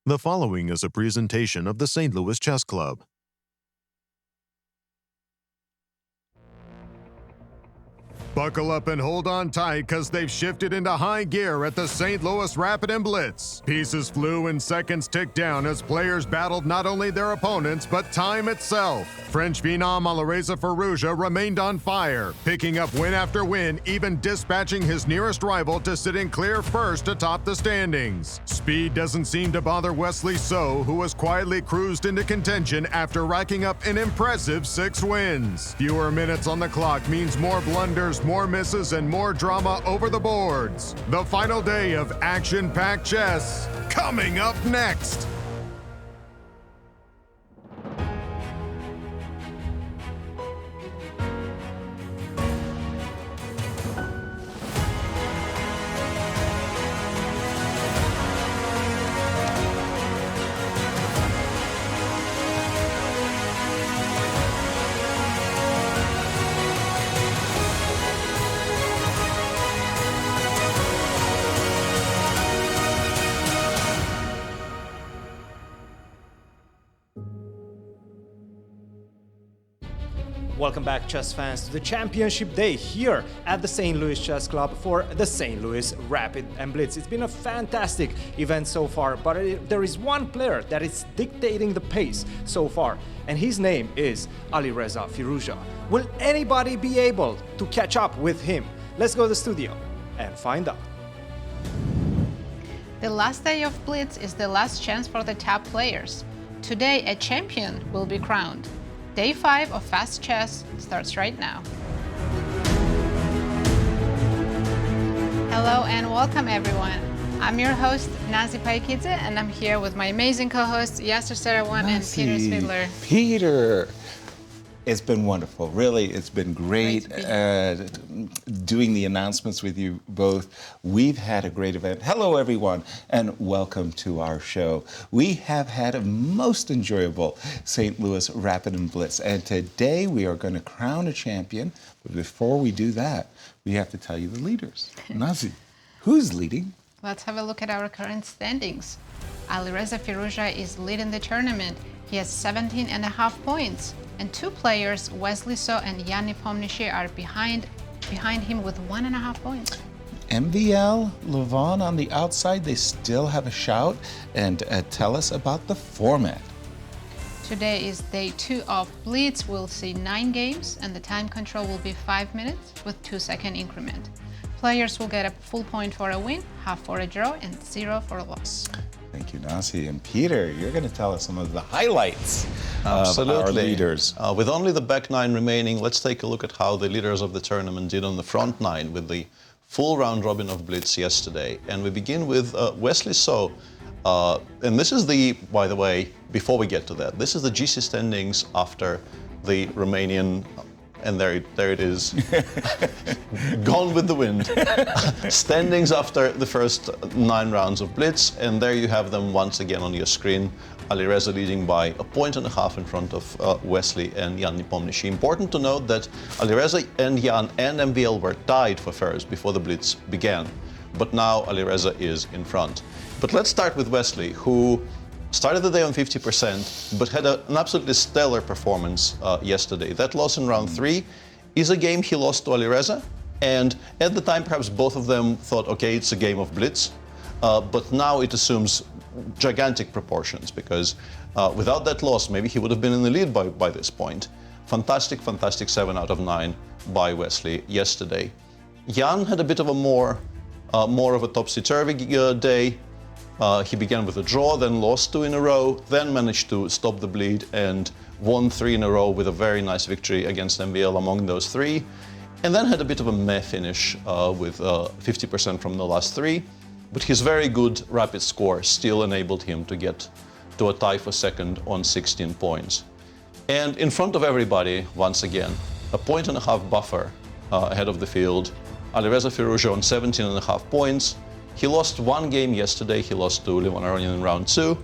The following is a presentation of the St. Louis Chess Club. Buckle up and hold on tight, because they've shifted into high gear at the St. Louis Rapid Blitz. Pieces flew and seconds ticked down as players battled not only their opponents, but time itself. French phenom Alireza Firouzja remained on fire, picking up win after win, even dispatching his nearest rival to sit in clear first atop the standings. Speed doesn't seem to bother Wesley So, who has quietly cruised into contention after racking up an impressive 6 wins. Fewer minutes on the clock means more blunders, more misses, and more drama over the boards. The final day of action-packed chess, coming up next. Welcome back, chess fans, to the championship day here at the St. Louis Chess Club for the St. Louis Rapid Blitz. It's been a fantastic event so far, but there is one player that is dictating the pace so far, and his name is Alireza Firouzja. Will anybody be able to catch up with him? Let's go to the studio and find out. The last day of Blitz is the last chance for the top players. Today, a champion will be crowned. Day 5 of Fast Chess starts right now. Hello and welcome everyone. I'm your host, Nazi Paikidze, and I'm here with my amazing co-hosts, Yasser Seirawan and Peter Svidler. Peter! It's been wonderful, really. It's been great doing the announcements with you both. We've had a great event. Hello, everyone, and welcome to our show. We have had a most enjoyable St. Louis Rapid Blitz, and today we are going to crown a champion. But before we do that, we have to tell you the leaders. Nazi, who's leading? Let's have a look at our current standings. Alireza Firouzja is leading the tournament. He has 17.5 points. And 2 players, Wesley So and Nepomniachtchi, are behind him with 1.5 points. MVL, Levon on the outside, they still have a shout. And tell us about the format. Today is day 2 of Blitz. We'll see 9 games, and the time control will be 5 minutes with 2-second increment. Players will get a full point for a win, half for a draw, and 0 for a loss. Thank you, Nazi. And Peter, you're going to tell us some of the highlights Absolutely. of our leaders. With only the back 9 remaining, let's take a look at how the leaders of the tournament did on the front 9 with the full round robin of Blitz yesterday. And we begin with Wesley So. And this is the, by the way, before we get to that, this is the GC standings after the Romanian, and there it is, gone with the wind. Standings after the first 9 rounds of Blitz, and there you have them once again on your screen. Alireza leading by 1.5 points in front of Wesley and Nepomniachtchi. Important to note that Alireza and Jan and MVL were tied for first before the Blitz began, but now Alireza is in front. But let's start with Wesley, who started the day on 50%, but had an absolutely stellar performance yesterday. That loss in round 3 is a game he lost to Alireza, and at the time perhaps both of them thought, okay, it's a game of Blitz, but now it assumes gigantic proportions, because without that loss, maybe he would have been in the lead by this point. Fantastic 7 out of 9 by Wesley yesterday. Jan had a bit of a more of a topsy-turvy day. He began with a draw, then lost 2 in a row, then managed to stop the bleed and won 3 in a row with a very nice victory against MVL among those 3. And then had a bit of a meh finish with 50% from the last 3. But his very good rapid score still enabled him to get to a tie for second on 16 points. And in front of everybody, once again, a 1.5 point buffer ahead of the field. Alireza Firouzja on 17.5 points. He lost 1 game yesterday. He lost to Levon Aronian in round 2.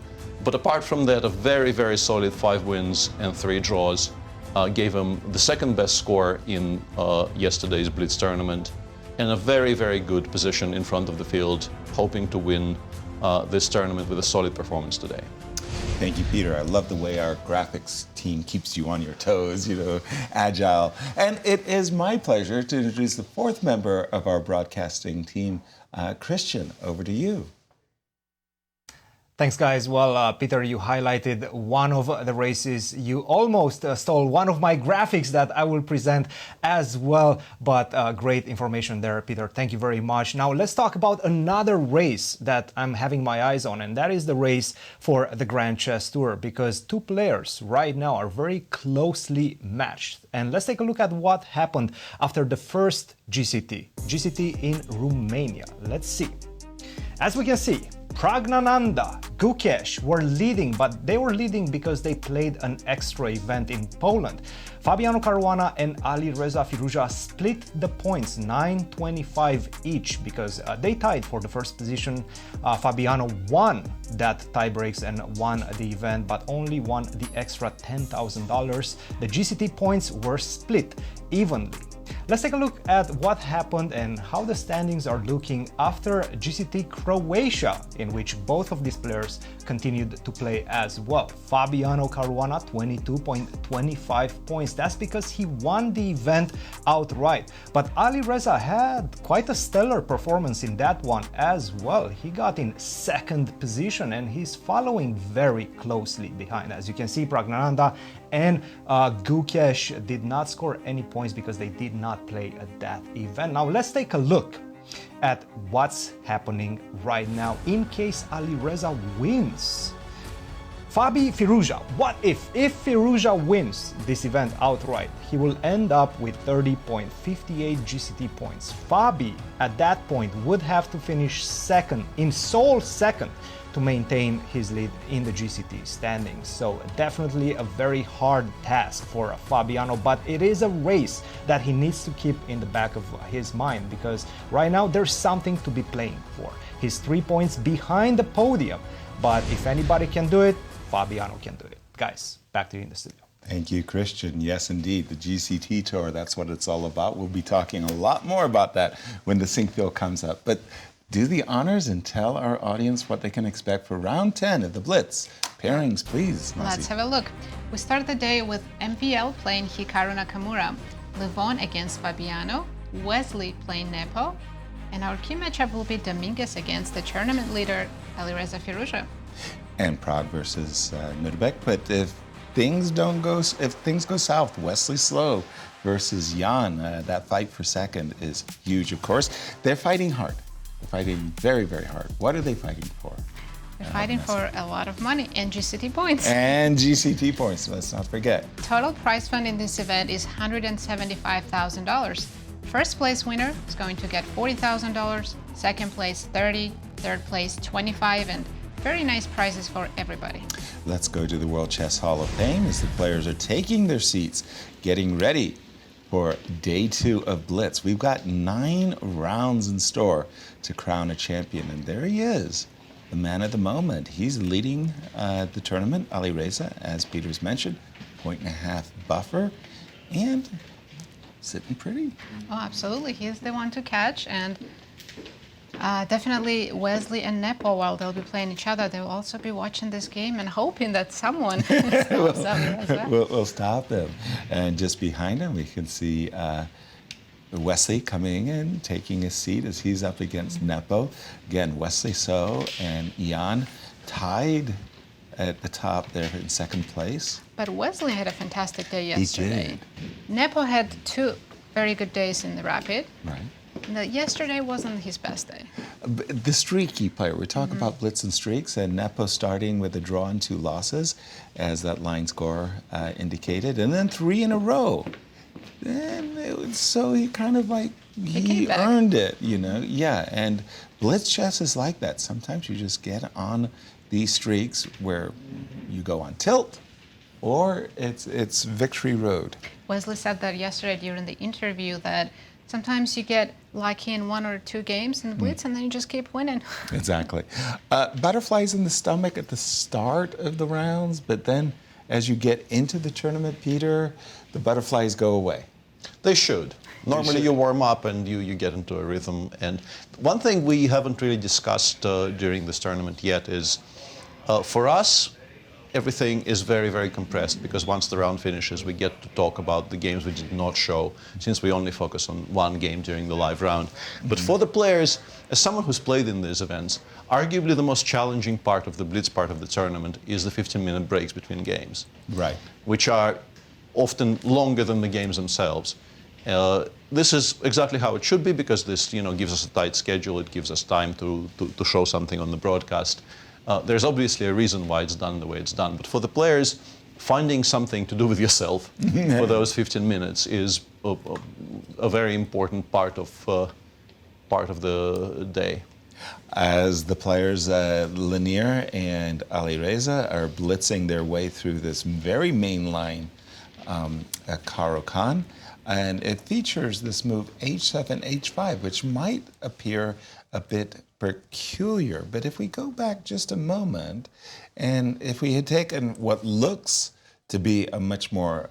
But apart from that, a very, very solid 5 wins and 3 draws gave him the second best score in yesterday's Blitz tournament, and a very, very good position in front of the field, hoping to win this tournament with a solid performance today. Thank you, Peter. I love the way our graphics team keeps you on your toes, agile. And it is my pleasure to introduce the fourth member of our broadcasting team, Cristian. Over to you. Thanks, guys. Well, Peter, you highlighted one of the races. You almost stole one of my graphics that I will present as well. But great information there, Peter. Thank you very much. Now, let's talk about another race that I'm having my eyes on, and that is the race for the Grand Chess Tour, because two players right now are very closely matched. And let's take a look at what happened after the first GCT in Romania. Let's see. As we can see, Praggnanandhaa, Gukesh were leading, but they were leading because they played an extra event in Poland. Fabiano Caruana and Alireza Firouzja split the points 9-25 each because they tied for the first position. Fabiano won that tie breaks and won the event, but only won the extra $10,000. The GCT points were split evenly. Let's take a look at what happened and how the standings are looking after GCT Croatia, in which both of these players continued to play as well. Fabiano Caruana, 22.25 points. That's because he won the event outright. But Alireza had quite a stellar performance in that one as well. He got in second position and he's following very closely behind. As you can see, Praggnanandhaa and Gukesh did not score any points because they did not play at that event. Now let's take a look at what's happening right now in case Alireza wins. Firouzja, what if Firouzja wins this event outright? He will end up with 30.58 GCT points. Fabi at that point would have to finish second, in sole second, to maintain his lead in the GCT standings. So definitely a very hard task for Fabiano, but it is a race that he needs to keep in the back of his mind, because right now there's something to be playing for. He's 3 points behind the podium, but if anybody can do it, Fabiano can do it. Guys, back to you in the studio. Thank you, Cristian. Yes, indeed, the GCT Tour, that's what it's all about. We'll be talking a lot more about that when the sync bill comes up. But do the honors and tell our audience what they can expect for round 10 of the Blitz. Pairings, please, Nazi. Let's have a look. We start the day with MPL playing Hikaru Nakamura, Levon against Fabiano, Wesley playing Nepo, and our key matchup will be Dominguez against the tournament leader Alireza Firouzja. And Prague versus Nodirbek. But if things go south, Wesley So versus Jan, that fight for second is huge, of course. They're fighting hard. They're fighting very, very hard. What are they fighting for? They're fighting for a lot of money and GCT points. And GCT points, let's not forget. Total prize fund in this event is $175,000. First place winner is going to get $40,000, second place $30,000, third place $25,000, and very nice prizes for everybody. Let's go to the World Chess Hall of Fame as the players are taking their seats, getting ready for day 2 of Blitz. We've got 9 rounds in store to crown a champion, and there he is, the man of the moment. He's leading the tournament, Alireza, as Peter's mentioned, 1.5 buffer, and sitting pretty. Oh, absolutely. He's the one to catch, and definitely Wesley and Nepo, while they'll be playing each other, they'll also be watching this game and hoping that someone stops up as well. We'll stop them. And just behind him, we can see Wesley coming in, taking his seat as he's up against Nepo. Again, Wesley So and Jan tied at the top there in second place. But Wesley had a fantastic day yesterday. He did. Nepo had 2 very good days in the Rapid. Right. Yesterday wasn't his best day. The streaky player. We talk about Blitz and streaks, and Nepo starting with a draw and 2 losses, as that line score indicated, and then 3 in a row. And so he kind of like, he earned it, Yeah, and Blitz chess is like that. Sometimes you just get on these streaks where you go on tilt, or it's victory road. Wesley said that yesterday during the interview, that sometimes you get lucky in 1 or 2 games in the Blitz, and then you just keep winning. Exactly. Butterflies in the stomach at the start of the rounds, but then as you get into the tournament, Peter, the butterflies go away. They should. Normally you warm up and you get into a rhythm. And one thing we haven't really discussed during this tournament yet is, for us, everything is very, very compressed because once the round finishes, we get to talk about the games we did not show, since we only focus on one game during the live round. But for the players, as someone who's played in these events, arguably the most challenging part of the Blitz part of the tournament is the 15-minute breaks between games. Right. Which are often longer than the games themselves. This is exactly how it should be because this, gives us a tight schedule. It gives us time to show something on the broadcast. There's obviously a reason why it's done the way it's done. But for the players, finding something to do with yourself for those 15 minutes is a very important part of the day. As the players, Leinier and Alireza, are blitzing their way through this very mainline Caruana, and it features this move h7, h5, which might appear a bit peculiar. But if we go back just a moment, and if we had taken what looks to be a much more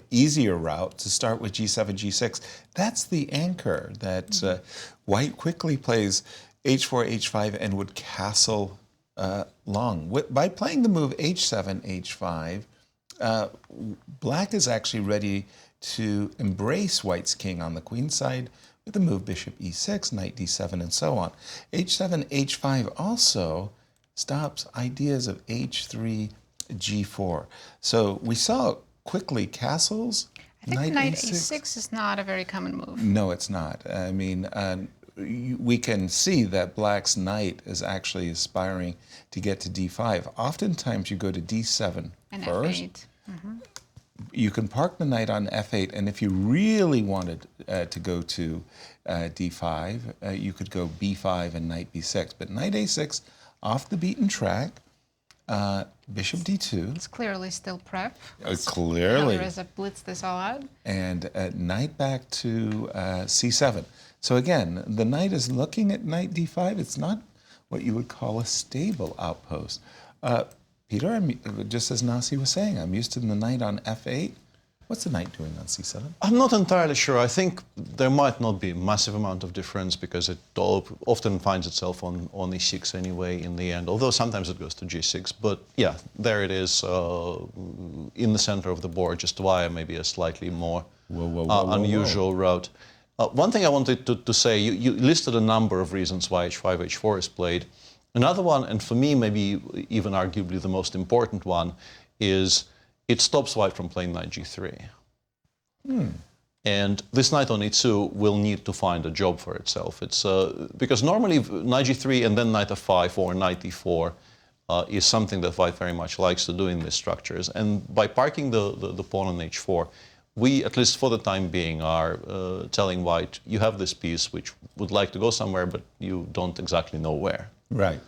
easier route to start with g7, g6, that's the Incr that White quickly plays h4, h5, and would castle long. By playing the move h7, h5, Black is actually ready to embrace White's king on the queen side with the move bishop e6, knight d7, and so on. h7, h5 also stops ideas of h3, g4. So we saw quickly castles. I think knight e6 is not a very common move. No, it's not. I mean, we can see that Black's knight is actually aspiring to get to d5. Oftentimes you go to d7 and first. f8. You can park the knight on f8, and if you really wanted to go to d5, you could go b5 and knight b6. But knight a6, off the beaten track, bishop d2. It's clearly still prep. Clearly. Alireza blitzed this all out. And knight back to c7. So again, the knight is looking at knight d5. It's not what you would call a stable outpost. Peter, just as Nasi was saying, I'm used to the knight on f8. What's the knight doing on c7? I'm not entirely sure. I think there might not be a massive amount of difference because it often finds itself on e6 anyway in the end, although sometimes it goes to g6. But yeah, there it is in the center of the board, just via maybe a slightly more unusual route. One thing I wanted to say, you listed a number of reasons why h5, h4 is played. Another one, and for me maybe even arguably the most important one, is it stops White from playing knight g3. And this knight on e2 will need to find a job for itself. It's because normally knight g3 and then knight f5 or knight e4 is something that White very much likes to do in these structures. And by parking the pawn on h4, we, at least for the time being, are telling White, you have this piece which would like to go somewhere, but you don't exactly know where. Right.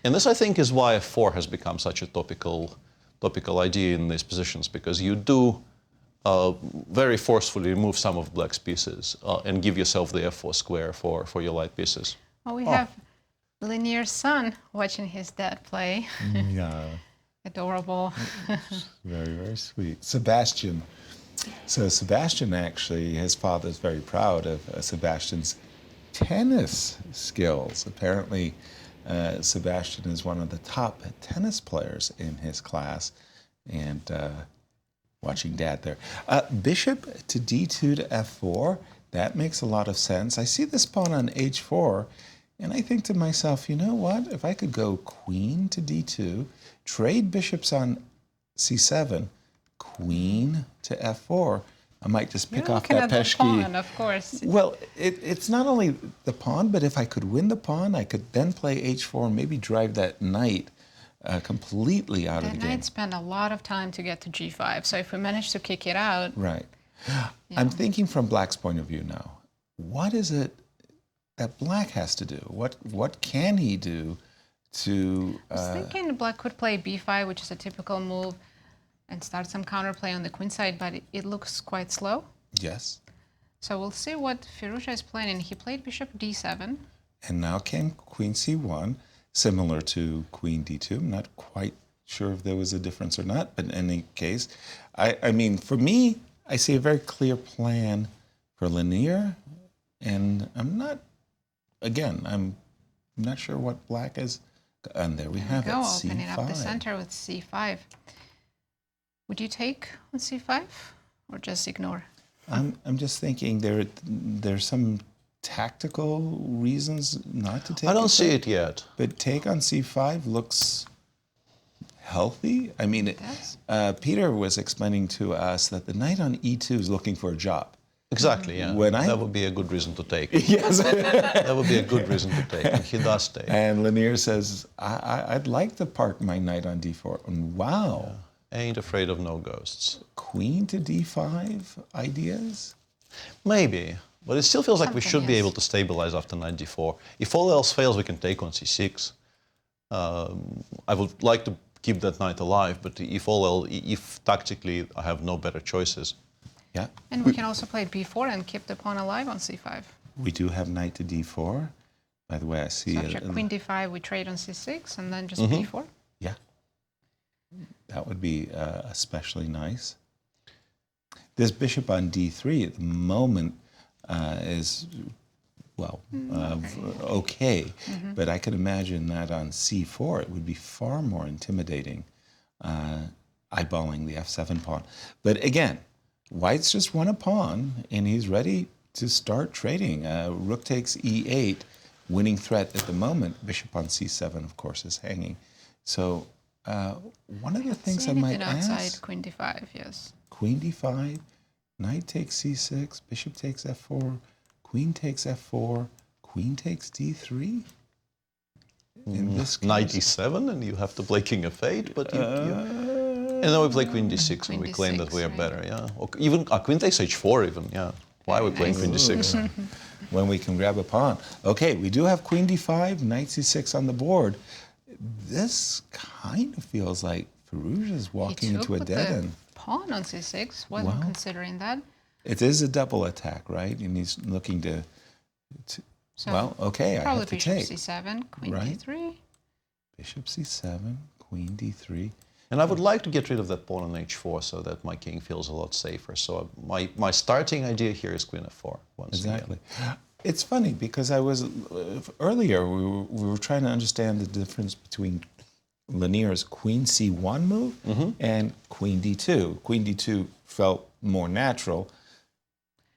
And this, I think, is why f4 has become such a topical idea in these positions, because you do very forcefully remove some of Black's pieces and give yourself the f4 square for your light pieces. Well, we have Leinier's son watching his dad play. Yeah. Adorable. Very, very sweet. Sebastian. So Sebastian actually, his father's very proud of Sebastian's tennis skills. Apparently, Sebastian is one of the top tennis players in his class. And watching Dad there. Bishop to d2 to f4, that makes a lot of sense. I see this pawn on h4, and I think to myself, you know what? If I could go queen to d2, trade bishops on c7, queen to f4, I might just pick off that pesky. Pawn, of course. Well, it's not only the pawn, but if I could win the pawn, I could then play h4 and maybe drive that knight completely out of the game. That knight spent a lot of time to get to g5, so if we manage to kick it out... Right. I'm thinking from Black's point of view now. What is it that Black has to do? What can he do to... I was thinking Black could play b5, which is a typical move, and start some counterplay on the queen side, but it looks quite slow. Yes. So we'll see what Firouzja is planning. He played bishop d7. And now came queen c1, similar to queen d2. I'm not quite sure if there was a difference or not, but in any case, I mean, for me, I see a very clear plan for Leinier, and I'm not sure what black is. And there we have it, C5. Opening up the center with C5. Would you take on C5 or just ignore? I'm just thinking there's some tactical reasons not to take. I don't see it yet. But take on C5 looks healthy. I mean, Peter was explaining to us that the knight on E2 is looking for a job. Exactly, yeah. That would be a good reason to take. Yes. That would be a good reason to take, and he does take. And Leinier says, I'd like to park my knight on D4. And wow. Yeah. Ain't afraid of no ghosts. Queen to D5 ideas? Maybe, but it still feels like we should be able to stabilize after knight D4. If all else fails, we can take on C6. I would like to keep that knight alive, but if tactically I have no better choices. Yeah. And we can also play B4 and keep the pawn alive on C5. We do have knight to D4. By the way, I see So after queen D5, we trade on C6 and then just B4. Yeah. That would be especially nice. This bishop on D3 at the moment is, well, okay. But I could imagine that on C4 it would be far more intimidating, eyeballing the F7 pawn. But again, White's just won a pawn, and he's ready to start trading. Rook takes E8, winning threat at the moment. Bishop on C7, of course, is hanging. So one of the things I might ask... outside queen D5, yes. Queen D5, knight takes C6, bishop takes F4, queen takes F4, queen takes D3? In this case, Knight E7, and you have to play king F8, but and then we play queen D6, and we claim that we are better, yeah. Or even queen takes H4 even, yeah. Why are we playing queen D6? when we can grab a pawn. Okay, we do have queen D5, knight C6 on the board. This kind of feels like Firouzja is walking into a dead end. Pawn on C6, wasn't considering that. It is a double attack, right? And he's looking to so well, okay, I have to bishop take. C7, queen right? D3. Bishop C7, queen D3. And I would like to get rid of that pawn on H4 so that my king feels a lot safer. So my starting idea here is queen F4 once Exactly. again. It's funny because I was earlier we were trying to understand the difference between Leinier's queen C1 move and queen D2. Queen D2 felt more natural.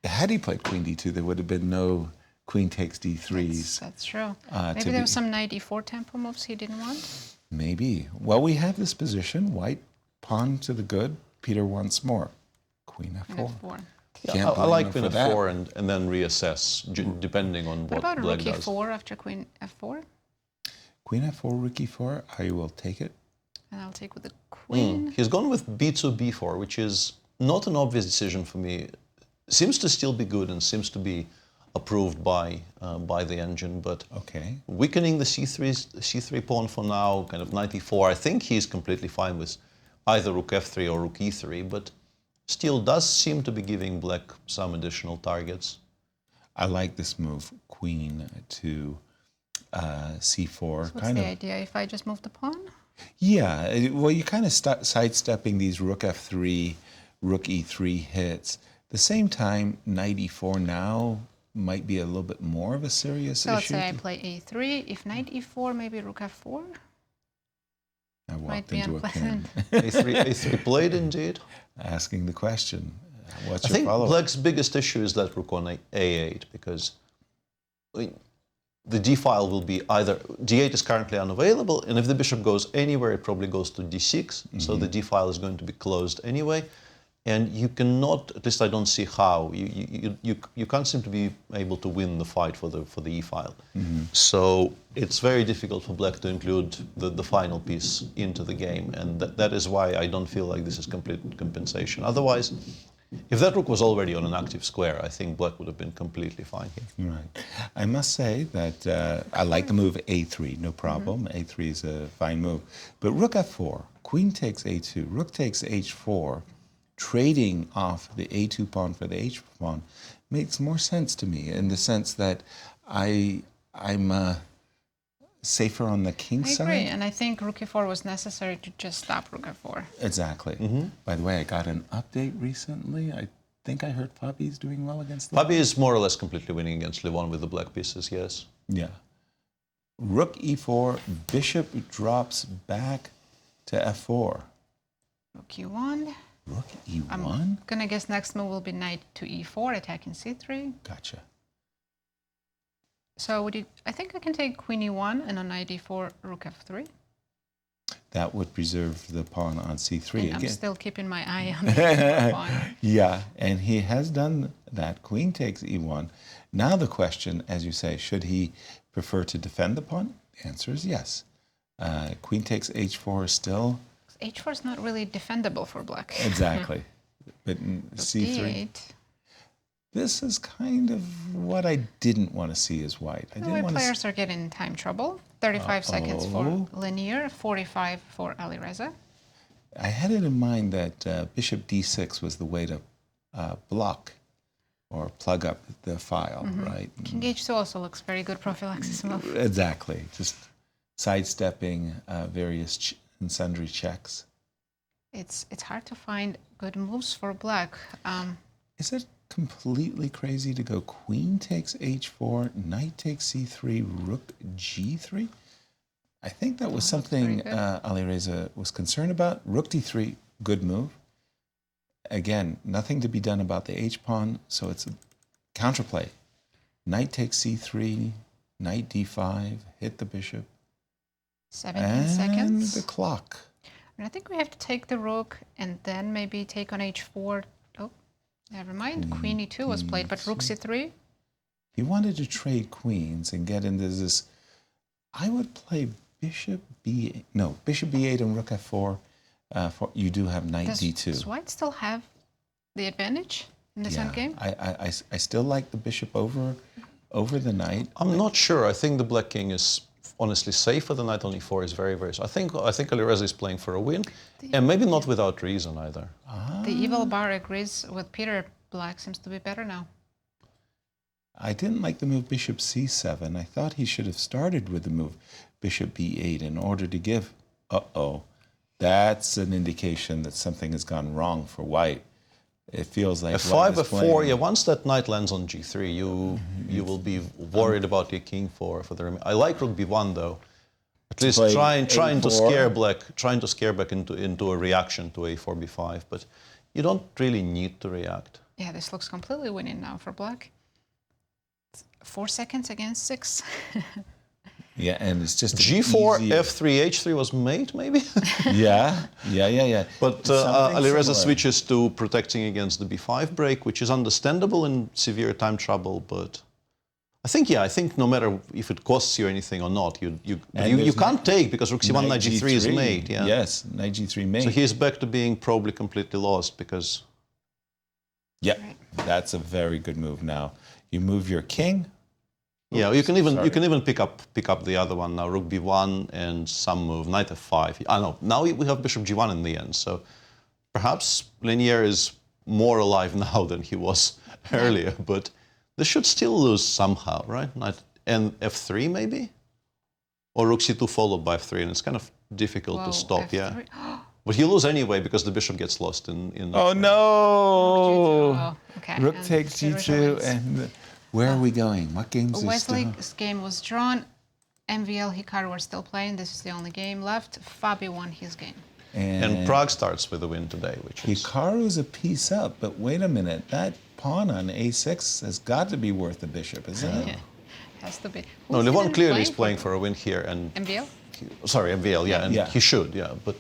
Had he played queen D2, there would have been no queen takes D3s. That's true. Maybe there was some knight E4 tempo moves he didn't want. Maybe. Well, we have this position. White pawn to the good. Peter wants more. Queen F4. Yeah, I like queen F4 and then reassess depending on what about black rook does. E4 after queen F4? Queen F4, rook E4. I will take it. And I'll take with the queen. He's gone with B2, B4, which is not an obvious decision for me. Seems to still be good and seems to be approved by the engine, but weakening the C3 pawn for now, kind of knight E4. I think he's completely fine with either rook F3 or rook E3, but still does seem to be giving black some additional targets. I like this move, queen to C4. So what's the idea? If I just move the pawn? Yeah, well, you're kind of sidestepping these rook F3, rook E3 hits. At the same time, knight E4 now might be a little bit more of a serious issue. So let's say I play A3. If knight E4, maybe rook F4? I walked might be into unpleasant. a A3 played indeed. Asking the question. What's I your think follow-up? black's biggest issue is that rook on A8 because the D file will be either D8 is currently unavailable, and if the bishop goes anywhere, it probably goes to D6. So the D file is going to be closed anyway. And you cannot, at least I don't see how, you can't seem to be able to win the fight for the E file. So it's very difficult for black to include the final piece into the game, and that is why I don't feel like this is complete compensation. Otherwise, if that rook was already on an active square, I think black would have been completely fine here. Right. I must say that I like the move A3, no problem. A3 is a fine move. But rook F4, queen takes A2, rook takes H4, trading off the A2 pawn for the H pawn makes more sense to me in the sense that I'm safer on the king side. I agree, and I think rook E4 was necessary to just stop rook F4. Exactly. By the way, I got an update recently. I think I heard Fabi's doing well against Levon. Fabi is more or less completely winning against Levon with the black pieces, yes. Yeah. Rook e4, bishop drops back to f4. Rook e1. Rook e1? I'm gonna guess next move will be knight to e4, attacking c3. Gotcha. So I think I can take queen e1 and on knight e4, rook f3. That would preserve the pawn on c3 And again. I'm still keeping my eye on the pawn. Yeah, and he has done that. Queen takes e1. Now the question, as you say, should he prefer to defend the pawn? The answer is yes. Queen takes h4 is still... h4 is not really defendable for black. Exactly. But c3... d8. This is kind of what I didn't want to see as white. I The didn't white want to players are getting in time trouble. 35 seconds for Leinier, 45 for Alireza. I had it in mind that bishop d6 was the way to block or plug up the file, right? King h2 also looks very good prophylaxis move. Exactly. Just sidestepping various and sundry checks. It's hard to find good moves for black. Is it completely crazy to go queen takes h4, knight takes c3, rook g3? I think that was something Alireza was concerned about. Rook d3, good move. Again, nothing to be done about the h-pawn, so it's a counterplay. Knight takes c3, knight d5, hit the bishop. 17 seconds. And the clock. And I think we have to take the rook and then maybe take on h4. Oh, never mind. Queen e2 was played, but rook c3. He wanted to trade queens and get into this. I would play bishop b8. No, bishop b8 and rook f4. You do have knight d2. Does white still have the advantage in this endgame? I still like the bishop over the knight. I'm not sure. I think the black king is honestly safer. The knight on e4 is very, very... I think Alireza is playing for a win, and maybe not without reason either. The evil bar agrees with Peter. Black seems to be better now. I didn't like the move bishop c7. I thought he should have started with the move bishop b8 in order to give... Uh-oh. That's an indication that something has gone wrong for white. It feels like f5, f4, yeah, once that knight lands on g3, you will be worried about your king for the... I like rook b1, though. At least trying to scare black into a reaction to a4, b5, but you don't really need to react. Yeah, this looks completely winning now for black. 4 seconds against 6. Yeah, and it's just g4, easy... f3, h3 was mate, maybe? Yeah. But Alireza switches to protecting against the b5 break, which is understandable in severe time trouble, but I think no matter if it costs you anything or not, you can't take, because rook c1, knight g3 is mate. Yeah. Yes, knight g3 mate. So he's back to being probably completely lost, because... Yeah, that's a very good move now. You move your king. Yeah, you can even pick up the other one now, rook b1 and some move, knight f5. I know, now we have bishop g1 in the end, so perhaps Leinier is more alive now than he was earlier, but they should still lose somehow, right? Knight and f3 maybe? Or rook c2 followed by f3, and it's kind of difficult to stop, F3. yeah. But he'll lose anyway because the bishop gets lost in Oh no! Oh, okay. Rook takes g2 and... Where are we going? What games is Wesley's game was drawn. MVL Hikaru are still playing. This is the only game left. Fabi won his game. And Prague starts with a win today, which is... Hikaru's a piece up, but wait a minute. That pawn on a6 has got to be worth the bishop, isn't it? Yeah, has to be. No, Levon clearly is playing for a win here, and... MVL? Sorry, MVL, yeah, and he should, yeah. But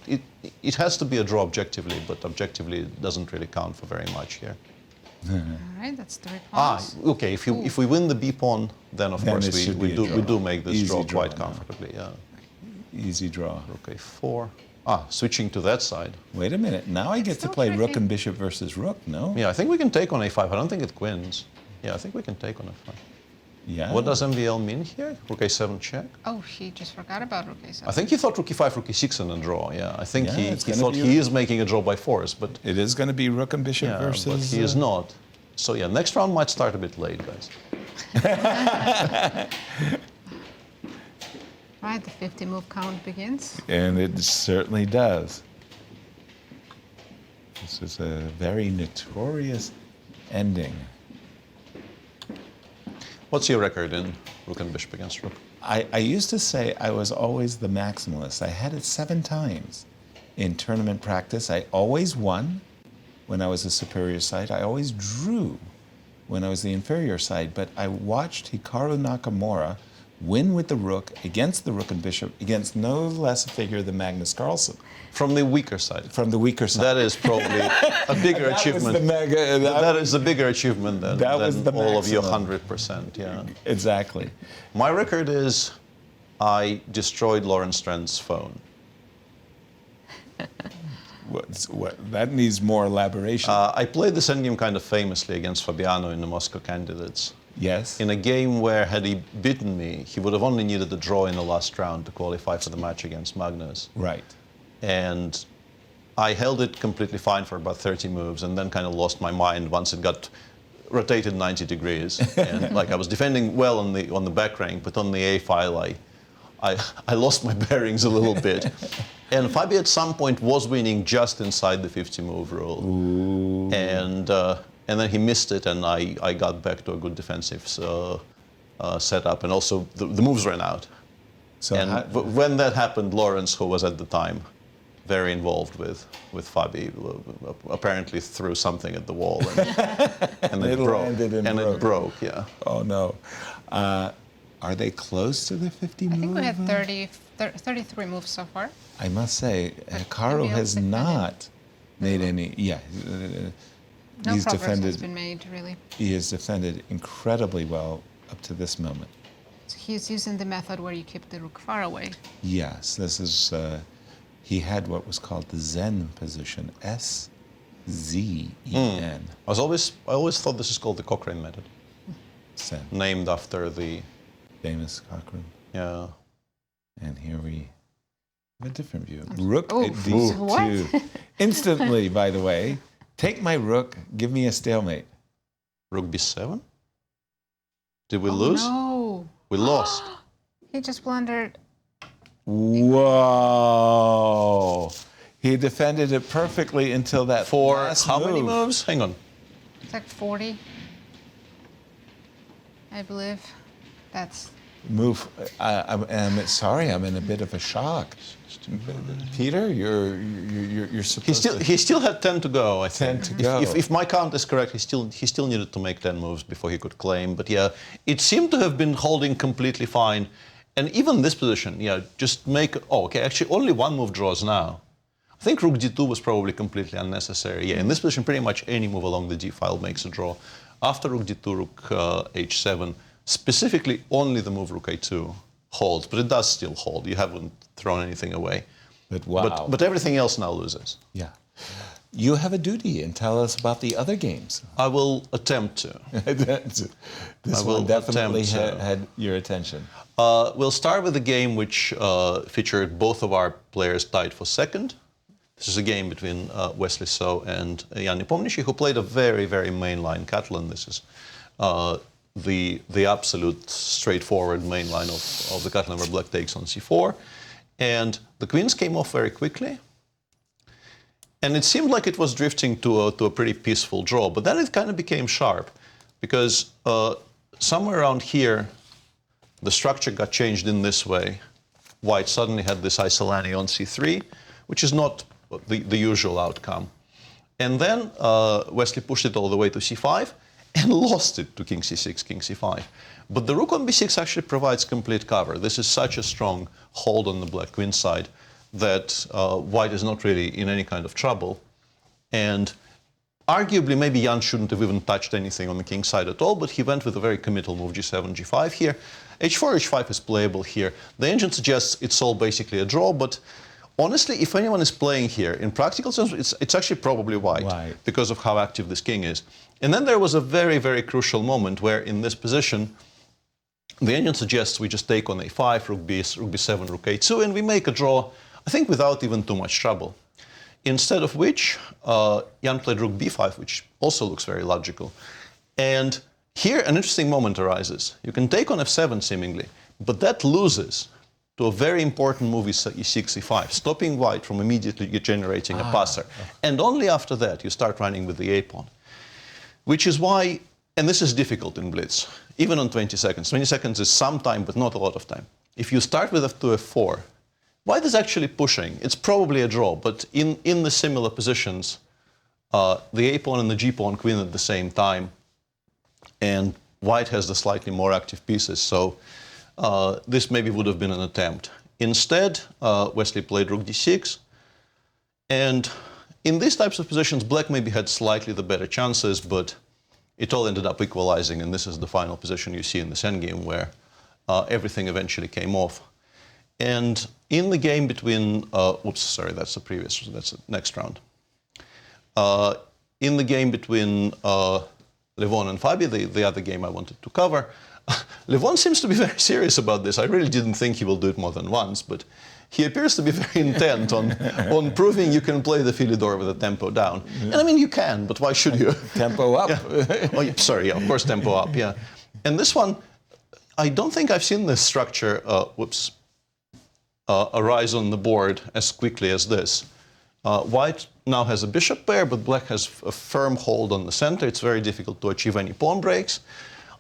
it has to be a draw objectively, but objectively it doesn't really count for very much here. All right, that's 3 pawns. Okay. If we win the b pawn, then of course we do make this draw quite comfortably. Yeah. Easy draw. Rook a4. Switching to that side. Wait a minute. Now I get to play rook and bishop versus rook. No. Yeah, I think we can take on a5. I don't think it wins. Yeah, I think we can take on a5. Yeah. What does MVL mean here? Rook a7 check. Oh, he just forgot about rook a7. I think he thought rook e5, rook e6 and a draw. Yeah, I think he thought he is making a draw by force, but it is going to be rook and bishop versus. But he is not. So yeah, next round might start a bit late, guys. Right, the 50-move count begins. And it certainly does. This is a very notorious ending. What's your record in rook and bishop against rook? I used to say I was always the maximalist. I had it 7 times in tournament practice. I always won when I was the superior side. I always drew when I was the inferior side. But I watched Hikaru Nakamura win with the rook against the rook and bishop against no less a figure than Magnus Carlsen. From the weaker side. From the weaker side. That is probably a bigger achievement. That is a bigger achievement than all of your 100%. Yeah. Exactly. My record is I destroyed Lawrence Strand's phone. That needs more elaboration. I played this endgame kind of famously against Fabiano in the Moscow Candidates. Yes. In a game where, had he beaten me, he would have only needed a draw in the last round to qualify for the match against Magnus. Right. And I held it completely fine for about 30 moves and then kind of lost my mind once it got rotated 90 degrees. And like I was defending well on the back rank, but on the A file I lost my bearings a little bit. And Fabi at some point was winning just inside the 50 move rule. Ooh. And then he missed it, and I got back to a good defensive setup, and also the moves ran out. So when that happened, Lawrence, who was at the time very involved with Fabi, apparently threw something at the wall, and it broke. It broke, yeah. Oh no. Are they close to the 50 move? I think we had 33 moves so far. I must say, Hikaru has not made any. Yeah. No He's progress defended, has been made, really. He has defended incredibly well up to this moment. So he's using the method where you keep the rook far away. Yes, this is. He had what was called the Zen position, S-Z-E-N. I always thought this is called the Cochrane method, Zen. named after the Famous Cochrane. Yeah. And here we have a different view. Rook Oh, at D2. what? Instantly, by the way. Take my rook, give me a stalemate. Rook b7? Did we lose? No. We lost. He just blundered. Whoa! He defended it perfectly until that For last how move. many moves? Hang on. It's like 40, I believe. That's... Move. I'm sorry, I'm in a bit of a shock. Peter, you're supposed to... He still had 10 to go, I think. 10 to go. If my count is correct, he still needed to make 10 moves before he could claim. But yeah, it seemed to have been holding completely fine. And even this position, yeah, just make... Oh, okay, actually only 1 move draws now. I think rook d2 was probably completely unnecessary. Yeah, in this position, pretty much any move along the d file makes a draw. After rook d2, rook h7, specifically only the move rook a2 holds, but it does still hold. You haven't thrown anything away. But wow. But everything else now loses. Yeah. You have a duty, and tell us about the other games. I will attempt to. This one definitely had your attention. We'll start with a game which featured both of our players tied for second. This is a game between Wesley So and Jan Nepomniachtchi, who played a very, very mainline Catalan. This is the absolute straightforward main line of the Catalan where black takes on c4. And the queens came off very quickly. And it seemed like it was drifting to a pretty peaceful draw. But then it kind of became sharp because somewhere around here, the structure got changed in this way. White suddenly had this isolani on c3, which is not the usual outcome. And then Wesley pushed it all the way to c5 and lost it to king c6, king c5. But the rook on b6 actually provides complete cover. This is such a strong hold on the black queen side that white is not really in any kind of trouble. And arguably, maybe Jan shouldn't have even touched anything on the king side at all, but he went with a very committal move, g7, g5 here. h4, h5 is playable here. The engine suggests it's all basically a draw, but honestly, if anyone is playing here, in practical terms, it's actually probably white because of how active this king is. And then there was a very, very crucial moment where in this position, the engine suggests we just take on a5, rook b7, rook a2, and we make a draw, I think without even too much trouble. Instead of which, Jan played rook b5, which also looks very logical. And here an interesting moment arises. You can take on f7 seemingly, but that loses to a very important move e6, e5, stopping white from immediately generating a passer. And only after that you start running with the a pawn. which is why, and this is difficult in Blitz, even on 20 seconds. 20 seconds is some time, but not a lot of time. If you start with f2, f4, white is actually pushing. It's probably a draw, but in the similar positions, the a-pawn and the g-pawn queen at the same time, and white has the slightly more active pieces, so this maybe would have been an attempt. Instead, Wesley played rook d6, and in these types of positions, black maybe had slightly the better chances, but it all ended up equalizing, and this is the final position you see in this endgame where everything eventually came off. And in the game between, oops, sorry, that's the next round. In the game between Levon and Fabi, the other game I wanted to cover, Levon seems to be very serious about this. I really didn't think he will do it more than once, but he appears to be very intent on proving you can play the Philidor with the tempo down. Yeah. And I mean, you can, but why should you? Tempo up. Yeah. Oh, yeah, sorry, yeah, of course, tempo up, yeah. And this one, I don't think I've seen this structure, arise on the board as quickly as this. White now has a bishop pair, but black has a firm hold on the center. It's very difficult to achieve any pawn breaks.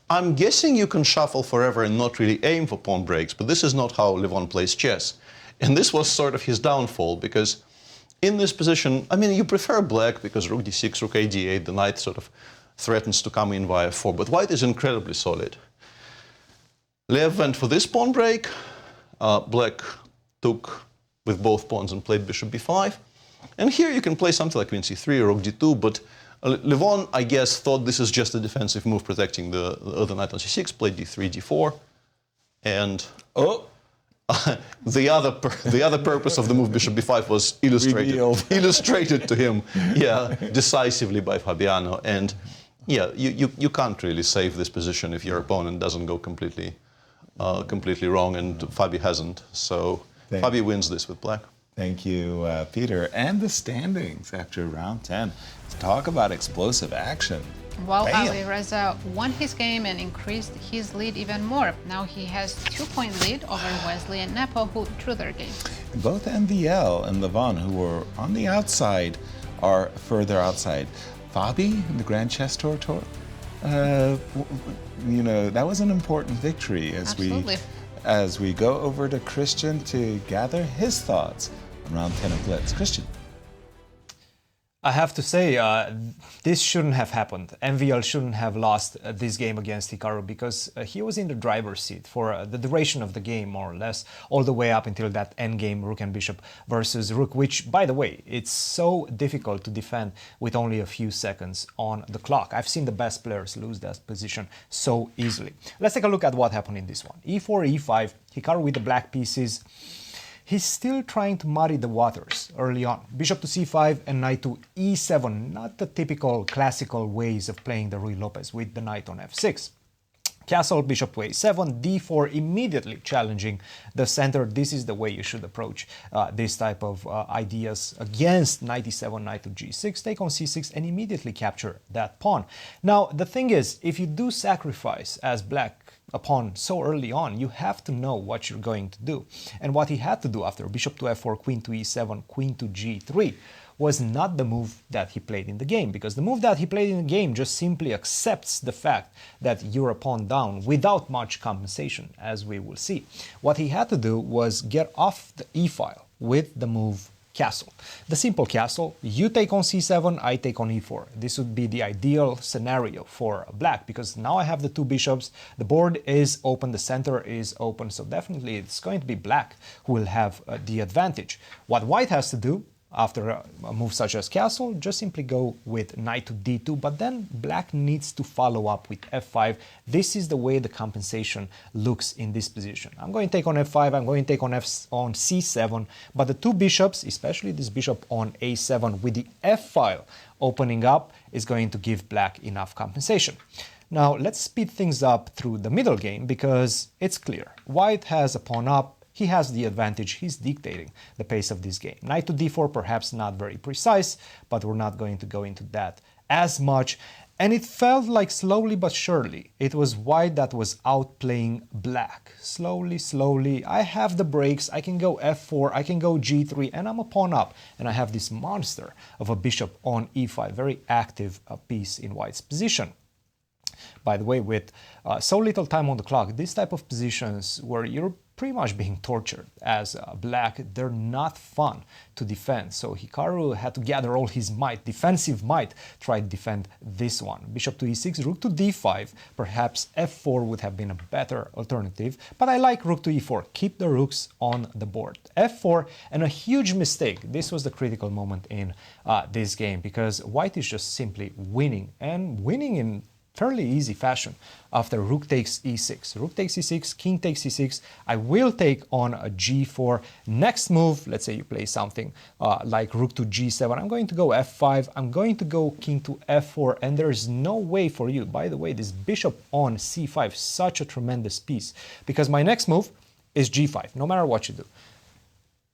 I'm guessing you can shuffle forever and not really aim for pawn breaks, but this is not how Levon plays chess. And this was sort of his downfall, because in this position, I mean, you prefer black because rook d6, rook a d8, the knight sort of threatens to come in via 4, but white is incredibly solid. Lev went for this pawn break. Black took with both pawns and played bishop b5. And here you can play something like queen c3 or rook d2, but Levon, I guess, thought this is just a defensive move protecting the other knight on c6, played d3, d4, and the other purpose of the move bishop b5 was illustrated to him, yeah, decisively by Fabiano. And yeah, you can't really save this position if your opponent doesn't go completely wrong, and Fabi hasn't. So Fabi wins this with black. Thank you, Peter. And the standings after round 10. Let's talk about explosive action. Well, Alireza won his game and increased his lead even more. Now he has 2-point lead over Wesley and Nepo, who drew their game. Both MVL and Levon, who were on the outside, are further outside. Fabi, the Grand Chess Tour, you know, that was an important victory as we go over to Cristian to gather his thoughts on round 10 of Blitz. Cristian. I have to say, this shouldn't have happened. MVL shouldn't have lost this game against Hikaru, because he was in the driver's seat for the duration of the game, more or less, all the way up until that endgame rook and bishop versus rook, which, by the way, it's so difficult to defend with only a few seconds on the clock. I've seen the best players lose that position so easily. Let's take a look at what happened in this one. e4, e5, Hikaru with the black pieces. He's still trying to muddy the waters early on. Bishop to c5 and knight to e7, not the typical classical ways of playing the Ruy Lopez with the knight on f6. Castle, bishop to a7, d4, immediately challenging the center. This is the way you should approach this type of ideas against knight e7, knight to g6, take on c6, and immediately capture that pawn. Now, the thing is, if you do sacrifice as black a pawn so early on, you have to know what you're going to do. And what he had to do after bishop to f4, queen to e7, queen to g3 was not the move that he played in the game, because the move that he played in the game just simply accepts the fact that you're a pawn down without much compensation, as we will see. What he had to do was get off the e-file with the move castle. The simple castle, you take on c7, I take on e4. This would be the ideal scenario for black, because now I have the two bishops, the board is open, the center is open, so definitely it's going to be black who will have the advantage. What white has to do after a move such as castle, just simply go with knight to d2, but then black needs to follow up with f5. This is the way the compensation looks in this position. I'm going to take on f5, I'm going to take on c7, but the two bishops, especially this bishop on a7 with the f-file opening up, is going to give black enough compensation. Now let's speed things up through the middle game, because it's clear. White has a pawn up, he has the advantage, he's dictating the pace of this game. Knight to d4, perhaps not very precise, but we're not going to go into that as much. And it felt like slowly but surely, it was white that was outplaying black. Slowly, slowly, I have the breaks, I can go f4, I can go g3, and I'm a pawn up. And I have this monster of a bishop on e5, very active piece in white's position. By the way, with so little time on the clock, this type of positions where you're pretty much being tortured as black, they're not fun to defend. So Hikaru had to gather all his might, defensive might, try to defend this one. Bishop to e6, rook to d5, perhaps f4 would have been a better alternative, but I like rook to e4, keep the rooks on the board. f4, and a huge mistake, this was the critical moment in this game, because white is just simply winning, and winning in fairly easy fashion after rook takes e6. Rook takes e6, king takes e6. I will take on a g4. Next move, let's say you play something like rook to g7. I'm going to go f5. I'm going to go king to f4, and there is no way for you. By the way, this bishop on c5, such a tremendous piece, because my next move is g5, no matter what you do.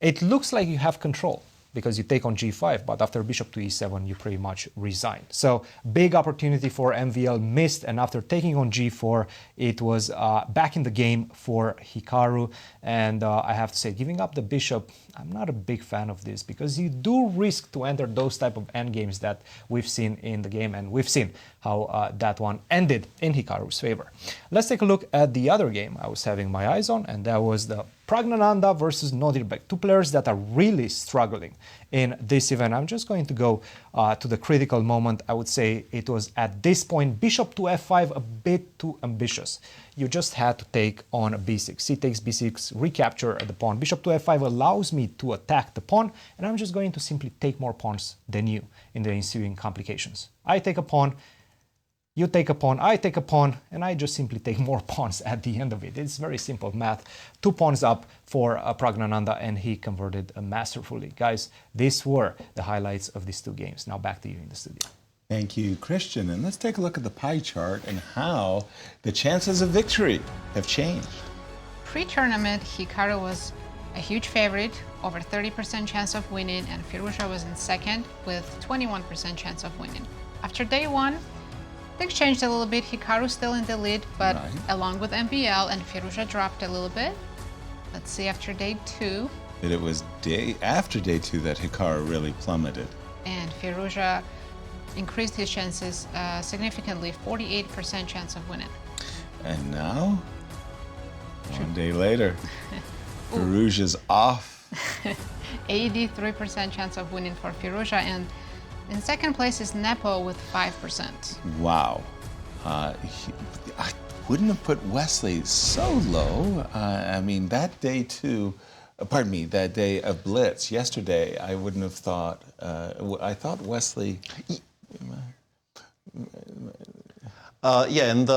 It looks like you have control, because you take on g5, but after bishop to e7, you pretty much resign. So big opportunity for MVL missed, and after taking on g4, it was back in the game for Hikaru. And I have to say, giving up the bishop, I'm not a big fan of this, because you do risk to enter those type of endgames that we've seen in the game, and we've seen how that one ended in Hikaru's favor. Let's take a look at the other game I was having my eyes on, and that was the Praggnanandhaa versus Nodirbek, two players that are really struggling in this event. I'm just going to go to the critical moment. I would say it was at this point, bishop to f5, a bit too ambitious. You just had to take on a b6. C takes b6, recapture the pawn. Bishop to f5 allows me to attack the pawn, and I'm just going to simply take more pawns than you in the ensuing complications. I take a pawn, you take a pawn, I take a pawn, and I just simply take more pawns at the end of it. It's very simple math. 2 pawns up for Praggnanandhaa, and he converted masterfully. Guys, these were the highlights of these 2 games. Now back to you in the studio. Thank you, Cristian. And let's take a look at the pie chart and how the chances of victory have changed. Pre-tournament, Hikaru was a huge favorite, over 30% chance of winning, and Firouzja was in second with 21% chance of winning. After day 1, things changed a little bit. Hikaru still in the lead, but along with MVL, and Firouzja dropped a little bit. Let's see after day 2. But it was after day 2 that Hikaru really plummeted. And Firouzja increased his chances significantly, 48% chance of winning. And now, one day later, Firouzja's off. 83% chance of winning for Firouzja, and in second place is Nepo with 5%. Wow. I wouldn't have put Wesley so low. I mean, that day too, pardon me, that day of Blitz yesterday, I wouldn't have thought, I thought Wesley... Yeah, and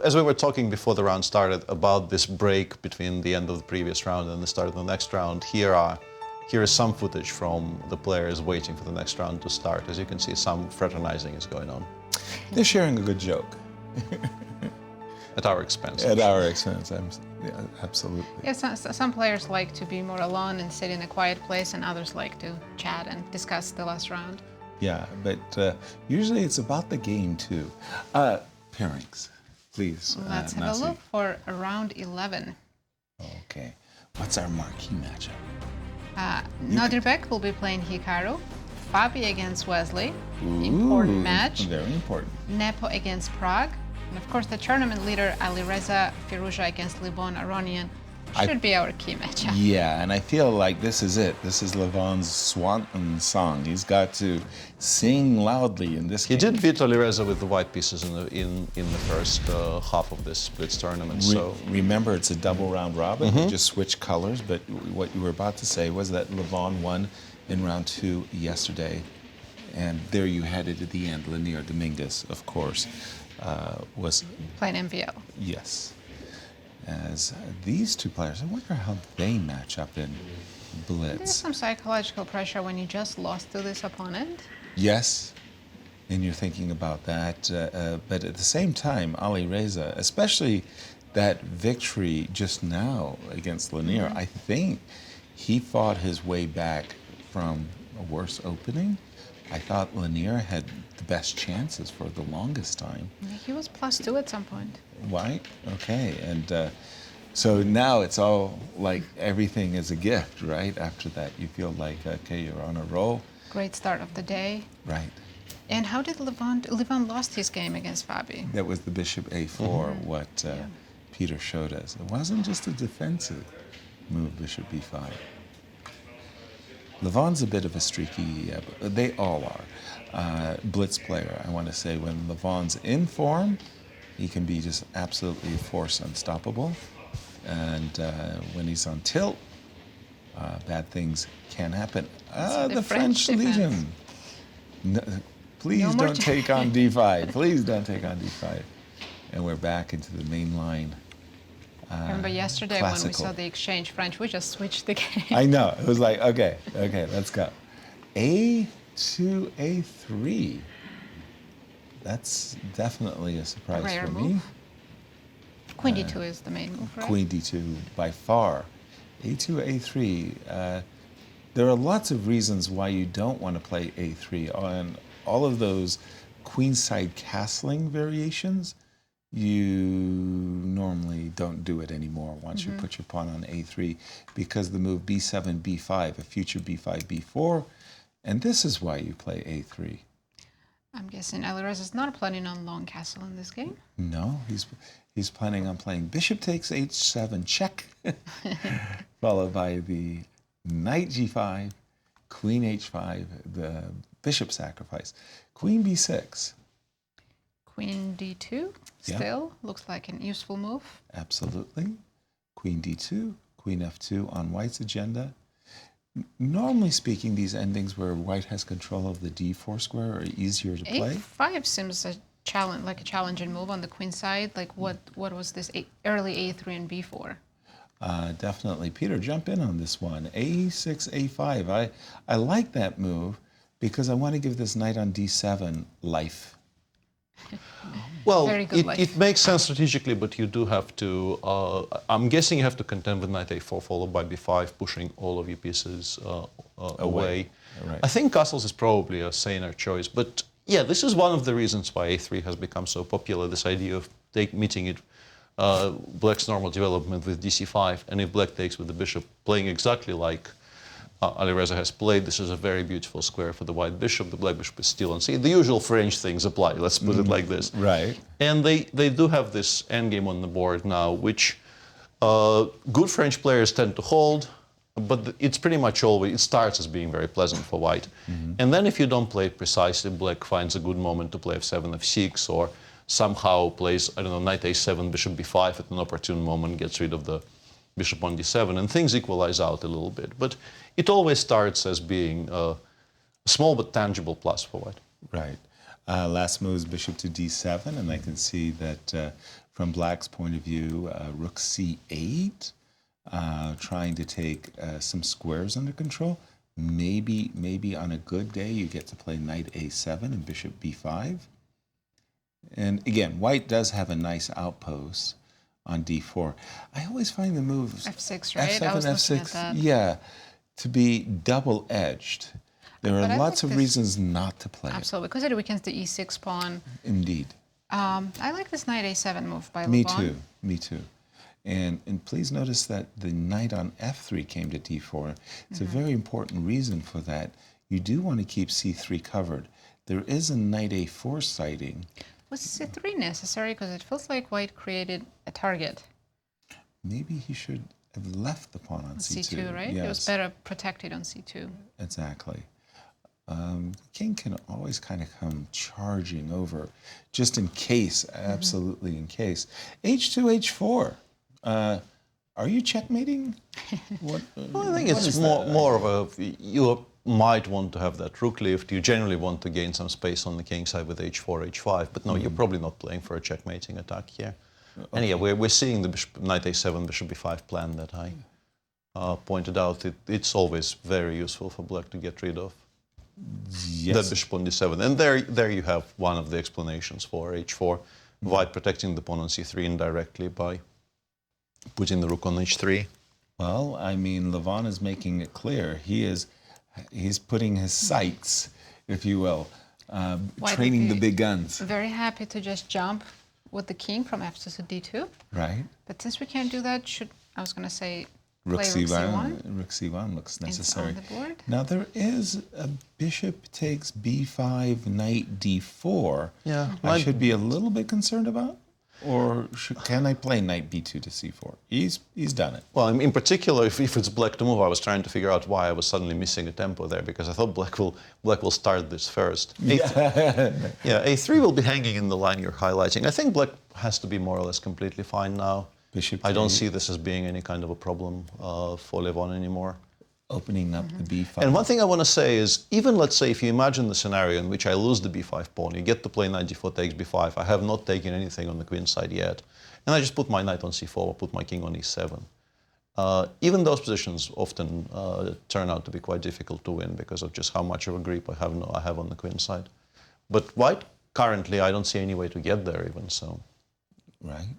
as we were talking before the round started about this break between the end of the previous round and the start of the next round, here is some footage from the players waiting for the next round to start. As you can see, some fraternizing is going on. They're sharing a good joke. At our expense. At our expense, yeah, absolutely. Yeah, some players like to be more alone and sit in a quiet place, and others like to chat and discuss the last round. Yeah, but usually it's about the game too. Pairings, please. Let's have a look for round 11. Okay, what's our marquee matchup? Nodirbek will be playing Hikaru, Fabi against Wesley, important match. Very important. Nepo against Prague, and of course the tournament leader Alireza Firouzja against Levon Aronian should be our key matchup. Yeah, and I feel like this is it. This is Levon's swan song. He's got to sing loudly in this game. He did beat Alireza with the white pieces in the first half of this Blitz tournament. So remember, it's a double round robin. You just switch colors. But what you were about to say was that Levon won in round 2 yesterday, and there you had it at the end. Leinier, Dominguez, of course, was playing MVL. Yes. As these 2 players, I wonder how they match up in Blitz. There's some psychological pressure when you just lost to this opponent. Yes, and you're thinking about that. But at the same time, Alireza, especially that victory just now against Leinier, I think he fought his way back from a worse opening. I thought Leinier had the best chances for the longest time. He was +2 at some point. Right? Okay. And so now it's all like everything is a gift, right? After that, you feel like, okay, you're on a roll. Great start of the day. Right. And how did Levon lost his game against Fabi? That was the bishop a4, what Peter showed us. It wasn't just a defensive move, bishop b5. Levon's a bit of a streaky, they all are, blitz player. I want to say when Levon's in form, he can be just absolutely force unstoppable. And when he's on tilt, bad things can happen. The French Legion. No, please don't take on d5. Please don't take on d5. And we're back into the main line. Remember yesterday when we saw the exchange French, we just switched the game. I know. It was like, okay, let's go. A2, A3. That's definitely a surprise Rare for move. me. Queen d2 is the main move, right? Queen d2 by far. A2, A3. There are lots of reasons why you don't want to play A3. On all of those queenside castling variations, you normally don't do it anymore once you put your pawn on A3 because the move B7, B5, a future B5, B4, and this is why you play A3. I'm guessing Alireza is not planning on long castle in this game. No, he's planning on playing bishop takes H7 check, followed by the knight G5, queen H5, the bishop sacrifice, queen B6. Queen d2 still looks like an useful move. Absolutely. Queen d2, queen f2 on white's agenda. Normally speaking, these endings where white has control of the d4 square are easier to play. A5 seems a challenge, like a challenging move on the queen side. Like what was this early a3 and b4? Definitely. Peter, jump in on this one. a6, a5. I like that move because I want to give this knight on d7 life. Well, it makes sense strategically, but you do have to, I'm guessing you have to contend with knight a4 followed by b5, pushing all of your pieces away. Right. I think castles is probably a saner choice, but yeah, this is one of the reasons why a3 has become so popular, this idea of meeting it, black's normal development with dc5, and if black takes with the bishop, playing exactly like Alireza has played, this is a very beautiful square for the white bishop. The black bishop is still on c. The usual French things apply, let's put it like this. Right. And they do have this endgame on the board now, which good French players tend to hold, but it's pretty much always, it starts as being very pleasant for white. And then if you don't play it precisely, black finds a good moment to play f7, f6, or somehow plays, I don't know, knight a7, bishop b5 at an opportune moment, gets rid of the bishop on d7, and things equalize out a little bit. But it always starts as being a small but tangible plus for white. Right. Last move is bishop to d7, and I can see that from black's point of view, rook c8, trying to take some squares under control. Maybe on a good day you get to play knight a7 and bishop b5. And again, white does have a nice outpost on d4. I always find the moves f6, right? f7, I was f6, looking at that. yeah, to be double-edged. There are lots of reasons not to play it. Absolutely, because it weakens the e6 pawn. Indeed. I like this knight a7 move by Levon. Me too. Me too. And please notice that the knight on f3 came to d4. It's a very important reason for that. You do want to keep c3 covered. There is a knight a4 sighting. Was c3 necessary? Because it feels like white created a target. Maybe he should have left the pawn on c2. right? Yes. It was better protected on c2. Exactly. The king can always kind of come charging over, just in case, absolutely in case. H2, H4. Are you checkmating? Well, I think it's more of a, you might want to have that rook lift. You generally want to gain some space on the king side with H4, H5, but no, you're probably not playing for a checkmating attack here. Okay. And yeah, we're seeing the bishop, knight A7, bishop B5 plan that I pointed out. It's always very useful for black to get rid of that bishop on D7. And there you have one of the explanations for H4, white protecting the pawn on C3 indirectly by putting the rook on H3. Well, I mean, Levon is making it clear. He's putting his sights if you will, White training would the be big guns. Very happy to just jump with the king from f2 to d2. Right. But since we can't do that, I was going to say Rook play rook c1. c1. Rook c1 looks It's necessary. on the board. Now there is a bishop takes b5, knight d4. Yeah, I should be a little bit concerned about. Or can I play knight b2 to c4? He's done it. Well, in particular, if it's black to move, I was trying to figure out why I was suddenly missing a tempo there, because I thought black will start this first. Yeah, a3 will be hanging in the line you're highlighting. I think black has to be more or less completely fine now. Bishop I don't to- see this as being any kind of a problem for Levon anymore. Opening up the b5. And one thing I want to say is, even let's say if you imagine the scenario in which I lose the b5 pawn, you get to play knight d4 takes b5, I have not taken anything on the queen side yet, and I just put my knight on c4 or put my king on e7. Even those positions often turn out to be quite difficult to win because of just how much of a grip I have on the queen side. But white, currently, I don't see any way to get there even, so. Right.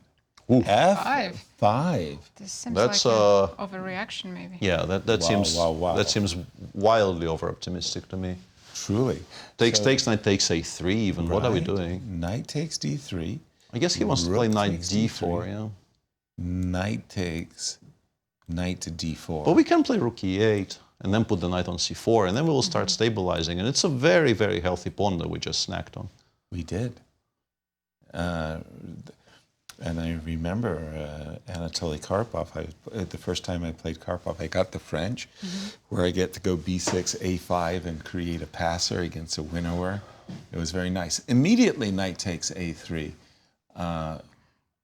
Ooh. f5. This seems That's, like an overreaction, maybe. Yeah, that Wow. seems wildly over-optimistic to me. Truly. Takes, So- takes, knight takes a3 even. What are we Right. doing? Knight takes d3. I guess he wants to Rook play knight takes d4, d3. yeah. Knight takes knight to d4. But we can play rook e8 and then put the knight on c4, and then we will start stabilizing. And it's a very, very healthy pawn that we just snacked on. We did. And I remember Anatoly Karpov. The first time I played Karpov, I got the French, where I get to go b6, a5, and create a passer against a winnower. It was very nice. Immediately, knight takes a3.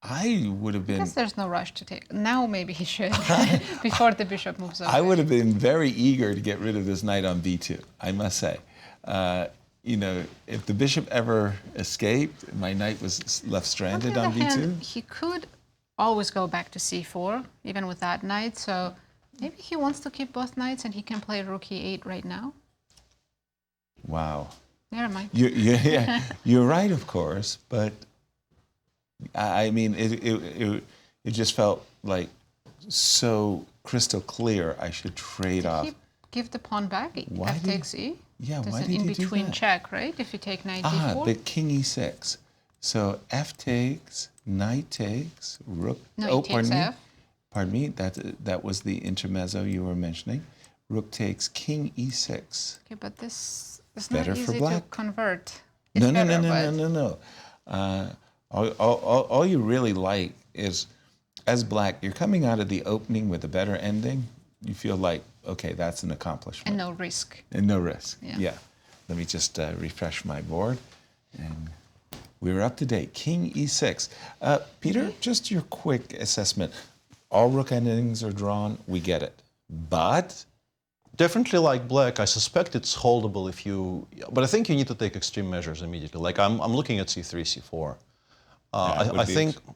I would have I been. guess there's no rush to take. Now maybe he should, before the bishop moves over. I would have been very eager to get rid of this knight on b2. I must say. You know, if the bishop ever escaped, my knight was left stranded on the other b2. hand, he could always go back to c4, even with that knight. So maybe he wants to keep both knights and he can play rook e8 right now. Wow. Never mind. You're right, of course, but I mean, it just felt like so crystal clear. I should trade off. Give the pawn back. Why F did- takes e. Yeah, There's why an did you do in-between that? check, right? If you take knight d4. But king e6. So f takes, knight takes, rook. No, oh, he pardon takes me. f. Pardon me. That was the intermezzo you were mentioning. Rook takes king e6. Okay, but this is Better not for easy to black. convert. No, It's no, better, no, but- no, no, no. All you really like is, as black, you're coming out of the opening with a better ending. You feel like, okay, that's an accomplishment. And no risk. And no risk. Yeah. Let me just refresh my board. And we're up to date. King e6. Peter, just your quick assessment. All rook endings are drawn. We get it. But Definitely like black. I suspect it's holdable if you... But I think you need to take extreme measures immediately. Like I'm looking at c3, c4.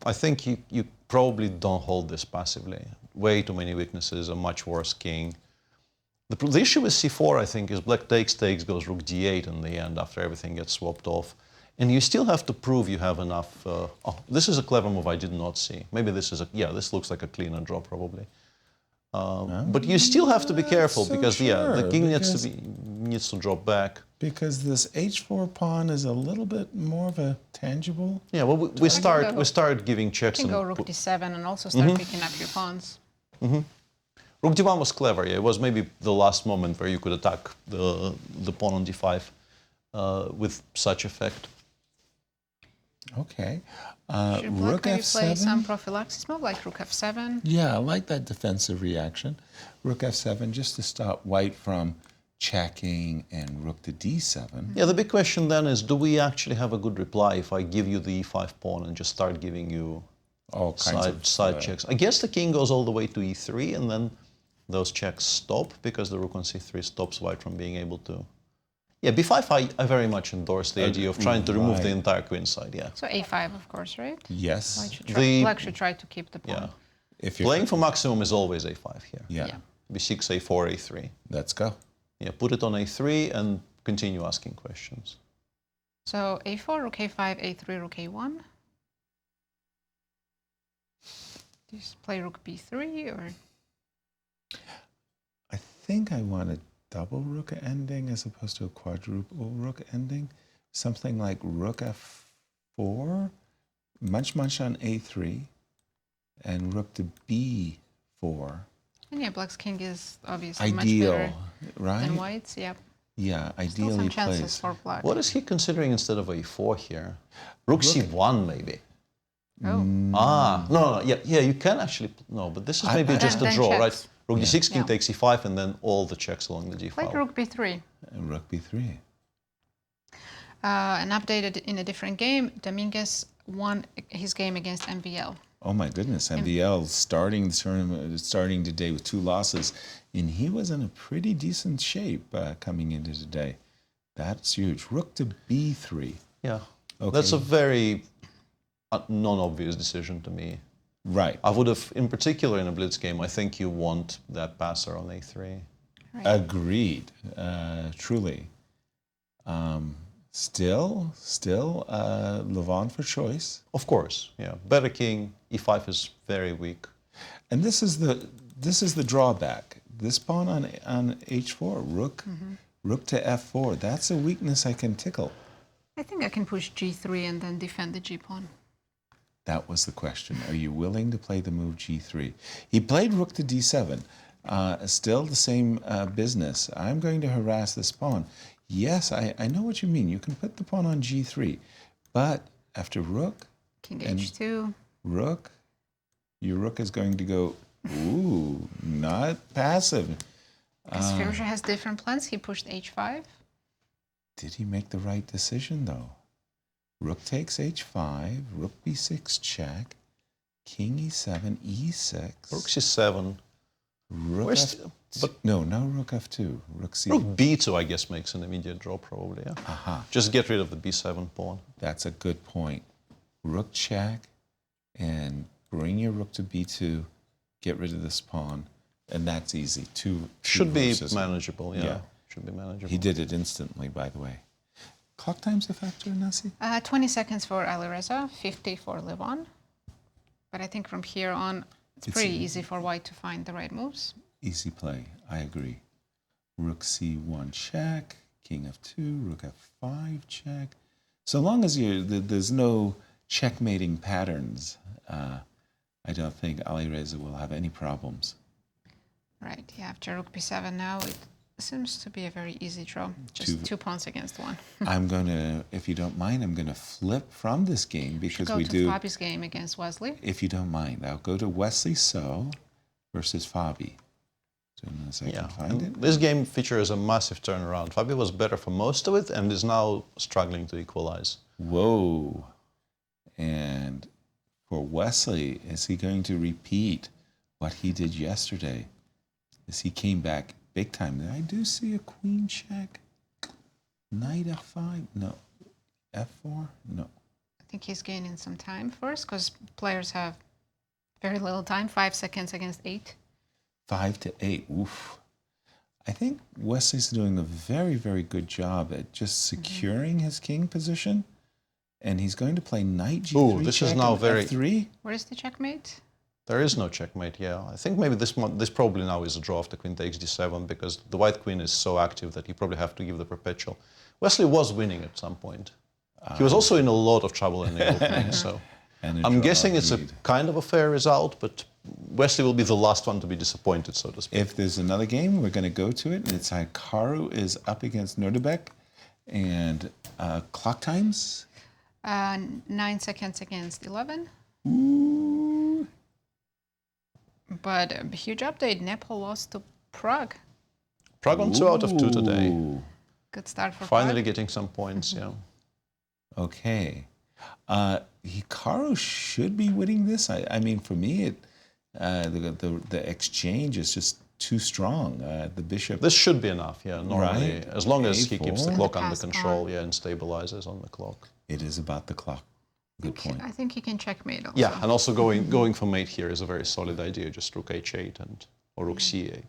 I think you probably don't hold this passively. Way too many weaknesses, a much worse king. The issue with c4, I think, is black takes, goes rook d8 in the end after everything gets swapped off. And you still have to prove you have enough... oh, this is a clever move I did not see. Maybe this is a... Yeah, this looks like a cleaner draw, probably. But you still have to be careful so because, sure, the king because- needs to drop back. because this h4 pawn is a little bit more of a tangible. Yeah, well, we start giving checks. You can go and rook d7 and also start picking up your pawns. Rook d1 was clever. Yeah, it was maybe the last moment where you could attack the pawn on d5 with such effect. Okay. Should black Rook maybe play some f7. prophylaxis move like rook f7? Yeah, I like that defensive reaction. Rook f7 just to stop white from checking and rook to d7. Yeah, the big question then is, do we actually have a good reply if I give you the e5 pawn and just start giving you All kinds of side checks? I guess the king goes all the way to e3 and then those checks stop because the rook on c3 stops white from being able to... Yeah, b5 I very much endorse the idea of trying to remove the right. entire queen side, yeah. So a5, of course, right? Yes. Black should try to keep the pawn. Yeah. If you're Playing for maximum is always a5 here. yeah. Yeah. b6, a4, a3. Let's go. Yeah, put it on a3 and continue asking questions. So a4, rook a5, a3, rook a1. Just play rook b3 or... I think I want to double rook ending as opposed to a quadruple rook ending. Something like rook f4, munch on a3, and rook to b4. And yeah, black's king is obviously Ideal, much better right? than white's. Yep. Yeah, Still ideally some chances placed. for black. What is he considering instead of a4 here? Rook c1 maybe. Oh. No, yeah, you can actually, no, but this is maybe just a Then draw, checks. right? Rook d6, king Yeah. takes e5, and then all the checks along the g Played file. rook b3. And rook b3. And updated in a different game, Dominguez won his game against MVL. Oh my goodness, MVL starting the tournament, starting today with 2 losses, and he was in a pretty decent shape coming into today. That's huge. Rook to b3. Yeah, Okay. that's a very non-obvious decision to me. Right. I would have, in particular in a blitz game, I think you want that passer on a3. Right. Agreed. Truly. Still, Levon for choice. Of course, yeah. Better king, e5 is very weak. And this is the drawback. This pawn on h4, rook to f4. That's a weakness I can tickle. I think I can push g3 and then defend the g-pawn. That was the question. Are you willing to play the move g3? He played rook to d7. Still the same business. I'm going to harass this pawn. Yes, I know what you mean. You can put the pawn on g3. But after rook, King and h2. rook, your rook is going to go, ooh, not passive. Because Firouzja has different plans. He pushed h5. Did he make the right decision, though? Rook takes h5, rook b6 check, king e7, e6. Rook c7. Rook Where's F, no rook f2, rook c. Rook b2, I guess, makes an immediate draw, probably, yeah. Aha, Just get rid of the b7 pawn. that's a good point. Rook check, and bring your rook to b2, get rid of this pawn, and that's easy. Two Should be versus- manageable, yeah. Yeah. Should be manageable. He did it instantly, by the way. Clock time's a factor, Nasi? 20 seconds for Alireza, 50 for Levon. But I think from here on, it's pretty easy for white to find the right moves. Easy play, I agree. Rook c1 check, king f2, rook f5 check. So long as there's no checkmating patterns, I don't think Alireza will have any problems. Right, yeah, after rook b7 now, it seems to be a very easy draw. Just two pawns against one. I'm going to, if you don't mind, I'm going to flip from this game because Go we to do. Fabi's game against Wesley. If you don't mind, I'll go to Wesley So versus Fabi. So unless I can find it. This game features a massive turnaround. Fabi was better for most of it and is now struggling to equalize. Whoa. And for Wesley, is he going to repeat what he did yesterday? As he came back big time. I do see a queen check. Knight f5. No. f4. No. I think he's gaining some time first because players have very little time, 5 seconds against 8. 5 to 8. Oof. I think Wesley's doing a very, very good job at just securing his king position. And he's going to play knight g3. Ooh, this is check now and very- f3. Where is the checkmate? There is no checkmate, yeah. I think maybe this probably now is a draw after queen takes d7 because the white queen is so active that you probably have to give the perpetual. Wesley was winning at some point. He was also in a lot of trouble in the opening, so And a I'm draw guessing it's a lead. kind of a fair result, but Wesley will be the last one to be disappointed, so to speak. If there's another game, we're going to go to it. And it's Hikaru is up against Nodirbek. And clock times? 9 seconds against 11. Ooh. But a huge update. Nepo lost to Prague. Prague on 2 out of 2 today. Ooh. Good start for Finally Prague. getting some points, yeah. Okay. Hikaru should be winning this. I mean, for me, the exchange is just too strong. The bishop. This should be enough, yeah, normally. Right. As long as he keeps the A4. clock And the under passed control, pawn. yeah, and stabilizes on the clock. It is about the clock. Good point. I think he can checkmate also. Yeah, and also going for mate here is a very solid idea, just rook h8 or rook c8.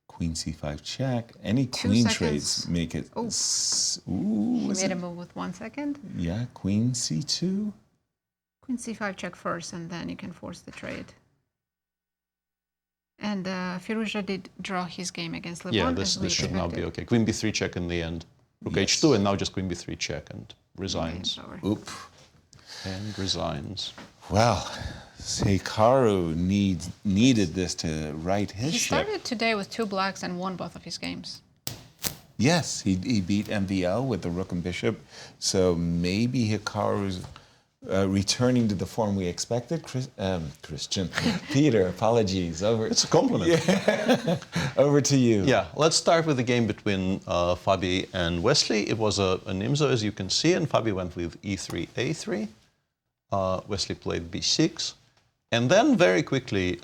Queen c5 check. Any 2 queen seconds. trades make it. Oh. Ooh, He is made it? a move with 1 second. Yeah, queen c2. Queen c5 check first, and then you can force the trade. And Firouzja did draw his game against Levon. Yeah, as we this should now be expected. okay. Queen b3 check in the end. Rook h2, and now just queen b3 check and resigns. Game's over. Oop. And resigns. Well, Hikaru needed this to right his He ship. started today with 2 blacks and won both of his games. Yes, he beat MVL with the rook and bishop. So maybe Hikaru's returning to the form we expected. Christian, Peter, apologies. It's a compliment. Over to you. Yeah, let's start with the game between Fabi and Wesley. It was a Nimzo, as you can see, and Fabi went with e3, a3. Wesley played b6. And then very quickly,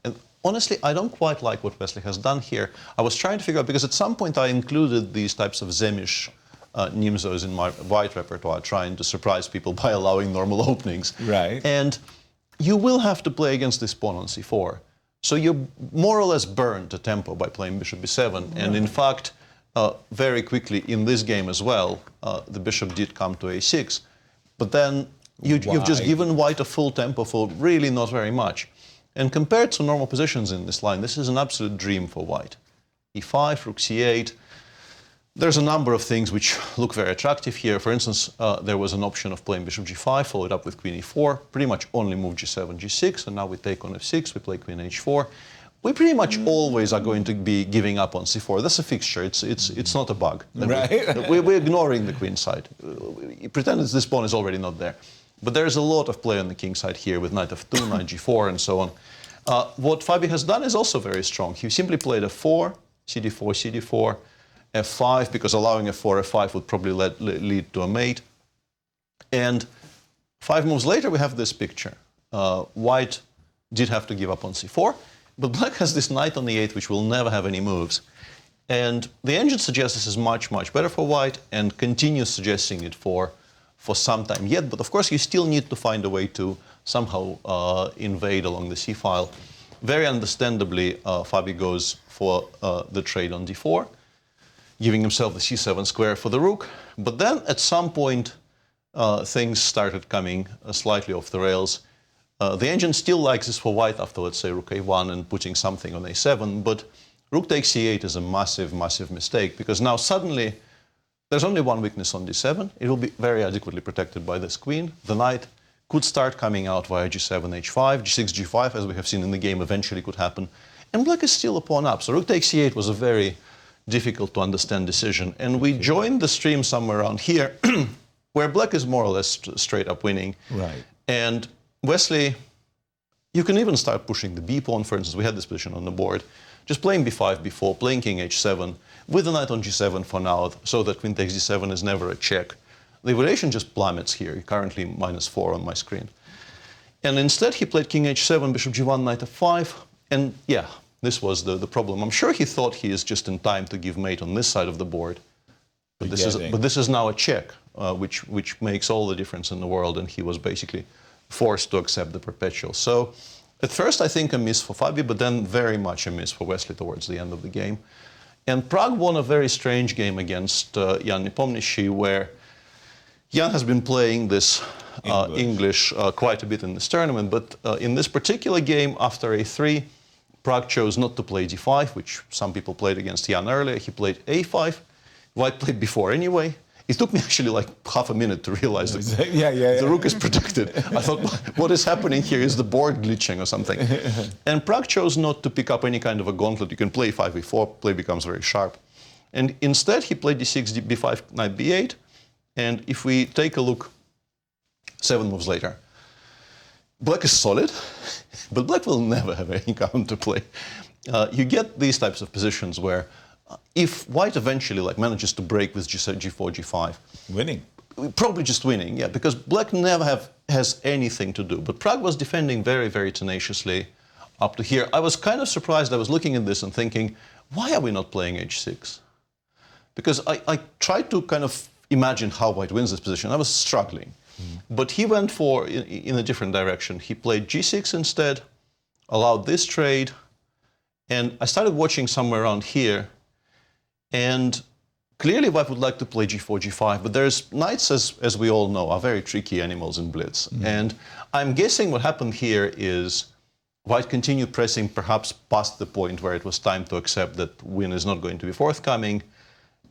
and honestly, I don't quite like what Wesley has done here. I was trying to figure out, because at some point I included these types of Zemish Nimzos in my white repertoire, trying to surprise people by allowing normal openings. Right. And you will have to play against this pawn on c4. So you more or less burned the tempo by playing bishop b7. And in fact, very quickly in this game as well, the bishop did come to a6. But then you've just given white a full tempo for really not very much. And compared to normal positions in this line, this is an absolute dream for white. e5, rook c8. There's a number of things which look very attractive here. For instance, there was an option of playing bishop g5, followed up with queen e4, pretty much only move g7, g6, and now we take on f6, we play queen h4. We pretty much always are going to be giving up on c4. That's a fixture, it's not a bug. Right. We're ignoring the queen side. Pretend this pawn is already not there. But there's a lot of play on the king side here with knight f2, knight g4, and so on. What Fabi has done is also very strong. He simply played f4, cd4, cd4, f5, because allowing f4, f5 would probably lead to a mate. And 5 moves later, we have this picture. White did have to give up on c4, but black has this knight on the 8, which will never have any moves. And the engine suggests this is much, much better for white, and continues suggesting it for some time yet. But of course, you still need to find a way to somehow invade along the c file. Very understandably, Fabi goes for the trade on d4, giving himself the c7 square for the rook. But then at some point, things started coming slightly off the rails. The engine still likes this for white after, let's say, rook a1 and putting something on a7, but rook takes c8 is a massive, massive mistake, because now suddenly there's only one weakness on d7. It will be very adequately protected by this queen. The knight could start coming out via g7, h5, g6, g5, as we have seen in the game, eventually could happen. And black is still a pawn up. So rook takes c8 was a very difficult to understand decision. And we joined the stream somewhere around here, where black is more or less straight up winning. Right. And Wesley, you can even start pushing the b pawn, for instance. We had this position on the board. Just playing b5, b4, playing king h7, with the knight on g7 for now, so that queen takes d7 is never a check. The evaluation just plummets here, currently -4 on my screen. And instead he played king h7, bishop g1, knight f5, and yeah, this was the problem. I'm sure he thought he is just in time to give mate on this side of the board, but this is now a check, which makes all the difference in the world, and he was basically forced to accept the perpetual. So at first I think a miss for Fabi, but then very much a miss for Wesley towards the end of the game. And Pragg won a very strange game against Jan Nepomniachtchi, where Jan has been playing this English quite a bit in this tournament, but in this particular game, after a3, Pragg chose not to play d5, which some people played against Jan earlier. He played a5. White played before anyway. It took me actually like half a minute to realize that the rook is protected. I thought, what is happening here? Is the board glitching or something? And Pragg chose not to pick up any kind of a gauntlet. You can play 5e4, play becomes very sharp. And instead, he played d6, b5, knight b8. And if we take a look 7 moves later, black is solid, but black will never have any counterplay. You get these types of positions where if white eventually manages to break with g4, g5, winning, probably just winning, yeah, because black never has anything to do. But Pragg was defending very, very tenaciously up to here. I was kind of surprised. I was looking at this and thinking, why are we not playing h6? Because I tried to kind of imagine how white wins this position. I was struggling. But he went for in a different direction. He played g6 instead, allowed this trade, and I started watching somewhere around here. And clearly white would like to play g4, g5, but there's knights, as we all know, are very tricky animals in blitz. And I'm guessing what happened here is White continued pressing perhaps past the point where it was time to accept that win is not going to be forthcoming,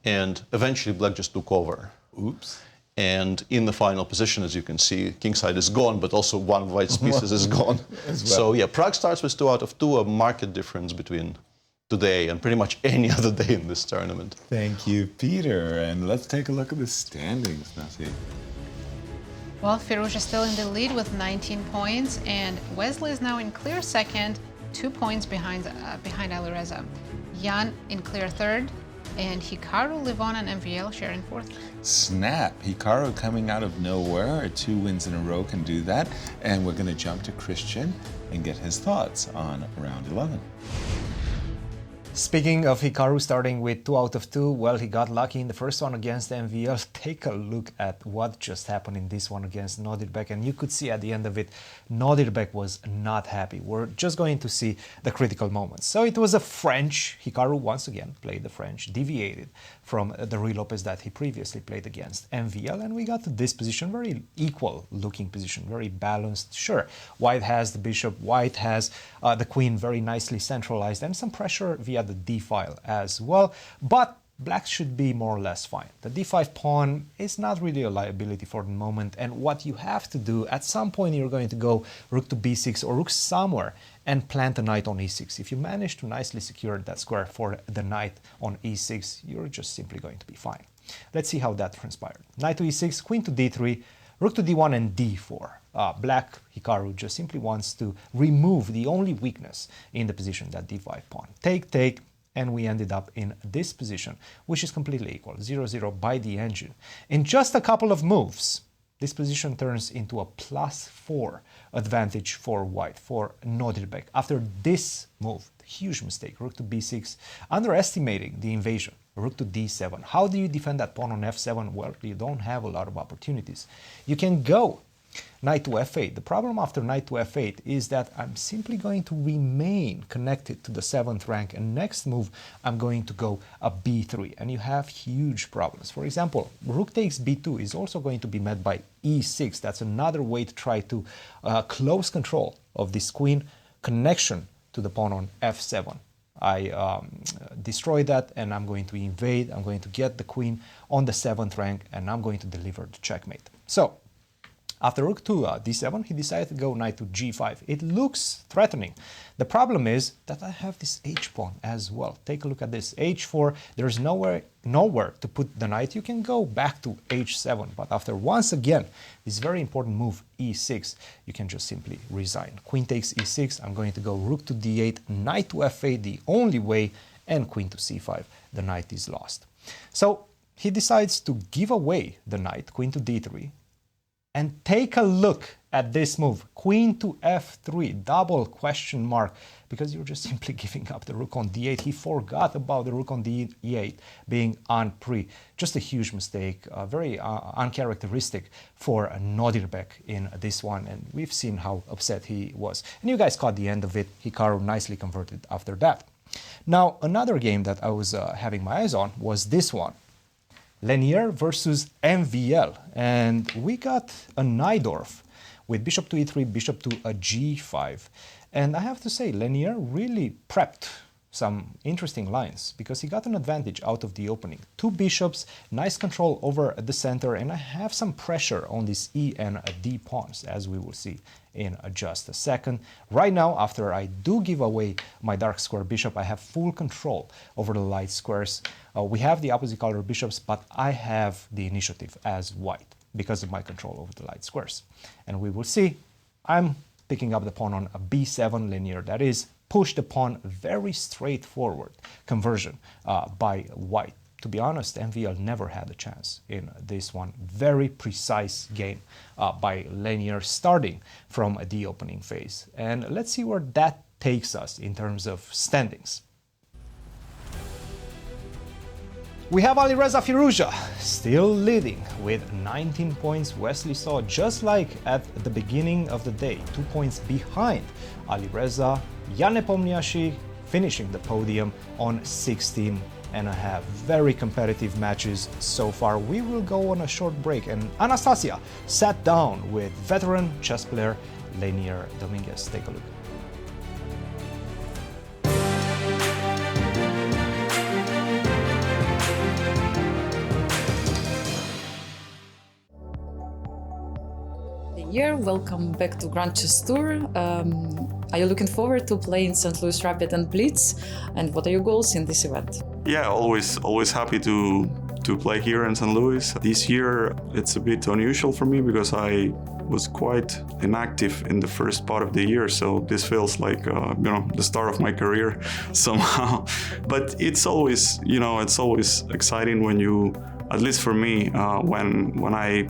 and eventually Black just took over. Oops. And in the final position, as you can see, kingside is gone, but also one of White's pieces is gone. So yeah, Prague starts with 2 out of 2, a marked difference between today and pretty much any other day in this tournament. Thank you, Peter. And let's take a look at the standings, Nazi. Well, Firouzja is still in the lead with 19 points, and Wesley is now in clear second, 2 points behind Alireza. Jan in clear third, and Hikaru, Levon, and MVL sharing fourth. Snap. Hikaru coming out of nowhere. 2 wins in a row can do that. And we're going to jump to Cristian and get his thoughts on round 11. Speaking of Hikaru starting with 2 out of 2, well, he got lucky in the first one against MVL. Take a look at what just happened in this one against Nodirbek, and you could see at the end of it, Nodirbek was not happy. We're just going to see the critical moments. So it was a French. Hikaru once again played the French, deviated from the Ruy Lopez that he previously played against MVL, and we got to this position, very equal looking position, very balanced. Sure, White has the bishop, White has the queen very nicely centralized, and some pressure via the d-file as well, but Black should be more or less fine. The d5 pawn is not really a liability for the moment, and what you have to do, at some point you're going to go rook to b6 or rook somewhere and plant a knight on e6. If you manage to nicely secure that square for the knight on e6, you're just simply going to be fine. Let's see how that transpired. Knight to e6, queen to d3, rook to d1 and d4. Black, Hikaru, just simply wants to remove the only weakness in the position, that d5 pawn. Take, take, and we ended up in this position, which is completely equal, 0-0 by the engine. In just a couple of moves, this position turns into a +4 advantage for White, for Nodirbek. After this move, huge mistake, rook to b6, underestimating the invasion. Rook to d7. How do you defend that pawn on f7? Well, you don't have a lot of opportunities. You can go knight to f8. The problem after knight to f8 is that I'm simply going to remain connected to the 7th rank, and next move I'm going to go a b3, and you have huge problems. For example, rook takes b2 is also going to be met by e6. That's another way to try to close control of this queen connection to the pawn on f7. I destroy that, and I'm going to invade. I'm going to get the queen on the 7th rank, and I'm going to deliver the checkmate. So after rook to d7, he decided to go knight to g5. It looks threatening. The problem is that I have this h-pawn as well. Take a look at this, h4. There's nowhere to put the knight. You can go back to h7, but after once again this very important move, e6, you can just simply resign. Queen takes e6. I'm going to go rook to d8, knight to f8, the only way, and queen to c5. The knight is lost. So he decides to give away the knight, queen to d3, and take a look at this move, queen to f3, double question mark, because you're just simply giving up the rook on d8. He forgot about the rook on d8 being on pre. Just a huge mistake, very uncharacteristic for Nodirbek in this one, and we've seen how upset he was. And you guys caught the end of it. Hikaru nicely converted after that. Now, another game that I was having my eyes on was this one. Leinier versus MVL, and we got a Najdorf with bishop to e3, bishop to a g5, and I have to say Leinier really prepped some interesting lines because he got an advantage out of the opening. 2 bishops, nice control over the center, and I have some pressure on these e and d pawns, as we will see in just a second. Right now, after I do give away my dark square bishop, I have full control over the light squares. We have the opposite color bishops, but I have the initiative as White because of my control over the light squares. And we will see, I'm picking up the pawn on a b7 Leinier, that is, push the pawn, very straightforward conversion by White. To be honest, MVL never had a chance in this one. Very precise game by Leinier, starting from the opening phase. And let's see where that takes us in terms of standings. We have Alireza Firouzja still leading with 19 points. Wesley So, just like at the beginning of the day, 2 points behind Alireza. Nepomniachtchi finishing the podium on 16 and a half. Very competitive matches so far. We will go on a short break, and Anastasia sat down with veteran chess player Leinier Dominguez. Take a look. Javier. Welcome back to Grand Chess Tour. Are you looking forward to playing St. Louis Rapid and Blitz? And what are your goals in this event? Yeah, always happy to play here in St. Louis. This year it's a bit unusual for me because I was quite inactive in the first part of the year, so this feels like the start of my career somehow. But it's always exciting when you, at least for me, when I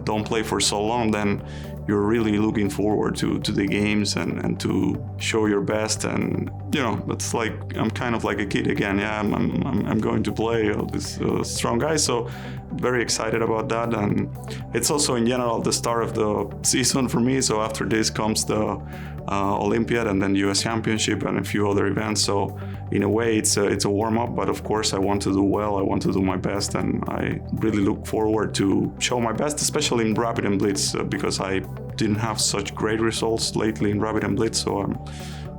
don't play for so long, then you're really looking forward to the games and to show your best, and it's like I'm kind of like a kid again. Yeah, I'm going to play this strong guy, so very excited about that. And it's also in general the start of the season for me. So after this comes the Olympiad and then US Championship and a few other events. So in a way it's a warm-up, but of course I want to do well, I want to do my best, and I really look forward to show my best, especially in Rapid and Blitz, because I didn't have such great results lately in Rapid and Blitz, so I'm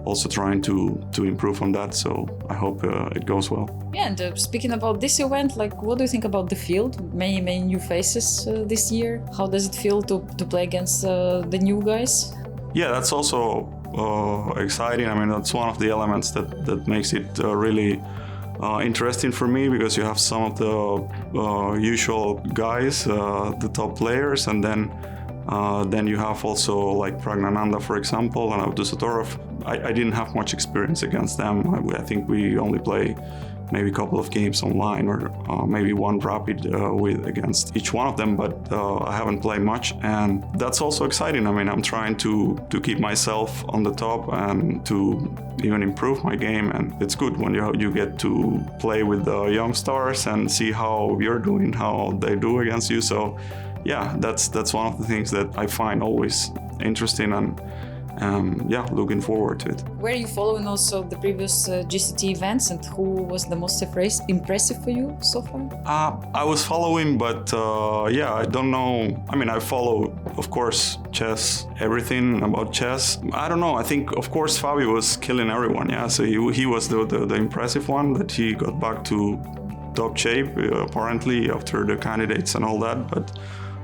also trying to improve on that, so I hope it goes well. Yeah, and speaking about this event, what do you think about the field? Many new faces this year. How does it feel to play against the new guys? Yeah, that's also exciting. I mean, that's one of the elements that makes it really interesting for me, because you have some of the usual guys, the top players, and then you have also like Praggnanandhaa, for example, and Abdusattorov. I didn't have much experience against them. I think we only play maybe a couple of games online, or maybe one rapid against each one of them, but I haven't played much, and that's also exciting. I mean, I'm trying to keep myself on the top and to even improve my game, and it's good when you get to play with the young stars and see how you're doing, how they do against you. So yeah, that's one of the things that I find always interesting, and looking forward to it. Were you following also the previous GCT events, and who was the most impressive for you so far? I was following, but I don't know. I mean, I follow, of course, chess, everything about chess. I don't know. I think, of course, Fabio was killing everyone. Yeah, so he was the impressive one, that he got back to top shape apparently after the candidates and all that. But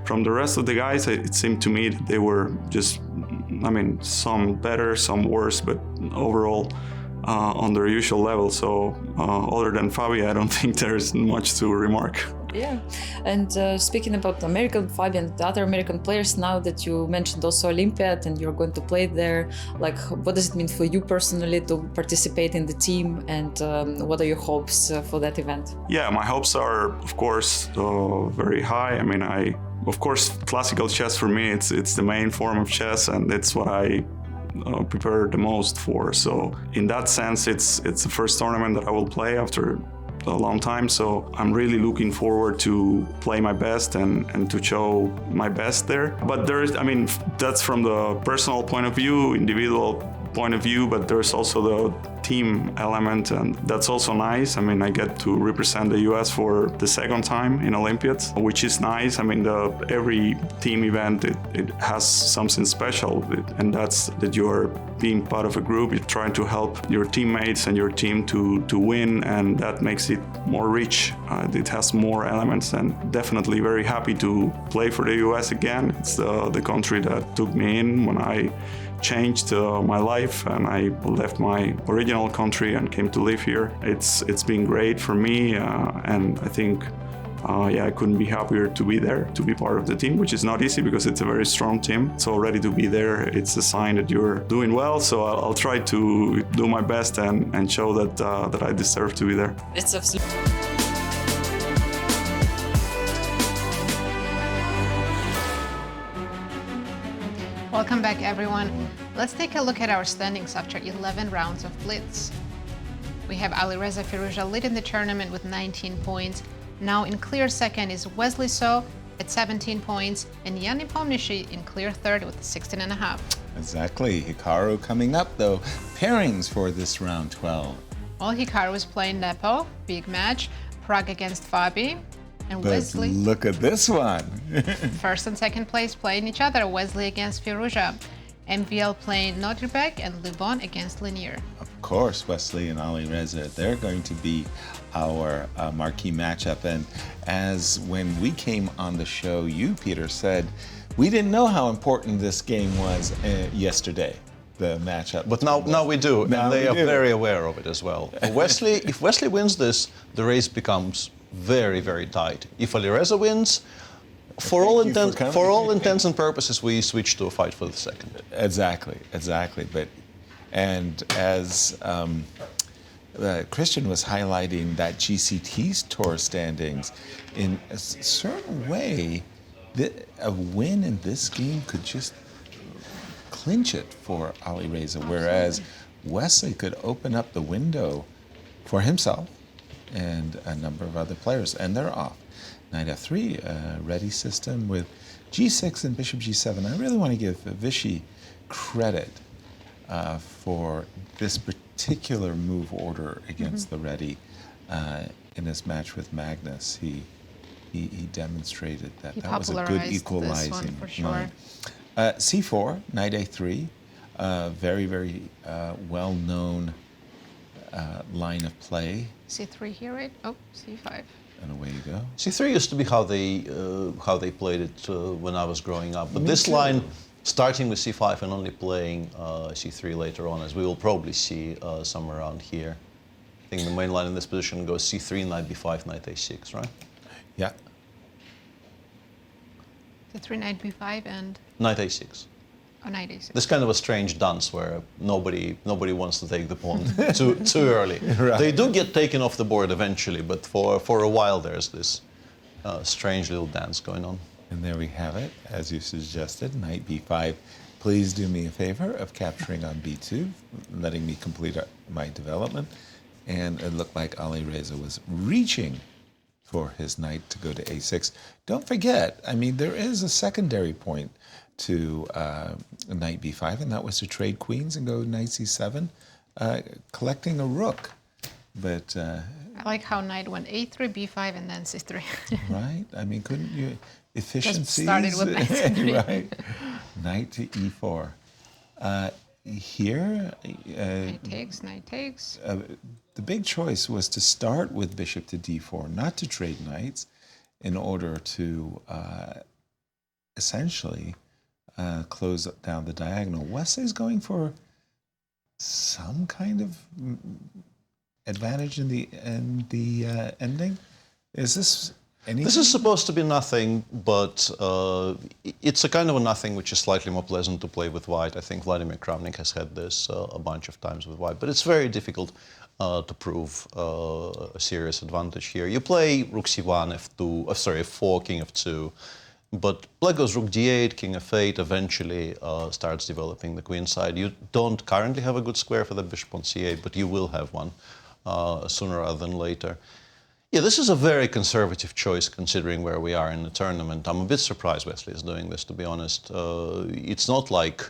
from the rest of the guys, it seemed to me that they were just, I mean, some better, some worse, but overall on their usual level. So other than Fabio, I don't think there's much to remark. Yeah, and speaking about American Fabio and the other American players, now that you mentioned also Olympiad and you're going to play there, what does it mean for you personally to participate in the team, and what are your hopes for that event? Yeah, my hopes are, of course, very high. I mean, of course, classical chess for me, it's the main form of chess, and it's what I prepare the most for. So in that sense, it's the first tournament that I will play after a long time. So I'm really looking forward to play my best and to show my best there. But that's from the personal point of view, individual point of view, but there's also the team element, and that's also nice. I mean, I get to represent the US for the second time in Olympiads, which is nice. I mean, every team event, it has something special, and that's that you're being part of a group, you're trying to help your teammates and your team to win, and that makes it more rich. It has more elements, and definitely very happy to play for the US again. It's the country that took me in when I changed my life and I left my original country and came to live here. It's been great for me, and I think I couldn't be happier to be there, to be part of the team, which is not easy because it's a very strong team. So ready to be there, it's a sign that you're doing well. So I'll try to do my best and show that I deserve to be there. It's absolutely. Welcome back, everyone. Let's take a look at our standings after 11 rounds of Blitz. We have Alireza Firouzja leading the tournament with 19 points. Now in clear second is Wesley So at 17 points, and Nepomniachtchi in clear third with 16.5. Exactly. Hikaru coming up, though. Pairings for this round 12. Well, Hikaru is playing Nepo, big match. Prag against Fabi. And But Wesley, look at this one. first and second place playing each other. Wesley against Firouzja. MVL playing Nodirbek, and Levon against Leinier. Of course, Wesley and Alireza, they're going to be our marquee matchup. And as when we came on the show, you, Peter, said We didn't know how important this game was yesterday, the matchup. But now we do, Now and they we are do. very aware of it as well. Wesley, if Wesley wins this, the race becomes very, very tight. If Alireza wins, for all intents and purposes, we switch to a fight for the second. Exactly. But as Cristian was highlighting that GCT's tour standings, in a certain way, a win in this game could just clinch it for Alireza, whereas Wesley could open up the window for himself and a number of other players, and they're off. Knight f3, ready system with g6 and bishop g7. I really want to give Vichy credit for this particular move order against the ready in his match with Magnus. He demonstrated that that was a good equalizing this one for sure. line. c4, knight a3, very, very well-known line of play. c3 here, right? Oh, c5. And away you go. C3 used to be how they played it when I was growing up. But Me this too. line, starting with c5 and only playing c3 later on, as we will probably see somewhere around here. I think the main line in this position goes c3, knight b5, knight a6, right? Yeah. c3, knight b5, and Knight a6. knight a6. This kind of a strange dance where nobody wants to take the pawn too early. Right. They do get taken off the board eventually, but for a while there's this strange little dance going on. And there we have it, as you suggested, knight b5. Please do me a favor of capturing on b2, letting me complete my development. And it looked like Alireza was reaching for his knight to go to a6. Don't forget, I mean, there is a secondary point to knight b5, and that was to trade queens and go knight c7, collecting a rook. But I like how knight went a3, b5, and then c3. right? I mean, couldn't you efficiencies? started with knight c3. Right. Knight to e4. Here, Knight takes. the big choice was to start with bishop to d4, not to trade knights, in order to essentially close down the diagonal. Wesley's going for some kind of advantage in the ending. Is this anything? This is supposed to be nothing, but it's a kind of a nothing which is slightly more pleasant to play with white. I think Vladimir Kramnik has had this a bunch of times with white, but it's very difficult to prove a serious advantage here. You play rook c1, f2, sorry, f4, king f2, but black goes rook d8, king f8, eventually starts developing the queen side. You don't currently have a good square for the bishop on c8, but you will have one sooner rather than later. Yeah, this is a very conservative choice considering where we are in the tournament. I'm a bit surprised Wesley is doing this, to be honest. It's not like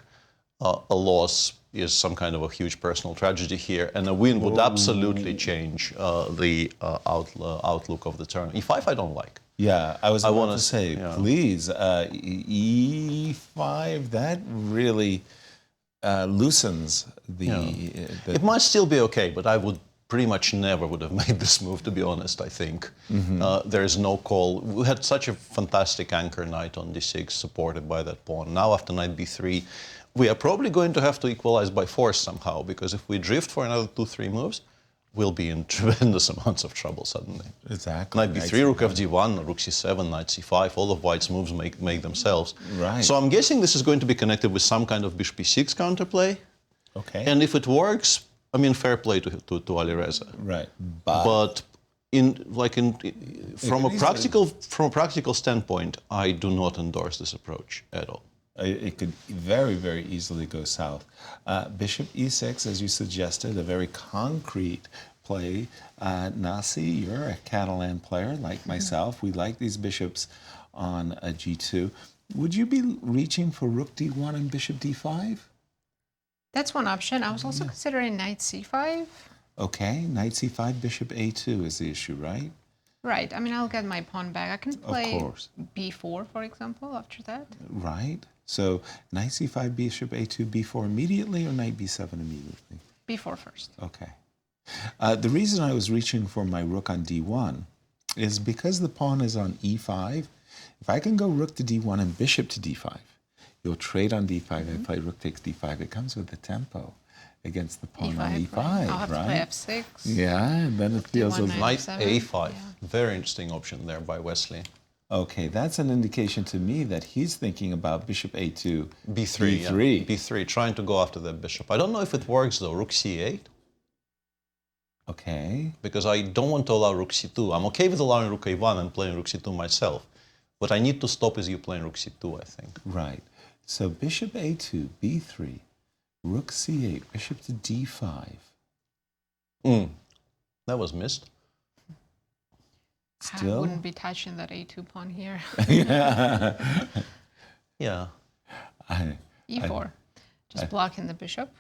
a loss is some kind of a huge personal tragedy here, and a win would absolutely change the outlook of the tournament. E5 I don't like. Yeah, I was about to to say, please, e5, that really loosens the... It might still be okay, but I would pretty much never would have made this move, to be honest, I think. There is no call. We had such a fantastic anchor knight on d6 supported by that pawn. Now after knight b3, we are probably going to have to equalize by force somehow, because if we drift for another 2-3 moves, we'll be in tremendous amounts of trouble suddenly. Exactly. Knight b3, rook fd1, rook c7, knight c5, all of white's moves make themselves. Right. So I'm guessing this is going to be connected with some kind of bishop b6 counterplay. Okay. And if it works, I mean, fair play to Alireza. Right. But from a practical standpoint, I do not endorse this approach at all. It could very, very easily go south. Bishop e6, as you suggested, a very concrete play. Nazi, you're a Catalan player like myself. We like these bishops on a g2. Would you be reaching for rook d1 and bishop d5? That's one option. I was also considering knight c5. Okay, knight c5, bishop a2 is the issue, right? Right. I mean, I'll get my pawn back. I can play course. b4, for example, after that. Right. So knight c5, bishop a2, b4 immediately, or knight b7 immediately? b4 first. Okay. The reason I was reaching for my rook on d1 is because the pawn is on e5, If I can go rook to d1 and bishop to d5, you'll trade on d5. I play rook takes d5. It comes with the tempo against the pawn on e5, right? I'll have to play right? f6. Yeah, and then it feels D1, as Knight F7, a5. yeah. Very interesting option there by Wesley. okay. That's an indication to me that he's thinking about bishop a2, b3. b3. Yeah. b3, trying to go after the bishop. I don't know if it works though. Rook c8. Okay. Because I don't want to allow rook c2. I'm okay with allowing rook a1 and playing rook c2 myself. What I need to stop is you playing rook c2, I think. Right. So bishop a2, b3, rook c8, bishop to d5. That was missed. I Still? wouldn't be touching that a2 pawn here. Yeah. e4. Just blocking the bishop.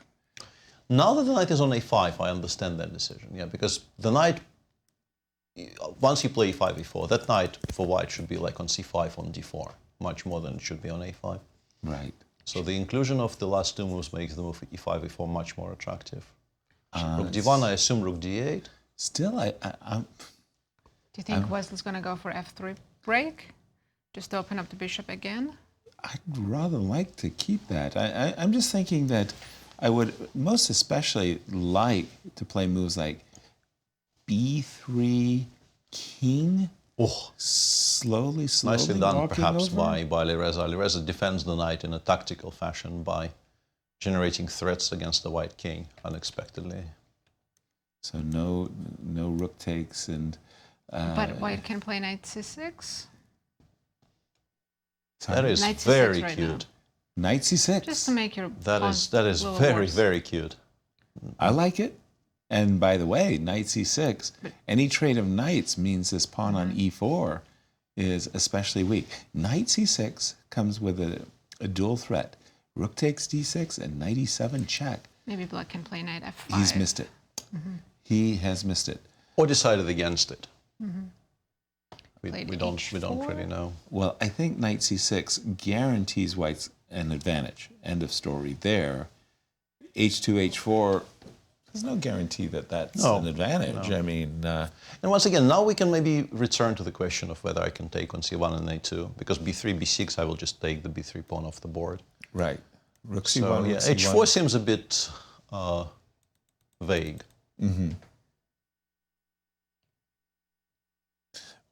Now that the knight is on a5, I understand that decision. Yeah, because the knight, once you play e5, e4, that knight for white should be like on c5, on d4, much more than it should be on a5. Right. So the inclusion of the last two moves makes the move e5, e4 much more attractive. Rook d1, I assume rook d8. Still, I'm Do you think Wesley's going to go for f3 break? Just to open up the bishop again? I'd rather like to keep that. I'm just thinking that I would most especially like to play moves like b3 king. Oh, Slowly nicely done, walking perhaps, over. by Alireza. Alireza defends the knight in a tactical fashion by generating threats against the white king unexpectedly. So no rook takes and. But white can play knight c6. That is Knight c6 very right cute. Knight c6. Just to make your That pawns is a little very, worse. very cute. I like it. And by the way, knight c6, any trade of knights means this pawn on e4 is especially weak. Knight c6 comes with a dual threat. Rook takes d6 and knight e7 check. Maybe black can play knight f5. He's missed it. He has missed it. Or decided against it. We Played don't really know. Well, I think knight c6 guarantees white's an advantage. End of story there. h2, h4, there's no guarantee that that's an advantage. No. I mean... And once again, now we can maybe return to the question of whether I can take on c1 and a2, because b3, b6, I will just take the b3 pawn off the board. right. Rook c1, So, yeah, rook c1. h4 seems a bit vague.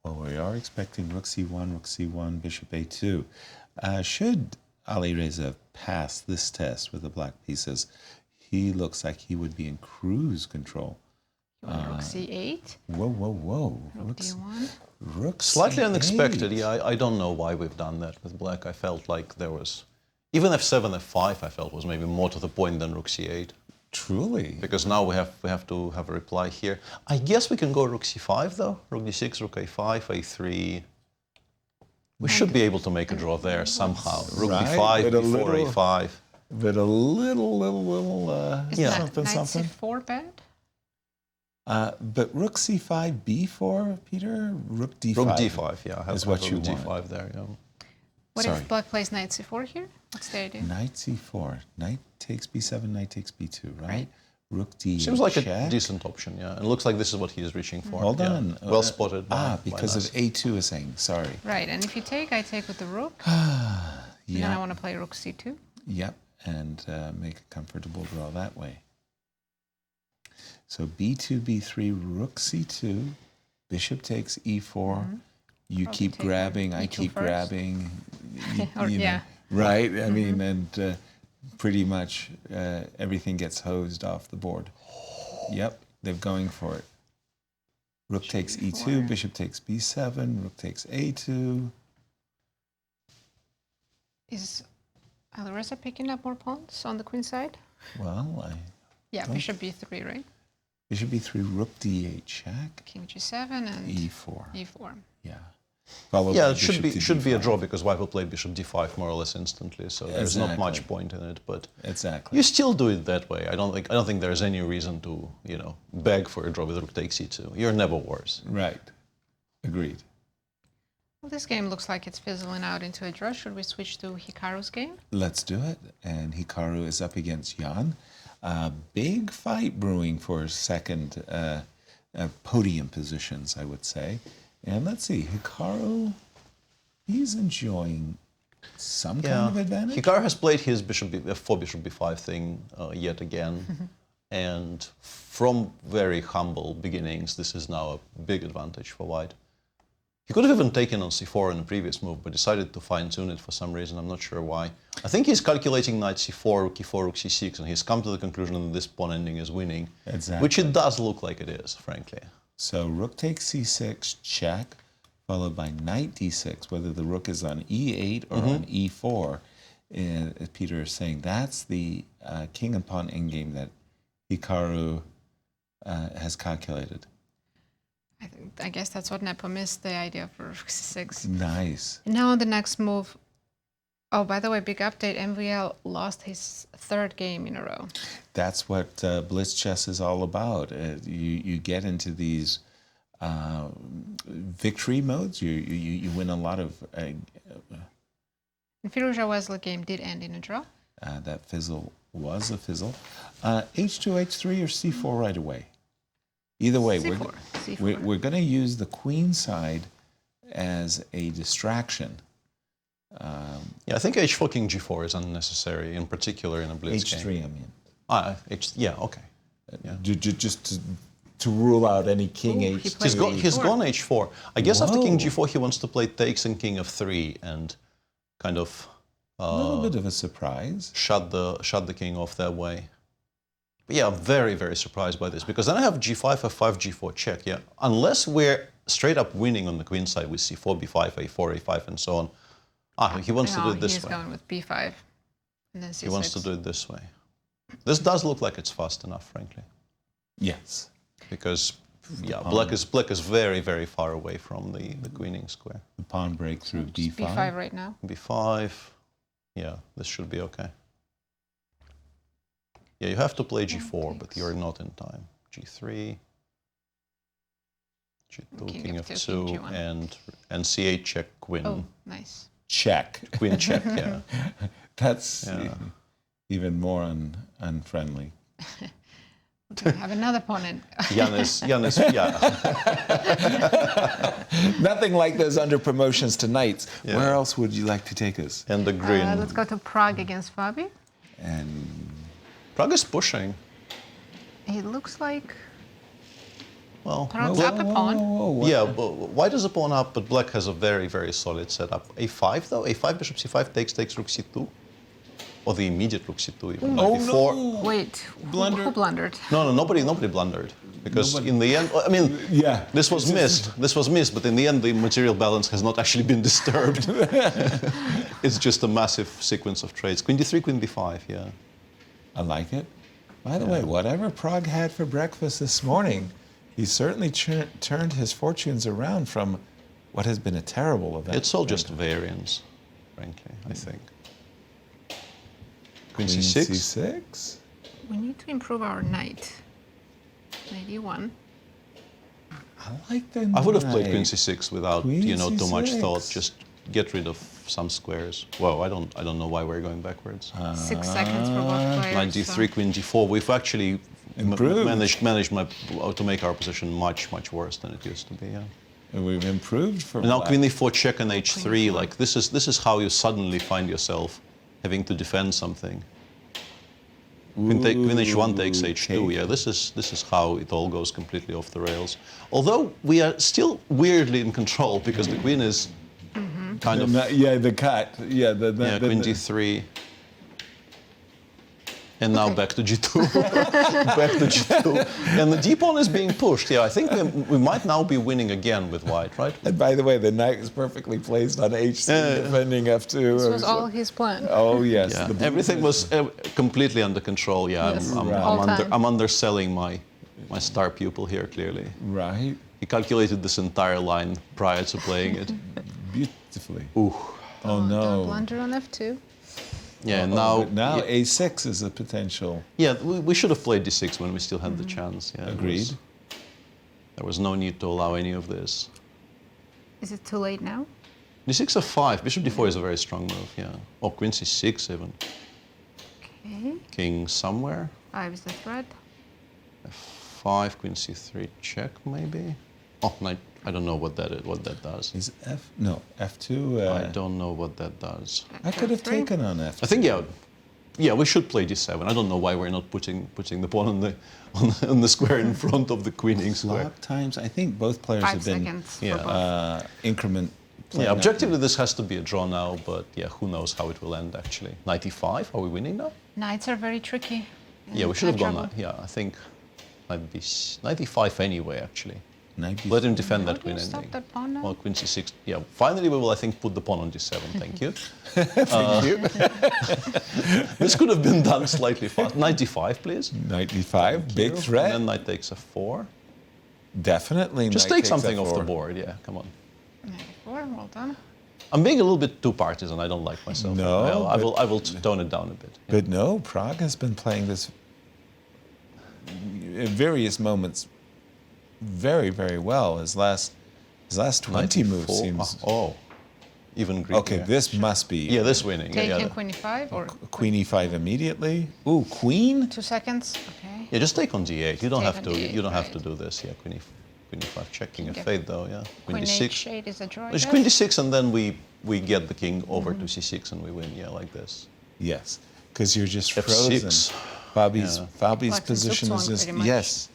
Well, we are expecting rook c1, bishop a2. Should Alireza pass this test with the black pieces, he looks like he would be in cruise control. Rook c8. Whoa. Rook d1. Rook Slightly c8. unexpected. Yeah, I don't know why we've done that with black. I felt like there was... Even f7, f5, I felt was maybe more to the point than rook c8. Truly. Because now we have to have a reply here. I guess we can go rook c5 though. Rook d6, rook a5, a3. We should be able to make a draw there somehow. Rook Right, b5, but a b4, little- a5. But a little Is Yeah. knight something. c4 bad? But rook c5, b4, Peter? Rook d5. Rook d5, yeah. I have, Is what have you rook d5 want. there, yeah. What Sorry. if black plays knight c4 here? What's the idea? Knight c4. Knight takes b7, knight takes b2, right? Right. Rook d Seems like check. a decent option, yeah. And it looks like this is what he's reaching for. Hold yeah. on. Well spotted. By Because Nazi. of a2 is saying, sorry. Right, and if you take, I take with the rook. Then I Yeah. want to play rook c2. Yep, and make a comfortable draw that way. So b2, b3, rook c2, bishop takes e4. You Probably keep take grabbing, I e2 keep first. grabbing. Or- yeah. Right? I mean, and pretty much everything gets hosed off the board. Yep, they're going for it. Rook takes e2, G4. bishop takes b7, rook takes a2. Is Alireza picking up more pawns on the queen side? Well, Yeah, Don't- bishop b3, right? bishop b3, rook d8 check, King g7 and e4. e4. Yeah. Followed Yeah, by it should bishop be to should be a d5. draw because white will play bishop d5 more or less instantly. So there's not much Exactly. point in it. But Exactly. you still do it that way. I don't think there's any reason to beg for a draw with rook takes e2. You're never worse. Right. Agreed. Well, this game looks like it's fizzling out into a draw. Should we switch to Hikaru's game? Let's do it. And Hikaru is up against Jan. Big fight brewing for second podium positions, I would say. And let's see, Hikaru He's enjoying some kind of advantage. Hikaru has played his bishop 4 bishop b5 thing yet again, and from very humble beginnings, this is now a big advantage for white. He could have even taken on c4 in a previous move, but decided to fine-tune it for some reason. I'm not sure why. I think he's calculating knight c4, rook e4, rook c6, and he's come to the conclusion that this pawn ending is winning, which it does look like it is, frankly. So rook takes c6, check, followed by knight d6, whether the rook is on e8 or on e4. Peter is saying that's the king and pawn endgame that Hikaru has calculated. I guess that's what Nepo missed, the idea for rook c6. Nice. Now the next move. Oh, by the way, big update. MVL lost his 3rd game in a row. That's what Blitz chess is all about. You get into these victory modes. You win a lot of. The Firouzja Wesley game did end in a draw. That fizzle was a fizzle. H2, H3, or C4 right away. Either way, we're going to use the queen side as a distraction. Yeah, I think h4, king g4 is unnecessary, in particular in a blitz H3, game. I mean. Yeah, okay. Yeah. Just to rule out any king H3. He's gone h4. I guess after king g4 he wants to play takes and king f3 and kind of a little bit of a surprise. Shut the king off that way. But yeah, I'm very, very surprised by this, because then I have g5, f5, g4 check, yeah. Unless we're straight up winning on the queen side with c4, b5, a4, a5, and so on. He wants to do it this way. He's going with b5 and then c6. He wants to do it this way. This does look like it's fast enough, frankly. Yes. Because, yeah, black is very, very far away from the queening square. The pawn break through b5. b5 right now. b5. Yeah, this should be okay. Yeah, you have to play g4, but you're not in time. g3, g2, king f2, and c8 check, queen. Oh, nice. Check. Queen check, yeah. That's even more unfriendly. We have another opponent. Yanis, yeah. Nothing like those under promotions to knights. Yeah. Where else would you like to take us? And the green. Let's go to Prague against Fabi. And Prague is pushing. It looks like. Well, Prague's up a pawn. Yeah, white is a pawn up, but black has a very, very solid setup. a5 though? a5, bishop c5, takes rook c2. Or the immediate rook c2 even. Oh, no. Wait, who blundered? No, nobody blundered. Because in the end, I mean, this was missed. This was missed, but in the end, the material balance has not actually been disturbed. It's just a massive sequence of trades. Queen d3, queen b5, yeah. I like it. By the way, whatever Prague had for breakfast this morning, he certainly turned his fortunes around from what has been a terrible event. It's all just variance, frankly, I think. Queen c6. We need to improve our knight. Knight e1. I like the knight. I would have played queen c6 without, too much thought. Just get rid of some squares. Well, I don't know why we're going backwards. 6 seconds for both players. Knight d3, queen g4. We've actually managed to make our position much worse than it used to be. Yeah. And we've improved for. And now queen e4 check and h3. Like this is how you suddenly find yourself having to defend something. Queen h1 takes h2. Yeah, this is how it all goes completely off the rails. Although we are still weirdly in control because the queen is kind of the cut. Yeah, queen d3. And now back to g2. Back to g2. And the d pawn is being pushed. Yeah, I think we might now be winning again with white, right? And by the way, the knight is perfectly placed on h3, defending f2. This was all his plan. Oh, yes. Yeah. Everything was completely under control. Yeah, yes. I'm underselling my star pupil here, clearly. Right. He calculated this entire line prior to playing it. Beautifully. Ooh. Oh, no. Don't blunder on f2. Yeah, now a6 is a potential. Yeah, we should have played d6 when we still had the chance. Yeah, agreed. There was no need to allow any of this. Is it too late now? d6 f5. Bishop d4 is a very strong move. Yeah. Or queen c6 even. Okay. King somewhere. 5 is the threat. f5, queen c3 check maybe. Oh, I don't know what that is. What that does. Is F2? I don't know what that does. I could have taken on F2. I think we should play d7. I don't know why we're not putting the pawn on the square in front of the queening square. Block times. I think both players 5 have been seconds for both. increment. Yeah, objectively this has to be a draw now, but yeah, who knows how it will end actually. 95. Are we winning now? Knights are very tricky. Yeah, we should have gone trouble. that. Yeah, I think might be 95 anyway actually. 95. Let him defend How that do you queen stop ending. that pawn now? Well, queen c6. Yeah, finally we will, I think, put the pawn on d7. Thank you. Thank you. This could have been done slightly fast. 95, please. 95, big threat. And then knight takes f4. Definitely. Just knight take takes something F4. off the board. Yeah, come on. 94, well done. I'm being a little bit too partisan. I don't like myself. No, I will tone it down a bit. Yeah. But no, Prague has been playing this at various moments very, very well. His last 20 moves 94. seems. Even Greek. Okay, this must be. Yeah, this winning. Taking Yeah. queen e5 or Queen e5 immediately. Ooh, queen. 2 seconds. Okay. Yeah, just take on d8. You don't Take have on to. d8, You don't have right. to do this. Yeah, queen e5 checking a Okay. fade though. Yeah, Queen d6. h8 is a draw. I It's guess. queen d6, and then we get the king over to c6, and we win. Yeah, like this. Yes, because you're just F6. frozen. Fabi's Like the position Zook is song, just pretty much. yes,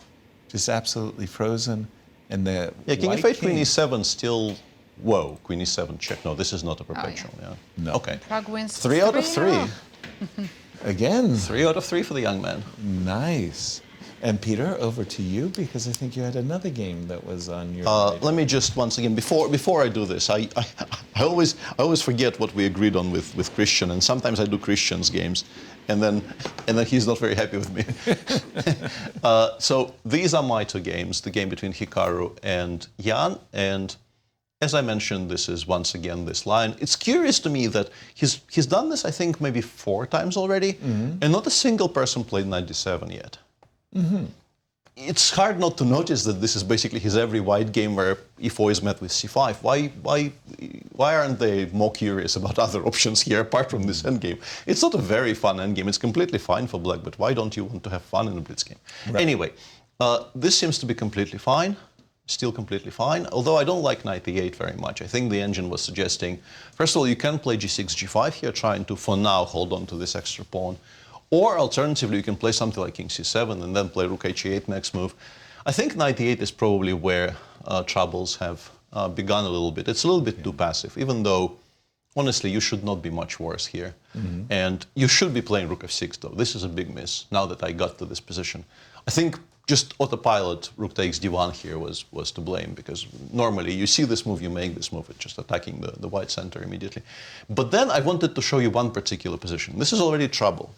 just absolutely frozen. And the Yeah, king white f8, queen king- e7 still. Whoa, queen e7 check. No, this is not a perpetual. Yeah. No. Okay. Prague wins 3 out of 3 3. in a row. Again, 3 out of 3 for the young man. nice. And Peter, over to you because I think you had another game that was on your. radar. Let me just once again before I do this, I always forget what we agreed on with Christian, and sometimes I do Christian's games, and then he's not very happy with me. So these are my 2 games: the game between Hikaru and Jan, and as I mentioned, this is once again this line. It's curious to me that he's done this, I think, maybe 4 times already, and not a single person played knight d7 yet. It's hard not to notice that this is basically his every white game where e4 is met with c5. Why aren't they more curious about other options here apart from this endgame? It's not a very fun endgame. It's completely fine for black, but why don't you want to have fun in a blitz game? Right. Anyway, this seems to be completely fine. Still completely fine, although I don't like knight e8 very much. I think the engine was suggesting, first of all, you can play g6, g5 here, trying to, for now, hold on to this extra pawn. Or alternatively, you can play something like king c7 and then play rook h8 next move. I think knight e8 is probably where troubles have begun a little bit. It's a little bit too passive, even though, honestly, you should not be much worse here. And you should be playing rook f6, though. This is a big miss, now that I got to this position. I think just autopilot rook takes d1 here was to blame, because normally you see this move, you make this move, it's just attacking the white center immediately. But then I wanted to show you one particular position. This is already trouble.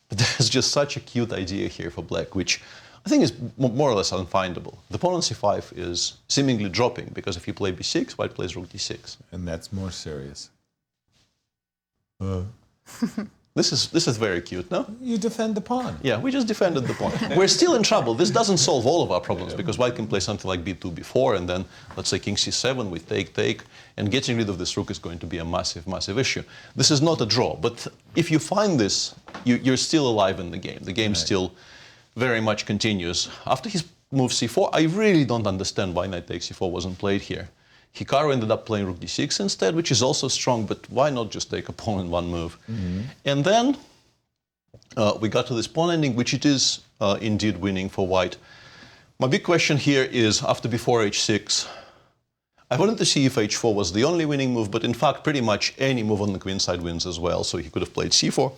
But there's just such a cute idea here for black, which I think is more or less unfindable. The pawn on c5 is seemingly dropping, because if you play b6, white plays rook d6. And that's more serious. This is very cute, no? You defend the pawn. Yeah, we just defended the pawn. We're still in trouble. This doesn't solve all of our problems, because white can play something like b2, b4, and then, let's say, king c7, we take, and getting rid of this rook is going to be a massive, massive issue. This is not a draw, but if you find this, you're still alive in the game. The game still very much continues. After his move c4, I really don't understand why knight takes c4 wasn't played here. Hikaru ended up playing rook d6 instead, which is also strong, but why not just take a pawn in one move? And then we got to this pawn ending, which it is indeed winning for white. My big question here is, after before h6, I wanted to see if h4 was the only winning move, but in fact, pretty much any move on the queen side wins as well. So he could have played c4,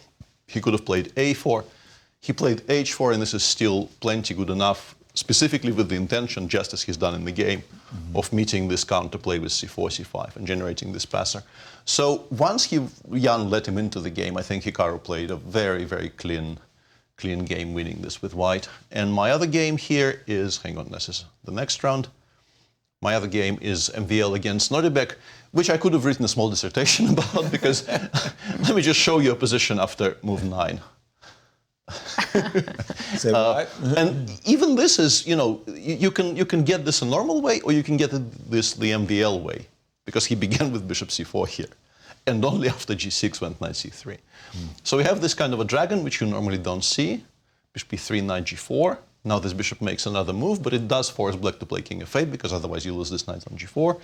he could have played a4, he played h4, and this is still plenty good enough, specifically with the intention, just as he's done in the game, of meeting this counterplay with c4, c5, and generating this passer. So once Jan let him into the game, I think Hikaru played a very, very clean game, winning this with white. And my other game here is, hang on, this is the next round. My other game is MVL against Nodirbek, which I could have written a small dissertation about, because let me just show you a position after move 9. Say what? And even this is, you can get this a normal way, or you can get this the MVL way, because he began with bishop c4 here, and only after g6 went knight c3. So we have this kind of a dragon, which you normally don't see. Bishop b3, knight g4, Now this bishop makes another move, but it does force black to play king f8, because otherwise you lose this knight on g4.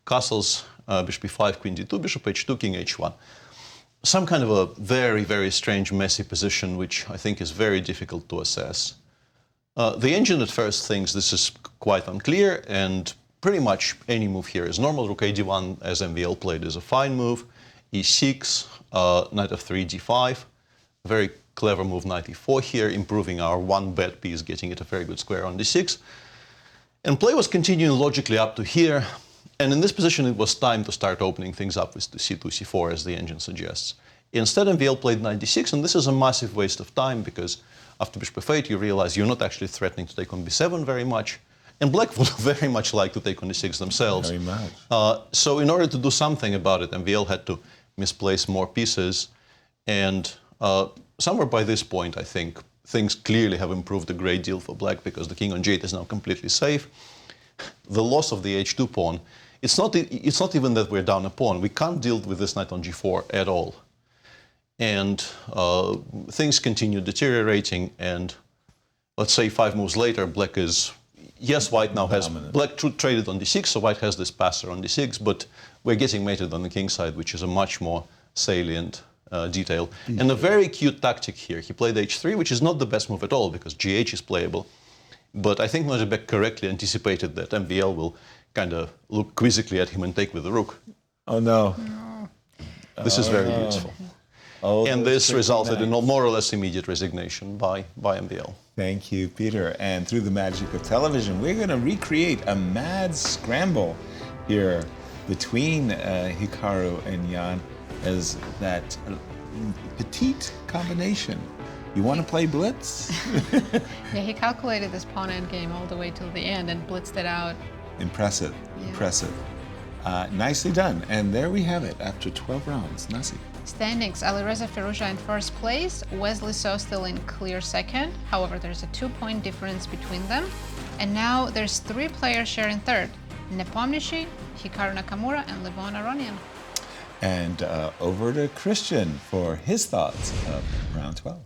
Castles, bishop e5, queen d2, bishop h2, king h1. Some kind of a very, very strange, messy position, which I think is very difficult to assess. The engine at first thinks this is quite unclear, and pretty much any move here is normal. Rook a1, as MVL played, is a fine move. e6, knight f3, d5. Very clever move, knight e4 here, improving our one bad piece, getting it a very good square on d6. And play was continuing logically up to here. And in this position, it was time to start opening things up with c2, c4, as the engine suggests. Instead, MVL played knight d6, and this is a massive waste of time, because after bishop f8, you realize you're not actually threatening to take on b7 very much. And black would very much like to take on e6 themselves. Very much. So in order to do something about it, MVL had to misplace more pieces. And somewhere by this point, I think, things clearly have improved a great deal for black, because the king on g8 is now completely safe. The loss of the h2 pawn, it's not even that we're down a pawn. We can't deal with this knight on g4 at all. And things continue deteriorating, and let's say 5 moves later, black is, yes, white now has, black traded on d6, so white has this passer on d6, but we're getting mated on the king side, which is a much more salient detail. And a very cute tactic here. He played h3, which is not the best move at all, because gh is playable. But I think Nodirbek correctly anticipated that MVL will kind of look quizzically at him and take with the rook. Oh, no. This is very beautiful. Oh, and this resulted in a more or less immediate resignation by MVL. Thank you, Peter. And through the magic of television, we're going to recreate a mad scramble here between Hikaru and Jan as that petite combination. You want to play blitz? Yeah, he calculated this pawn endgame all the way till the end and blitzed it out. Impressive, impressive. Nicely done. And there we have it after 12 rounds. Nasi. Standings, Alireza Firouzja in first place, Wesley So still in clear second. However, there's a 2-point difference between them. And now there's 3 players sharing third, Nepomniachtchi, Hikaru Nakamura, and Levon Aronian. And over to Cristian for his thoughts of round 12.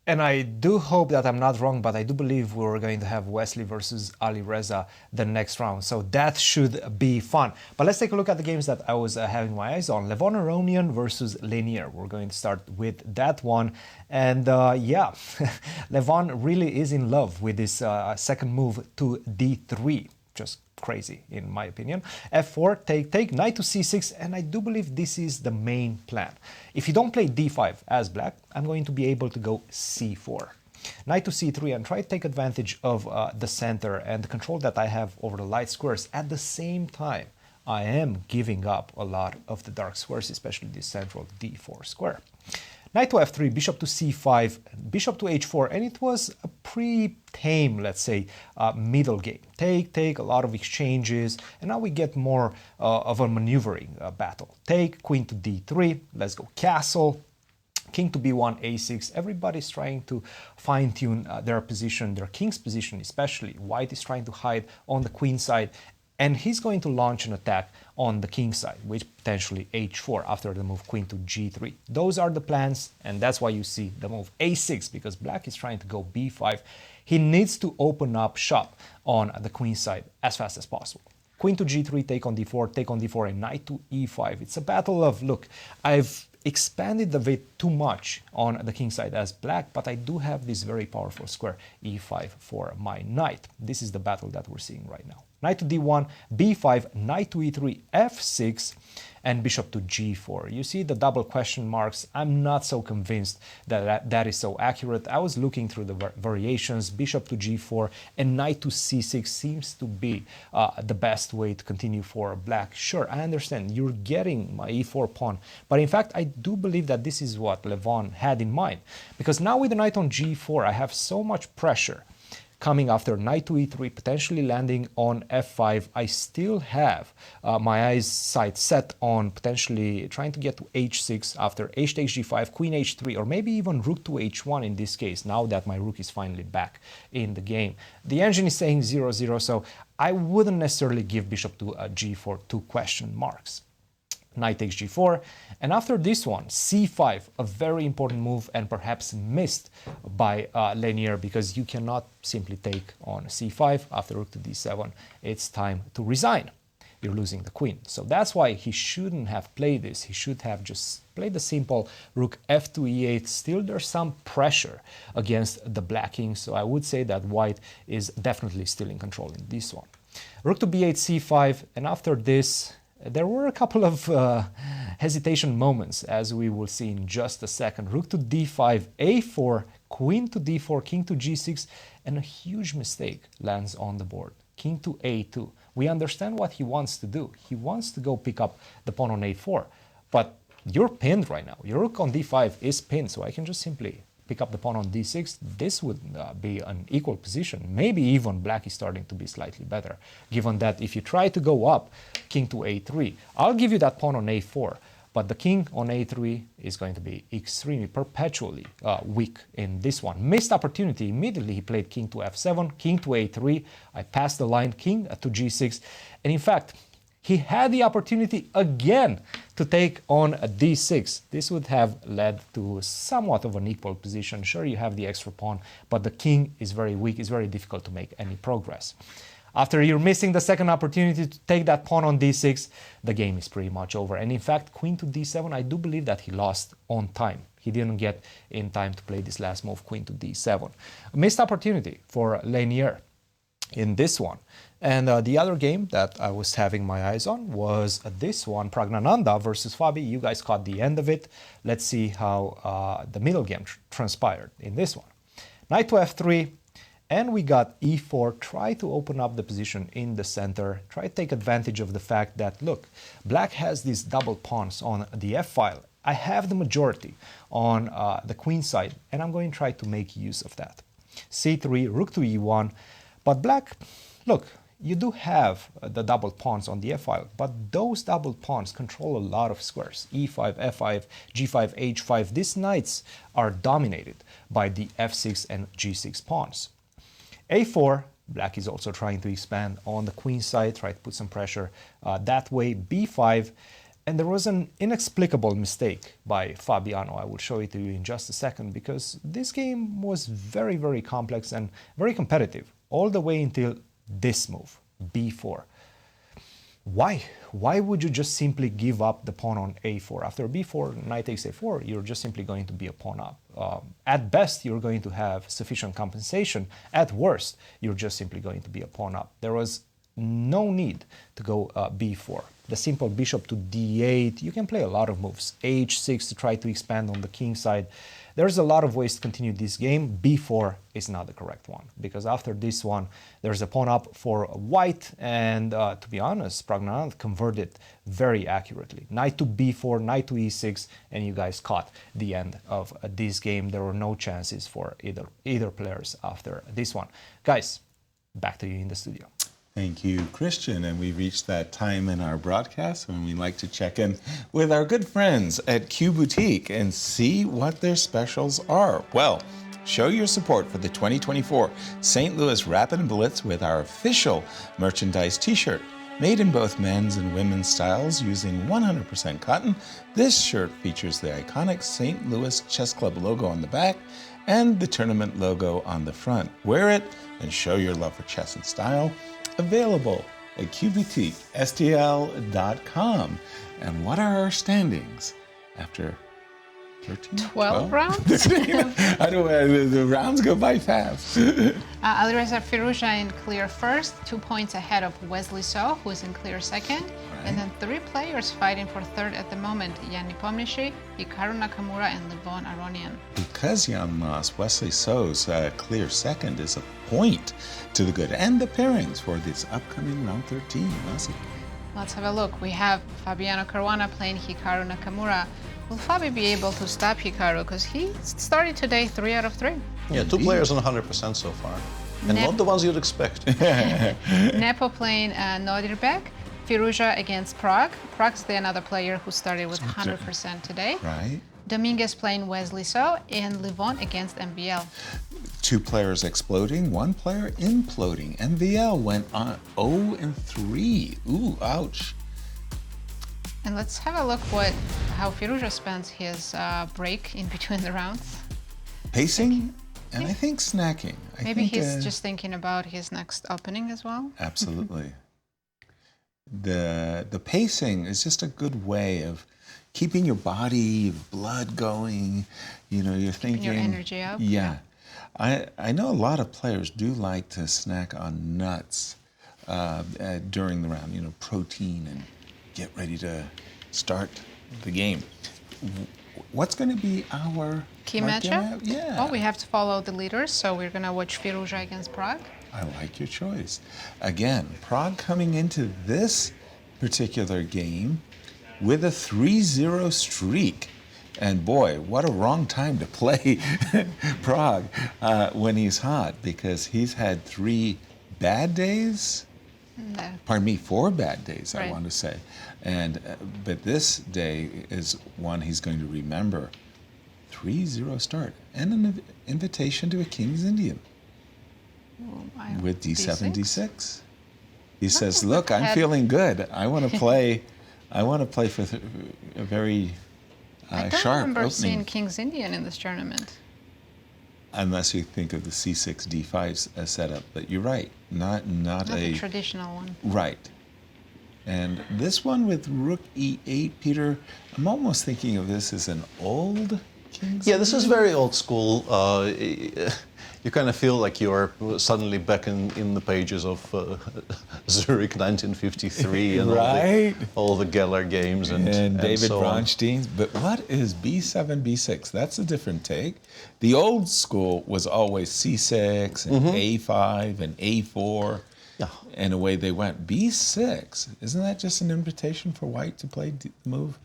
And I do hope that I'm not wrong, but I do believe we're going to have Wesley versus Alireza the next round. So that should be fun. But let's take a look at the games that I was having my eyes on. Levon Aronian versus Leinier. We're going to start with that one. And yeah, Levon really is in love with this second move to d3. Just crazy, in my opinion. f4, take, knight to c6, and I do believe this is the main plan. If you don't play d5 as black, I'm going to be able to go c4. Knight to c3 and try to take advantage of the center and the control that I have over the light squares. At the same time, I am giving up a lot of the dark squares, especially this central d4 square. Knight to f3, bishop to c5, bishop to h4, and it was a pretty tame, let's say, middle game. Take, a lot of exchanges, and now we get more of a maneuvering battle. Take, queen to d3, let's go castle, king to b1, a6. Everybody's trying to fine-tune their position, their king's position especially. White is trying to hide on the queen side, and he's going to launch an attack on the king side, with potentially h4 after the move queen to g3. Those are the plans, and that's why you see the move a6, because black is trying to go b5. He needs to open up shop on the queen side as fast as possible. Queen to g3, take on d4, and knight to e5. It's a battle of, look, I've expanded the weight too much on the king side as black, but I do have this very powerful square e5 for my knight. This is the battle that we're seeing right now. Knight to d1, b5, knight to e3, f6, and bishop to g4. You see the double question marks. I'm not so convinced that that is so accurate. I was looking through the variations. Bishop to g4 and knight to c6 seems to be the best way to continue for black. Sure, I understand you're getting my e4 pawn, but in fact I do believe that this is what Levon had in mind, because now with the knight on g4 I have so much pressure coming after knight to e3, potentially landing on f5. I still have my eyes sight set on potentially trying to get to h6 after h takes g5, queen h3, or maybe even rook to h1 in this case, now that my rook is finally back in the game. The engine is saying 0-0, so I wouldn't necessarily give bishop to g4 2 question marks. Knight takes g4, and after this one, c5, a very important move and perhaps missed by Leinier, because you cannot simply take on c5 after rook to d7. It's time to resign. You're losing the queen. So that's why he shouldn't have played this. He should have just played the simple rook f2 e8. Still, there's some pressure against the black king, so I would say that white is definitely still in control in this one. Rook to b8, c5, and after this, there were a couple of hesitation moments, as we will see in just a second. Rook to d5, a4, queen to d4, king to g6, and a huge mistake lands on the board. King to a2. We understand what he wants to do. He wants to go pick up the pawn on a4, but you're pinned right now. Your rook on d5 is pinned, so I can just simply pick up the pawn on d6. This would be an equal position. Maybe even black is starting to be slightly better, given that if you try to go up king to a3, I'll give you that pawn on a4, but the king on a3 is going to be extremely, perpetually weak in this one. Missed opportunity. Immediately he played king to f7, king to a3. I passed the line, king to g6, and in fact, he had the opportunity again to take on a d6. This would have led to somewhat of an equal position. Sure, you have the extra pawn, but the king is very weak. It's very difficult to make any progress. After you're missing the second opportunity to take that pawn on d6, the game is pretty much over. And in fact, queen to d7, I do believe that he lost on time. He didn't get in time to play this last move, queen to d7. A missed opportunity for Leinier in this one. And the other game that I was having my eyes on was this one, Praggnanandhaa versus Fabi. You guys caught the end of it. Let's see how the middle game transpired in this one. Knight to f3, and we got e4. Try to open up the position in the center. Try to take advantage of the fact that, look, black has these double pawns on the f-file. I have the majority on the queen side, and I'm going to try to make use of that. c3, rook to e1, but black, look, you do have the double pawns on the f-file, but those double pawns control a lot of squares. e5, f5, g5, h5. These knights are dominated by the f6 and g6 pawns. a4, black is also trying to expand on the queen side, try to put some pressure that way. b5, and there was an inexplicable mistake by Fabiano. I will show it to you in just a second, because this game was very, very complex and very competitive, all the way until this move, b4. Why? Why would you just simply give up the pawn on a4? After b4, knight takes a4, you're just simply going to be a pawn up. At best, you're going to have sufficient compensation. At worst, you're just simply going to be a pawn up. There was no need to go b4. The simple bishop to d8, you can play a lot of moves. h6 to try to expand on the king side. There's a lot of ways to continue this game. b4 is not the correct one, because after this one, there's a pawn up for white, and to be honest, Praggnanandhaa converted very accurately. Knight to b4, knight to e6, and you guys caught the end of this game. There were no chances for either players after this one. Guys, back to you in the studio. Thank you, Cristian. And we've reached that time in our broadcast when we like to check in with our good friends at Q Boutique and see what their specials are. Well, show your support for the 2024 St. Louis Rapid Blitz with our official merchandise t-shirt. Made in both men's and women's styles using 100% cotton, this shirt features the iconic St. Louis Chess Club logo on the back and the tournament logo on the front. Wear it and show your love for chess and style. Available at qboutiquestl.com. And what are our standings after 13? 12 rounds? I don't know, the rounds go by fast. Alireza Firouzja in clear first, 2 points ahead of Wesley So, who's in clear second. Right. And then 3 players fighting for third at the moment, Nepomniachtchi, Hikaru Nakamura, and Levon Aronian. Because Jan lost, Wesley So's clear second is a point to the good. And the pairings for this upcoming round 13. Awesome. Let's have a look. We have Fabiano Caruana playing Hikaru Nakamura. Will Fabi be able to stop Hikaru? Because he started today 3 out of 3. Yeah, 2 players on 100% so far. And not the ones you'd expect. Nepo playing Nodirbek. Firouzja against Pragg. Pragg's another player who started with 100% today. Right. Dominguez playing Wesley So, and Levon against MVL. 2 players exploding, 1 player imploding. MVL went on 0-3. Ooh, ouch. And let's have a look how Firouzja spends his break in between the rounds. Pacing, and I think snacking. Maybe he's just thinking about his next opening as well. Absolutely. The pacing is just a good way of keeping your body, blood going. You know, you're thinking your energy up. Yeah. I know a lot of players do like to snack on nuts during the round, you know, protein, and get ready to start the game. What's going to be our key matchup? Yeah. Well, we have to follow the leaders, so we're going to watch Firouzja against Pragg. I like your choice. Again, Pragg coming into this particular game with a 3-0 streak. And boy, what a wrong time to play Pragg when he's hot, because he's had 3 bad days. No. Pardon me, 4 bad days, Right. I want to say. And but this day is one he's going to remember. 3-0 start and an invitation to a King's Indian with D7, D6. He says, "Look, I'm feeling good. I want to play. I want to play for a very I don't sharp remember opening." seeing King's Indian in this tournament. Unless you think of the C6, D5 setup, but you're right. Not Not a the traditional one. right. And this one with Rook E8, Peter, I'm almost thinking of this as an old King's Yeah, this is Indian. very old school. You kind of feel like you're suddenly back in the pages of Zurich 1953 and Right. all the Geller games and David so on. Bronstein's. But what is B7, B6? That's a different take. The old school was always C6 and A5 and A4. Yeah. And away they went. B6, isn't that just an invitation for white to play the move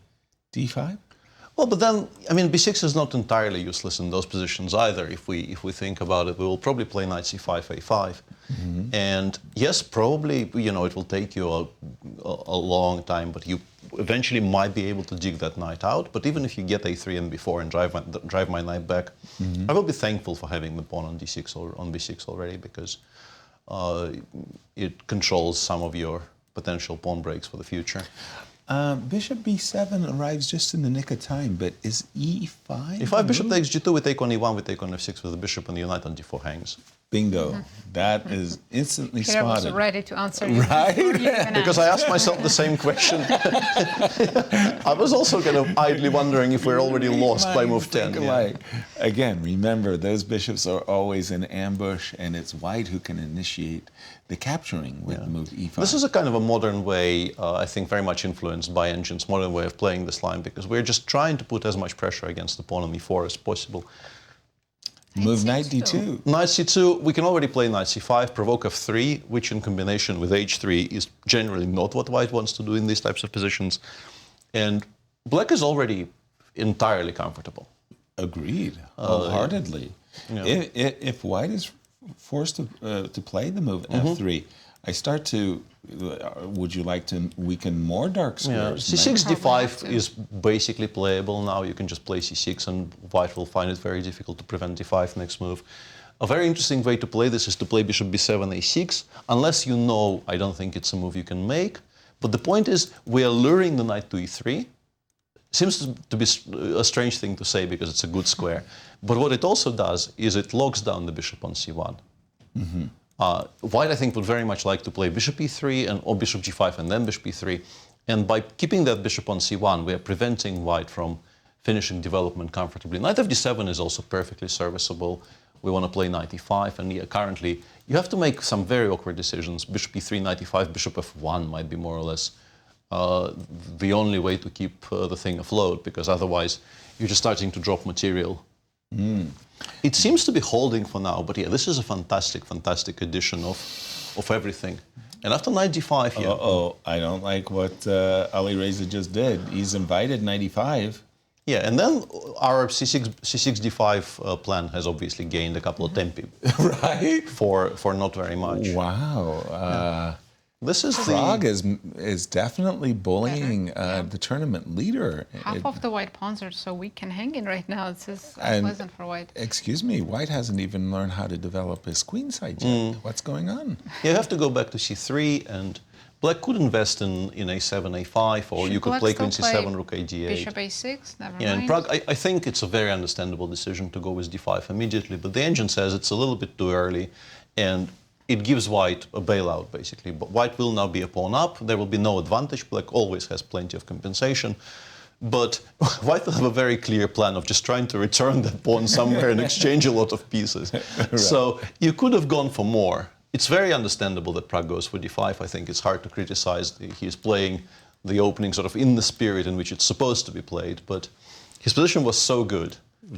D5? Well, but then, I mean, b6 is not entirely useless in those positions either. If we think about it, we will probably play knight c5, a5. And yes, probably, you know, it will take you a long time, but you eventually might be able to dig that knight out. But even if you get a3 and b4 and drive my knight back, I will be thankful for having the pawn on d6 or on b6 already, because it controls some of your potential pawn breaks for the future. Bishop b7 arrives just in the nick of time, but is e5? If bishop takes g2, we take on e1, we take on f6 with the bishop, and the knight on d4 hangs. Bingo. That is instantly Peter was spotted. ready to answer you. Right? before you even Because I asked. asked myself the same question. I was also kind of idly wondering if we're already lost by move 10. Think alike. Again, remember, those bishops are always in ambush, and it's white who can initiate the capturing with the move e5. This is a kind of a modern way, I think very much influenced by Engine's modern way of playing this line, because we're just trying to put as much pressure against the pawn on e4 as possible. Move knight C2. d2. Knight c2, we can already play knight c5, provoke f3, which in combination with h3 is generally not what white wants to do in these types of positions. And black is already entirely comfortable. Agreed, wholeheartedly. Yeah. If white is forced to play the move f3, I start to, would you like to weaken more dark Yeah, squares? c6, Probably have d5 to. is basically playable now. You can just play c6 and white will find it very difficult to prevent d5 next move. A very interesting way to play this is to play bishop b7, a6. Unless you know, I don't think it's a move you can make. But the point is, we are luring the knight to e3. Seems to be a strange thing to say because it's a good square. But what it also does is it locks down the bishop on c1. White, I think, would very much like to play bishop e3 or bishop g5 and then bishop e3. And by keeping that bishop on c1, we are preventing white from finishing development comfortably. Knight of d7 is also perfectly serviceable. We want to play knight e5, and yeah, currently you have to make some very awkward decisions. Bishop e3, knight e5, bishop f1 might be more or less the only way to keep the thing afloat, because otherwise you're just starting to drop material. It seems to be holding for now, but yeah, this is a fantastic, fantastic addition of everything. And after knight d5, yeah. Uh-oh, I don't like what Alireza just did. He's invited knight e5. Yeah, and then our c6 d5 plan has obviously gained a couple of tempi. Right? For not very much. Wow. This is Pragg is definitely bullying the tournament leader. Half of the white pawns are so weak and hanging right now. This is And- unpleasant for white. Excuse me, white hasn't even learned how to develop his queen side yet. What's going on? You have to go back to c3 and Black could invest in a7, a5, or Should you could Black play still Queen play c7, Rook a8. Bishop a6, never Yeah, mind. in Prague, I think it's a very understandable decision to go with d5 immediately, but the engine says it's a little bit too early, and it gives White a bailout, basically. But White will now be a pawn up. There will be no advantage. Black always has plenty of compensation. But White will have a very clear plan of just trying to return that pawn somewhere and exchange a lot of pieces. Right. So you could have gone for more. It's very understandable that Pragg goes for d5. I think it's hard to criticize. He's playing the opening sort of in the spirit in which it's supposed to be played. But his position was so good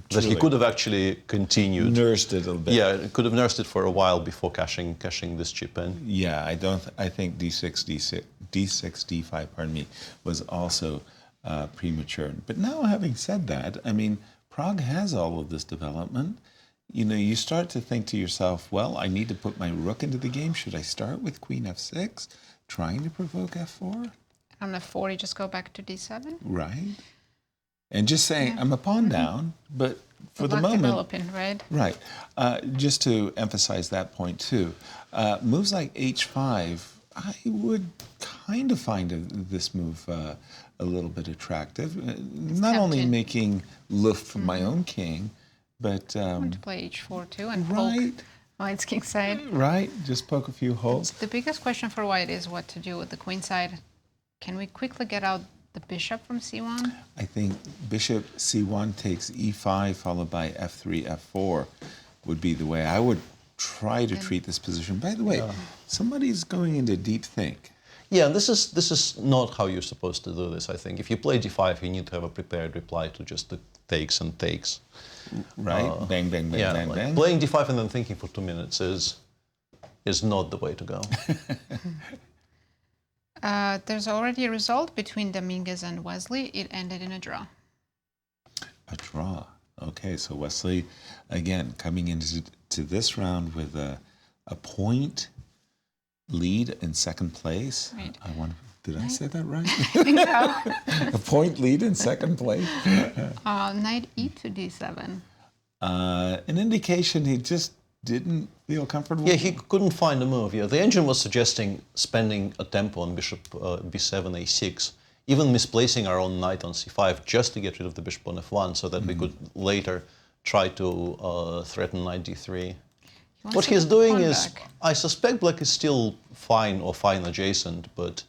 that he could have actually continued. Nursed it a little bit. Yeah, could have nursed it for a while before cashing this chip in. Yeah, I think d6, d5, pardon me, was also premature. But now, having said that, I mean, Pragg has all of this development. You know, you start to think to yourself, well, I need to put my rook into the game. Should I start with queen f6, trying to provoke f4? On f4, you just go back to d7. Right. And just saying, I'm a pawn down, but for the moment... developing, right? Right. Just to emphasize that point, too, moves like h5, I would kind of find this move a little bit attractive. Not only making luft for my own king, but... I want to play h4 too and right. poke White's king side. Right, just poke a few holes. The biggest question for White is what to do with the queen side. Can we quickly get out the bishop from c1? I think bishop c1 takes e5 followed by f3, f4 would be the way I would try to treat this position. By the way, somebody's going into deep think. Yeah, this is not how you're supposed to do this, I think. If you play d5, you need to have a prepared reply to just the takes and takes. Right? Bang, bang, bang, yeah, bang, like bang. Playing d5 and then thinking for 2 minutes is not the way to go. There's already a result between Dominguez and Wesley. It ended in a draw. A draw. Okay, so Wesley, again, coming into this round with a point lead in second place. Right. Did I say that right? I think so. A point lead in second place. Knight e to d7. An indication he just didn't feel comfortable. Yeah, he couldn't find a move. Yeah, the engine was suggesting spending a tempo on bishop b7, a6, even misplacing our own knight on c5 just to get rid of the bishop on f1 so that we could later try to threaten knight d3. What he's doing is, I suspect Black is still fine or fine adjacent, but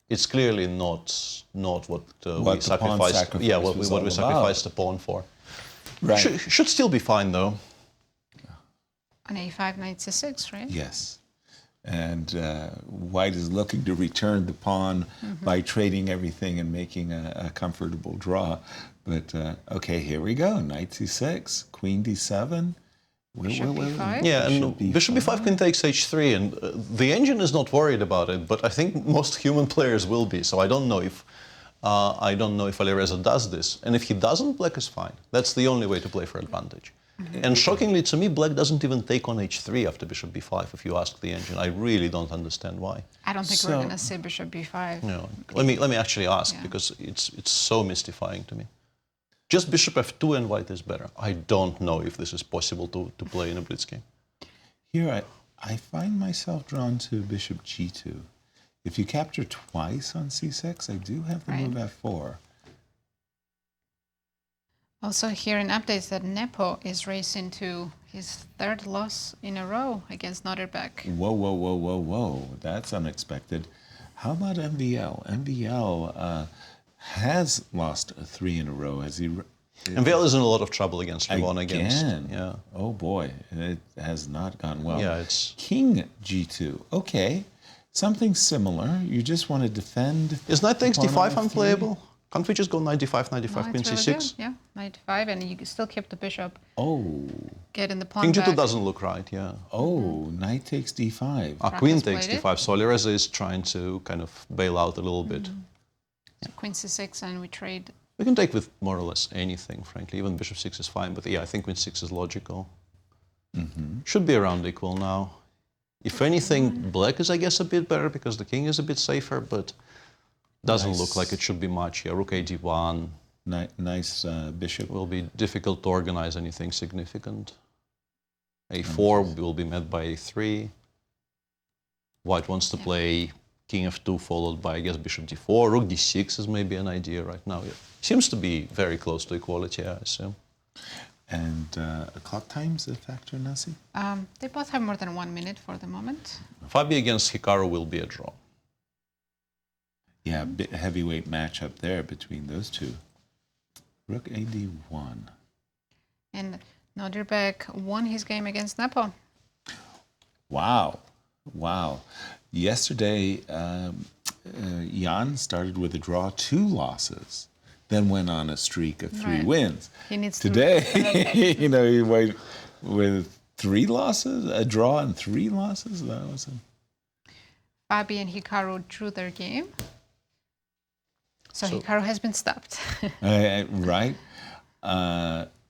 it's clearly not what we sacrificed. Yeah, what we sacrificed the pawn for. Right. Should still be fine though. On a5, knight c6, right? Yes. And White is looking to return the pawn by trading everything and making a comfortable draw. But, okay, here we go. Knight c6, queen d7. Bishop b5? Yeah, and bishop b5 queen takes h3, and the engine is not worried about it, but I think most human players will be. So I don't know if Alireza does this, and if he doesn't, Black is fine. That's the only way to play for advantage. And shockingly to me, Black doesn't even take on h3 after bishop b5. If you ask the engine, I really don't understand why. I don't think we're going to see bishop b5. No, let me actually ask because it's so mystifying to me. Just bishop f2 and White is better. I don't know if this is possible to play in a blitz game. Here, I find myself drawn to bishop g2. If you capture twice on c6, I do have the move f4. Also here in updates that Nepo is racing to his third loss in a row against Nodirbek. Whoa, whoa, whoa, whoa, whoa. That's unexpected. How about MVL? MVL has lost 3 in a row. MVL is in a lot of trouble against Levon against. Yeah. Oh boy, it has not gone well. Yeah, it's King g2. Okay, something similar. You just want to defend. Is knight takes d5 unplayable? Can't we just go knight d5, knight d5, queen c6? Really yeah, knight d5, and you still keep the bishop. Oh. Getting the pawn King back. g2 doesn't look right, yeah. Oh, knight takes d5. Queen takes d5, so Alireza is trying to kind of bail out a little bit. So queen c6, and we trade. We can take with more or less anything, frankly. Even bishop 6 is fine, but yeah, I think queen 6 is logical. Should be around equal now. If anything, Black is, I guess, a bit better because the king is a bit safer, but doesn't look like it should be much. Yeah, rook a d1. Nice bishop. Will be difficult to organize anything significant. a4 will be met by a3. White wants to play king f2 followed by, I guess, bishop d4. Rook d6 is maybe an idea right now. It seems to be very close to equality, I assume. And clock time's a factor, Nazi? They both have more than 1 minute for the moment. Fabi against Hikaru will be a draw. Yeah, heavyweight matchup there between those two. Rook ad1. And Nodirbek won his game against Nepo. Wow. Wow. Yesterday, Jan started with a draw, 2 losses, then went on a streak of 3 wins. He needs Today, you know, he went with 3 losses, a draw and 3 losses. That was Fabi and Hikaru drew their game. So Hikaru has been stopped. right.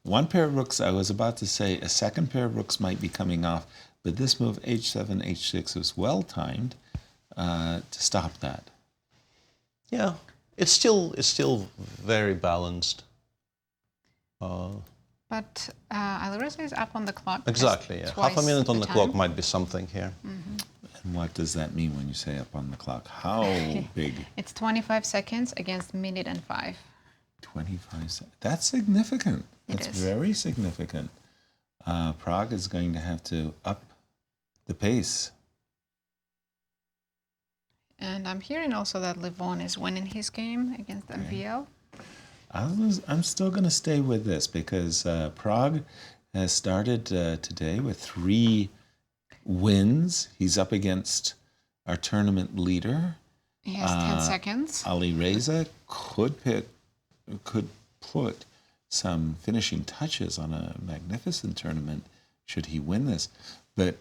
One pair of rooks, I was about to say, a second pair of rooks might be coming off, but this move, h7, h6, was well timed to stop that. Yeah, it's still very balanced. But Alireza is up on the clock. Exactly, yeah. Half a minute on the clock might be something here. And what does that mean when you say up on the clock? How big? It's 25 seconds against minute and 5. 25 seconds. That's significant. That's It is. very significant. Prague is going to have to up the pace. And I'm hearing also that Levon is winning his game against MVL. I'm still going to stay with this because Prague has started today with 3 wins. He's up against our tournament leader. He has 10 seconds. Alireza could put some finishing touches on a magnificent tournament should he win this. But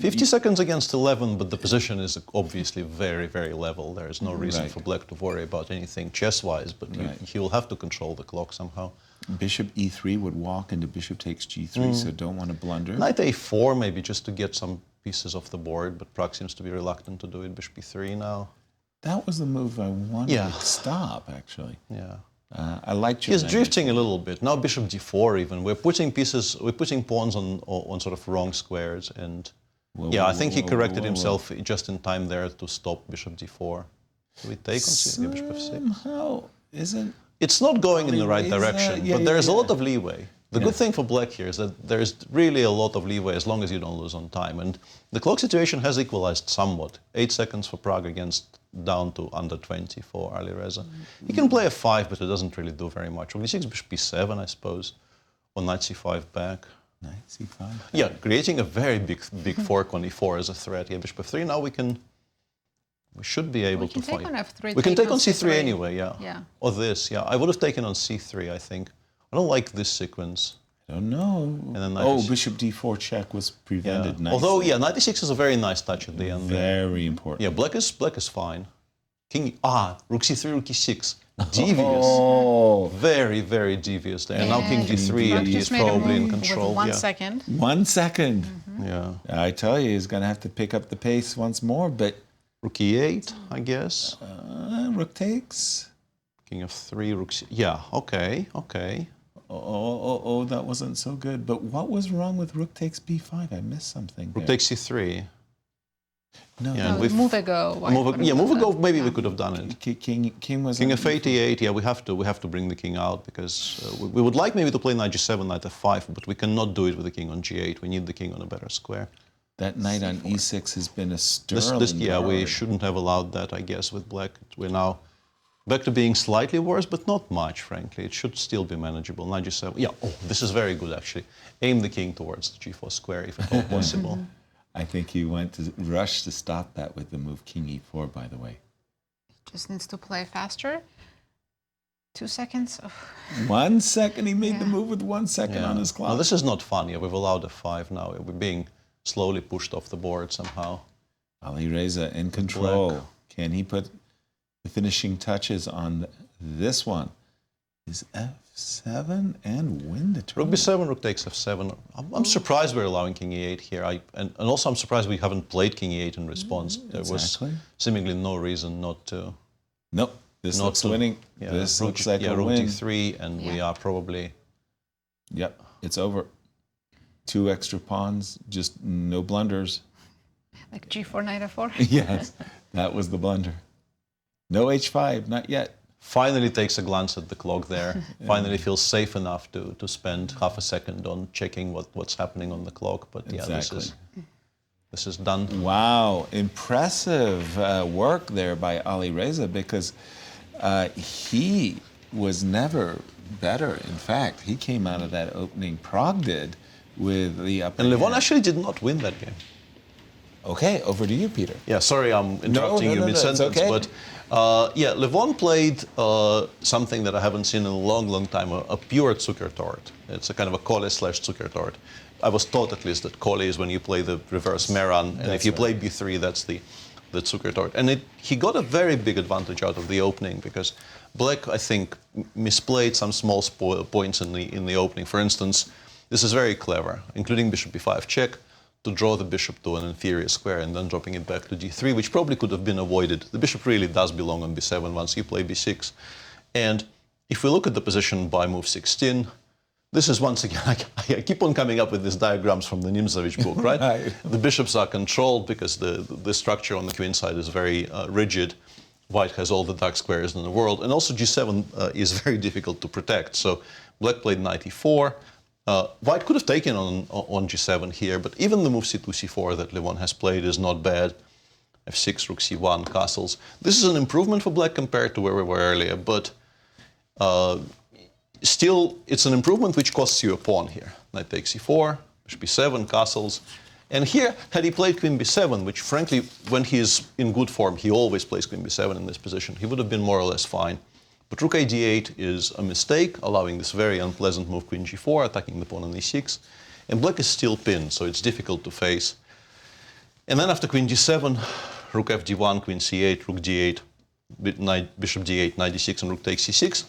50 seconds against 11, but the position is obviously very, very level. There is no reason for Black to worry about anything chess-wise, but he will have to control the clock somehow. Bishop e3 would walk into bishop takes g3, so don't want to blunder. Knight a4 maybe just to get some pieces off the board, but Prague seems to be reluctant to do it. Bishop e3 now. That was the move I wanted to stop, actually. Yeah. I liked your He's drifting a little bit. Now bishop d4 even. We're putting pawns on sort of wrong squares, and I think he corrected himself just in time there to stop bishop d4. Do we take on bishop f6? Somehow isn't. It's not going in the right direction, but there's a lot of leeway. The good thing for Black here is that there's really a lot of leeway as long as you don't lose on time. And the clock situation has equalized somewhat. 8 seconds for Prague against down to under 20 for Alireza. He can play f5, but it doesn't really do very much. Rook d6, bishop b7, I suppose, or knight c5 back. Knight c5. Yeah, creating a very big fork on e4 as a threat. Yeah, bishop f3. Now we should be able to fight. We can take on f3. We can take on c3 anyway, Yeah. Or this, yeah. I would have taken on c3, I think. I don't like this sequence. I don't know. And then bishop d4 check was prevented nicely. Although, knight d6 is a very nice touch at the end. Very important. Yeah, black is fine. Rook c3, rook e6. Devious. Very, very devious there. And now king d3, and he is probably in control. With 1 second. 1 second. Yeah. I tell you, he's going to have to pick up the pace once more, but... Rook e8, I guess. Rook takes. King f3, rook c... Yeah, okay. That wasn't so good. But what was wrong with rook takes b5? I missed something. Rook takes c3. No, move ago. Move ago. Maybe we could have done it. King was. King f8, e8. Yeah, we have to bring the king out because we would like maybe to play knight g7, knight f5, but we cannot do it with the king on g8. We need the king on a better square. That knight on e6 has been a sterling. We shouldn't have allowed that. I guess with black, we're now back to being slightly worse, but not much, frankly. It should still be manageable. Knight g7. Yeah. This is very good actually. Aim the king towards the g4 square if at all possible. I think he went to rush to stop that with the move king e4, by the way. Just needs to play faster. 2 seconds. 1 second. He made the move with 1 second on his clock. No, this is not fun. Yeah, we've allowed a5 now. We're being slowly pushed off the board somehow. Alireza in control. Black. Can he put the finishing touches on this one? Is f7 and win the tournament? Rook b7, rook takes f7. I'm surprised we're allowing king e8 here. And also I'm surprised we haven't played king e8 in response. There was seemingly no reason not to. Nope. This looks winning. Yeah, this looks like a rook win. d3, and we are probably... Yep, it's over. 2 extra pawns, just no blunders. Like g4, knight f4? Yes. That was the blunder. No h5, not yet. Finally takes a glance at the clock there. Finally feels safe enough to spend half a second on checking what's happening on the clock. But yeah, Exactly. this is done. Wow, impressive work there by Alireza, because he was never better. In fact, he came out of that opening, Pragg did, with the upper And Levon hand. actually did not win that game. Okay, over to you, Peter. Yeah, sorry, I'm interrupting you no, mid-sentence, it's okay. but yeah, Levon played something that I haven't seen in a long, long time, a pure Zuckertort. It's a kind of a Kolle/Zuckertort. I was taught at least that Kolle is when you play the reverse Meran, and if you play b3, that's the Zuckertort. And he got a very big advantage out of the opening, because Black, I think, misplayed some small points in the opening. For instance, this is very clever, including bishop b5 check, to draw the bishop to an inferior square and then dropping it back to d3, which probably could have been avoided. The bishop really does belong on b7 once you play b6. And if we look at the position by move 16, this is once again, I keep on coming up with these diagrams from the Nimzovich book, right? Right. The bishops are controlled because the structure on the queen side is very rigid. White has all the dark squares in the world, and also g7 is very difficult to protect. So Black played knight e4. White could have taken on g7 here, but even the move c2, c4 that Levon has played is not bad. f6, rook c1, castles. This is an improvement for Black compared to where we were earlier, but still, it's an improvement which costs you a pawn here. Knight takes c4, bishop b7, castles. And here, had he played queen b7, which frankly, when he's in good form, he always plays queen b7 in this position, he would have been more or less fine. But rook a d8 is a mistake, allowing this very unpleasant move queen g4, attacking the pawn on e6. And Black is still pinned, so it's difficult to face. And then after queen g7, rook f d1, queen c8, rook d8, bishop d8, knight d6, and rook takes c6.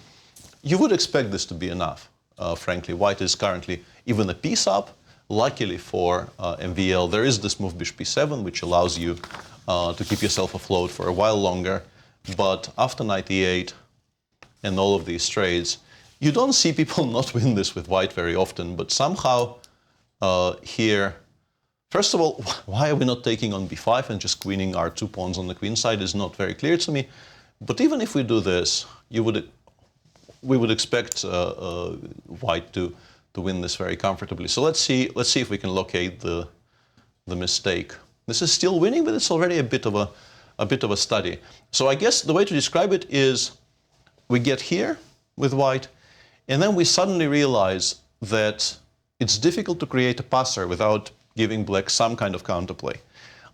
You would expect this to be enough, frankly. White is currently even a piece up. Luckily for MVL, there is this move bishop b7, which allows you to keep yourself afloat for a while longer. But after knight e8 and all of these trades, you don't see people not win this with White very often. But somehow here, first of all, why are we not taking on b5 and just queening our 2 pawns on the queen side is not very clear to me. But even if we do this, we would expect White to win this very comfortably. So let's see if we can locate the mistake. This is still winning, but it's already a bit of a study. So I guess the way to describe it is we get here with White, and then we suddenly realize that it's difficult to create a passer without giving Black some kind of counterplay.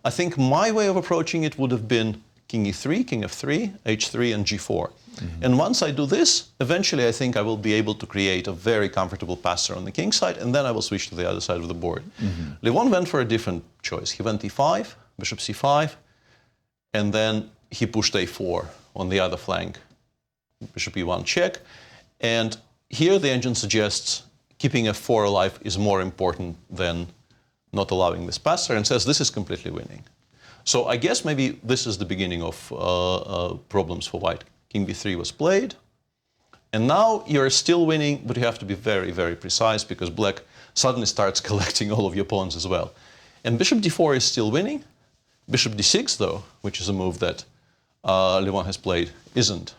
I think my way of approaching it would have been king e3, king f3, h3, and g4. Mm-hmm. And once I do this, eventually I think I will be able to create a very comfortable passer on the king side, and then I will switch to the other side of the board. Mm-hmm. Levon went for a different choice. He went e5, bishop c5, and then he pushed a4 on the other flank. Bishop e1 check. And here the engine suggests keeping f4 alive is more important than not allowing this passer, and says this is completely winning. So I guess maybe this is the beginning of problems for White. King b3 was played, and now you're still winning, but you have to be very, very precise, because Black suddenly starts collecting all of your pawns as well. And bishop d4 is still winning. Bishop d6, though, which is a move that Levon has played, isn't.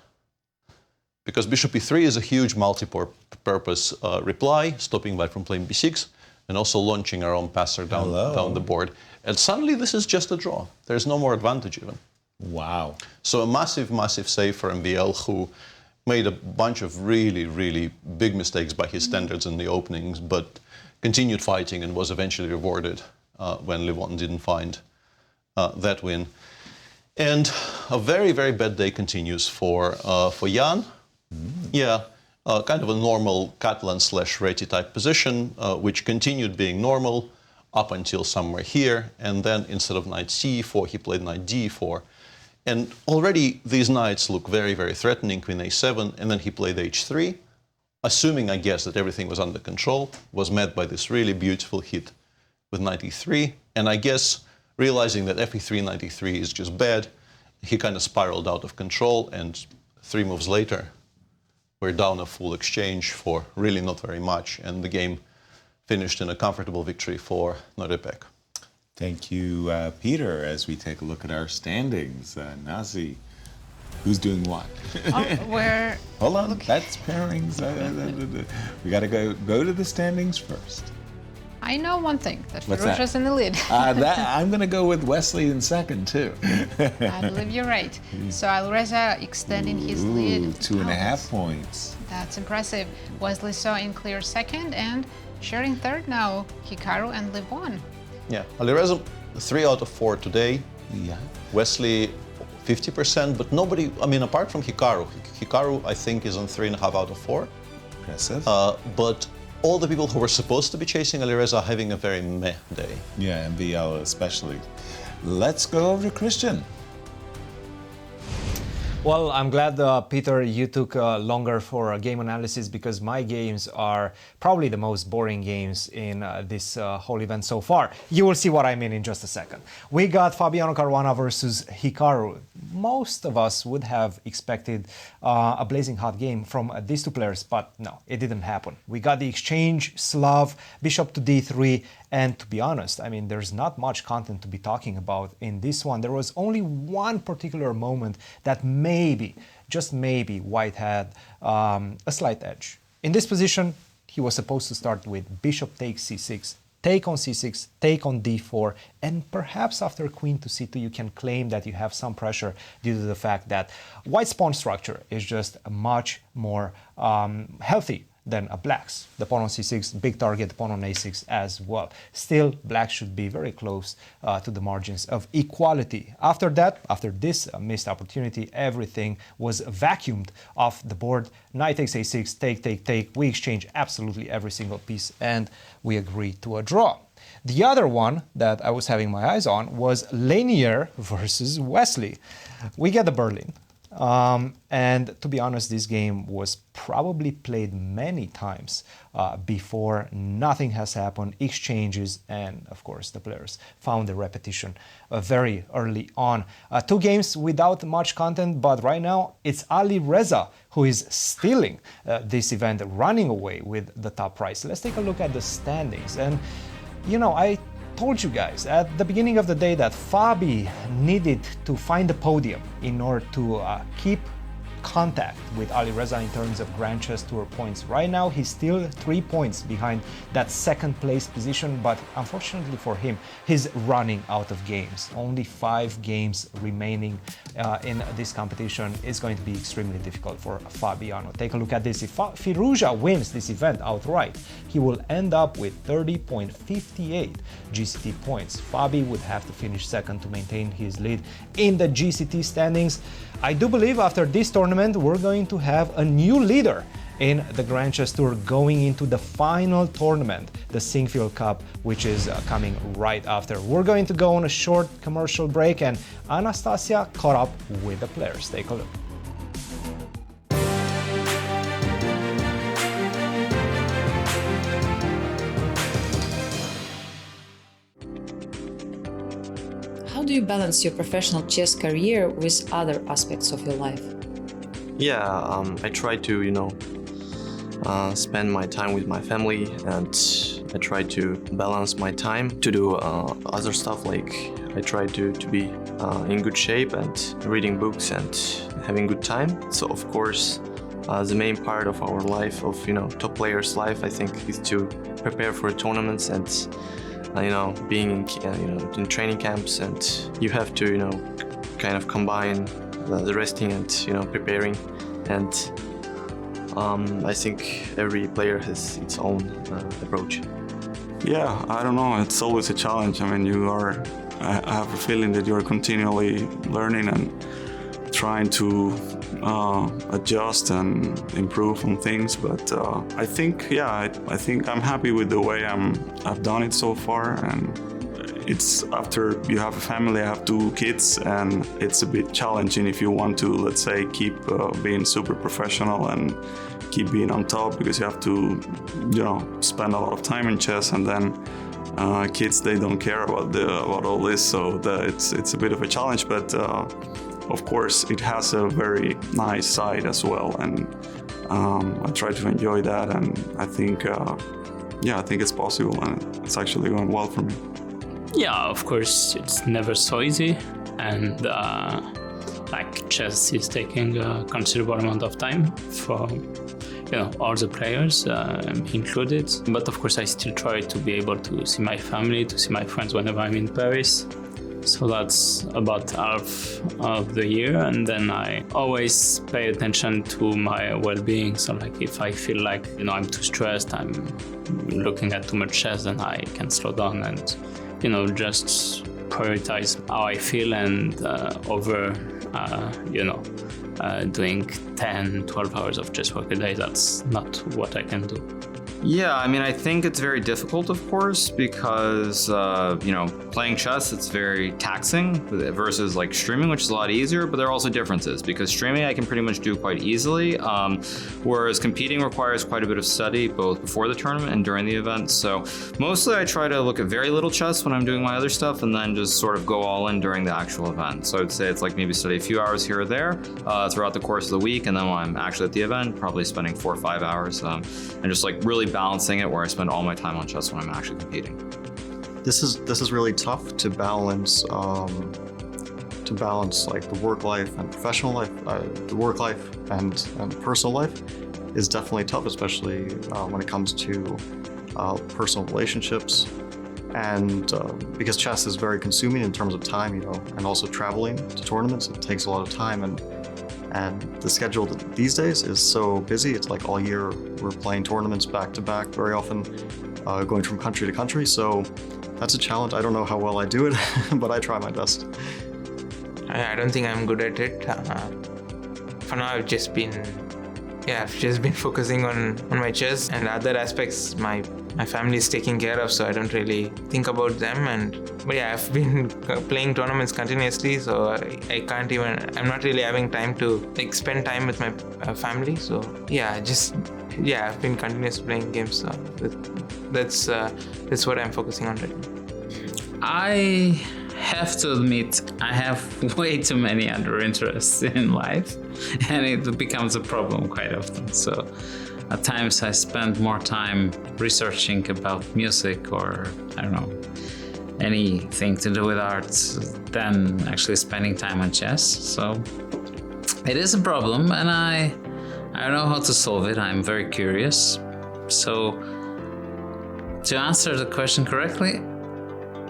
Because bishop e3 is a huge multi-purpose reply, stopping White from playing b6, and also launching our own passer down the board. And suddenly this is just a draw. There's no more advantage even. Wow. So a massive, massive save for MVL, who made a bunch of really, really big mistakes by his standards in the openings, but continued fighting and was eventually rewarded when Levon didn't find that win. And a very, very bad day continues for Jan. Yeah, kind of a normal Catalan/Reti type position, which continued being normal up until somewhere here. And then instead of knight c4, he played knight d4. And already these knights look very, very threatening, queen a7, and then he played h3, assuming, I guess, that everything was under control, was met by this really beautiful hit with knight e3. And I guess, realizing that fe3, knight e3 is just bad, he kind of spiraled out of control, and 3 moves later, we're down a full exchange for really not very much, and the game finished in a comfortable victory for Nodirbek. Thank you, Peter. As we take a look at our standings, Nazi, who's doing what? We're Hold on, that's pairings. We got to go to the standings first. I know one thing, that What's that? Firouzja's in the lead. I'm going to go with Wesley in second, too. I believe you're right. So Alireza extending his lead. 2.5 points. That's impressive. Wesley So in clear second and sharing third now, Hikaru and Levon. Yeah, Alireza 3 out of 4 today. Yeah. Wesley 50%, but nobody, I mean, apart from Hikaru. Hikaru, I think, is on 3.5 out of 4. Impressive. But all the people who were supposed to be chasing Alireza are having a very meh day. Yeah, and VL especially. Let's go over to Cristian. Well, I'm glad, Peter, you took longer for game analysis because my games are probably the most boring games in this whole event so far. You will see what I mean in just a second. We got Fabiano Caruana versus Hikaru. Most of us would have expected a blazing hot game from these two players, but no, it didn't happen. We got the exchange, Slav, bishop to d3, and to be honest, I mean, there's not much content to be talking about in this one. There was only one particular moment that maybe, just maybe, White had a slight edge. In this position, he was supposed to start with bishop takes c6, take on c6, take on d4, and perhaps after queen to c2 you can claim that you have some pressure due to the fact that White's pawn structure is just much more healthy than a black's. The pawn on c6, big target, the pawn on a6 as well. Still, black should be very close to the margins of equality. After that, after this missed opportunity, everything was vacuumed off the board. Knight takes a6, take, take, take. We exchange absolutely every single piece and we agree to a draw. The other one that I was having my eyes on was Leinier versus Wesley. We get the Berlin. And to be honest, this game was probably played many times before. Nothing has happened, exchanges, and of course the players found the repetition very early on. 2 games without much content, but right now it's Alireza who is stealing this event, running away with the top prize. Let's take a look at the standings. And you know, I told you guys at the beginning of the day that Fabi needed to find the podium in order to keep contact with Alireza in terms of Grand Chess Tour points. Right now he's still 3 points behind that second place position, but unfortunately for him, he's running out of games. Only 5 games remaining in this competition. Is going to be extremely difficult for Fabiano. Take a look at this. If Firouzja wins this event outright, he will end up with 30.58 GCT points. Fabi would have to finish second to maintain his lead in the GCT standings. I do believe after this tournament we're going to have a new leader in the Grand Chess Tour going into the final tournament, the Sinquefield Cup, which is coming right after. We're going to go on a short commercial break and Anastasia caught up with the players. Take a look. How do you balance your professional chess career with other aspects of your life? Yeah, I try to, spend my time with my family, and I try to balance my time to do other stuff. Like I try to be in good shape and reading books and having good time. So of course, the main part of our life, of top players' life, I think, is to prepare for tournaments and being in training camps, and you have to kind of combine the resting and preparing. And I think every player has its own approach. Yeah, I don't know. It's always a challenge. I mean, I have a feeling that you're continually learning and trying to adjust and improve on things. But I think I'm happy with the way I've done it so far. And it's after you have a family. I have 2 kids, and it's a bit challenging if you want to, let's say, keep being super professional and keep being on top, because you have to, spend a lot of time in chess, and then kids, they don't care about all this, so it's a bit of a challenge. But of course, it has a very nice side as well, and I try to enjoy that, and I think it's possible, and it's actually going well for me. Yeah, of course, it's never so easy, and like chess is taking a considerable amount of time for all the players included. But of course, I still try to be able to see my family, to see my friends whenever I'm in Paris. So that's about half of the year, and then I always pay attention to my well-being. So like if I feel like I'm too stressed, I'm looking at too much chess, then I can slow down and just prioritize how I feel, and over doing 10, 12 hours of chess work a day, that's not what I can do. Yeah, I mean, I think it's very difficult, of course, because, playing chess, it's very taxing versus like streaming, which is a lot easier, but there are also differences because streaming I can pretty much do quite easily, whereas competing requires quite a bit of study, both before the tournament and during the event. So mostly I try to look at very little chess when I'm doing my other stuff and then just sort of go all in during the actual event. So I'd say it's like maybe study a few hours here or there throughout the course of the week, and then when I'm actually at the event, probably spending 4 or 5 hours and just like really balancing it where I spend all my time on chess when I'm actually competing. This is really tough to balance like the work life and professional life. The work life and personal life is definitely tough, especially when it comes to personal relationships, and because chess is very consuming in terms of time, and also traveling to tournaments, it takes a lot of time, and the schedule these days is so busy. It's like all year we're playing tournaments back to back, very often going from country to country. So that's a challenge. I don't know how well I do it, but I try my best. I don't think I'm good at it. For now, I've just been focusing on my chess, and other aspects my family is taking care of, so I don't really think about them. But yeah, I've been playing tournaments continuously, so I'm not really having time to spend time with my family. So I've been continuously playing games. So that's what I'm focusing on right now. I have to admit, I have way too many other interests in life, and it becomes a problem quite often. So at times I spend more time researching about music or, I don't know, anything to do with art than actually spending time on chess. So it is a problem, and I don't know how to solve it. I'm very curious. So to answer the question correctly,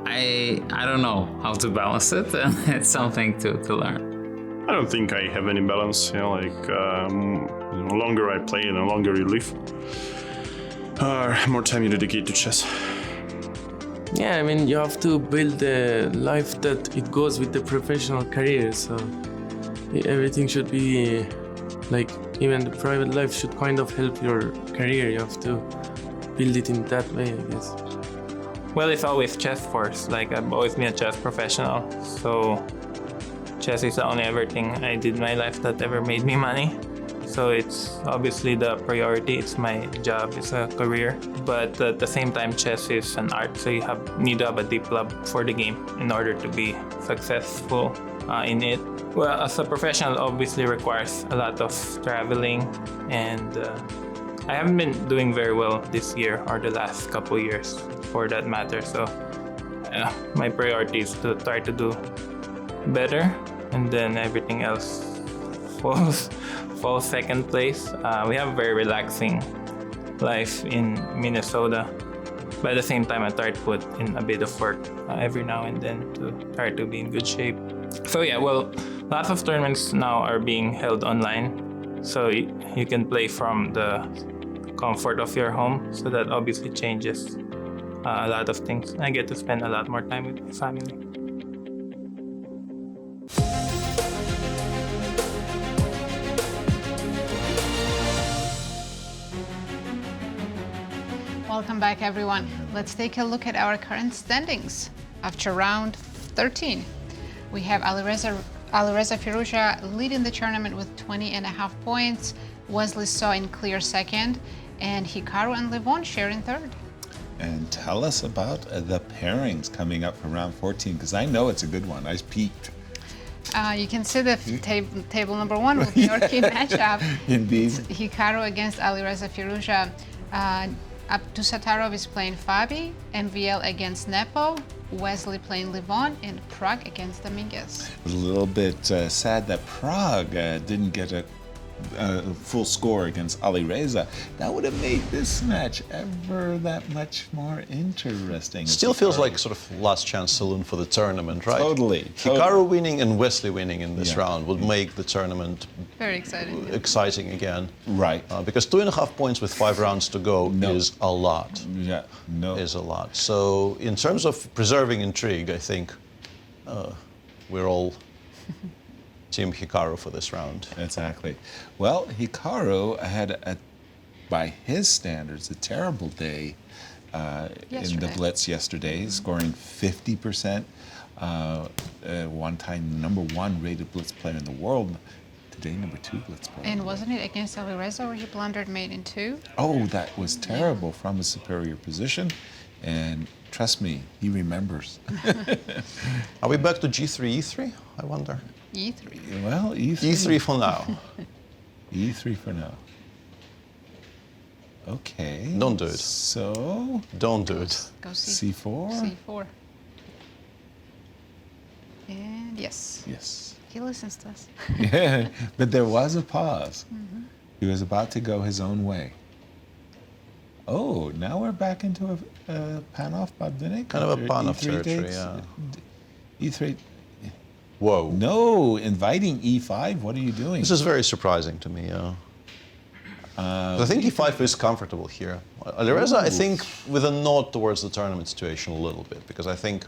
I don't know how to balance it, and it's something to learn. I don't think I have any balance. The longer I play and the longer you live, more time you dedicate to chess. Yeah, I mean, you have to build the life that it goes with the professional career. So everything should be even the private life should kind of help your career. You have to build it in that way, I guess. Well, it's always chess first. I've always been a chess professional, so chess is the only everything I did in my life that ever made me money. So it's obviously the priority. It's my job, it's a career. But at the same time, chess is an art, so you need to have a deep love for the game in order to be successful in it. Well, as a professional, obviously requires a lot of traveling, and I haven't been doing very well this year or the last couple years, for that matter. So my priority is to try to do better, and then everything else falls second place. We have a very relaxing life in Minnesota, but at the same time I try to put in a bit of work every now and then to try to be in good shape. So yeah, well, lots of tournaments now are being held online, so you can play from the comfort of your home, so that obviously changes a lot of things. I get to spend a lot more time with my family. Welcome back, everyone. Let's take a look at our current standings. After round 13, we have Alireza Firouzja leading the tournament with 20.5 points, Wesley So in clear second, and Hikaru and Levon sharing third. And tell us about the pairings coming up for round 14, because I know it's a good one. I peeked. You can see the table number one will be our key matchup. Indeed. It's Hikaru against Alireza Firouzja. Abdusattorov is playing Fabi, MVL against Nepo, Wesley playing Levon, and Pragg against Dominguez. It was a little bit sad that Pragg didn't get a full score against Alireza. That would have made this match ever that much more interesting. Still feels like sort of last chance saloon for the tournament, right? Totally. Hikaru winning and Wesley winning in this round would make the tournament very exciting again. Right. Because 2.5 points with 5 rounds to go is a lot. Yeah, is a lot. So in terms of preserving intrigue, I think we're all Team Hikaru for this round. Exactly. Well, Hikaru had, by his standards, a terrible day in the Blitz yesterday, scoring 50%. One time #1 rated Blitz player in the world. Today, #2 Blitz player. And wasn't it against Alireza where he blundered mate in 2? Oh, that was terrible from a superior position. And trust me, he remembers. Are we back to G3, E3? I wonder. E3. Well, E3. E3 for now. E3 for now. Okay. Don't do it. So. Don't do it. Go C4. C4. And yes. Yes. He listens to us. Yeah, but there was a pause. He was about to go his own way. Oh, now we're back into a pan-off Babdinik? Kind of a pan-off territory, yeah. E3. Whoa. No, inviting E5. What are you doing? This is very surprising to me. I think E5 is comfortable here. Alireza, I think, with a nod towards the tournament situation a little bit, because I think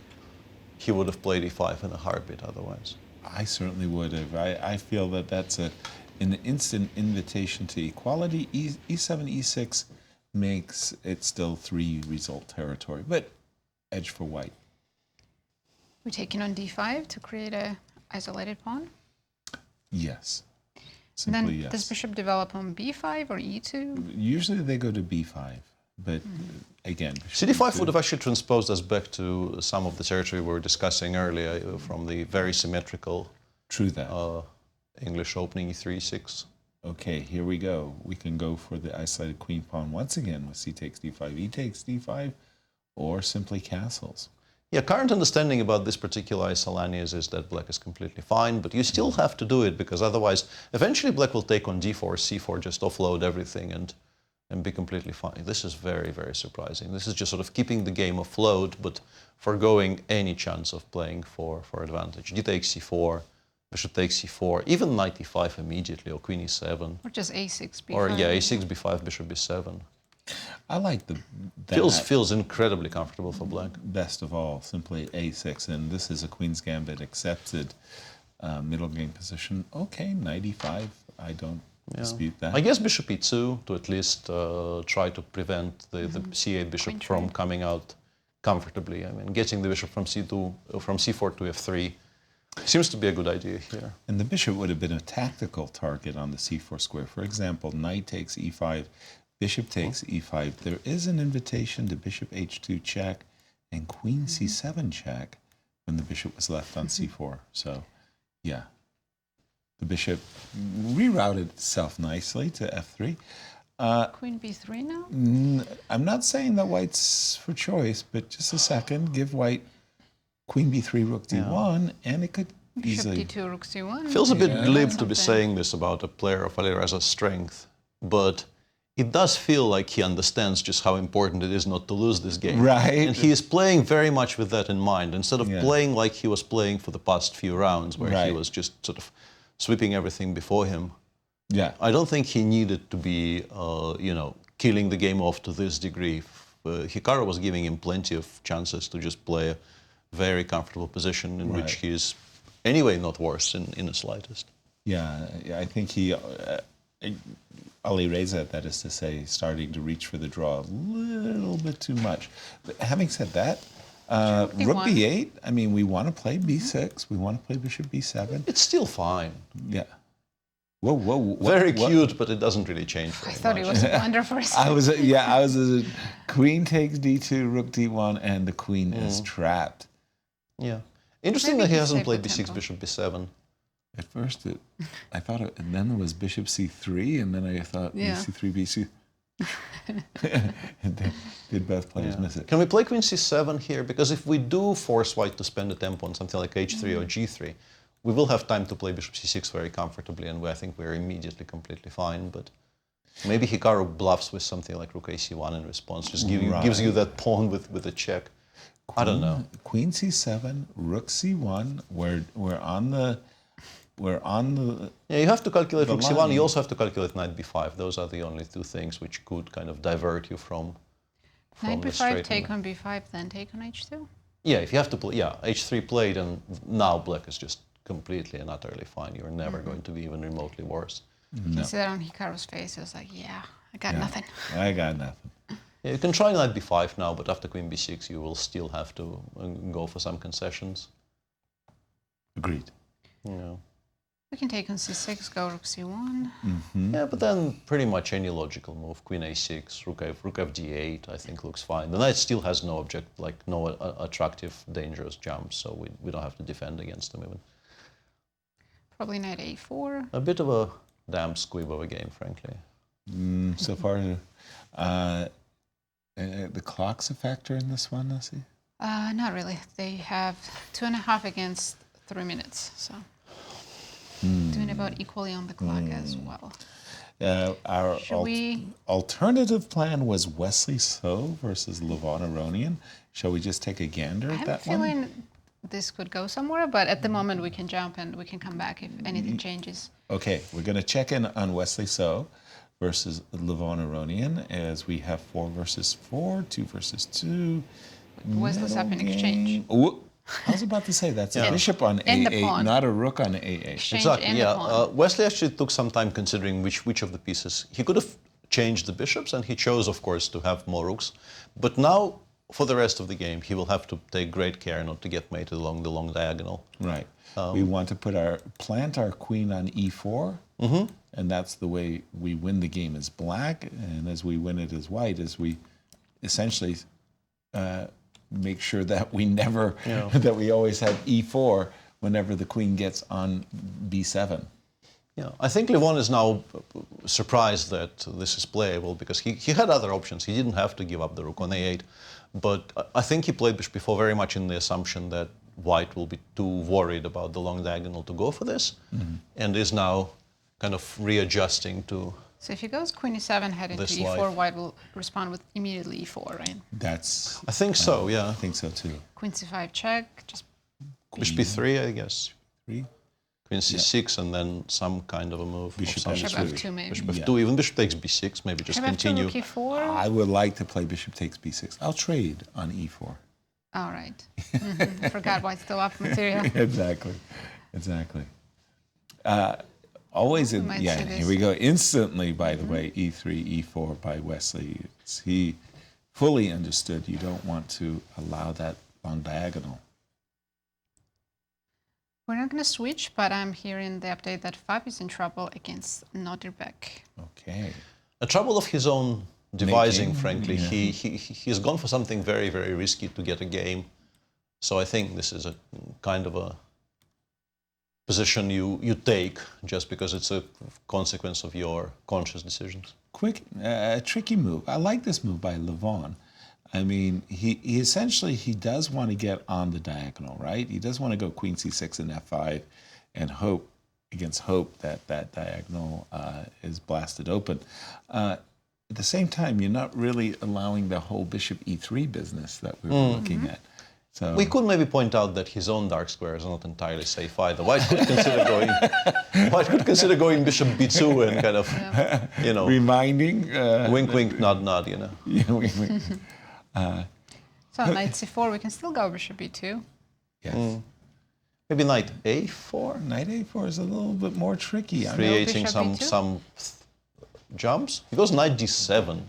he would have played E5 in a heartbeat otherwise. I certainly would have. I feel that that's an instant invitation to equality. E7, E6 makes it still 3-result territory, but edge for white. We're taking on D5 to create a isolated pawn. Yes. And then Simply yes. does bishop develop on B5 or E2? Usually they go to B5, but again... CD5 would have actually transposed us back to some of the territory we were discussing earlier from the very symmetrical English opening E3, E6. Okay, here we go. We can go for the isolated queen pawn once again with C takes D5, E takes D5, or simply castles. Yeah, current understanding about this particular isolanias is that black is completely fine, but you still have to do it because otherwise, eventually black will take on D4, C4, just offload everything and be completely fine. This is very, very surprising. This is just sort of keeping the game afloat, but foregoing any chance of playing for advantage. D takes C4, bishop takes C4, even knight E5 immediately, or queen E7. Or just A6, B5. Or yeah, A6, B5, bishop B7. I like feels incredibly comfortable for black. Best of all, simply A6, and this is a queen's gambit accepted middle game position. Okay, knight E5, I don't dispute that. I guess bishop E2 to at least try to prevent the C8 bishop from coming out comfortably. I mean, getting the bishop from C4 to F3 seems to be a good idea here. And the bishop would have been a tactical target on the C4 square. For example, knight takes E5, bishop takes E5. There is an invitation to bishop H2 check and queen C7 check when the bishop was left on C4. So, yeah. The bishop rerouted itself nicely to F3. Queen B3 now? I'm not saying that white's for choice, but just a second. Give white queen B3, rook D1, and it could easily... Bishop D2, rook C1. Feels a bit glib to be saying this about a player of Alireza's strength, but it does feel like he understands just how important it is not to lose this game. Right. And he is playing very much with that in mind, instead of playing like he was playing for the past few rounds, where he was just sort of sweeping everything before him. Yeah. I don't think he needed to be, killing the game off to this degree. Hikaru was giving him plenty of chances to just play a very comfortable position in which he is anyway not worse in the slightest. Yeah, I think he... Alireza, that is to say, starting to reach for the draw a little bit too much. But having said that, rook B8, I mean, we want to play B6, we want to play bishop B7. It's still fine. Yeah. Whoa. Very cute, but it doesn't really change very much. I thought it was a blunder for a second. I was queen takes D2, rook D1, and the queen is trapped. Yeah. Interesting that he hasn't played B6, bishop B7. At first, I thought and then there was bishop C3, and then I thought C3, BC. Did both players miss it? Can we play queen c7 here? Because if we do force white to spend the tempo on something like h3 or g3, we will have time to play bishop c6 very comfortably, and I think we're immediately completely fine. But maybe Hikaru bluffs with something like rook a-c1 in response, just gives you that pawn with a check. I don't know. Queen c7, rook c1. We're on the. Yeah, you have to calculate rook c1. line. You also have to calculate knight b5. Those are the only two things which could kind of divert you from Knight the b5, straight take line. on b5, then take on h2. Yeah, if you have to play, h3 played, and now black is just completely and utterly fine. You're never going to be even remotely worse. You see that on Hikaru's face. He was like, yeah, I got nothing. I got nothing. Yeah, you can try knight b5 now, but after queen b6, you will still have to go for some concessions. Agreed. Yeah. We can take on c6, go rook c1. Yeah, but then pretty much any logical move, queen a6, rook f d8, I think looks fine. The knight still has no attractive, dangerous jumps, so we don't have to defend against them even. Probably knight a4. A bit of a damn squib of a game, frankly. So far, the clock's a factor in this one, Nessie? Not really. They have 2.5 against 3 minutes, so doing about equally on the clock as well. Our alternative plan was Wesley So versus Levon Aronian. Shall we just take a gander at that one? I have a feeling this could go somewhere, but at the moment we can jump and we can come back if anything changes. Okay, we're going to check in on Wesley So versus Levon Aronian as we have 4 versus 4, 2 versus 2. Wesley's up in exchange. Ooh, I was about to say that's a bishop on A8, not a rook on A8. Exactly, yeah. Wesley actually took some time considering which of the pieces. He could have changed the bishops, and he chose, of course, to have more rooks. But now, for the rest of the game, he will have to take great care not to get mated along the long diagonal. Right. We want to plant our queen on E4, and that's the way we win the game as black, and as we win it as white, as we essentially make sure that we never, that we always have E4 whenever the queen gets on B7. Yeah, I think Levon is now surprised that this is playable because he had other options. He didn't have to give up the rook on A8, but I think he played bishop before very much in the assumption that white will be too worried about the long diagonal to go for this, and is now kind of readjusting to. So if he goes queen e7, head into e4, white will respond with immediately e4, right? I think so, yeah. I think so too. Queen c5 check, just bishop b3, I guess. 3. Queen c6, and then some kind of a move. Bishop f2, maybe. Bishop f2, even bishop takes b6, maybe just continue. Bishop f2, rook e4. I would like to play bishop takes b6. I'll trade on e4. All right. Forgot white's still up material. Exactly. Always, here we go. Instantly, by the way, e3, e4 by Wesley. He fully understood you don't want to allow that long diagonal. We're not going to switch, but I'm hearing the update that Fab is in trouble against Nodirbek. Okay. A trouble of his own devising, frankly. Yeah. He's gone for something very, very risky to get a game. So I think this is a kind of a position you take just because it's a consequence of your conscious decisions. Quick, tricky move. I like this move by Levon. I mean, he essentially does want to get on the diagonal, right? He does want to go queen c6 and f5 and hope that diagonal is blasted open. At the same time, you're not really allowing the whole bishop e3 business that we were looking at. So we could maybe point out that his own dark squares are not entirely safe either. White could consider going bishop b2 and kind of, reminding, wink, wink, nod, nod, Yeah, wink, wink. So knight c4, we can still go bishop b2. Yes. Maybe knight a4. Knight a4 is a little bit more tricky. Creating some jumps. He goes knight d7.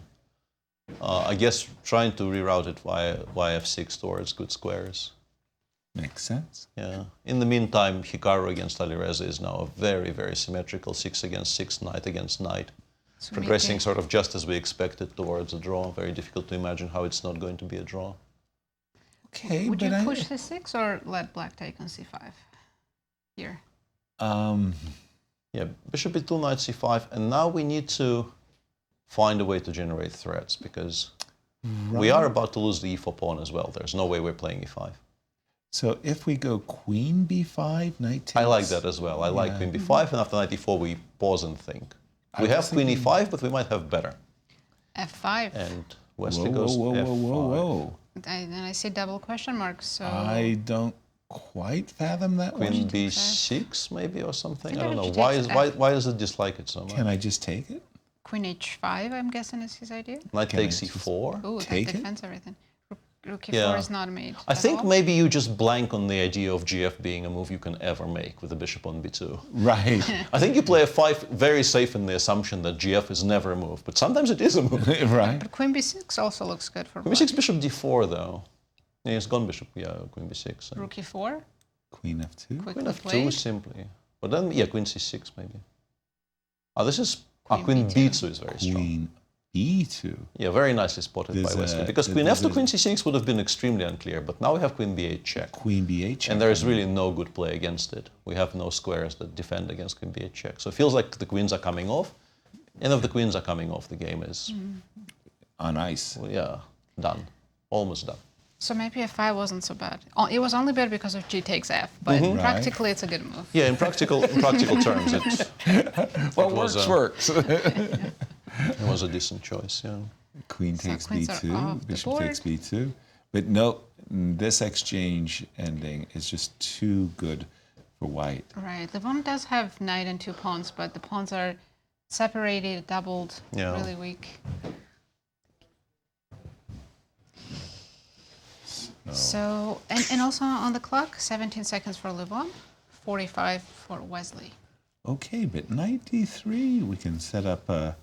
I guess trying to reroute it via f6 towards good squares. Makes sense. Yeah. In the meantime, Hikaru against Alireza is now a very, very symmetrical 6 against 6, knight against knight. So progressing sort of just as we expected towards a draw. Very difficult to imagine how it's not going to be a draw. Okay, would you push c6 or let black take on c5 here? Yeah, bishop e2, knight c5, and now we need to find a way to generate threats, because we are about to lose the e4 pawn as well. There's no way we're playing e5. So if we go queen b5, knight takes... I like that as well. I like queen b5, and after knight e4 we pause and think. We have queen e5, but we might have better. F5. And Wesley goes f5. Whoa. Then I see double question marks, so... I don't quite fathom that one. Queen b6 maybe or something? I don't know. F. Why does it dislike it so much? Can I just take it? Queen h5, I'm guessing, is his idea. Knight takes e4. Ooh, that Take it? defends everything. Rook e4 is not made. I at think all. maybe you just blank on the idea of GF being a move you can ever make with the bishop on b2. Right. I think you play f5 very safe in the assumption that GF is never a move, but sometimes it is a move. Right. But queen b6 also looks good for Queen b6, bishop d4 though. Yeah, it's gone bishop, queen b6. Rook e4. Queen f2. Queen f2 simply. But then, queen c6 maybe. This is... Queen b2 is very strong. Queen b2. Yeah, very nicely spotted by Wesley. Because queen f to queen c6 would have been extremely unclear, but now we have queen b8 check. Queen b8 check. And there is really no good play against it. We have no squares that defend against queen b8 check. So it feels like the queens are coming off. And if the queens are coming off, the game is... on ice. Well, yeah, done. Almost done. So maybe f5 wasn't so bad. It was only bad because of g takes f, but practically it's a good move. Yeah, in practical terms, works. It was a decent choice, yeah. Queen takes b2, bishop takes b2. But no, this exchange ending is just too good for white. Right. Levon does have knight and 2 pawns, but the pawns are separated, doubled, really weak. So, and also on the clock, 17 seconds for Levon, 45 for Wesley. Okay, but knight d3, we can set up a...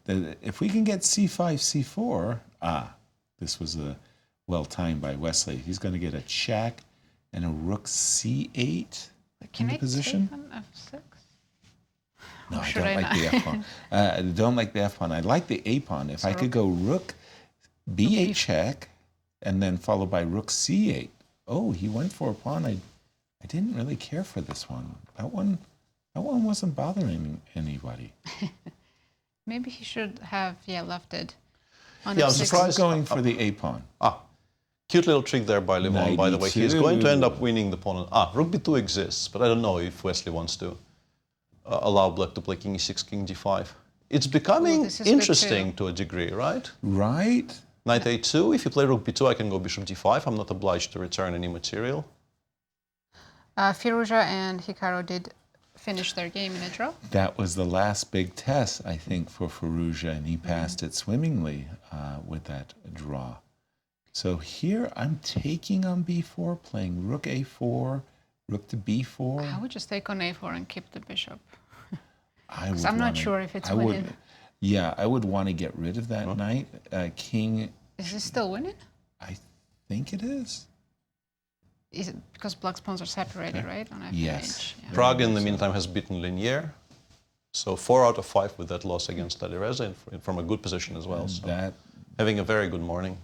If we can get c5, c4, this was well timed by Wesley. He's going to get a check and a rook c8 in the position. Can I take on f6? No, I don't like the f pawn. I don't like the f pawn. I like the a pawn. If I could go rook b8 check and then followed by rook c8. Oh, he went for a pawn. I didn't really care for this one. That one wasn't bothering anybody. Maybe he should have left it. On I'm f6. surprised going for the a pawn. Cute little trick there by Levon, by the way. He is going to end up winning the pawn. Rook b2 exists, but I don't know if Wesley wants to allow black to play king e6, king d5. It's becoming interesting to a degree, right? Right. Knight a2. If you play rook b2, I can go bishop d5. I'm not obliged to return any material. Firouzja and Hikaru did finish their game in a draw. That was the last big test, I think, for Firouzja, and he passed it swimmingly with that draw. So here I'm taking on b4, playing rook a4, rook to b4. I would just take on a4 and keep the bishop. Because I'm not sure if it's winning. Yeah, I would want to get rid of that knight. King... Is this still winning? I think it is. Is it because black's pawns are separated, right? On f8. Yes. Yeah. Prague, in the meantime, has beaten Leinier. So 4 out of 5 with that loss against Alireza, from a good position as well. So that having a very good morning.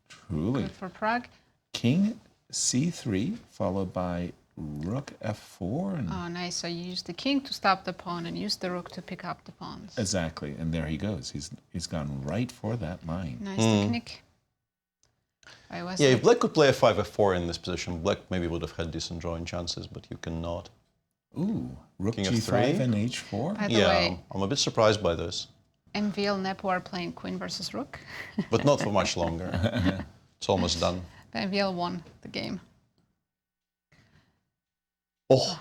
Truly. Good for Prague. King c3, followed by rook f4. And Oh, nice. So you use the king to stop the pawn and use the rook to pick up the pawns. exactly, and there he goes. He's gone right for that line. Nice technique. Yeah, if black could play f5, f4 in this position, black maybe would have had decent drawing chances, but you cannot. Ooh, rook King g5 f3. and h4. By the way, I'm a bit surprised by this, MVL Nepo are playing queen versus rook. but not for much longer. It's almost done. The MVL won the game. Oh,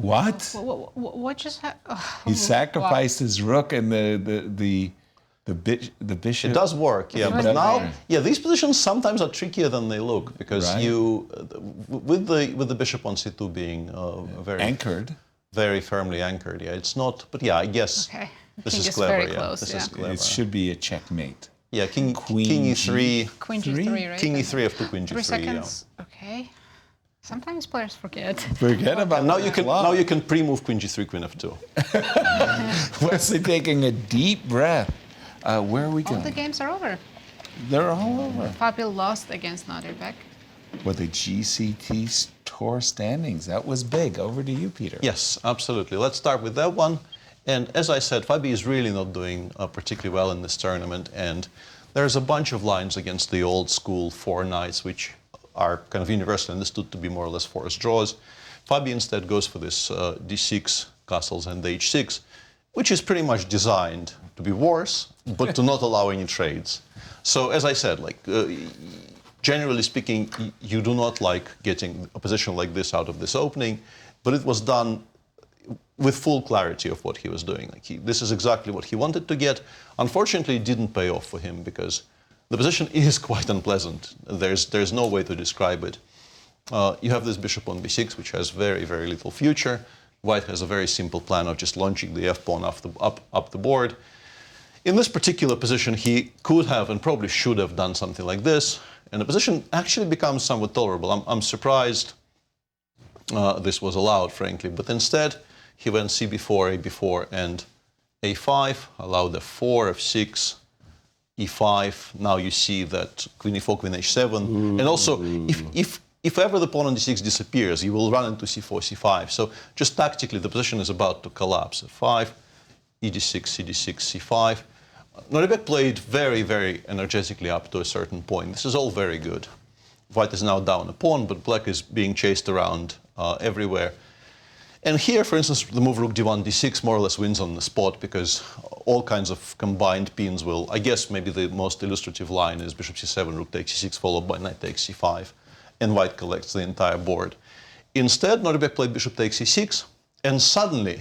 What? What just happened? He sacrificed his rook and the bishop. it does work, yeah. But now, these positions sometimes are trickier than they look, because you, with the bishop on c2 being very anchored, very firmly anchored. Yeah, it's not. But yeah, I guess this is clever. Very close, this is clever. It should be a checkmate. Yeah, king e3. Queen g3, right? King e3 f2, queen g3. 3 seconds. Yeah. Okay. Sometimes players forget. Forget about now you can pre-move queen g3, queen f2. Wesley taking a deep breath. Where are we going? All the games are over. They're all over. Fabiano lost against Nodirbek. With the GCT Tour standings, that was big. Over to you, Peter. Yes, absolutely. Let's start with that one. And as I said, Fabi is really not doing particularly well in this tournament, and there's a bunch of lines against the old school 4 knights, which are kind of universally understood to be more or less forced draws. Fabi instead goes for this d6 castles and h6, which is pretty much designed to be worse, but to not allow any trades. So as I said, like generally speaking, you do not like getting a position like this out of this opening, but it was done with full clarity of what he was doing. Like this is exactly what he wanted to get. Unfortunately, it didn't pay off for him because the position is quite unpleasant. There's no way to describe it. You have this bishop on b6, which has very, very little future. White has a very simple plan of just launching the f-pawn up the board. In this particular position, he could have and probably should have done something like this, and the position actually becomes somewhat tolerable. I'm surprised this was allowed, frankly, but instead he went cb4, ab4, and a5, allowed f4, f6, e5. Now you see that queen e4, queen h7, and also if ever the pawn on d6 disappears, you will run into c4, c5. So just tactically, the position is about to collapse. f5, ed6, cd6, c5. Nodirbek played very, very energetically up to a certain point. This is all very good. White is now down a pawn, but black is being chased around everywhere. And here, for instance, the move rook d1, d6 more or less wins on the spot because all kinds of combined pins will, I guess maybe the most illustrative line is bishop c7, rook takes c6, followed by knight takes c5. And white collects the entire board. Instead, Nodirbek played bishop takes c6, and suddenly,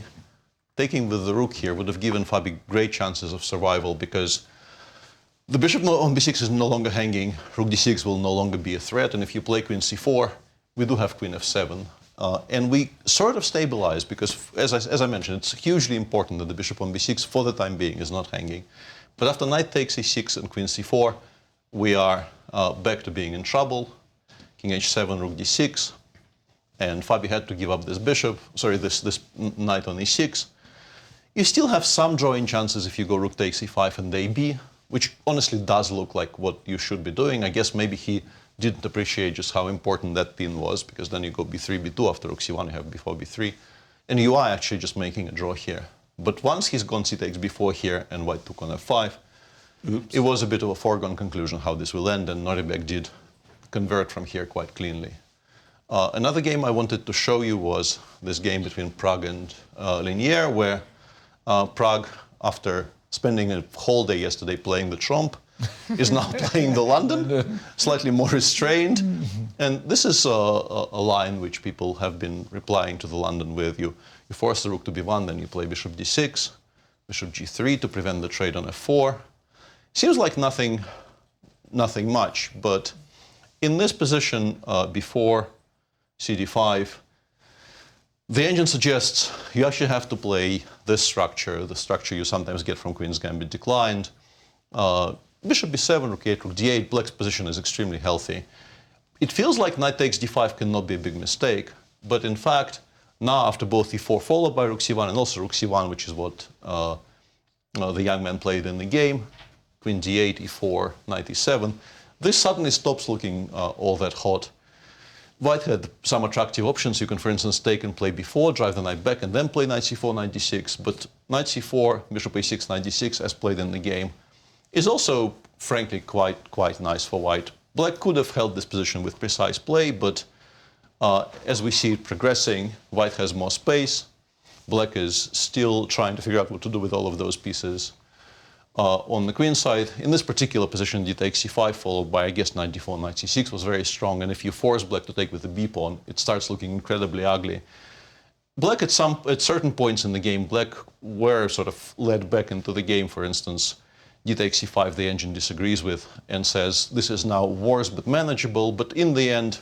taking with the rook here would have given Fabi great chances of survival because the bishop on b6 is no longer hanging, rook d6 will no longer be a threat, and if you play queen c4, we do have queen f7. And we sort of stabilize because, as I mentioned, it's hugely important that the bishop on b6 for the time being is not hanging. But after knight takes e6 and queen c4, we are back to being in trouble. King h7, rook d6, and Fabi had to give up this bishop, sorry, this knight on e6. You still have some drawing chances if you go rook takes e5 and ab, which honestly does look like what you should be doing. I guess maybe he didn't appreciate just how important that pin was, because then you go b3, b2, after rook c1 you have b4, b3, and you are actually just making a draw here. But once he's gone c takes b4 here and white took on f5, it was a bit of a foregone conclusion how this will end, and Nodirbek did convert from here quite cleanly. Another game I wanted to show you was this game between Pragg and Leinier, where Pragg, after spending a whole day yesterday playing the trump, is now playing the London, slightly more restrained. And this is a line which people have been replying to the London with. You force the rook to b1, then you play bishop d6, bishop g3 to prevent the trade on f4. Seems like nothing much, but in this position, before cd5, the engine suggests you actually have to play this structure, the structure you sometimes get from Queen's Gambit declined. Bishop b7, rook e8, rook d8, black's position is extremely healthy. It feels like knight takes d5 cannot be a big mistake, but in fact, now after both e4 followed by rook c1 and also rook c1, which is what the young man played in the game, queen d8, e4, knight e7, this suddenly stops looking all that hot. White had some attractive options. You can, for instance, take and play b4, drive the knight back, and then play knight c4, knight d6. But knight c4, bishop a6, knight d6, as played in the game, is also, frankly, quite nice for white. Black could have held this position with precise play, but as we see it progressing, white has more space. Black is still trying to figure out what to do with all of those pieces. On the queen side, in this particular position, d takes c5, followed by, I guess, knight d4, knight c6 was very strong. And if you force black to take with the b pawn, it starts looking incredibly ugly. Black, at certain points in the game, black were sort of led back into the game. For instance, d takes c5, the engine disagrees with and says this is now worse but manageable. But in the end,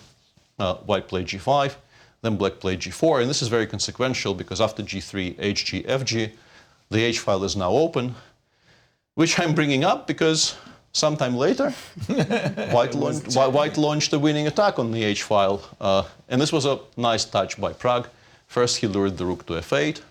white played g5, then black played g4, and this is very consequential because after g3, hg, fg, the h file is now open. Which I'm bringing up because sometime later, White launched a winning attack on the h-file. And this was a nice touch by Pragg. First, he lured the rook to f8.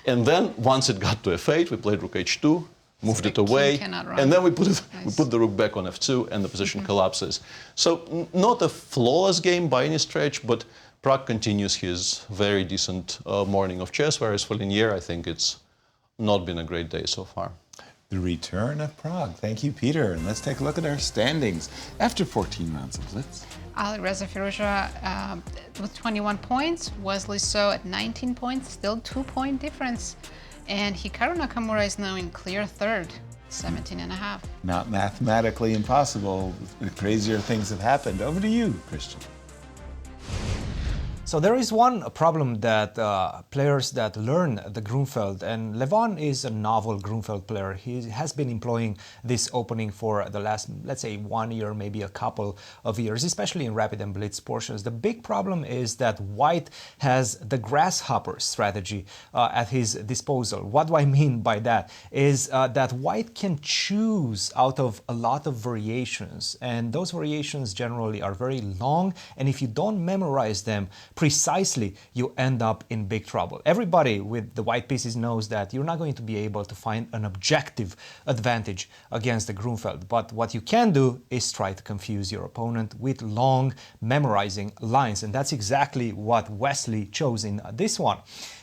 And then, once it got to f8, we played rook h2, moved it away. And then we put the rook back on f2, and the position collapses. So, not a flawless game by any stretch, but Pragg continues his very decent morning of chess, whereas for Leinier, I think it's not been a great day so far. The return of Pragg. Thank you, Peter. And let's take a look at our standings after 14 rounds of Blitz. Alireza Firouzja with 21 points, Wesley So at 19 points, still 2-point difference. And Hikaru Nakamura is now in clear third, 17.5. Not mathematically impossible. Crazier things have happened. Over to you, Cristian. So there is one problem that players that learn the Grunfeld, and Levon is a novel Grunfeld player. He has been employing this opening for the last, let's say, 1 year, maybe a couple of years, especially in Rapid and Blitz portions. The big problem is that White has the grasshopper strategy at his disposal. What do I mean by that? Is that White can choose out of a lot of variations, and those variations generally are very long, and if you don't memorize them precisely, you end up in big trouble. Everybody with the white pieces knows that you're not going to be able to find an objective advantage against the Grunfeld, but what you can do is try to confuse your opponent with long memorizing lines, and that's exactly what Wesley chose in this one.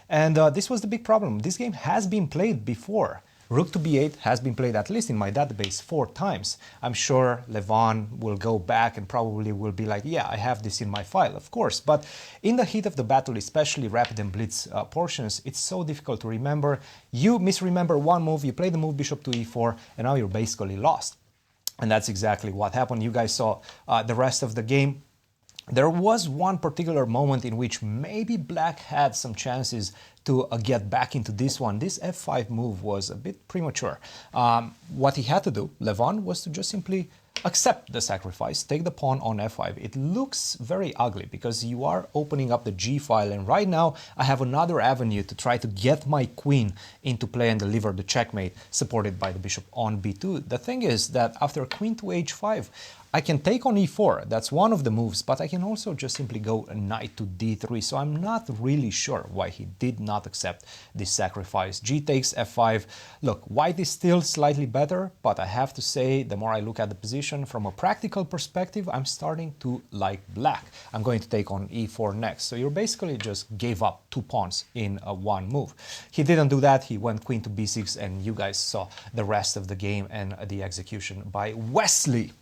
And this was the big problem. This game has been played before. Rook to b8 has been played, at least in my database, 4 times. I'm sure Levon will go back and probably will be like, yeah, I have this in my file, of course. But in the heat of the battle, especially Rapid and Blitz portions, it's so difficult to remember. You misremember one move, you play the move bishop to e4, and now you're basically lost. And that's exactly what happened. You guys saw the rest of the game. There was one particular moment in which maybe Black had some chances to get back into this one. This f5 move was a bit premature. What he had to do, Levon, was to just simply accept the sacrifice, take the pawn on f5. It looks very ugly because you are opening up the g file, and right now I have another avenue to try to get my queen into play and deliver the checkmate supported by the bishop on b2. The thing is that after queen to h5, I can take on e4, that's one of the moves, but I can also just simply go knight to d3, so I'm not really sure why he did not accept this sacrifice. G takes f5. Look, white is still slightly better, but I have to say, the more I look at the position from a practical perspective, I'm starting to like black. I'm going to take on e4 next, so you basically just gave up 2 pawns in one move. He didn't do that, he went queen to b6, and you guys saw the rest of the game and the execution by Wesley.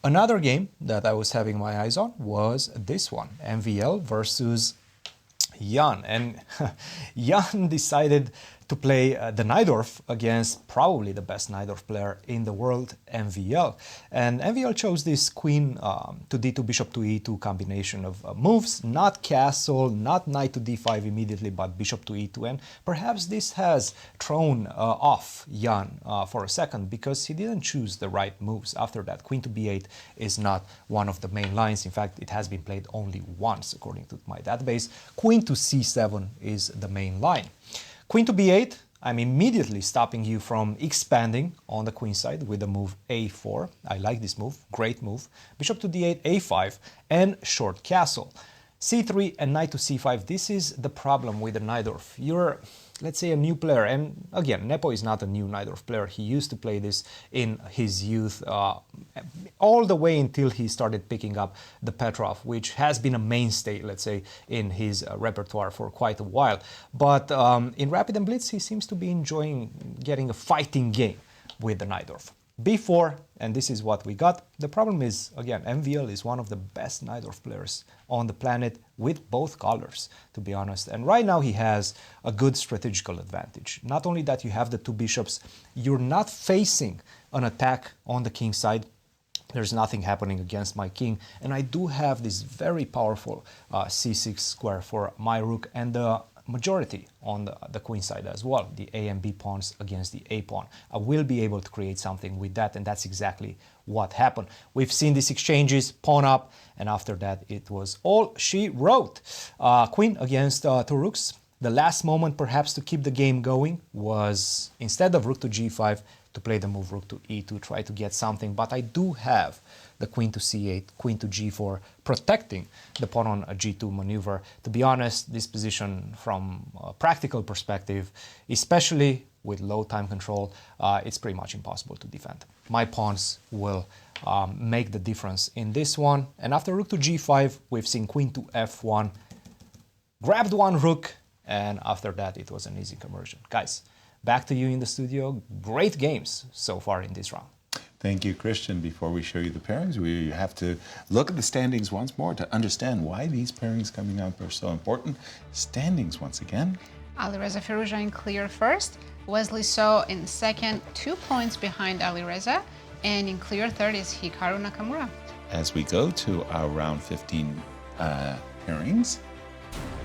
Another game that I was having my eyes on was this one, MVL versus Jan. And Jan decided to play the Najdorf against probably the best Najdorf player in the world, MVL. And MVL chose this queen to d2, bishop to e2 combination of moves, not castle, not knight to d5 immediately, but bishop to e2. And perhaps this has thrown off Jan for a second because he didn't choose the right moves. After that, queen to b8 is not one of the main lines. In fact, it has been played only once according to my database. Queen to c7 is the main line. Queen to b8, I'm immediately stopping you from expanding on the queen side with the move a4. I like this move, great move. Bishop to d8, a5, and short castle. c3 and knight to c5, this is the problem with the Najdorf. You're, let's say, a new player, and again, Nepo is not a new Najdorf player. He used to play this in his youth, all the way until he started picking up the Petrov, which has been a mainstay, let's say, in his repertoire for quite a while. But in Rapid and Blitz, he seems to be enjoying getting a fighting game with the Najdorf. b4, and this is what we got. The problem is, again, MVL is one of the best Najdorf players on the planet with both colors, to be honest. And right now he has a good strategical advantage. Not only that you have the 2 bishops, you're not facing an attack on the king side. There's nothing happening against my king. And I do have this very powerful c6 square for my rook, and the majority on the queen side as well, the A and B pawns against the A pawn. I will be able to create something with that, and that's exactly what happened. We've seen these exchanges, pawn up, and after that it was all she wrote. Queen against 2 rooks. The last moment perhaps to keep the game going was, instead of rook to g5, to play the move rook to e2, try to get something, but I do have the queen to c8, queen to g4, protecting the pawn on a g2 maneuver. To be honest, this position from a practical perspective, especially with low time control, it's pretty much impossible to defend. My pawns will make the difference in this one. And after rook to g5, we've seen queen to f1, grabbed one rook, and after that it was an easy conversion. Guys, back to you in the studio. Great games so far in this round. Thank you, Cristian. Before we show you the pairings, we have to look at the standings once more to understand why these pairings coming up are so important. Standings once again. Alireza Firouzja in clear first, Wesley So in second, 2 points behind Alireza, and in clear third is Hikaru Nakamura. As we go to our round 15 pairings.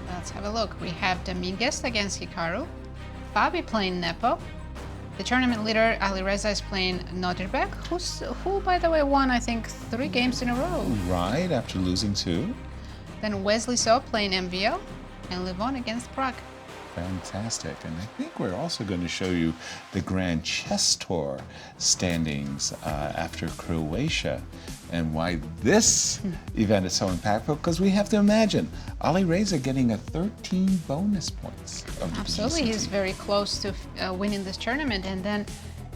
Let's have a look. We have Dominguez against Hikaru, Fabi playing Nepo. The tournament leader, Alireza, is playing Nodirbek, who, by the way, won, I think, 3 games in a row. Right, after losing 2. Then Wesley So playing MVL, and Levon against Prague. Fantastic. And I think we're also going to show you the Grand Chess Tour standings after Croatia and why this event is so impactful, because we have to imagine Alireza getting a 13 bonus points. Absolutely, he's very close to winning this tournament. And then,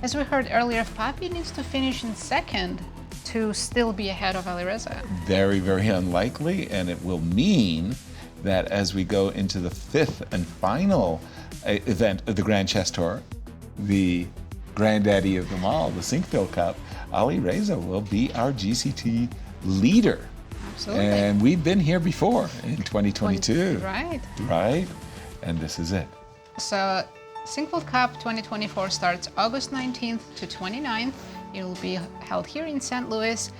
as we heard earlier, Fabi needs to finish in second to still be ahead of Alireza. Very, very unlikely, and it will mean that as we go into the 5th and final event of the Grand Chess Tour, the granddaddy of them all, the Sinkville Cup, Alireza will be our GCT leader. Absolutely. And we've been here before in 2022. Right. Right? And this is it. So, Sinkville Cup 2024 starts August 19th to 29th. It will be held here in St. Louis.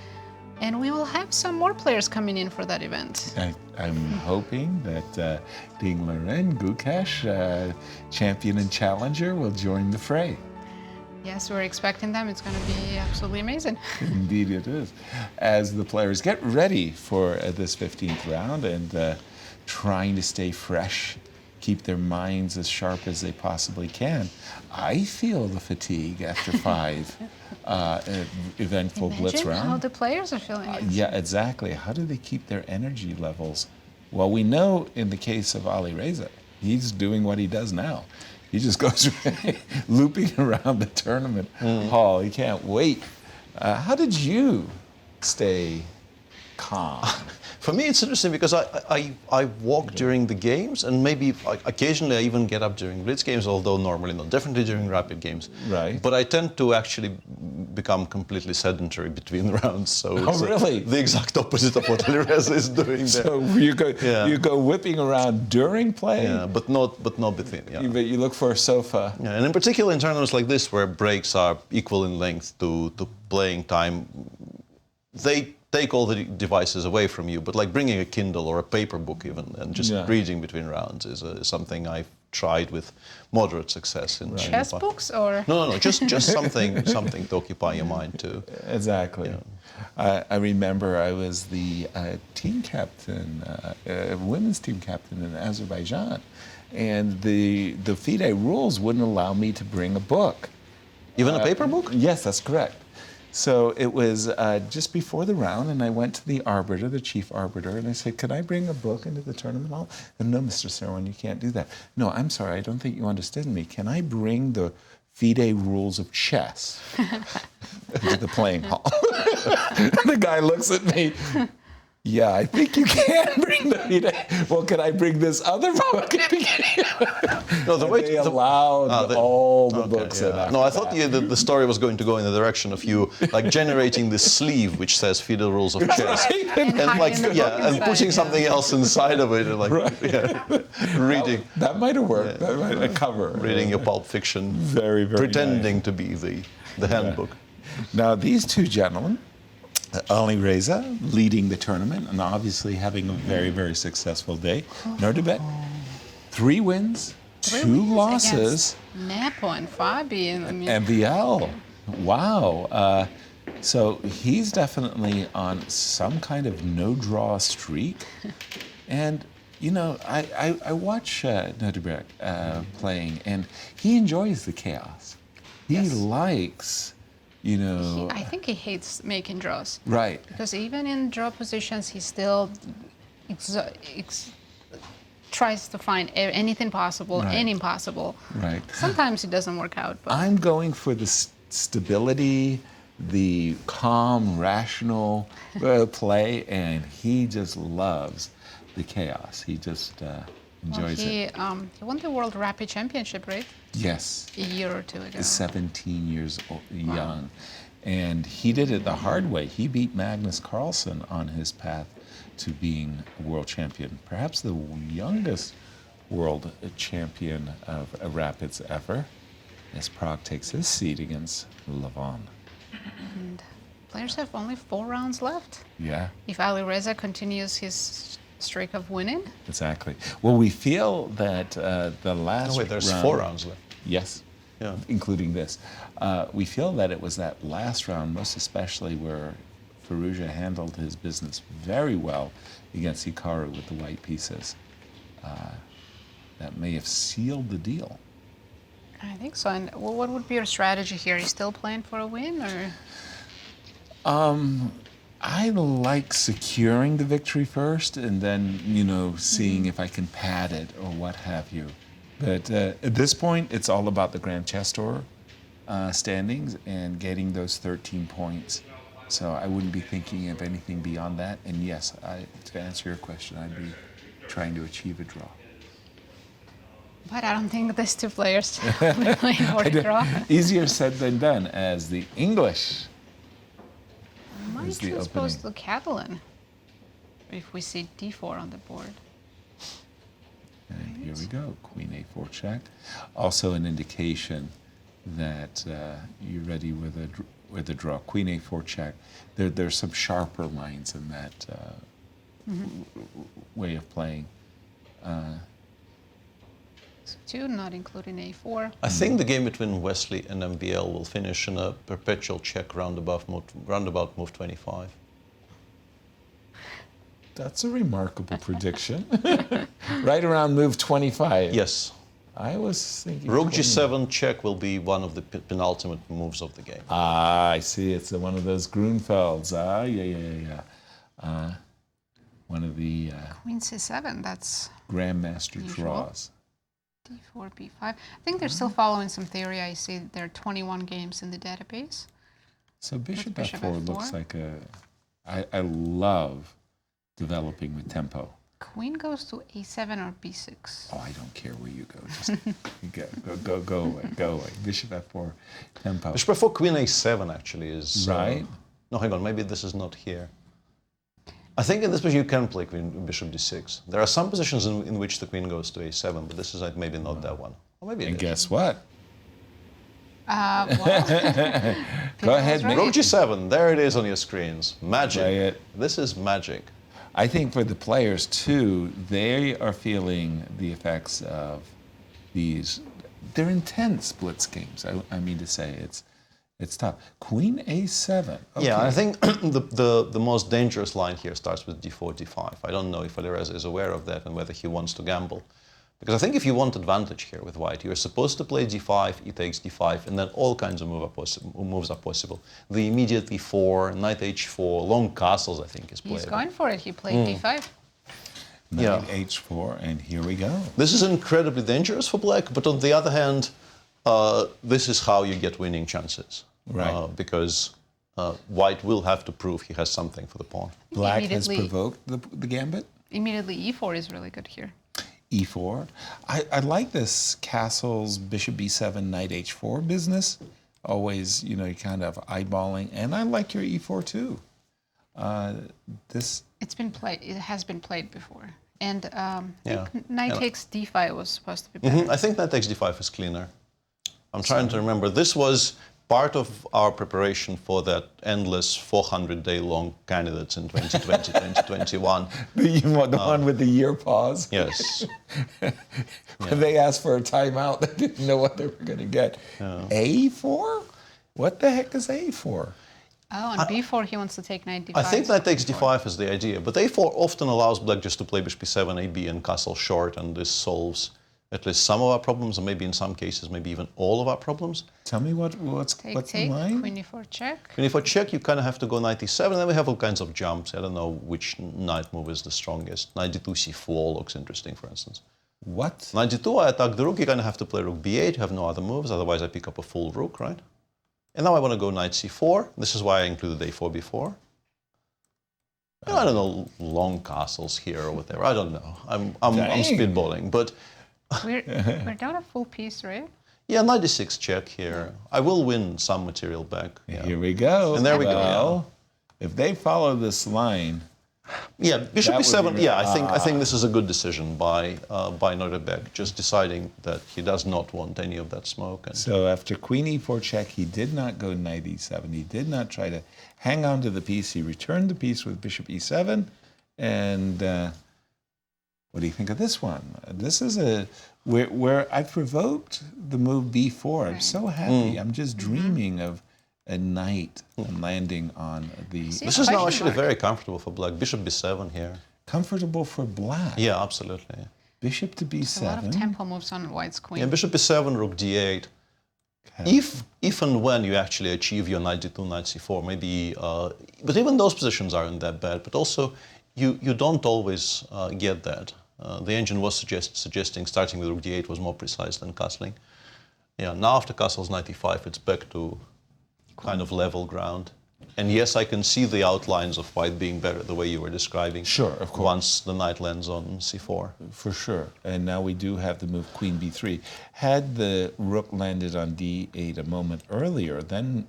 And we will have some more players coming in for that event. I'm hoping that Dingler and Gukesh, champion and challenger, will join the fray. Yes, we're expecting them. It's going to be absolutely amazing. Indeed it is. As the players get ready for this 15th round and trying to stay fresh, keep their minds as sharp as they possibly can, I feel the fatigue after 5 eventful blitz round. How the players are feeling it. Yeah, exactly. How do they keep their energy levels? Well, we know in the case of Alireza, he's doing what he does now. He just goes looping around the tournament hall. He can't wait. How did you stay calm? For me, it's interesting because I walk during the games, and maybe occasionally I even get up during blitz games, although normally not, definitely during rapid games. Right. But I tend to actually become completely sedentary between the rounds. So it's really? The exact opposite of what Alireza is doing there. So you go whipping around during play? Yeah, but not between. Yeah. But you look for a sofa. Yeah, and in particular in tournaments like this, where breaks are equal in length to playing time, they take all the devices away from you, but like bringing a Kindle or a paper book even and just reading between rounds is something I've tried with moderate success. In chess books or? No, just something to occupy your mind too. Exactly. Yeah. I remember I was the team captain, women's team captain in Azerbaijan, and the FIDE rules wouldn't allow me to bring a book. Even a paper book? Yes, that's correct. So it was just before the round, and I went to the arbiter, the chief arbiter, and I said, "Can I bring a book into the tournament hall?" And no, Mr. Seirawan, you can't do that. No, I'm sorry, I don't think you understood me. Can I bring the FIDE rules of chess into the playing hall? The guy looks at me. Yeah, I think you can bring the FIDE. Well, can I bring this other book? No, they allowed all the books in. No, I thought the story was going to go in the direction of you like generating this sleeve which says FIDE rules of chess, and putting something else inside of it, and like reading. That might have worked. That might have covered. Reading your Pulp Fiction, very pretending to be the handbook. Now these two gentlemen. Alireza leading the tournament and obviously having a very, very successful day. Nodirbek, 3 wins, 2 losses. Nepo and Fabi. MVL. Wow. So he's definitely on some kind of no-draw streak. And, you know, I watch Nodirbek playing, and he enjoys the chaos. He likes... You know, I think he hates making draws. Right. Because even in draw positions, he still tries to find anything possible and impossible. Right. Sometimes it doesn't work out. But I'm going for the stability, the calm, rational play, and he just loves the chaos. He just enjoys it. He won the World Rapid Championship, right? Yes. A year or two ago. 17 years young. And he did it the hard way. He beat Magnus Carlsen on his path to being a world champion, perhaps the youngest world champion of Rapids ever, as Prague takes his seat against Levon. And players have only 4 rounds left. Yeah. If Alireza continues his streak of winning. Exactly. Well, we feel that the last there's round, 4 rounds left. Yes. Yeah. Including this. We feel that it was that last round, most especially where Firouzja handled his business very well against Hikaru with the white pieces. That may have sealed the deal. I think so. And what would be your strategy here? Are you still playing for a win, or? I like securing the victory first, and then seeing if I can pad it or what have you. But at this point, it's all about the Grand Chess Tour standings and getting those 13 points. So I wouldn't be thinking of anything beyond that. And yes, to answer your question, I'd be trying to achieve a draw. But I don't think these 2 players will be playing for a draw. Easier said than done, as the English Might transpose to Catalan if we see d4 on the board. And here we go, Queen A4 check. Also an indication that you're ready with a draw. Queen A4 check. There's some sharper lines in that way of playing. So 2, not including A4. I think the game between Wesley and MBL will finish in a perpetual check roundabout move 25. That's a remarkable prediction. Right around move 25. Yes. I was thinking... Rook G7 check will be one of the penultimate moves of the game. Ah, I see. It's one of those Grunfelds. Ah, yeah. One of the... Queen C7, that's... Grandmaster usual. draws. D4, B5. I think they're still following some theory. I see there are 21 games in the database. So Bishop F4 looks like a... I love developing with tempo. Queen goes to A7 or B6. Oh, I don't care where you go. Just go away. Bishop F4, tempo. Bishop F4, Queen A7 actually is... Right. No, hang on, maybe this is not here. I think in this position you can play Bishop D6. There are some positions in which the queen goes to A7, but this is maybe not that one. Or maybe and guess what? Well, go ahead, Rook G7, there it is on your screens. Magic. This is magic. I think for the players too, they are feeling the effects of these. They're intense blitz games. I mean to say it's tough. Queen A7. Okay. Yeah, I think the most dangerous line here starts with D4, D5. I don't know if Alireza is aware of that and whether he wants to gamble. Because I think if you want advantage here with white, you're supposed to play D5, e takes D5, and then all kinds of moves are possible. The immediate E4, knight H4, long castles, I think, is playable. He's going for it. He played D5. Knight H4, and here we go. This is incredibly dangerous for black, but on the other hand, this is how you get winning chances. Right. Because white will have to prove he has something for the pawn. Black has provoked the gambit. Immediately E4 is really good here. E4. I like this castles, bishop B7, knight H4 business. Always, you're kind of eyeballing. And I like your E4 too. It's been played. It has been played before. And knight takes D5 was supposed to be better. I think knight takes D5 is cleaner. I'm trying to remember. This was part of our preparation for that endless 400-day-long candidates in 2020, 2021. The one with the year pause? Yes. When they asked for a timeout, they didn't know what they were going to get. A4? What the heck is A4? Oh, and B4 he wants to take knight D5. I think knight takes D5 is the idea, but A4 often allows black just to play bishop B7, AB, and castle short, and this solves at least some of our problems, and maybe in some cases, maybe even all of our problems. Tell me what's take, in line? Queen E4 check. Queen E4 check, you kind of have to go knight E7, and then we have all kinds of jumps. I don't know which knight move is the strongest. Knight D2, C4 looks interesting, for instance. What? Knight D2, I attack the rook, you kind of have to play rook B8, you have no other moves, otherwise I pick up a full rook, right? And now I want to go knight C4. This is why I included A4 before. I don't know, long castles here or whatever. I don't know. I'm spitballing, but We're down a full piece, right? yeah, 96 check here. I will win some material back. Yeah. Here we go. And there we go. Well, if they follow this line, yeah, Bishop that would E7. be- Yeah, I think this is a good decision by Nodirbek, just deciding that he does not want any of that smoke. And So after Queen E4 check, he did not go Knight E7. He did not try to hang on to the piece. He returned the piece with Bishop E7. And what do you think of this one? This is where I provoked the move B4. I'm so happy. I'm just dreaming of a knight landing on the... this is now actually very comfortable for black. Bishop B7 here. Comfortable for black. Yeah, absolutely. Bishop to B7. A lot of tempo moves on white's queen. Yeah, Bishop B7, Rook D8. If and when you actually achieve your Knight D2, Knight C4, maybe... but even those positions aren't that bad. But also, you don't always get that. The engine was suggesting starting with Rook D8 was more precise than castling. Yeah, now after castles Knight E5, it's back to kind of level ground. And yes, I can see the outlines of white being better the way you were describing. Sure, of course. Once the knight lands on C4. For sure. And now we do have the move Queen B3. Had the rook landed on D8 a moment earlier, then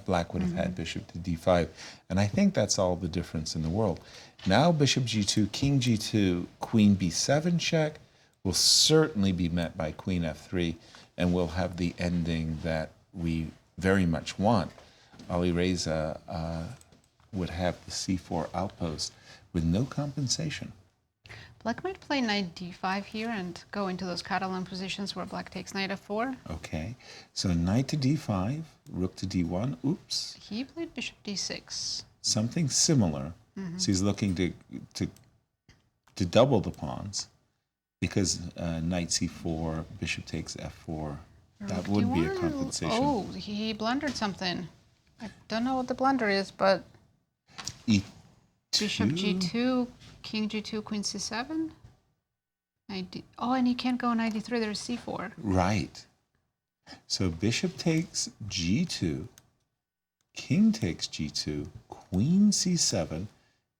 black would have had Bishop to D5. And I think that's all the difference in the world. Now Bishop G2, King G2, Queen B7 check will certainly be met by Queen F3, and we'll have the ending that we very much want. Alireza would have the C4 outpost with no compensation. Black might play knight d5 here and go into those Catalan positions where black takes knight f4. Okay, so knight to d5, rook to d1, oops. He played bishop d6. Something similar. So he's looking to double the pawns because knight c4, bishop takes f4. That would be a compensation. Oh, he blundered something. I don't know what the blunder is, but E2? bishop g2, king g2, queen c7. Oh, and he can't go knight d3. There's c4. Right. So bishop takes g2, king takes g2, queen c7,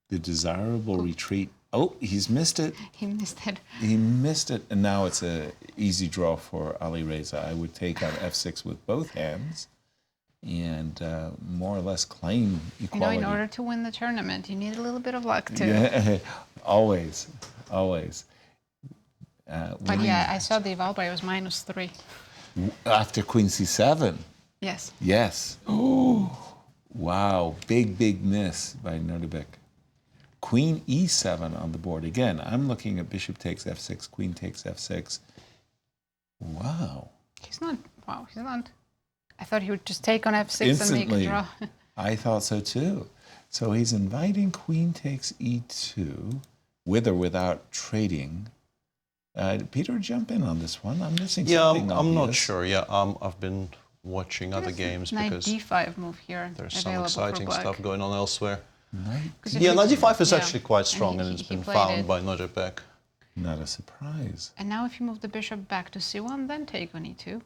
the desirable retreat. Oh, he's missed it. He missed it. He missed it, and now it's an easy draw for Alireza. I would take on f6 with both hands and more or less claim equality. You know, in order to win the tournament, you need a little bit of luck, too. Yeah, always, always. But yeah, I saw the Valkyrie, it was -3. After queen c7. Yes. Yes. Oh, wow. Big, big miss by Nodirbek. Queen e7 on the board. Again, I'm looking at bishop takes f6, queen takes f6. Wow. He's not, wow, he's not. I thought he would just take on f6 Instantly, and make a draw. I thought so too. So he's inviting queen takes e2, with or without trading. Peter, jump in on this one. I'm missing something I'm not obvious. sure. Yeah, I've been watching other games Knight because d5 move here. there's some exciting stuff going on elsewhere. Knight Yeah, knight d5 is actually quite strong, and it's been played found it. by Nodirbek. Not a surprise. And now if you move the bishop back to c1, then take on e2.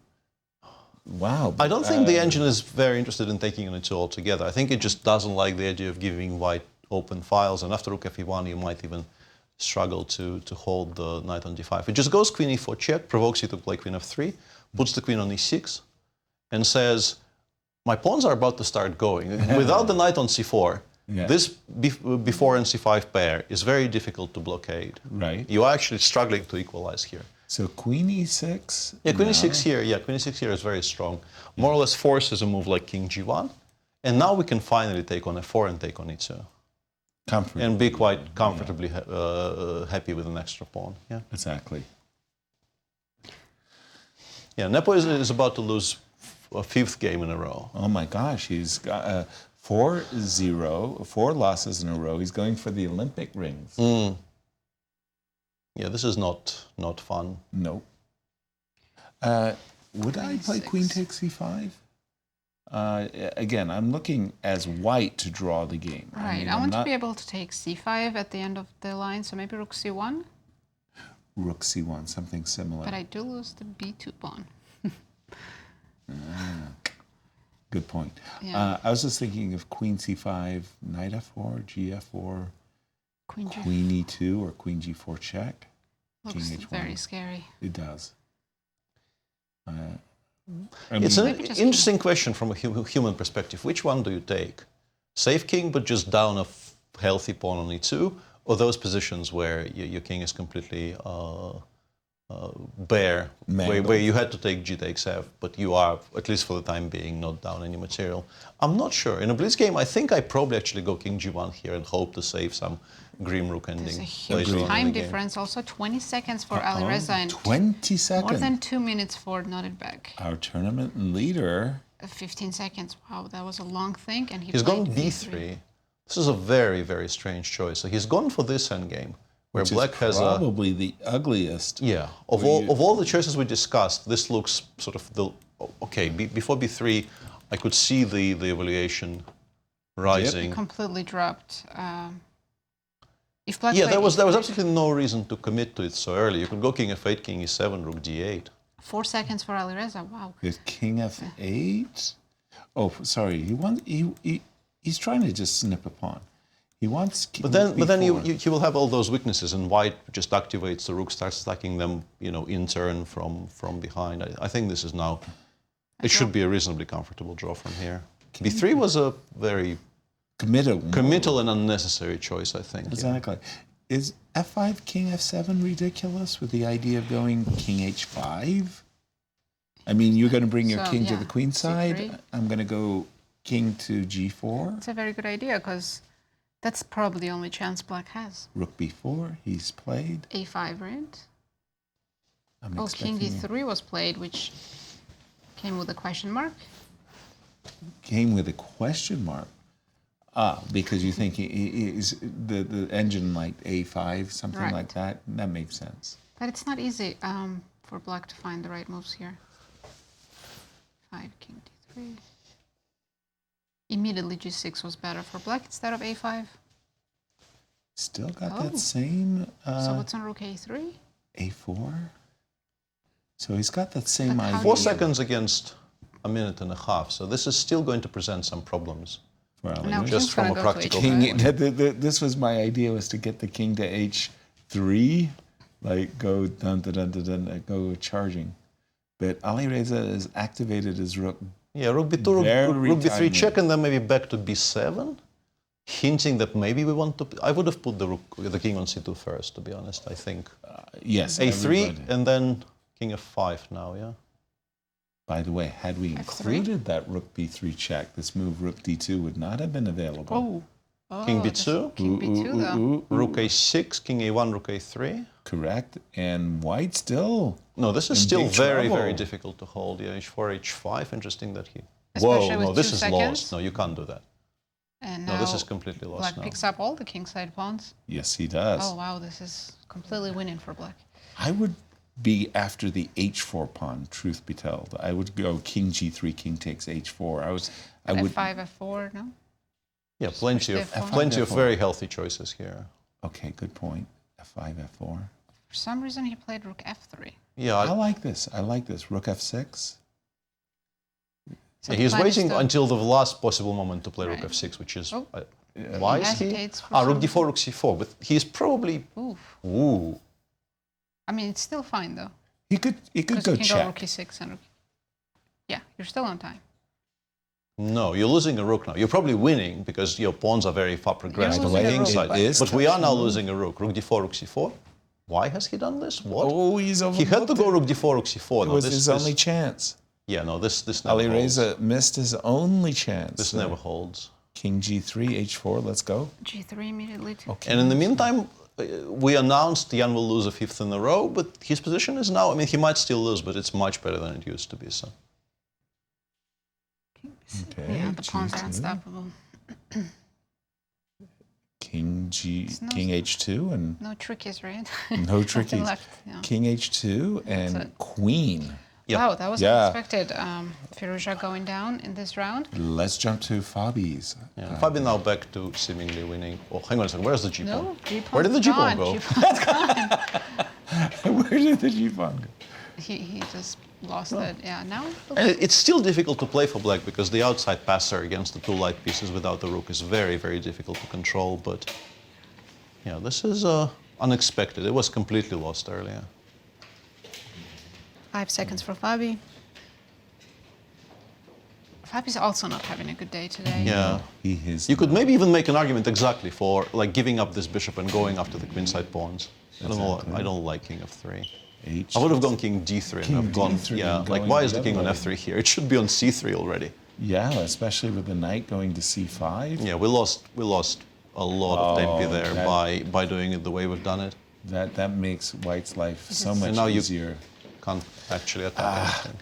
Wow. I don't think the engine is very interested in taking on e2 altogether. I think it just doesn't like the idea of giving white open files, and after rook f1 you might even struggle to hold the knight on d5. It just goes queen e4 check, provokes you to play queen f3, puts the queen on e6, and says, my pawns are about to start going. Without the knight on c4, this before and c5 pair is very difficult to blockade. Right. You are actually struggling to equalize here. So queen e6? Yeah, queen now. e6 here. Yeah, queen e6 here is very strong. More or less forces a move like king g1. And now we can finally take on f4 and take on e2. And be quite comfortably happy with an extra pawn. Yeah. Exactly. Yeah, Nepo is about to lose a 5th game in a row. Oh my gosh, he's got 4-0, 4 losses in a row. He's going for the Olympic rings. Yeah, this is not fun. Nope. Would I play queen takes c5? Again, I'm looking as white to draw the game. Right, I want to be able to take c5 at the end of the line, so maybe rook c1. Rook c1, something similar. But I do lose the b2 pawn. Good good point. Yeah. I was just thinking of queen c5, knight f4, gf4, queen e2, or queen g4 check. Looks king h1. very scary. It does. It's an interesting question from a human perspective. Which one do you take? Safe king, but just down a healthy pawn on e2, or those positions where your king is completely bare, where you had to take g takes f, but you are, at least for the time being, not down any material. I'm not sure. In a blitz game, I think I probably actually go king g1 here and hope to save some grim rook ending. There's a huge time difference, also 20 seconds for Alireza and 20 seconds. more than 2 minutes for Nodirbek. Our tournament leader. 15 seconds. Wow, that was a long thing, and he's gone b3. This is a very, very strange choice. So he's gone for this endgame, where Which black has probably the ugliest. Yeah, of all the choices we discussed, this looks sort of the okay. Before b3, I could see the evaluation rising. It completely dropped. If black there was absolutely no reason to commit to it so early. You could go king f8, king e7, rook d8. 4 seconds for Alireza. Wow. With king f8. Oh, sorry. He's trying to just snip a pawn. He wants. But then you will have all those weaknesses, and white just activates the rook, starts stacking them, in turn from behind. I think this is now. It should be a reasonably comfortable draw from here. b3 was a very committal and unnecessary choice, I think. Exactly. Yeah. Is f5 king f7 ridiculous with the idea of going king h5? I mean, you're going to bring your king to the queen side. C3. I'm going to go king to g4. It's a very good idea because that's probably the only chance black has. Rook b4, he's played. a5, right? King d3 was played, which came with a question mark. Came with a question mark. Because you think is the engine like a5, something like that? That makes sense. But it's not easy for black to find the right moves here. 5, king d3. Immediately g6 was better for black instead of a5. Still got that same... so what's on rook a3? a4? So he's got that same idea. 4 seconds against a minute and a half, so this is still going to present some problems. Well, just from a practical point. This was my idea, was to get the king to h3, like go go charging. But Alireza has activated his rook. Yeah, rook b2, rook b3 check, and then maybe back to b7, hinting that maybe we want to. I would have put the king on c2 first, to be honest. I think. Yes. a3 and then king f5 now. Yeah. By the way, had we included that rook b3 check, this move rook d2 would not have been available. King b2. King b2 though. Rook a6, king a1, rook a3. Correct. And white still. No, this is still very, very difficult to hold. Yeah, h4, h5. Interesting that he. Especially Whoa, no, this is 2 seconds. lost. No, you can't do that. And no, now this is completely lost black now. picks up all the kingside pawns. Yes, he does. Oh wow, this is completely winning for black. I would be after the h4 pawn, truth be told. I would go king g3, king takes h4. I would f5, f4, no? Yeah, plenty of very healthy choices here. Okay, good point. f5, f4. For some reason he played rook f3. Yeah, I like this. I like this. Rook f6. So he's waiting until the last possible moment to play rook f6, which is why is he? Rook d4, rook c4, but he's probably. Ooh. I mean, it's still fine though. He could go check. Go rook e6 and rook. Yeah, you're still on time. No, you're losing a rook now. You're probably winning because your pawns are very far progressed on the king side. But we are now losing a rook. Rook d4, rook c4. Why has he done this? What? Oh, he had to go rook d4, rook c4. It was his only chance. Yeah, no, this never Alireza holds. missed his only chance. This never holds. King g3, h4, let's go. g3 immediately too. Okay. And in the meantime, we announced Jan will lose a 5th in a row, but his position is now, I mean, he might still lose, but it's much better than it used to be, so. Okay, yeah, the pawns are unstoppable. King h2 and no trickies, right? No trickies. Left, yeah. King h2 and queen. Yep. Wow, that was unexpected. Firouzja going down in this round. Let's jump to Fabi's. Yeah. Fabi now back to seemingly winning. Oh, hang on a second. Where's the G pawn? No, G-pawn's Where did the G pawn go? G-pawn's gone. Where did the G pawn go? He just lost it. Yeah, now And it's still difficult to play for black because the outside passer against the two light pieces without the rook is very, very difficult to control. But yeah, this is unexpected. It was completely lost earlier. 5 seconds for Fabi. Fabi's also not having a good day today. Yeah, he is. You could maybe even make an argument exactly for like giving up this bishop and going after the queenside pawns. I don't know. I don't like king f3. I would have gone king d3 and have gone. Yeah, like why is the king on f3 here? It should be on c3 already. Yeah, especially with the knight going to c5. Yeah, we lost a lot of tempi there by doing it the way we've done it. That makes White's life so much and now easier. You can't actually attack anything.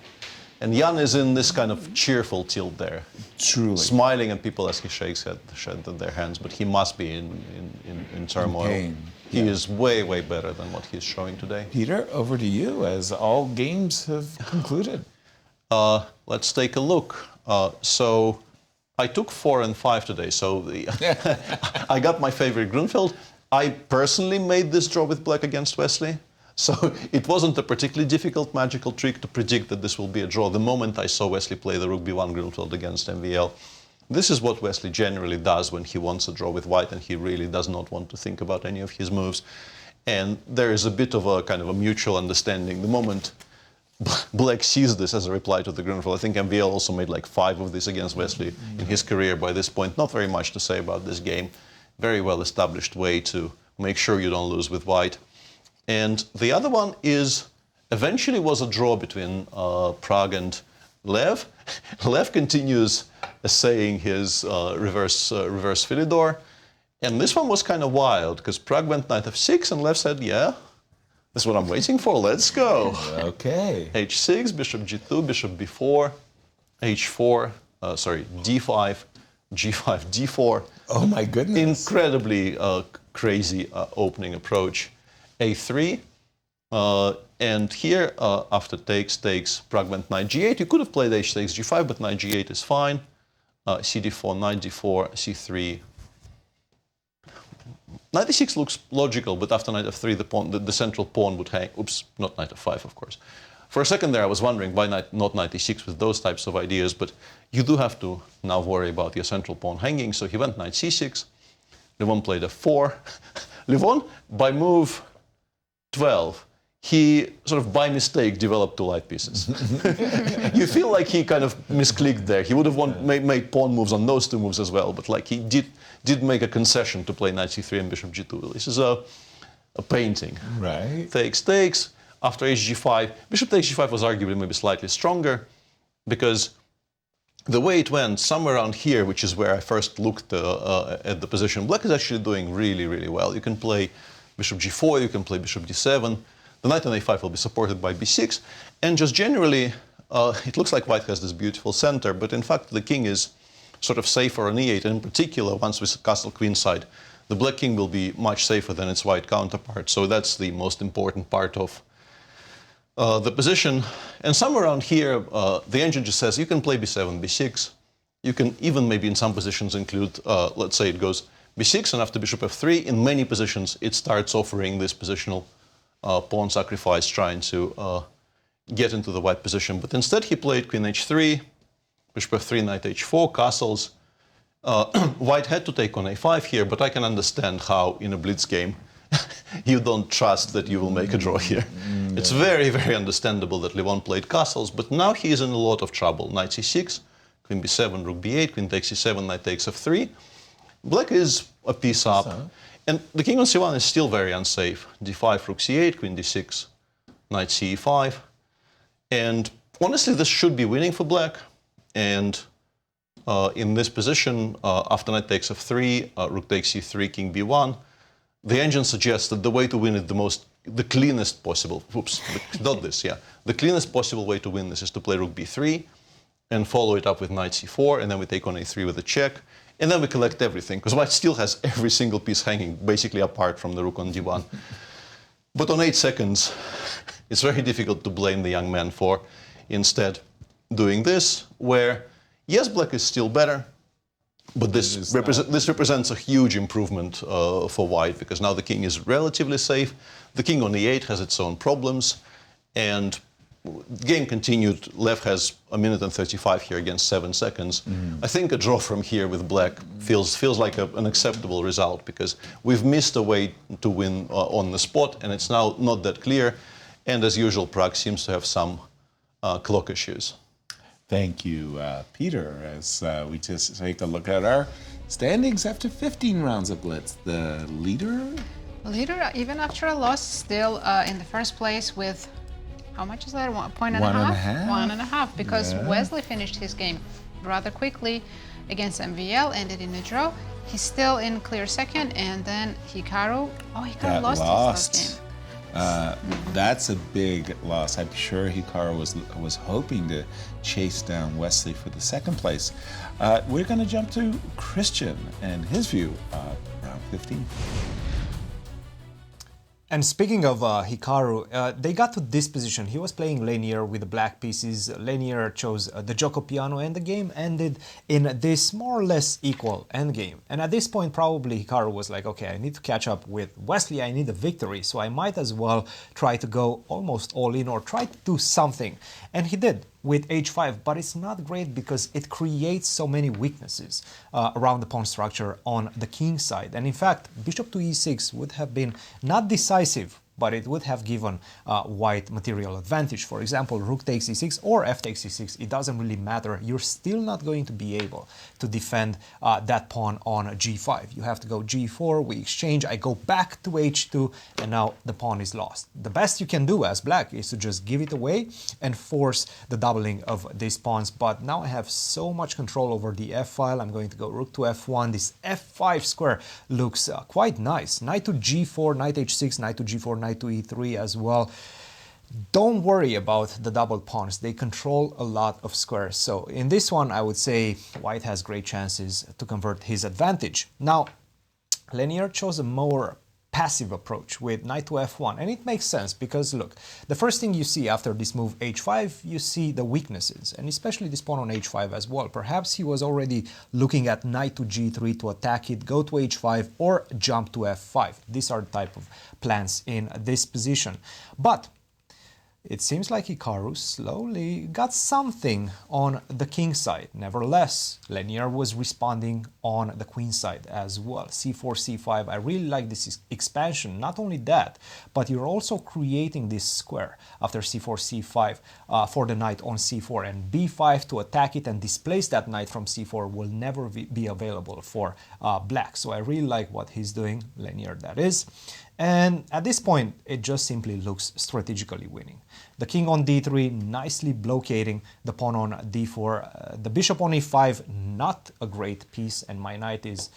And Jan is in this kind of cheerful tilt there. Truly. Smiling at people as he shakes their hands, but he must be in turmoil. pain. He is way, way better than what he's showing today. Peter, over to you as all games have concluded. Let's take a look. So I took 4 and 5 today, so I got my favorite Grunfeld. I personally made this draw with black against Wesley. So it wasn't a particularly difficult magical trick to predict that this will be a draw. The moment I saw Wesley play the rook b1 Grunfeld against MVL, this is what Wesley generally does when he wants a draw with white and he really does not want to think about any of his moves. And there is a bit of a kind of a mutual understanding. The moment black sees this as a reply to the Grunfeld, I think MVL also made like 5 of these against Wesley in his career by this point. Not very much to say about this game. Very well established way to make sure you don't lose with white. And the other one is, eventually was a draw between Pragg and Lev. Lev continues saying his reverse Philidor. And this one was kind of wild, because Pragg went knight f6, and Lev said, yeah, this is what I'm waiting for, let's go. Okay. h6, bishop g2, bishop b4, h4, d5, g5, d4. Oh my goodness. Incredibly crazy opening approach. a3, and here, after takes, Pragg went knight g8. You could have played h takes g5, but knight g8 is fine. cd4, knight d4, c3. Knight e6 looks logical, but after knight f3, the central pawn would hang. Oops, not knight f5, of course. For a second there, I was wondering why not knight e6 with those types of ideas, but you do have to now worry about your central pawn hanging. So he went knight c6. Levon played f4. Levon, by move 12, he sort of by mistake developed 2 light pieces. You feel like he kind of misclicked there. He would have made pawn moves on those 2 moves as well, but like he did make a concession to play knight c3 and bishop g2. This is a painting. Right. Takes. After hg5, bishop takes g5 was arguably maybe slightly stronger, because the way it went, somewhere around here, which is where I first looked at the position, black is actually doing really, really well. You can play bishop g4, you can play bishop d7. The knight on a5 will be supported by b6. And just generally, it looks like white has this beautiful center, but in fact the king is sort of safer on e8. And in particular, once with castle queenside, the black king will be much safer than its white counterpart. So that's the most important part of the position. And somewhere around here, the engine just says you can play b7, b6. You can even maybe in some positions include, let's say it goes b6 and after bishop f3. In many positions, it starts offering this positional pawn sacrifice, trying to get into the white position. But instead, he played queen h3, bishop f3, knight h4, castles. White had to take on a5 here, but I can understand how in a blitz game you don't trust that you will make a draw here. It's very, very understandable that Levon played castles, but now he is in a lot of trouble. Knight c6, queen b7, rook b8, queen takes c7, knight takes f3. Black is a piece up, and the king on c1 is still very unsafe. d5, rook c8, queen d6, knight ce5. And honestly, this should be winning for black. And in this position, after knight takes f3, rook takes c3, king b1, the engine suggests that the way to win it the cleanest possible, the cleanest possible way to win this is to play rook b3 and follow it up with knight c4, and then we take on a3 with a check, and then we collect everything, because white still has every single piece hanging, basically apart from the rook on d1. But on 8 seconds, it's very difficult to blame the young man for instead doing this, where, yes, black is still better, but this represents a huge improvement for white, because now the king is relatively safe. The king on e8 has its own problems, and Game continued. Lev has 1 minute and 35 here against 7 seconds. I think a draw from here with black feels like an acceptable result, because we've missed a way to win on the spot, and it's now not that clear. And as usual, Pragg seems to have some clock issues. Thank you, Peter. As we just take a look at our standings after 15 rounds of Blitz. The leader, even after a loss, still in the first place with, how much is that? 1.5? 1.5, because Wesley finished his game rather quickly against MVL, ended in a draw. He's still in clear second, and then Hikaru. Oh, Hikaru lost his last game. That's a big loss. I'm sure Hikaru was hoping to chase down Wesley for the second place. We're going to jump to Cristian and his view of round 15. And speaking of Hikaru, they got to this position. He was playing Leinier with the black pieces. Leinier chose the Gioco Piano, and the game ended in this more or less equal endgame. And at this point, probably Hikaru was like, okay, I need to catch up with Wesley. I need a victory, so I might as well try to go almost all in or try to do something. And he did with h5, but it's not great because it creates so many weaknesses around the pawn structure on the king side. And in fact, bishop to e6 would have been not decisive, but it would have given white material advantage. For example, rook takes e6 or f takes e6, it doesn't really matter. You're still not going to be able to defend that pawn on g5. You have to go g4, we exchange, I go back to h2, and now the pawn is lost. The best you can do as black is to just give it away and force the doubling of these pawns. But now I have so much control over the f-file. I'm going to go rook to f1. This f5 square looks quite nice. Knight to g4, knight h6, knight to g4, knight to e3 as well. Don't worry about the double pawns. They control a lot of squares. So in this one, I would say white has great chances to convert his advantage. Now, Leinier chose a more passive approach with knight to f1, and it makes sense because look, the first thing you see after this move h5, you see the weaknesses, and especially this pawn on h5 as well. Perhaps he was already looking at knight to g3 to attack it, go to h5, or jump to f5. These are the type of plans in this position. But it seems like Hikaru slowly got something on the king side. Nevertheless, Leinier was responding on the queen side as well. c4, c5. I really like this expansion. Not only that, but you're also creating this square after c4, c5 for the knight on c4, and b5 to attack it and displace that knight from c4 will never be available for black. So I really like what he's doing, Leinier that is. And at this point, it just simply looks strategically winning. The king on d3, nicely blockading the pawn on d4. The bishop on e5, not a great piece, and my knight is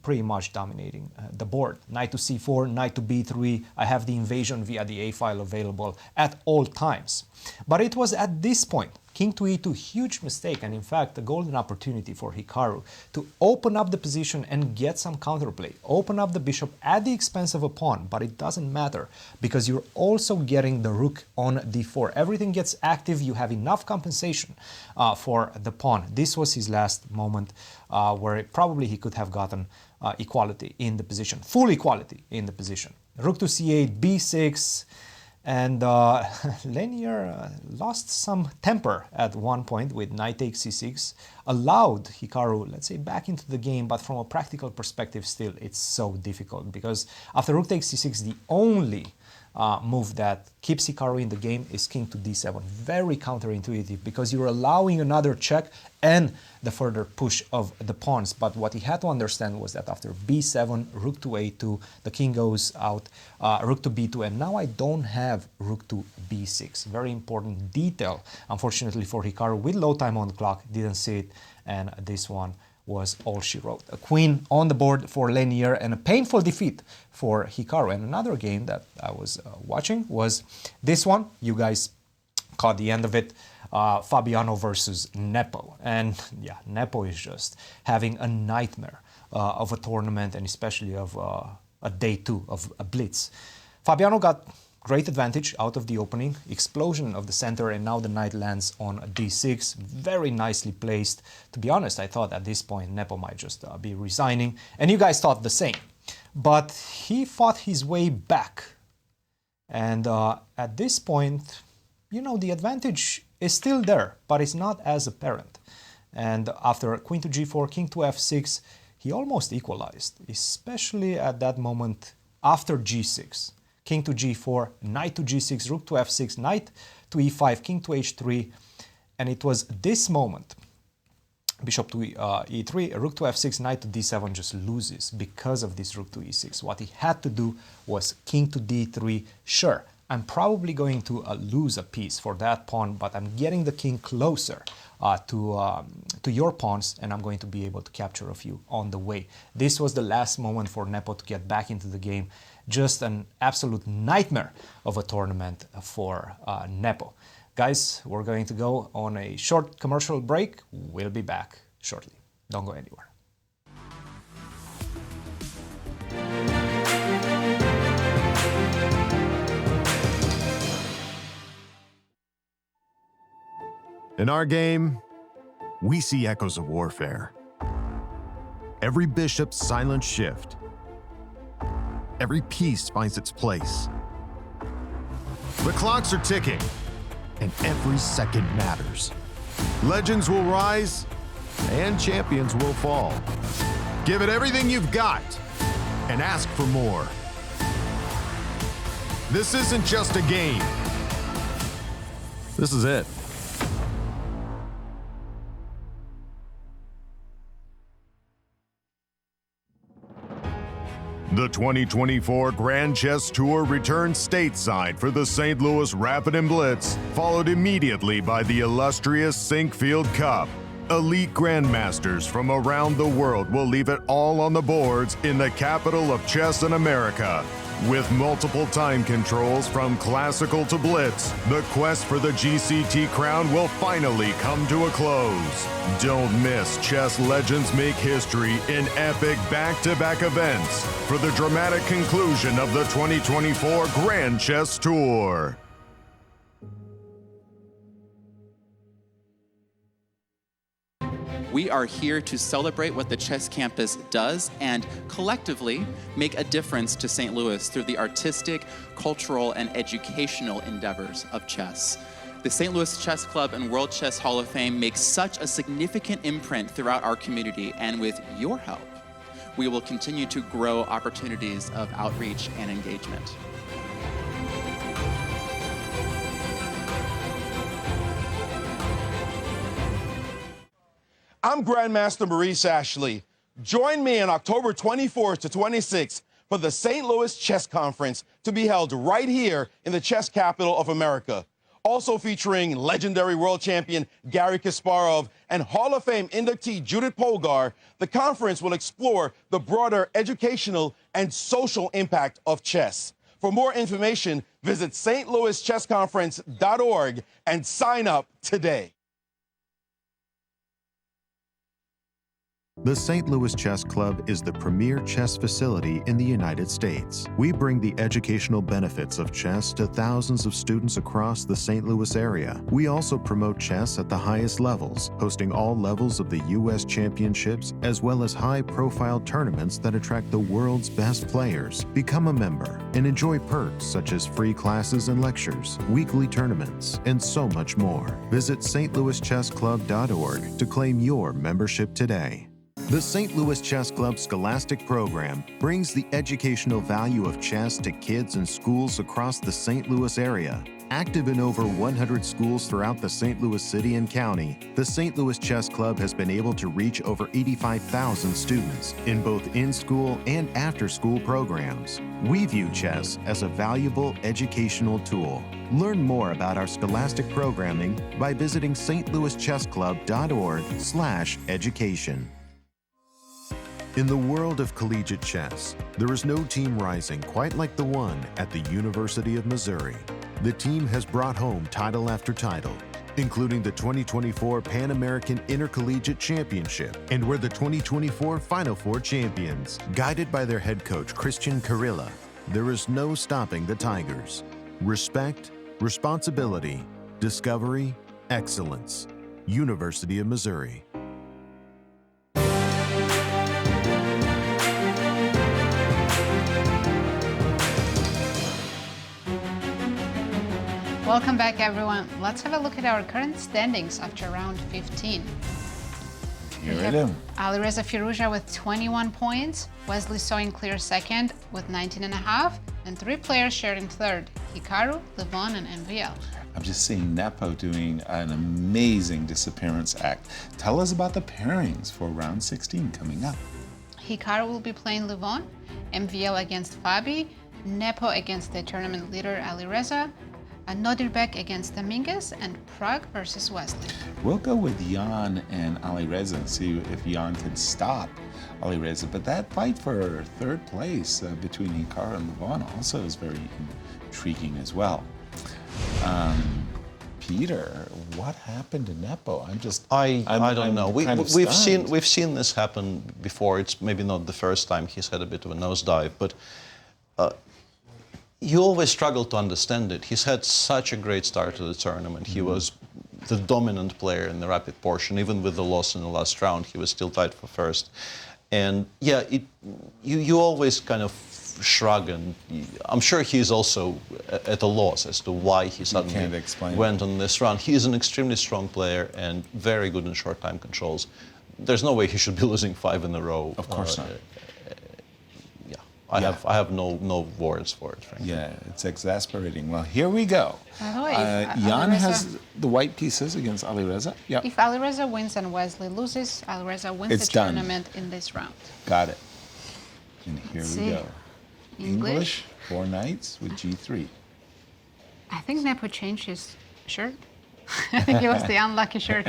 pretty much dominating the board. Knight to c4, knight to b3. I have the invasion via the a-file available at all times. But it was at this point, king to e2, huge mistake, and in fact a golden opportunity for Hikaru to open up the position and get some counterplay. Open up the bishop at the expense of a pawn, but it doesn't matter because you're also getting the rook on d4. Everything gets active, you have enough compensation for the pawn. This was his last moment where probably he could have gotten equality in the position, full equality in the position. Rook to c8, b6, and Leinier lost some temper at one point with knight takes c6, allowed Hikaru, let's say, back into the game, but from a practical perspective still it's so difficult because after rook takes c6, the only move that keeps Hikaru in the game is king to d7. Very counterintuitive because you're allowing another check and the further push of the pawns. But what he had to understand was that after b7, rook to a2, the king goes out, rook to b2, and now I don't have rook to b6. Very important detail, unfortunately for Hikaru, with low time on the clock, didn't see it, and this one was all she wrote. A queen on the board for Leinier and a painful defeat for Hikaru. And another game that I was watching was this one. You guys caught the end of it. Fabiano versus Nepo. And yeah, Nepo is just having a nightmare of a tournament, and especially of a day two of a blitz. Fabiano got great advantage out of the opening, explosion of the center, and now the knight lands on d6, very nicely placed. To be honest, I thought at this point Nepo might just be resigning, and you guys thought the same. But he fought his way back, and at this point, you know, the advantage is still there, but it's not as apparent. And after queen to g4, king to f6, he almost equalized, especially at that moment after g6. King to g4, knight to g6, rook to f6, knight to e5, king to h3. And it was this moment, bishop to e3, rook to f6, knight to d7 just loses because of this rook to e6. What he had to do was king to d3. Sure, I'm probably going to lose a piece for that pawn, but I'm getting the king closer to your pawns, and I'm going to be able to capture a few on the way. This was the last moment for Nepo to get back into the game. Just an absolute nightmare of a tournament for Nepo. Guys, we're going to go on a short commercial break. We'll be back shortly. Don't go anywhere. In our game, we see echoes of warfare. Every bishop's silent shift. Every piece finds its place. The clocks are ticking, and every second matters. Legends will rise, and champions will fall. Give it everything you've got, and ask for more. This isn't just a game. This is it. The 2024 Grand Chess Tour returns stateside for the St. Louis Rapid Blitz, followed immediately by the illustrious Sinkfield Cup. Elite grandmasters from around the world will leave it all on the boards in the capital of chess in America. With multiple time controls from classical to blitz, the quest for the GCT crown will finally come to a close. Don't miss chess legends make history in epic back-to-back events for the dramatic conclusion of the 2024 Grand Chess Tour. We are here to celebrate what the Chess Campus does and collectively make a difference to St. Louis through the artistic, cultural, and educational endeavors of chess. The St. Louis Chess Club and World Chess Hall of Fame make such a significant imprint throughout our community, and with your help, we will continue to grow opportunities of outreach and engagement. I'm Grandmaster Maurice Ashley. Join me on October 24th to 26th for the St. Louis Chess Conference to be held right here in the chess capital of America. Also featuring legendary world champion Garry Kasparov and Hall of Fame inductee Judith Polgar, the conference will explore the broader educational and social impact of chess. For more information, visit stlouischessconference.org and sign up today. The St. Louis Chess Club is the premier chess facility in the United States. We bring the educational benefits of chess to thousands of students across the St. Louis area. We also promote chess at the highest levels, hosting all levels of the U.S. championships, as well as high-profile tournaments that attract the world's best players. Become a member and enjoy perks such as free classes and lectures, weekly tournaments, and so much more. Visit stlouischessclub.org to claim your membership today. The St. Louis Chess Club Scholastic Program brings the educational value of chess to kids and schools across the St. Louis area. Active in over 100 schools throughout the St. Louis City and County, the St. Louis Chess Club has been able to reach over 85,000 students in both in-school and after-school programs. We view chess as a valuable educational tool. Learn more about our scholastic programming by visiting stlouischessclub.org/education. In the world of collegiate chess, there is no team rising quite like the one at the University of Missouri. The team has brought home title after title, including the 2024 Pan American Intercollegiate Championship, and were the 2024 Final Four champions. Guided by their head coach, Cristian Chirila, there is no stopping the Tigers. Respect, responsibility, discovery, excellence. University of Missouri. Welcome back, everyone. Let's have a look at our current standings after round 15. Here it is. Alireza Firouzja with 21 points, Wesley So in clear second with 19.5, and 3 players sharing third, Hikaru, Levon, and MVL. I'm just seeing Nepo doing an amazing disappearance act. Tell us about the pairings for round 16 coming up. Hikaru will be playing Levon, MVL against Fabi, Nepo against the tournament leader Alireza, Nodirbek against Dominguez, and Prag versus Wesley. We'll go with Jan and Alireza and see if Jan can stop Alireza. But that fight for third place between Incr and Levon also is very intriguing as well. Peter, what happened to Nepo? I don't know. We've seen this happen before. It's maybe not the first time he's had a bit of a nosedive, but you always struggle to understand it. He's had such a great start to the tournament. He was the dominant player in the rapid portion. Even with the loss in the last round, he was still tied for first. And yeah, you always kind of shrug, and I'm sure he's also at a loss as to why he suddenly went on this run. He is an extremely strong player and very good in short time controls. There's no way he should be losing 5 in a row. Of course not. I have no words for it, frankly. Yeah, it's exasperating. Well, here we go. Alireza Jan has the white pieces against Alireza. Yep. If Alireza wins and Wesley loses, Alireza wins the tournament in this round. Got it. And here we go. English 4 knights with G3. I think Nepo changed his shirt. I think it was the unlucky shirt.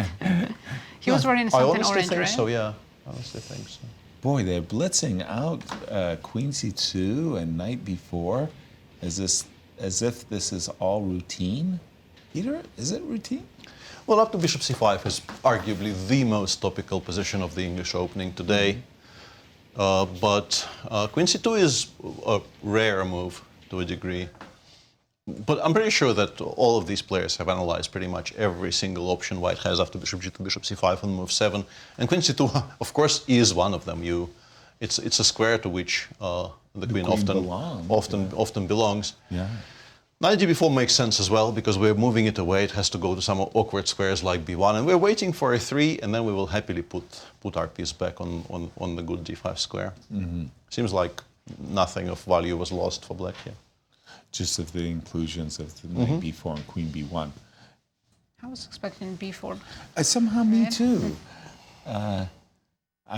He was wearing something orange, right? I honestly think so, yeah. I honestly think so. Boy, they're blitzing out Queen C2 and Knight B4 as if this is all routine. Peter, is it routine? Well, up to Bishop C5 is arguably the most topical position of the English opening today. But Queen C2 is a rare move to a degree. But I'm pretty sure that all of these players have analyzed pretty much every single option White has after Bishop G2, Bishop C5 on move 7. And Queen C2, of course, is one of them. It's a square to which the queen often belongs. Yeah. Knight GB4 makes sense as well, because we're moving it away. It has to go to some awkward squares like B1. And we're waiting for a 3, and then we will happily put our piece back on the good D5 square. Seems like nothing of value was lost for black here. Just of the inclusions of the Knight B4 and Queen B1. I was expecting B4. Somehow me too. I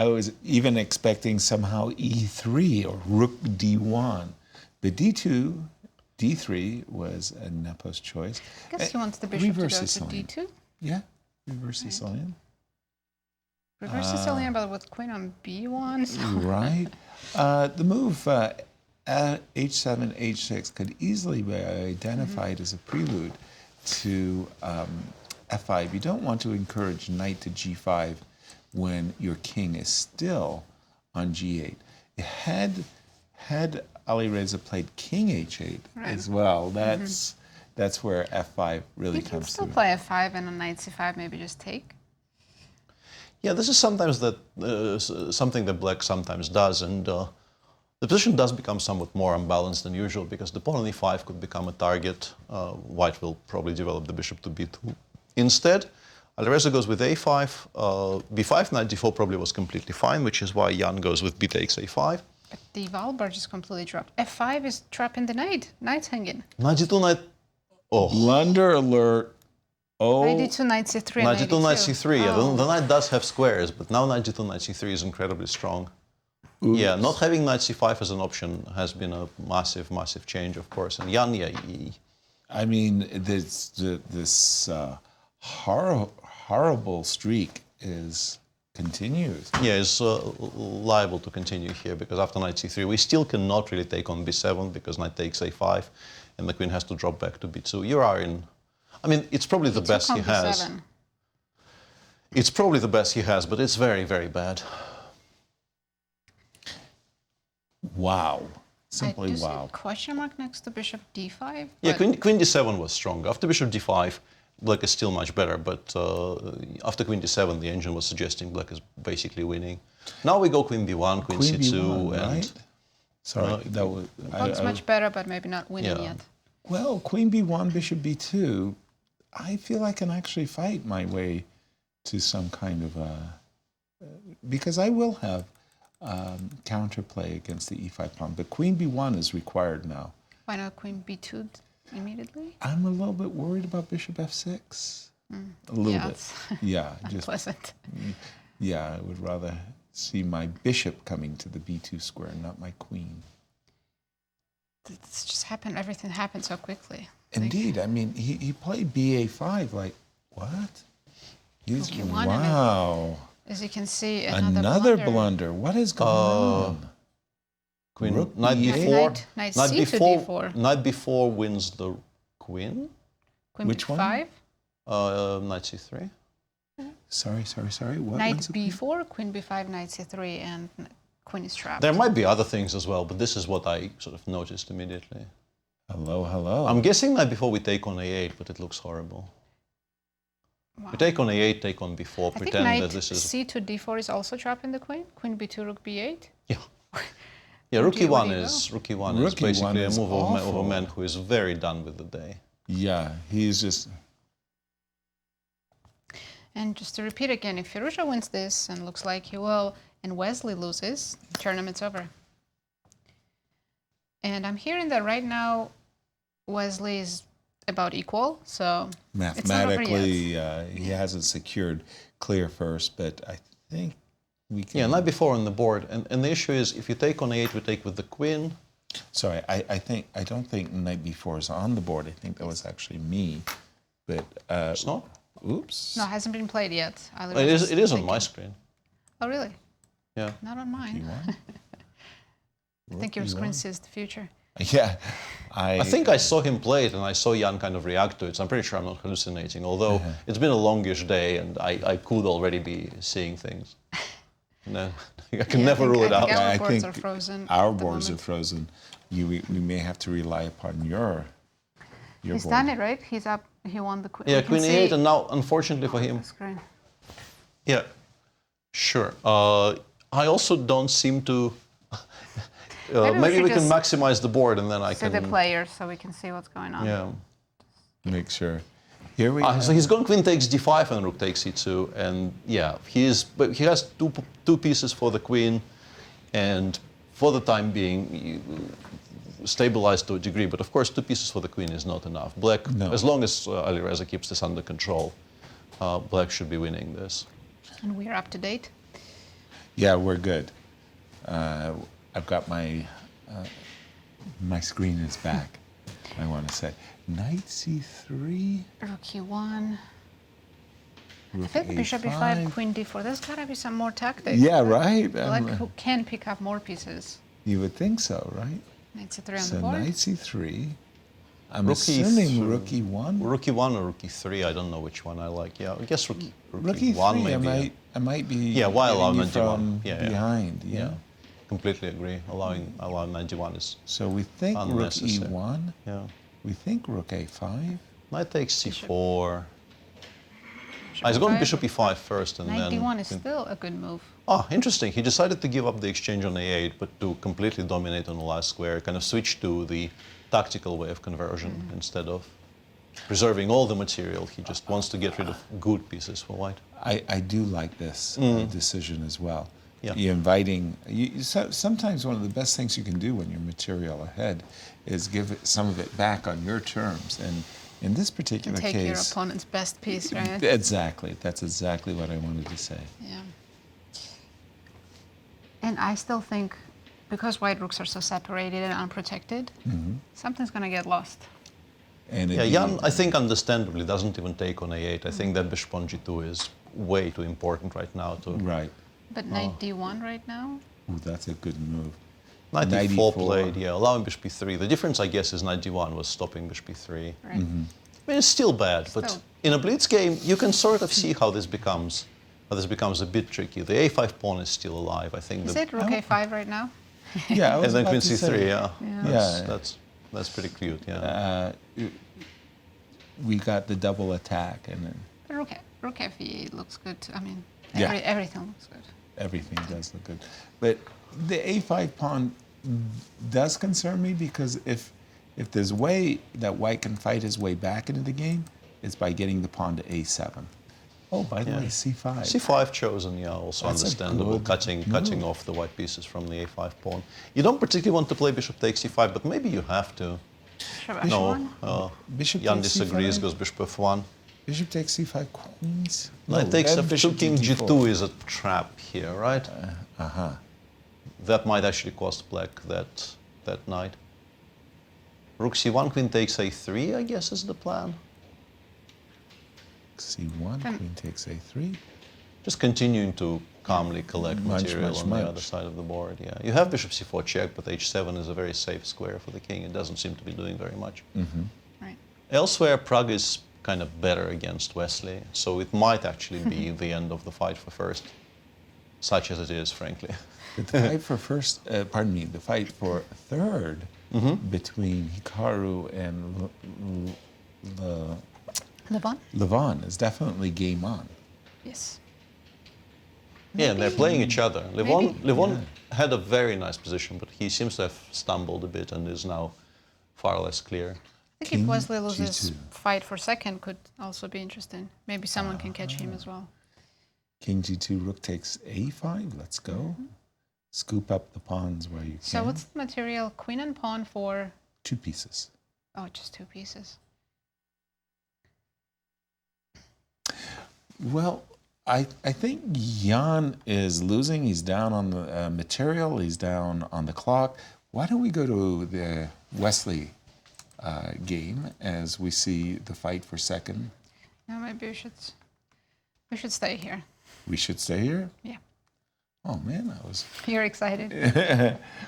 was even expecting somehow E3 or Rook D1. But D2, D3 was a Nepo's choice. I guess he wants the bishop to go to D2. Yeah, reverse Sicilian. Reverse Sicilian, but with queen on B1. So. Right. The move H7, H6 could easily be identified as a prelude to F5. You don't want to encourage knight to G5 when your king is still on G8. Had Alireza played king H8 as well, that's where F5 really comes to. You can still play F5 and on knight C5 maybe just take. Yeah, this is sometimes something that black sometimes does, and the position does become somewhat more unbalanced than usual, because the pawn on E5 could become a target. White will probably develop the bishop to B2. Instead, Alireza goes with A5, B5, knight D4 probably was completely fine, which is why Jan goes with B takes A5. But the Valberg is completely dropped. F5 is trapping the knight. Knight's hanging. Knight D2, knight... Oh. Blunder alert. Oh. Knight D2, knight C3, Knight D2, knight C3. Yeah, the knight does have squares, but now knight D2, knight C3 is incredibly strong. Oops. Yeah, not having knight C5 as an option has been a massive, massive change, of course. And Jan, yeah, I mean, this horrible streak continues. Yeah, it's liable to continue here, because after knight C3, we still cannot really take on B7 because knight takes A5, and the queen has to drop back to B2. You are in. I mean, it's probably the best he has. B7. It's probably the best he has, but it's very, very bad. Wow. Simply wow. Question mark next to bishop D5? Yeah, queen D7 was strong. After bishop D5, black is still much better, but after queen D7, the engine was suggesting black is basically winning. Now we go queen B1, queen C2, B1, and... Right? Sorry, that was... Black's much better, but maybe not winning yet. Well, queen b1, bishop b2, I feel I can actually fight my way to some kind of because I will have counterplay against the e5 pawn, but queen b1 is required now. Why not queen b2 immediately? I'm a little bit worried about bishop f6. A little bit. Yeah, just unpleasant. Yeah, I would rather see my bishop coming to the b2 square, not my queen. It's just happened. Everything happened so quickly. Indeed. I mean, he played ba5 like, what? He's, Okay, one wow. As you can see, Another blunder. What is going on? Queen, Rook knight b8. b4. Knight c to d4. Knight b4 wins the queen. Queen Which b5. Knight c3. Sorry. What? Knight b4, queen b5, knight c3, and queen is trapped. There might be other things as well, but this is what I sort of noticed immediately. Hello. I'm guessing that before we take on a8, but it looks horrible. Wow. We take on a8, take on b4, I think pretend knight that this is... c to d4 is also trapping the queen. Queen b2, rook b8. Yeah, rook Where e1 do you is go? basically a is move of a awful. man who is very done with the day. Yeah, he's just... And just to repeat again, if Firouzja wins this, and looks like he will, and Wesley loses, the tournament's over. And I'm hearing that right now, Wesley is about equal, so Mathematically, he hasn't secured clear first, but I think we can... Yeah, knight b4 on the board. And the issue is, if you take on a8, we take with the queen. Sorry, I don't think knight b4 is on the board. I think that was actually me, but... It's not? Oops. No, it hasn't been played yet. It is on my screen. Oh, really? Yeah. Not on mine. I think your screen sees the future. Yeah. I think I saw him play it, and I saw Jan kind of react to it, so I'm pretty sure I'm not hallucinating, although it's been a longish day, and I could already be seeing things. No, I can never rule it out. Our boards are frozen. Our boards are frozen. We may have to rely upon your He's board. done it, right? He's up. He won the queen. Yeah, queen e8, and now, unfortunately for him... Yeah, sure. I also don't seem to... maybe we can maximize the board, and then I can... See the players, so we can see what's going on. Yeah. Make sure. Here we So he's gone queen takes d5 and rook takes e2, and yeah, but he has two pieces for the queen, and for the time being, stabilized to a degree, but of course 2 pieces for the queen is not enough. Black, as long as Alireza keeps this under control, Black should be winning this. And we're up to date? Yeah, we're good. I've got my screen is back, I want to say. Knight c3. Rook e1. Rook I think bishop e5, queen d4. There's got to be some more tactics. Yeah, right. Black who can pick up more pieces. You would think so, right? Knight c3 on the So board. knight c3. I'm Rook assuming rook e1. Rook e1 or rook e3, I don't know which one I like. Yeah, I guess rook e1 e1 maybe. I might be while allowing you 91. from Yeah. behind. Yeah, completely agree. Allowing 91 is So we think rook unnecessary. e1. Yeah. We think rook a5. Knight takes c4. He's going bishop e5 first, and Knight then... d1 is still a good move. Oh, interesting. He decided to give up the exchange on a8, but to completely dominate on the last square, kind of switch to the tactical way of conversion instead of preserving all the material. He just wants to get rid of good pieces for white. I do like this decision as well. Yeah. You're inviting. Sometimes one of the best things you can do when you're material ahead is give some of it back on your terms. And in this particular Take case, your opponent's best piece, right? Exactly. That's exactly what I wanted to say. Yeah. And I still think, because white rooks are so separated and unprotected, something's going to get lost. And yeah, Jan, I think understandably, doesn't even take on a8. I think that bishop on g2 is way too important right now. Right. But knight d1 right now? Ooh, that's a good move. Knight e4 played, yeah, allowing bishop e3. The difference, I guess, is knight d1 was stopping bishop e3. Right. I mean, it's still bad, but in a blitz game, you can sort of see how this becomes a bit tricky. The a5 pawn is still alive, I think. Is it rook a5 right now? Yeah, I was and then about queen to c3, say, yeah. That's pretty cute, yeah. We got the double attack, and then Rook f8 looks good. I mean, Yeah. everything looks good. Everything does look good. But the a5 pawn does concern me, because If there's a way that white can fight his way back into the game, it's by getting the pawn to a7. Oh, by the way, c5. c5 chosen, yeah, also That's understandable, cutting off the white pieces from the a5 pawn. You don't particularly want to play bishop takes c5, but maybe you have to. No, Bishop Jan takes disagrees, c5. goes bishop f1. Bishop takes c5, queens. No, it takes then bishop f2, king g4. g2 is a trap here, right? Uh-huh. That might actually cost black that knight. Rook c1, queen takes a3, I guess is the plan. c1, queen takes a3. Just continuing to calmly collect material on the other side of the board. Yeah, you have bishop c4 check, but h7 is a very safe square for the king. It doesn't seem to be doing very much. Right. Elsewhere, Prague is kind of better against Wesley, so it might actually be the end of the fight for first, such as it is, frankly. The fight for first, pardon me, the fight for third between Hikaru and Levon is definitely game on. Yes. Yeah, and they're playing each other. Levon had a very nice position, but he seems to have stumbled a bit and is now far less clear. I think if Wesley loses fight for second, could also be interesting. Maybe someone can catch him as well. King g2, rook takes a5. Let's go. Scoop up the pawns where you can. So what's the material? Queen and pawn for? 2 pieces. Oh, just 2 pieces. Well, I think Jan is losing. He's down on the material. He's down on the clock. Why don't we go to the Wesley game as we see the fight for second? No, maybe we should stay here. We should stay here? Yeah. Oh man, I was. You're excited.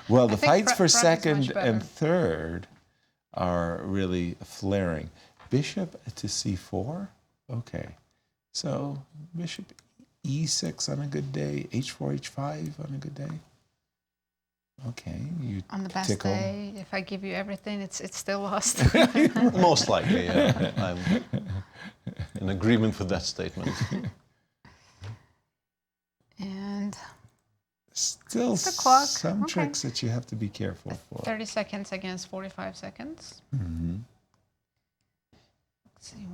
Well, the fights for Prague is second much better. and third are really flaring. Bishop to c4. Okay. So bishop e6 on a good day, h4, h5 on a good day. Okay, you On the best tickle. day, if I give you everything, it's still lost. Most likely, yeah. I'm in agreement with that statement. And Still the clock. some tricks that you have to be careful for. 30 seconds against 45 seconds. Mm-hmm. Let's see,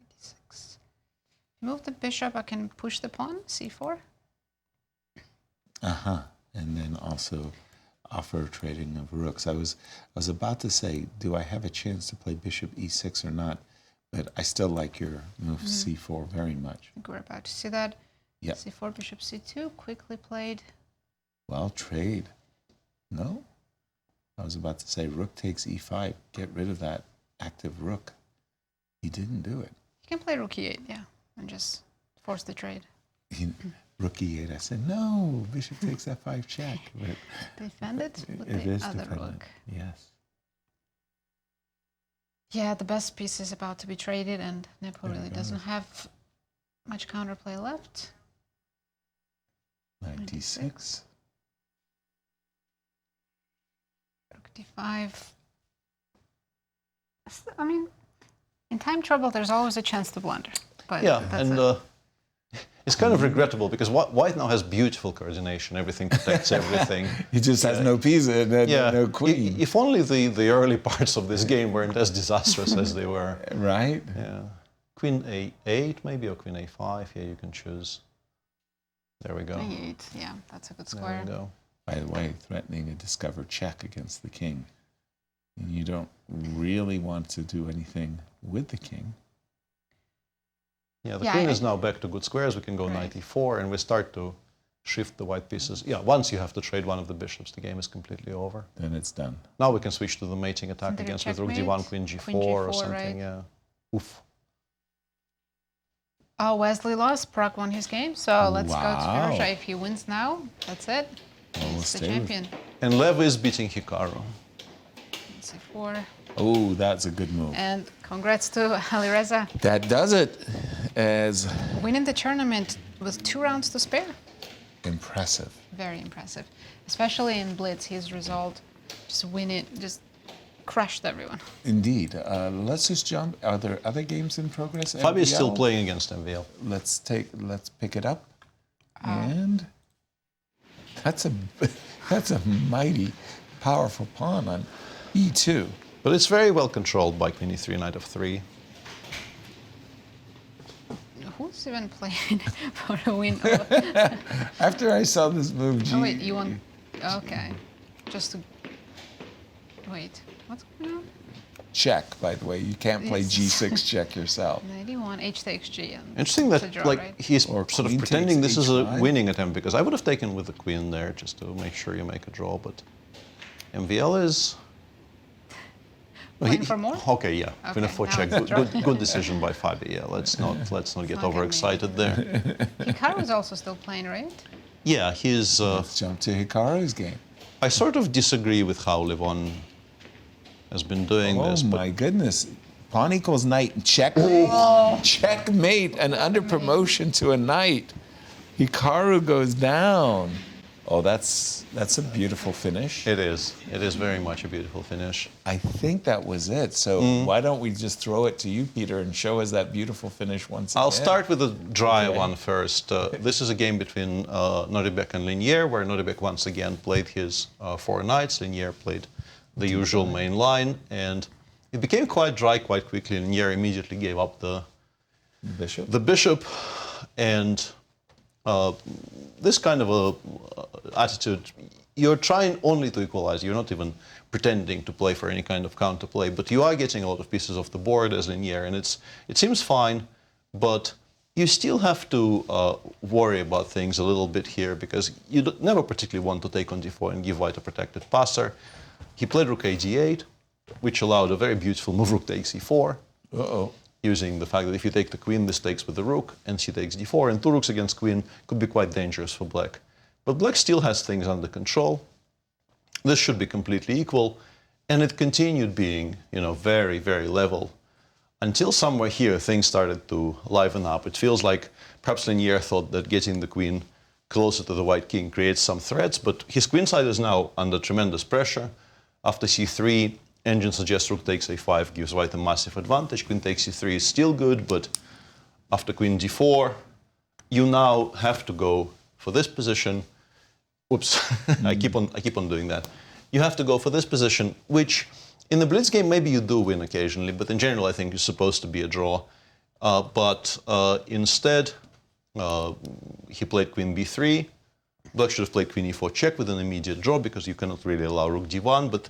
96. Move the bishop, I can push the pawn, c4. Uh-huh. And then also offer trading of rooks. I was about to say, do I have a chance to play bishop e6 or not? But I still like your move c4 very much. I think we're about to see that. Yep. c4, bishop c2, quickly played. Well, trade. No? I was about to say rook takes e5. Get rid of that active rook. He didn't do it. You can play rook e8, yeah, and just force the trade. Rook e8. I said, no, bishop takes f5 check. But Defend it with it the is other defended. rook. Yes. Yeah, the best piece is about to be traded, and Nepo really doesn't have much counterplay left. Knight d6. Rook d5. I mean, in time trouble, there's always a chance to blunder. But Yeah, that's and it. it's kind of regrettable because White now has beautiful coordination. Everything protects everything. He just has no piece and no queen. If only the early parts of this game weren't as disastrous as they were. Right? Yeah. Queen a8 maybe, or queen a5. Yeah, you can choose. There we go. e8, yeah, that's a good square. There we go. By the way, threatening a discover check against the king. And you don't really want to do anything with the king. Yeah, the queen is now back to good squares. We can go knight e4, and we start to shift the white pieces. Yeah, once you have to trade one of the bishops, the game is completely over. Then it's done. Now we can switch to the mating attack There against with rook checkmate, d1, queen g4, queen g4, or something. right? Yeah. Oof. Oh, Wesley lost. Prague won his game. So let's go to Wow. Firouzja. If he wins now, that's it. Well, we'll He's the stay with- champion. And Lev is beating Hikaru. c4. Oh, that's a good move. And congrats to Alireza. That does it. As Winning the tournament with 2 rounds to spare. impressive. Very impressive. Especially in Blitz, his result, just win it, just crushed everyone. Indeed. Let's just jump. Are there other games in progress? Fabi is still MVL? playing against MVL. Let's pick it up. And that's That's a mighty powerful pawn on e2. But it's very well controlled by queen e3, knight f3. Who's even playing for a win? After I saw this move, Oh wait, you want? Okay, just to wait. What's going on? Check, by the way. You can't play g6 check yourself. 91, h takes g. Interesting that draw, like right? he's Or sort of queen pretending takes this is a h5. winning attempt, because I would have taken with the queen there just to make sure you make a draw, but MVL is... Well, Playing for more? Okay, yeah. Queen Okay, f4 now check. it's a draw. Good decision by Fabi. Yeah, let's not get overexcited there. Hikaru is also still playing, right? Yeah, he's. Let's jump to Hikaru's game. I sort of disagree with how Levon has been doing this. Oh my goodness. Pawn equals knight. Check. Checkmate. An under promotion to a knight. Hikaru goes down. Oh, that's a beautiful finish. It is. It is very much a beautiful finish. I think that was it. So why don't we just throw it to you, Peter, and show us that beautiful finish once again? I'll start with the dry one first. This is a game between Nodirbek and Leinier, where Nodirbek once again played his 4 knights. Leinier played the usual main line, and it became quite dry quite quickly. Leinier immediately gave up the bishop, and this kind of attitude, you're trying only to equalize. You're not even pretending to play for any kind of counterplay, but you are getting a lot of pieces off the board as Leinier, and it seems fine, but you still have to worry about things a little bit here, because you never particularly want to take on d4 and give white a protected passer. He played rook a d8, which allowed a very beautiful move, rook takes e4. Using the fact that if you take the queen, this takes with the rook, and she takes d4, and 2 rooks against queen could be quite dangerous for black. But black still has things under control. This should be completely equal, and it continued being, very, very level until somewhere here things started to liven up. It feels like perhaps Leinier thought that getting the queen closer to the white king creates some threats, but his queen side is now under tremendous pressure. After c3, engine suggests rook takes a5 gives white a massive advantage. Queen takes c3 is still good, but after queen d4, you now have to go for this position. Oops, I keep on doing that. You have to go for this position, which in the blitz game maybe you do win occasionally, but in general I think it's supposed to be a draw. But instead, he played queen b3. Black should have played queen e4 check with an immediate draw, because you cannot really allow rook d1. But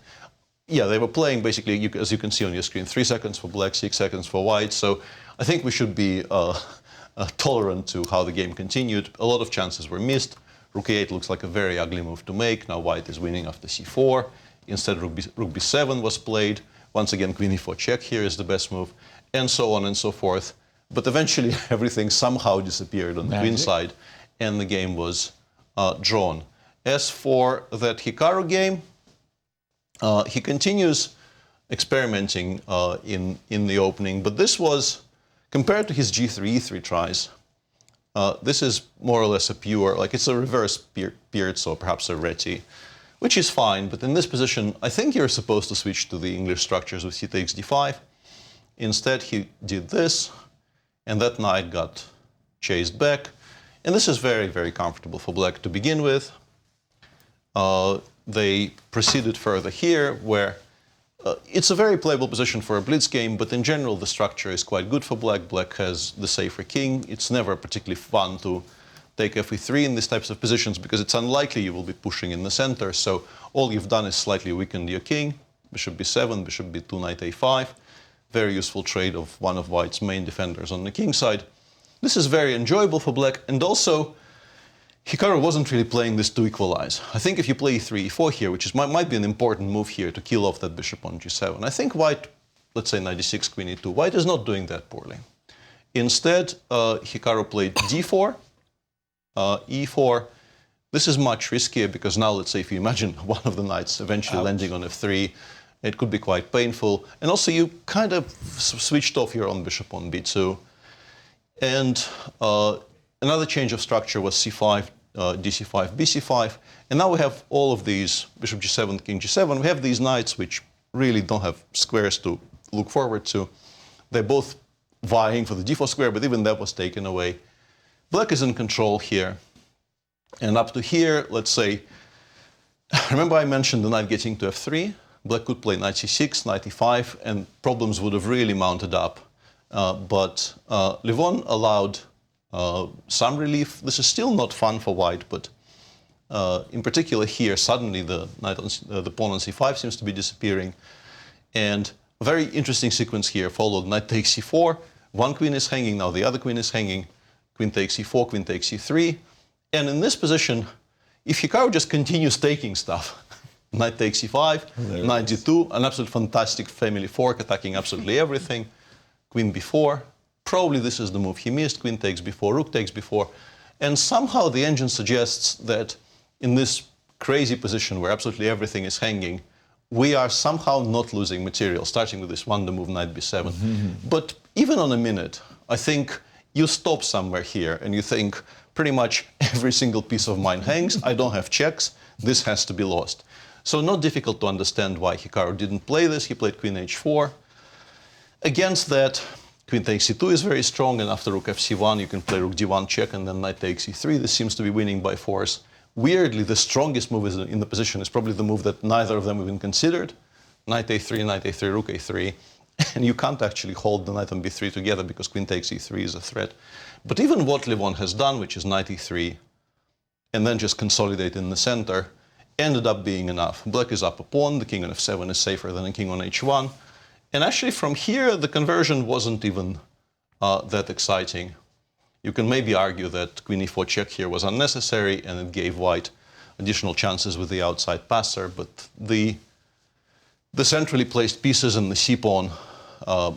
yeah, they were playing basically, as you can see on your screen, 3 seconds for black, 6 seconds for white. So I think we should be tolerant to how the game continued. A lot of chances were missed. Rook a8 looks like a very ugly move to make. Now white is winning after c4. Instead, rook b7 was played. Once again, queen e4 check here is the best move, and so on and so forth. But eventually, everything somehow disappeared on the queen side, and the game was drawn. As for that Hikaru game, he continues experimenting in the opening, but this was, compared to his g3, e3 tries, this is more or less a pure, it's a reverse Pirt, so perhaps a reti, which is fine, but in this position, I think you're supposed to switch to the English structures with c takes d5. Instead, he did this, and that knight got chased back. And this is very, very comfortable for black to begin with. They proceeded further here, where it's a very playable position for a blitz game, but in general, the structure is quite good for black. Black has the safer king. It's never particularly fun to take fe3 in these types of positions, because it's unlikely you will be pushing in the center. So all you've done is slightly weakened your king. Bishop b7, bishop b2, knight a5. Very useful trade of one of white's main defenders on the king side. This is very enjoyable for black, and also Hikaru wasn't really playing this to equalize. I think if you play e3, e4 here, which might be an important move here to kill off that bishop on g7, I think white, let's say knight d6, queen e2, white is not doing that poorly. Instead, Hikaru played d4, e4. This is much riskier, because now, let's say, if you imagine one of the knights eventually landing on f3, it could be quite painful. And also, you kind of switched off your own bishop on b2. And another change of structure was c5, dc5, bc5. And now we have all of these, bishop g7, king g7. We have these knights which really don't have squares to look forward to. They're both vying for the d4 square, but even that was taken away. Black is in control here. And up to here, let's say, Remember I mentioned the knight getting to f3. Black could play knight c6, knight e5, and problems would have really mounted up. But Levon allowed some relief. This is still not fun for white, but in particular here, suddenly the pawn on c5 seems to be disappearing. And a very interesting sequence here followed. Knight takes c4, one queen is hanging, now the other queen is hanging. Queen takes c4, queen takes c3. And in this position, if Hikaru just continues taking stuff, knight takes c5, knight d2, an absolute fantastic family fork attacking absolutely everything. Queen b4, probably this is the move he missed. Queen takes b4, rook takes b4. And somehow the engine suggests that in this crazy position where absolutely everything is hanging, we are somehow not losing material, starting with this wonder move, knight b7. But even on a minute, I think you stop somewhere here and you think pretty much every single piece of mine hangs, I don't have checks, this has to be lost. So not difficult to understand why Hikaru didn't play this. He played queen h4. Against that, queen takes c2 is very strong, and after rook fc1 you can play rook d1 check and then knight takes e3. This seems to be winning by force. Weirdly, the strongest move in the position is probably the move that neither of them even considered. Knight a3, rook a3. And you can't actually hold the knight on b3 together because queen takes e3 is a threat. But even what Levon has done, which is knight e3, and then just consolidate in the center, ended up being enough. Black is up a pawn, the king on f7 is safer than a king on h1. And actually from here, the conversion wasn't even that exciting. You can maybe argue that queen e4 check here was unnecessary and it gave white additional chances with the outside passer, but the centrally placed pieces and the c-pawn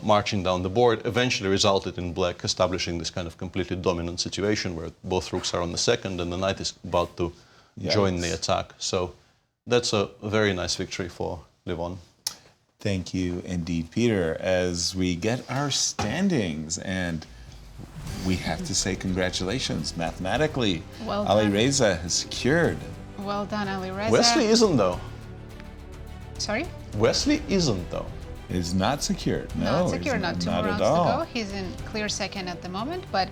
marching down the board eventually resulted in black establishing this kind of completely dominant situation where both rooks are on the second and the knight is about to join the attack. So that's a very nice victory for Levon. Thank you indeed, Peter. As we get our standings, and we have to say congratulations. Mathematically, Well done. Alireza has secured. Well done, Alireza. Wesley isn't, though. Sorry? Wesley isn't, though. Is not secured. No, Not secure, not two not rounds at to all. go. He's in clear second at the moment, but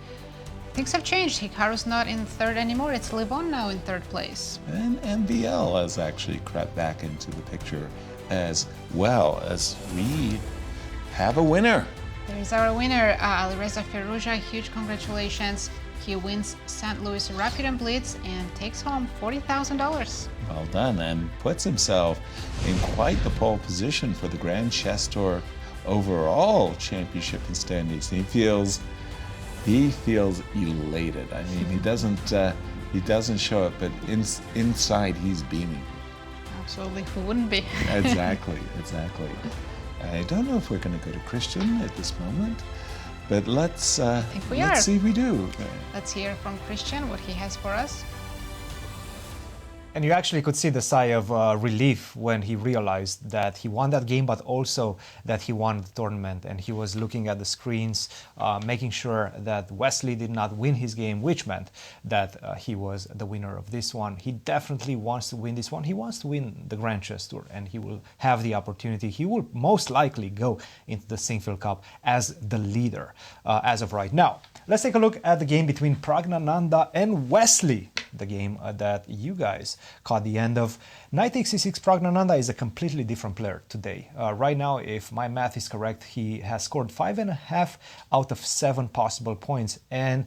things have changed. Hikaru's not in third anymore. It's Levon now in third place. And MBL has actually crept back into the picture as well, as we have a winner. There's our winner, Alireza Firouzja. Huge congratulations. He wins Saint Louis Rapid Blitz and takes home $40,000. Well done, and puts himself in quite the pole position for the Grand Chess Tour overall championship in standings. He feels elated. I mean, he doesn't show it, but inside he's beaming. Absolutely, who wouldn't be? Exactly. I don't know if we're going to go to Cristian at this moment, but let's see if we do. Let's hear from Cristian what he has for us. And you actually could see the sigh of relief when he realized that he won that game, but also that he won the tournament. And he was looking at the screens, making sure that Wesley did not win his game, which meant that he was the winner of this one. He definitely wants to win this one. He wants to win the Grand Chess Tour, and he will have the opportunity. He will most likely go into the Sinquefield Cup as the leader as of right now. Let's take a look at the game between Praggnanandhaa and Wesley, the game that you guys caught the end of. Knight takes c6. Praggnanandhaa is a completely different player today. Right now, if my math is correct, he has scored 5.5 out of 7 possible points. And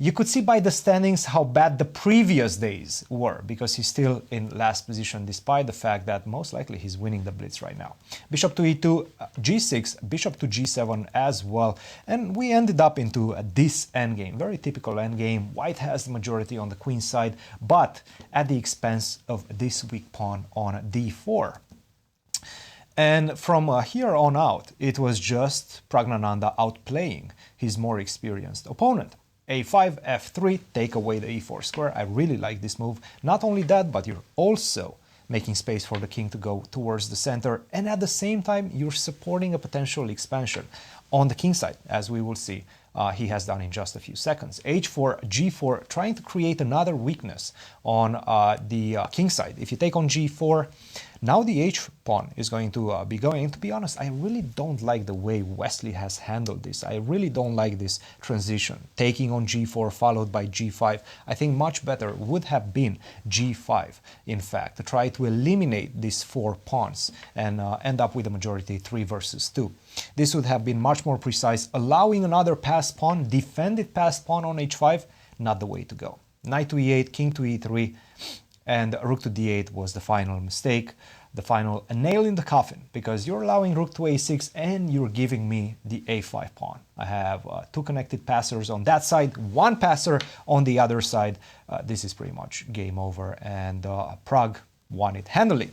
you could see by the standings how bad the previous days were, because he's still in last position, despite the fact that most likely he's winning the Blitz right now. Bishop to e2, g6, bishop to g7 as well. And we ended up into this endgame, very typical endgame. White has the majority on the queen side, but at the expense of this weak pawn on d4. And from here on out, it was just Praggnanandhaa outplaying his more experienced opponent. a5, f3, take away the e4 square. I really like this move. Not only that, but you're also making space for the king to go towards the center, and at the same time, you're supporting a potential expansion on the king side, as we will see he has done in just a few seconds. H4, G4, trying to create another weakness on the king side. If you take on G4, now the H pawn is going to be going. And to be honest, I really don't like the way Wesley has handled this. I really don't like this transition. Taking on G4 followed by G5. I think much better would have been G5, in fact, to try to eliminate these 4 pawns and end up with a majority 3 versus 2. This would have been much more precise, allowing another passed pawn, defended passed pawn on H5, not the way to go. Knight to E8, king to E3, and rook to D8 was the final mistake, the final nail in the coffin, because you're allowing rook to A6 and you're giving me the A5 pawn. I have 2 connected passers on that side, 1 passer on the other side. This is pretty much game over, and Prague won it handily.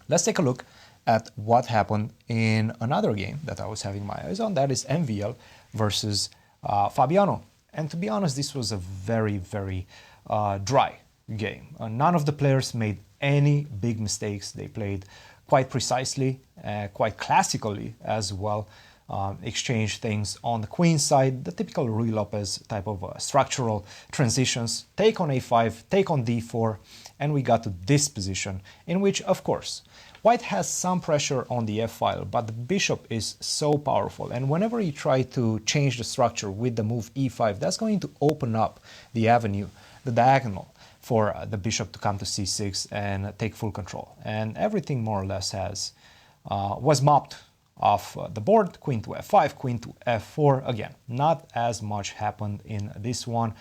Let's take a look at what happened in another game that I was having my eyes on. That is MVL versus Fabiano. And to be honest, this was a very, very dry game. None of the players made any big mistakes. They played quite precisely, quite classically as well. Exchange things on the queen side, the typical Ruy Lopez type of structural transitions. Take on A5, take on D4, and we got to this position in which, of course, White has some pressure on the f-file, but the bishop is so powerful, and whenever you try to change the structure with the move e5, that's going to open up the avenue, the diagonal, for the bishop to come to c6 and take full control. And everything more or less was mopped off the board. Queen to f5, queen to f4. Again, not as much happened in this one.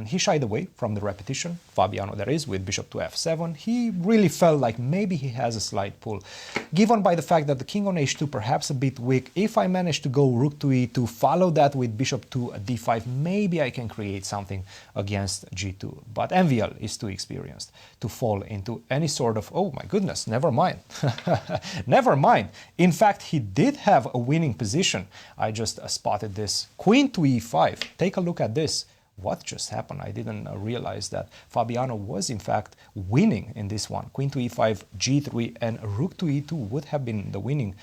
He shied away from the repetition, Fabiano that is, with bishop to f7. He really felt like maybe he has a slight pull, given by the fact that the king on h2 perhaps a bit weak. If I manage to go rook to e2, follow that with bishop to d5, maybe I can create something against g2. But MVL is too experienced to fall into any sort of, oh my goodness, never mind. Never mind. In fact, he did have a winning position. I just spotted this. Queen to e5. Take a look at this. What just happened? I didn't realize that Fabiano was in fact winning in this one. Queen to e5, g3, and rook to e2 would have been the winning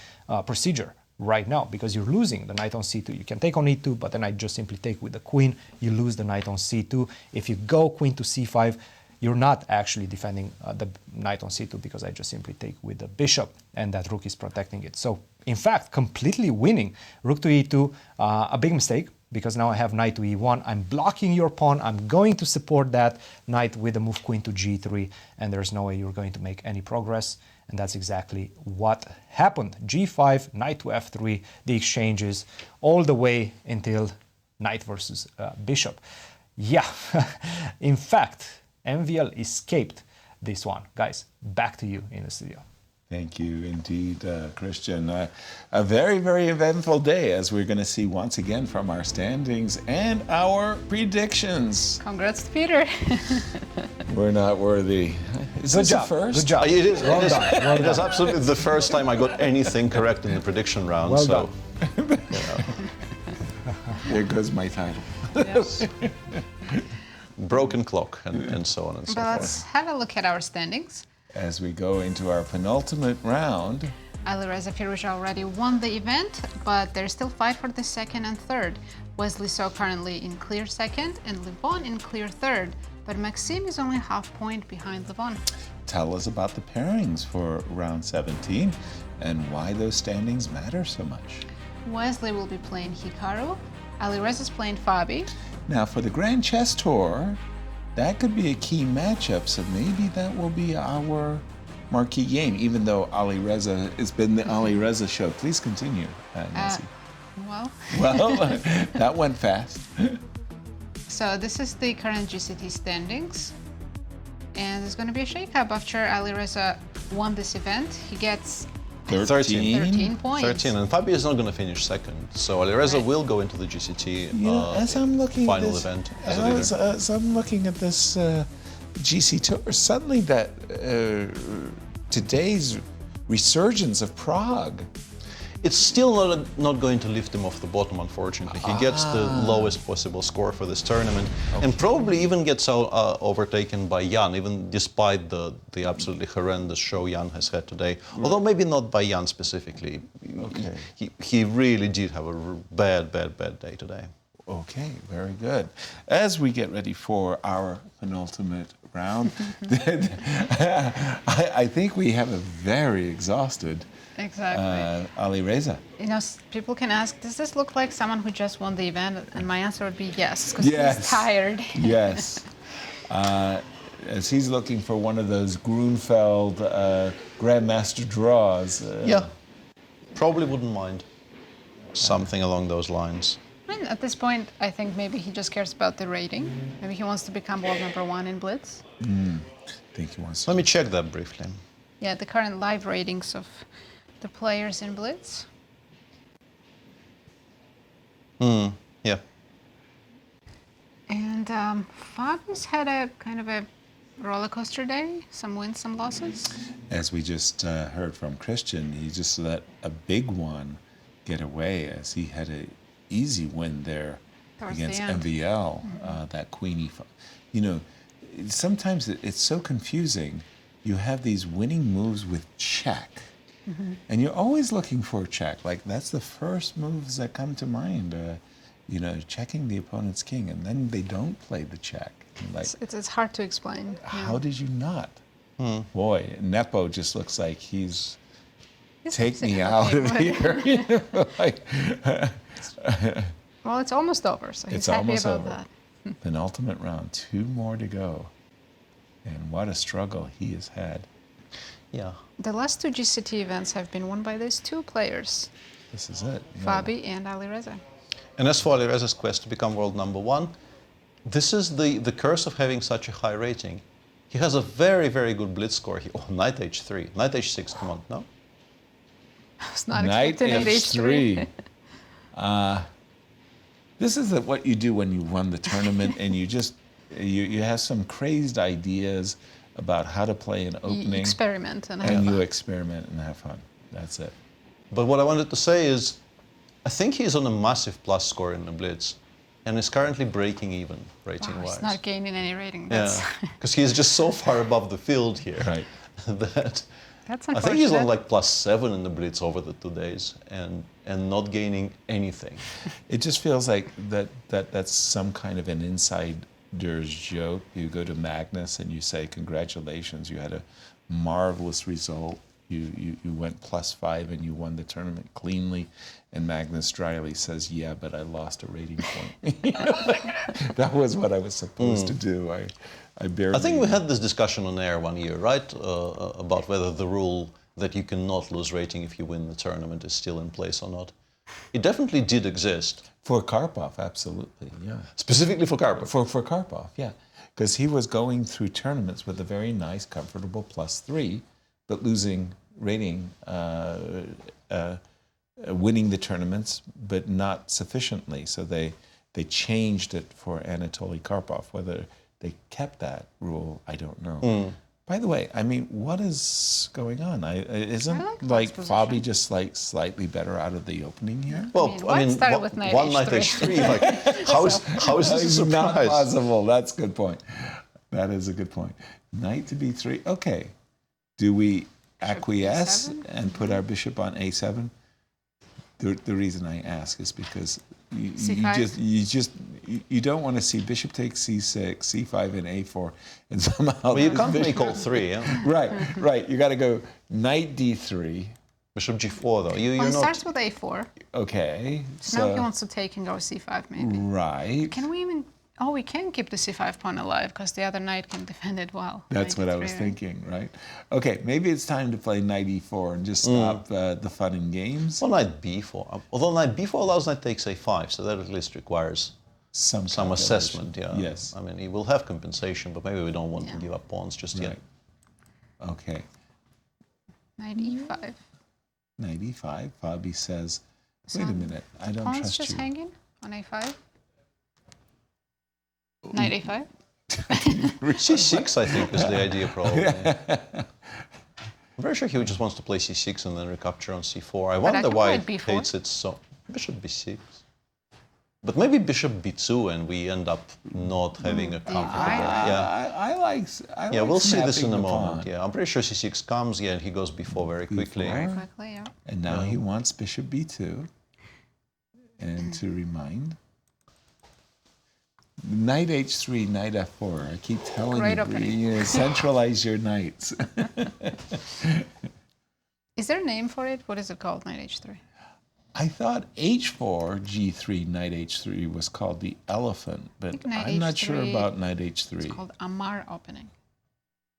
procedure right now, because you're losing the knight on c2. You can take on e2, but then I just simply take with the queen. You lose the knight on c2. If you go queen to c5, you're not actually defending the knight on c2, because I just simply take with the bishop, and that rook is protecting it. So, in fact, completely winning. Rook to e2, a big mistake, because now I have knight to e1. I'm blocking your pawn. I'm going to support that knight with the move queen to g3, and there's no way you're going to make any progress. And that's exactly what happened. g5, knight to f3, the exchanges all the way until knight versus bishop. Yeah, in fact, MVL escaped this one. Guys, back to you in the studio. Thank you indeed, Cristian. A very, very eventful day, as we're going to see once again from our standings and our predictions. Congrats, Peter. We're not worthy. Is Good this job. a first? Good job. It is, Well done. Well it is done. absolutely the first time I got anything correct in the prediction round. Well so, done. There goes my title. Yes. broken clock and so on and so But forth. let's have a look at our standings. As we go into our penultimate round, Alireza Firouzja already won the event, but there's still fight for the second and third. Wesley So currently in clear second and Levon in clear third, but Maxime is only half point behind Levon. tell us about the pairings for round 17 and why those standings matter so much. Wesley will be playing Hikaru, Alireza is playing Fabi. Now for the Grand Chess Tour, that could be a key matchup, so maybe that will be our marquee game, even though Alireza, it's been the Alireza show. Please continue, Nancy. Well, that went fast. So this is the current GCT standings. And there's going to be a shake-up after Alireza won this event. He gets 13 points. 13, and Fabi is not going to finish second. So Alireza will go into the GCT As I'm looking final at this, event as a leader. as I'm looking at this GC Tour, suddenly that today's resurgence of Prague It's still not going to lift him off the bottom, unfortunately. He gets the lowest possible score for this tournament, and probably even gets overtaken by Jan, even despite the absolutely horrendous show Jan has had today. Although maybe not by Jan specifically. Okay. He really did have a bad day today. Okay, very good. As we get ready for our penultimate round, I think we have a very exhausted Alireza. You know, people can ask, does this look like someone who just won the event? And my answer would be yes, because he's tired. Yes. As he's looking for one of those Grunfeld Grandmaster draws. Yeah, probably wouldn't mind something along those lines. I mean, at this point, I think maybe he just cares about the rating. Maybe he wants to become world #1 in Blitz. I think he wants to. Let me check that briefly. Yeah, the current live ratings of the players in Blitz. Yeah. And Fabi's had a kind of a roller coaster day, some wins, some losses. As we just heard from Cristian, he just let a big one get away as he had a easy win there against MVL, that queenie. You know, sometimes it's so confusing. You have these winning moves with check, and you're always looking for a check. Like, that's the first moves that come to mind, you know, checking the opponent's king, and then they don't play the check. Like, it's hard to explain. How did you not? Boy, Nepo just looks like he's take me out of here. You know, like, well, it's almost over, so he's happy about that. Penultimate round, 2 more to go. And what a struggle he has had. Yeah. The last 2 GCT events have been won by these 2 players. This is it. Fabi and Alireza. And as for Alireza's quest to become world #1, this is the curse of having such a high rating. He has a very, very good blitz score. Knight h3, Knight h6, come on, no? I was not Knight expecting h3. This is what you do when you won the tournament and you just, you have some crazed ideas about how to play an opening. You experiment and have fun. fun. You experiment and have fun. That's it. But what I wanted to say is, I think he's on a massive plus score in the blitz, and is currently breaking even rating-wise. He's not gaining any rating. Yeah, because he's just so far above the field here. Right. That that's I think he's on like +7 in the blitz over the 2 days, and not gaining anything. It just feels like that's some kind of an insider's joke. You go to Magnus and you say, congratulations, you had a marvelous result. You went +5 and you won the tournament cleanly. And Magnus dryly says, yeah, but I lost a rating point. That was what I was supposed to do. I barely... I think we had this discussion on air one year, right? About whether the rule that you cannot lose rating if you win the tournament is still in place or not. It definitely did exist. For Karpov, absolutely, yeah. Specifically for Karpov? For Karpov, yeah. Because he was going through tournaments with a very nice, comfortable +3, but losing rating, winning the tournaments, but not sufficiently. So they changed it for Anatoly Karpov. Whether they kept that rule, I don't know. By the way, I mean, what is going on? Isn't Fabi just like slightly better out of the opening here? Well, I mean, started with Knight one Knight h3. Like, how is this a surprise? Not possible. That's a good point. That is a good point. Knight to b3. Okay. Do we acquiesce and put our bishop on a7? The reason I ask is because you don't want to see bishop takes c6, c5, and a4, and somehow. Well, you can't make all 3, yeah. Right. You got to go knight d3, bishop g4 though. He starts with a4. Okay. So now he wants to take and go c5 maybe. Right. Can we even? Oh, we can keep the c5 pawn alive because the other knight can defend it well. That's what I was thinking, right? Okay, maybe it's time to play knight e4 and just stop the fun and games. Well, knight b4. Although knight b4 allows knight takes a5, so that at least requires some assessment. Yeah. Yes. I mean, he will have compensation, but maybe we don't want to give up pawns just yet. Okay. Knight e5. Knight e5. Fabi says, wait a minute, I don't trust you. Pawn's just hanging on a5. Knight a5? c6, I think, is the idea, probably. I'm very sure he just wants to play c6 and then recapture on c4. I But wonder I can why play he b4. hates it so. Bishop b6. But maybe bishop b2 and we end up not having a comfortable. I like. Yeah, we'll see this snapping in a the moment. pawn. Yeah, I'm pretty sure c6 comes, yeah, and he goes b4 very quickly. Very quickly, yeah. And now he wants bishop b2. And to remind, knight h3, knight f4. I keep telling Great you, opening. centralize your knights. Is there a name for it? What is it called, knight h3? I thought h4, g3, knight h3 was called the elephant, but knight I'm not sure h3 about knight h3. It's called Amar opening.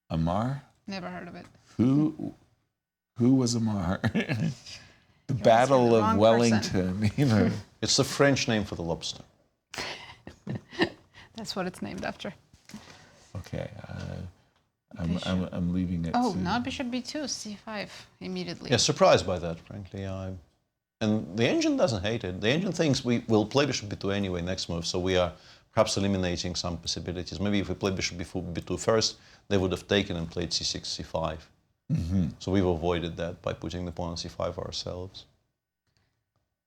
Amar? Never heard of it. Who was Amar? The Battle the of wrong Wellington, you know. It's the French name for the lobster. That's what it's named after. Okay, I'm leaving it. Oh, to... now bishop b2, c5 immediately. Yeah, surprised by that, frankly. And the engine doesn't hate it. The engine thinks we will play bishop b2 anyway next move, so we are perhaps eliminating some possibilities. Maybe if we played bishop b2 first, they would have taken and played c6, c5. Mm-hmm. So we've avoided that by putting the pawn on c5 ourselves.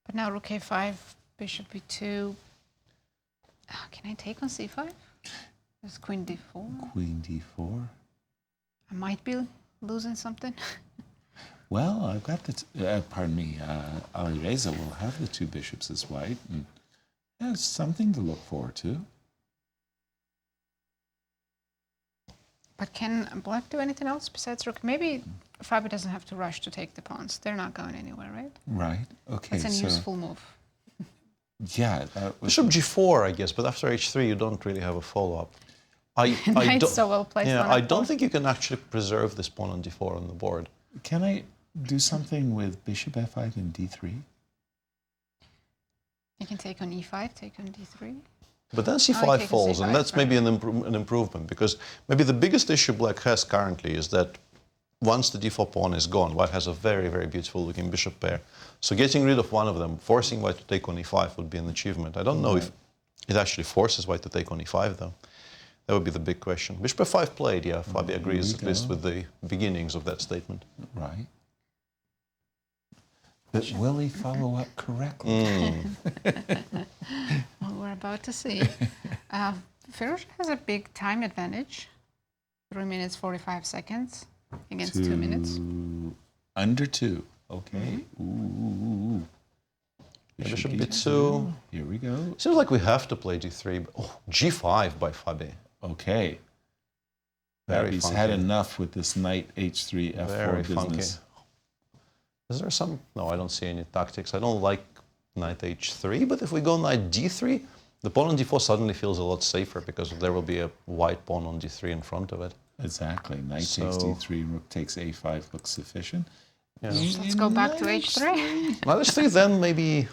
But now rook a5, bishop b2. Can I take on c5? There's queen d4. Queen d4. I might be losing something. Well, I've got the, pardon me, Alireza will have the two bishops as white, and that's something to look forward to. But can black do anything else besides rook? Maybe Fabi doesn't have to rush to take the pawns. They're not going anywhere, right? Right, okay. It's a useful move. Yeah. That was... Bishop g4, I guess, but after h3, you don't really have a follow-up. Knight's so well placed. Yeah, on I f4. don't think you can actually preserve this pawn on d4 on the board. Can I do something with bishop f5 and d3? You can take on e5, take on d3. But then c5 take a falls, c5, and that's maybe an improvement, because maybe the biggest issue black has currently is that once the d4 pawn is gone, white has a very, very beautiful looking bishop pair. So getting rid of one of them, forcing white to take on e5 would be an achievement. I don't know if it actually forces white to take on e5, though. That would be the big question. Bishop f5 played, yeah, Fabi agrees, at least with the beginnings of that statement. Right. But will he follow up correctly? Well, we're about to see. Firouzja has a big time advantage. 3 minutes, 45 seconds against 2 minutes. Under 2. Okay. Ooh. Bishop b2. Here we go. Seems like we have to play d3. But, oh, g5 by Fabi. Okay. Very Fabi's funky. had enough with this knight h3 f4 Very business. funky. Is there some? No, I don't see any tactics. I don't like knight h3, but if we go knight d3, the pawn on d4 suddenly feels a lot safer because there will be a white pawn on d3 in front of it. Exactly. Knight takes d3, rook takes a5 looks sufficient. Yeah. Let's go back to h3. Knight h3 then maybe,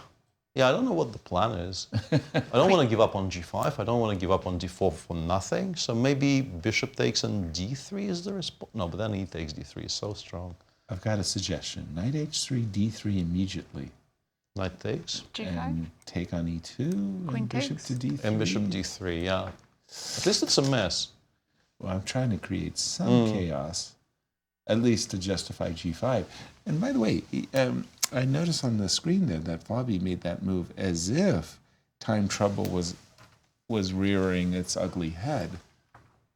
yeah, I don't know what the plan is. I don't want to give up on g5. I don't want to give up on d4 for nothing. So maybe bishop takes on d3 is the response. No, but then e takes d3 is so strong. I've got a suggestion. Knight h3, d3 immediately. Knight takes. G5. And take on e2, Queen and bishop takes. to d3. And bishop d3, yeah. At least it's a mess. Well, I'm trying to create some chaos, at least to justify g5. And by the way, I noticed on the screen there that Fabi made that move as if time trouble was rearing its ugly head.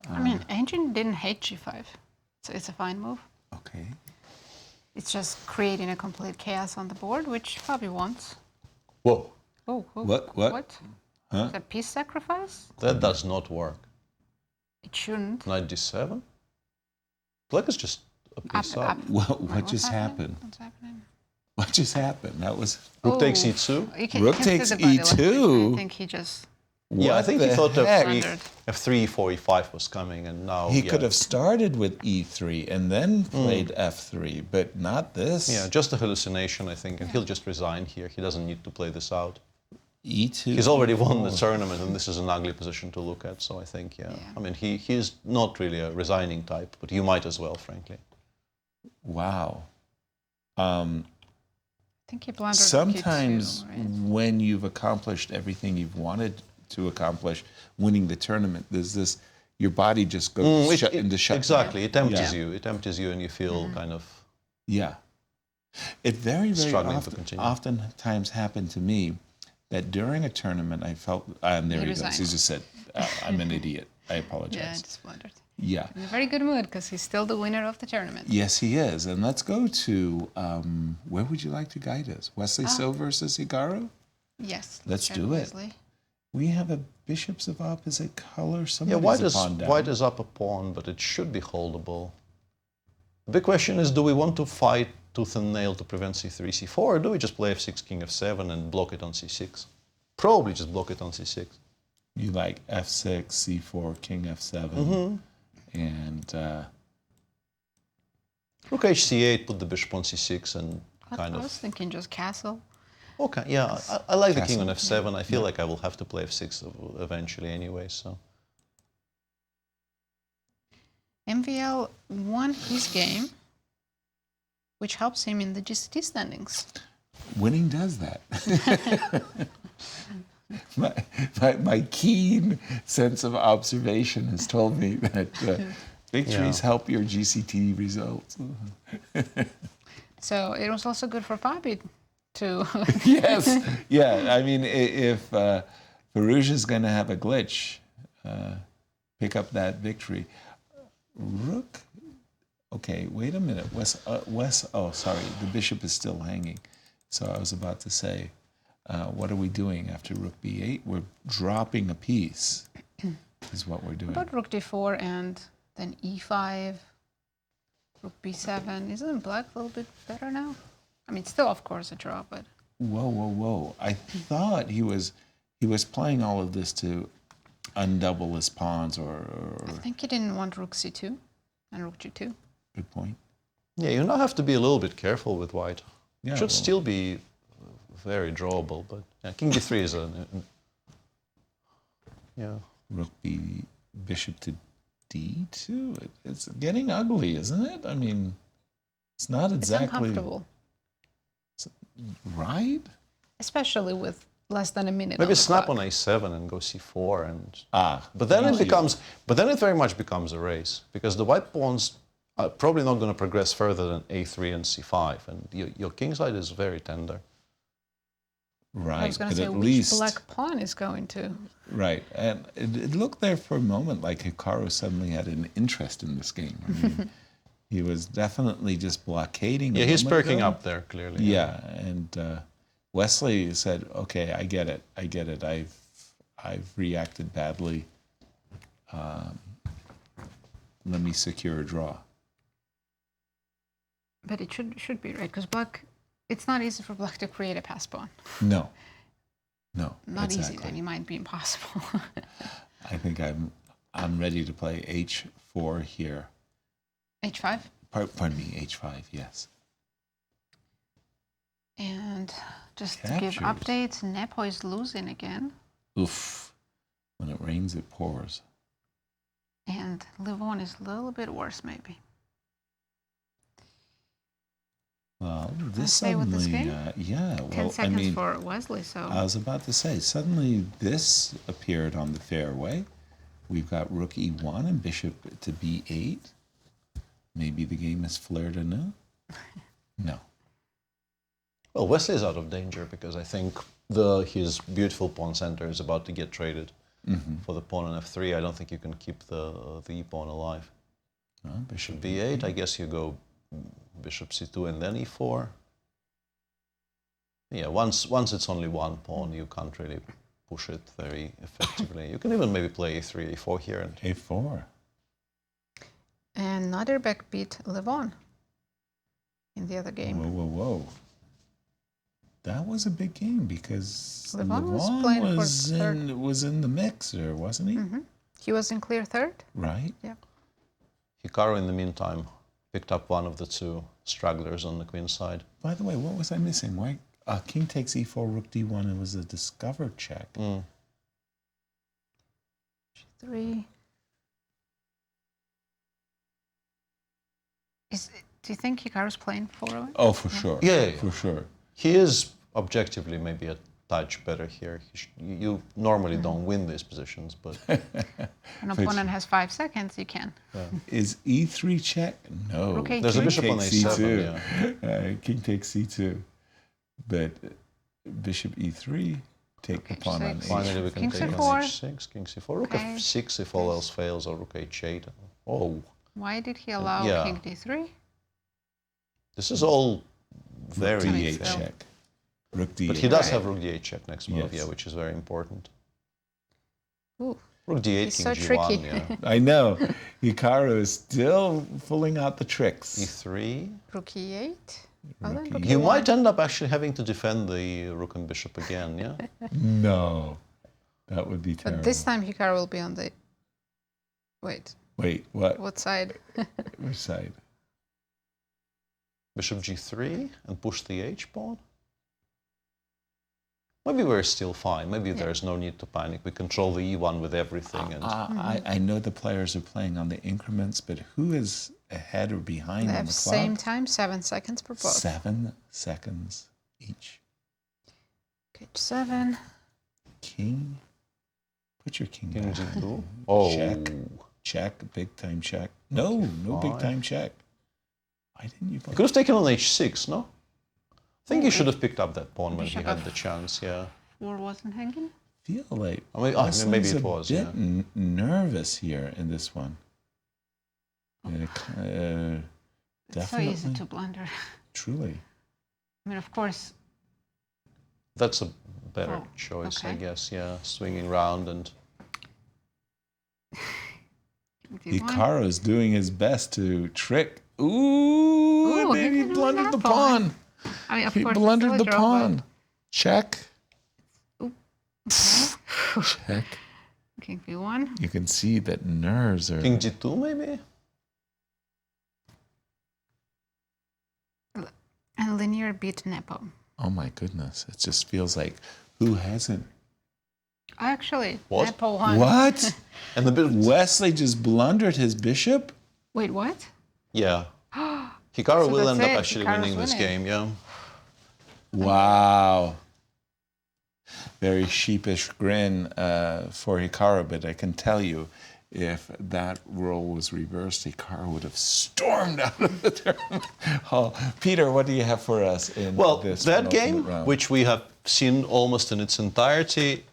I mean, Engine didn't hate g5, so it's a fine move. Okay. It's just creating a complete chaos on the board, which Fabi wants. Whoa. Oh, What? Huh? Is that piece sacrifice? That does not work. It shouldn't. Knight d7? Black is just a piece up. What What's just happening? happened? What's happening? What just happened? That was... Rook takes e2? You can- Rook you can takes see the body language. e2. I think he just... Yeah, I What think he the thought that heck? f3, e4, e5 was coming, and now He could have started with e3 and then played f3, but not this. Yeah, just a hallucination, I think, and he'll just resign here. He doesn't need to play this out. e2. He's already won the tournament, and this is an ugly position to look at. So I think, yeah. I mean, he's not really a resigning type, but you might as well, frankly. Wow. I think he blundered. Sometimes rook e2, right? when you've accomplished everything you've wanted to accomplish, winning the tournament, there's this your body just goes into shutdown. Exactly, it empties you. It empties you, and you feel kind of It very struggling to continue. oftentimes happened to me that during a tournament I felt, and there he goes. He just said, "I'm an idiot. I apologize." Yeah, I just wondered. Yeah. In a very good mood because he's still the winner of the tournament. Yes, he is. And let's go to where would you like to guide us? Wesley So versus Hikaru? Yes. Let's do it. Wesley. We have a bishops of opposite color. White is up a pawn, but it should be holdable. The big question is, do we want to fight tooth and nail to prevent c3, c4, or do we just play f6, king f7 and block it on c6? Probably just block it on c6. You like f6, c4, king f7, and rook hc8, put the bishop on c6 and kind of... I was thinking just castle. Okay, yeah, I like the king on f7. I feel like I will have to play f6 eventually anyway, so... MVL won his game, which helps him in the GCT standings. Winning does that. my keen sense of observation has told me that victories help your GCT results. So it was also good for Fabi to... Yes, yeah. I mean, if Firouzja is going to have a glitch, pick up that victory. Rook. Okay, wait a minute. Oh, sorry. The bishop is still hanging. So I was about to say, what are we doing after rook b8? We're dropping a piece, is what we're doing. What about rook d4 and then e5, rook b7? Isn't black a little bit better now? I mean, still, of course, a draw, but... Whoa. I thought he was playing all of this to undouble his pawns or... I think he didn't want rook c2 and rook g2. Good point. Yeah, you now have to be a little bit careful with white. Yeah, should still be very drawable, but king d3 is a... Rook b, bishop to d2. It's getting ugly, isn't it? I mean, it's not exactly... It's uncomfortable. Right? Especially with less than a minute. Maybe snap on a7 and go c4 and... But then it very much becomes a race, because the white pawns are probably not going to progress further than a3 and c5, and your king side is very tender. Right, I was going to say, which black pawn is going to... Right, and it looked there for a moment like Hikaru suddenly had an interest in this game. I mean, he was definitely just blockading. Yeah, he's perking up there, clearly. Yeah, and Wesley said, okay, I get it. I've reacted badly. Let me secure a draw. But it should be, right? Because black, it's not easy for black to create a pass pawn. No. Not easy, then it might be impossible. I think I'm ready to play h4 here. h5? Pardon me, h5, yes. And just to give updates, Nepo is losing again. Oof. When it rains, it pours. And Levon is a little bit worse, maybe. Well, this stay with this game? yeah. 10 seconds for Wesley, so... I was about to say, suddenly this appeared on the fairway. We've got rook e1 and bishop to b8. Maybe the game is flared anew? No. Well, Wesley is out of danger because I think his beautiful pawn center is about to get traded for the pawn on f3. I don't think you can keep the e-pawn alive. Bishop b8, I guess you go bishop c2 and then e4. Yeah, once it's only one pawn, you can't really push it very effectively. You can even maybe play a3, a4 here. And a4. And Nodirbek beat Levon in the other game. Whoa. That was a big game because Levon was in the mixer, wasn't he? He was in clear third. Right. Yeah. Hikaru, in the meantime, picked up one of the two stragglers on the queen side. By the way, what was I missing? Why king takes e4, rook d1, it was a discovered check. G3. Do you think Hikaru's playing 4-0? Oh, for sure. Yeah. For sure. He is objectively maybe touch better here. You normally don't win these positions, but... An opponent has 5 seconds, you can. Yeah. Is e3 check? No. Rook A2. There's a bishop on King a7, c2. King takes c2. But bishop e3, take the pawn on h6. Finally, we can King take on c4. h6, king c4, rook Okay. f6 if all else fails, or rook h8. Oh, Why did he allow Yeah. king d3? this is all very d8 fair. check. Rook d8. But he does Right. have rook d8 check next move, Yes. yeah, which is very important. Ooh, Rook d8, he's king so g1, tricky. yeah. I know. Hikaru is still pulling out the tricks. e3. rook e8. Well, then Rook rook You e1. might end up actually having to defend the rook and bishop again, yeah? No. That would be terrible. But this time Hikaru will be on the... Wait, Wait, what? what side? Which side? Bishop g3 and push the h-pawn? Maybe we're still fine. Maybe there's no need to panic. We control the e1 with everything. And I know the players are playing on the increments, but who is ahead or behind They on have the same clock? time, 7 seconds per both. 7 seconds each. h7. King. Put your king King back. g2. Oh. Check. Check. Big time check. No, no big time check. Why didn't you? You could have taken on h6, no? I think you should have picked up that pawn when he Bishop had of- the chance, yeah. 4 wasn't hanging? Feel like I mean, Wesley's maybe it a was, bit yeah. nervous here in this one. It's so Definitely. easy to blunder. Truly. I mean, of course, That's a better Oh, choice, I okay. guess, yeah. Swinging round and... d1. Hikaru is doing his best to trick. Ooh, Ooh, maybe he he didn't blundered have the pawn. pawn. I mean, of He course, it's blundered still a the draw, pawn. Check. but- Check. King b1. You can see that nerves are. King g2, maybe? And Leinier beat Nepo. Oh my goodness! It just feels like who hasn't? Actually, What? Nepo won. What? And the bit Wesley just blundered his bishop. Wait, what? Yeah. Hikaru So will that's end up it. actually Hikaru's winning this winning. game, yeah. Wow. Very sheepish grin for Hikaru, but I can tell you, if that role was reversed, Hikaru would have stormed out of the tournament hall. Peter, what do you have for us in Well, this that game, penultimate round? which we have seen almost in its entirety,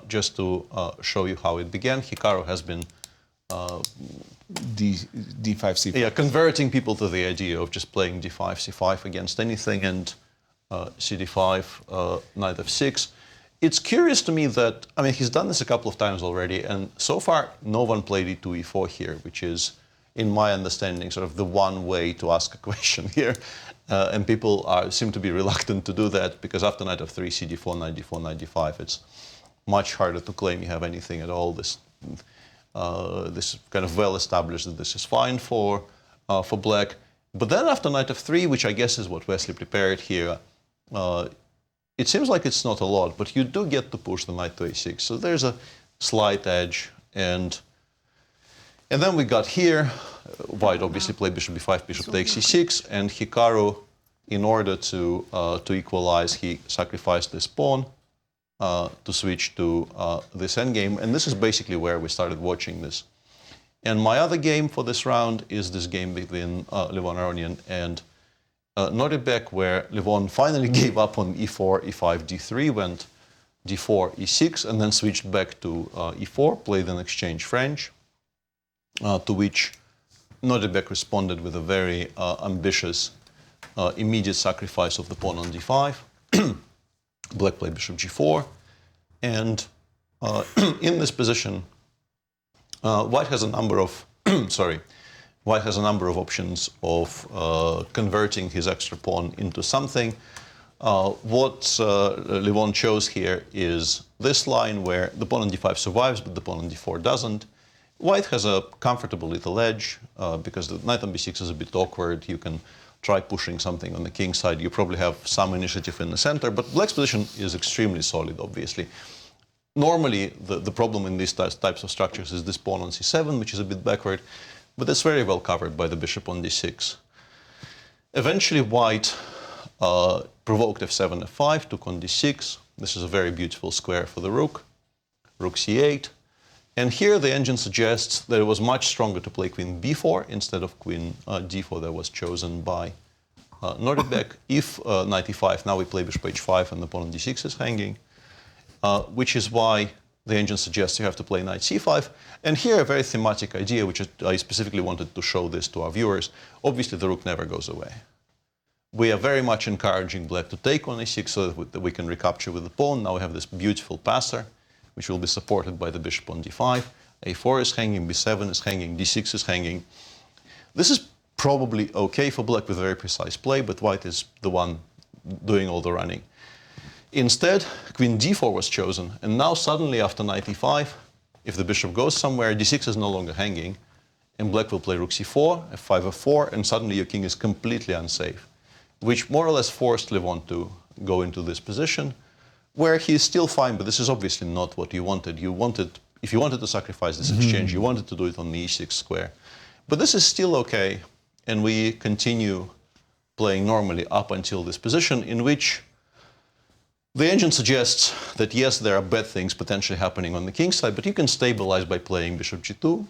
just to show you how it began, Hikaru has been D5, C5. yeah, converting people to the idea of just playing D5, C5 against anything, and CD5, Knight F6. It's curious to me that, I mean, he's done this a couple of times already, and so far no one played E2, E4 here, which is, in my understanding, sort of the one way to ask a question here. And people seem to be reluctant to do that, because after Knight F3, CD4, Knight D4, Knight D5, it's much harder to claim you have anything at all. This kind of well established that this is fine for black. But then after Knight F3, which I guess is what Wesley prepared here, it seems like it's not a lot, but you do get to push the knight to a6. So there's a slight edge. And then we got here. White obviously played bishop b5, bishop takes e6. And Hikaru, in order to equalize, he sacrificed this pawn to switch to this endgame. And this is basically where we started watching this. And my other game for this round is this game between Levon Aronian and Nodirbek, where Levon finally gave up on e4, e5, d3, went d4, e6, and then switched back to e4, played an exchange French, to which Nodirbek responded with a very ambitious immediate sacrifice of the pawn on d5. Black played bishop g4, and in this position, White has a number of White has a number of options of converting his extra pawn into something. What Levon chose here is this line where the pawn on d5 survives, but the pawn on d4 doesn't. White has a comfortable little edge because the knight on b6 is a bit awkward. You can try pushing something on the king side. You probably have some initiative in the center, but Black's position is extremely solid, obviously. Normally, the problem in these types of structures is this pawn on c7, which is a bit backward, but it's very well covered by the bishop on d6. Eventually, White provoked f7, f5, took on d6. This is a very beautiful square for the rook. Rook c8. And here the engine suggests that it was much stronger to play queen b4 instead of queen d4 that was chosen by Nodirbek. If knight e5, now we play bishop h5 and the pawn on d6 is hanging, which is why the engine suggests you have to play knight c5. And here a very thematic idea, which I specifically wanted to show this to our viewers. Obviously the rook never goes away. We are very much encouraging black to take on e6 so that we can recapture with the pawn. Now we have this beautiful passer, which will be supported by the bishop on d5. a4 is hanging, b7 is hanging, d6 is hanging. This is probably okay for black with very precise play, but white is the one doing all the running. Instead, queen d4 was chosen, and now suddenly after knight e5, if the bishop goes somewhere, d6 is no longer hanging, and black will play rook c4, f5, f4, and suddenly your king is completely unsafe, which more or less forced Levon to go into this position, where he is still fine, but this is obviously not what you wanted. If you wanted to sacrifice this exchange, you wanted to do it on the e6 square. But this is still okay, and we continue playing normally up until this position, in which the engine suggests that yes, there are bad things potentially happening on the king side, but you can stabilize by playing bishop g2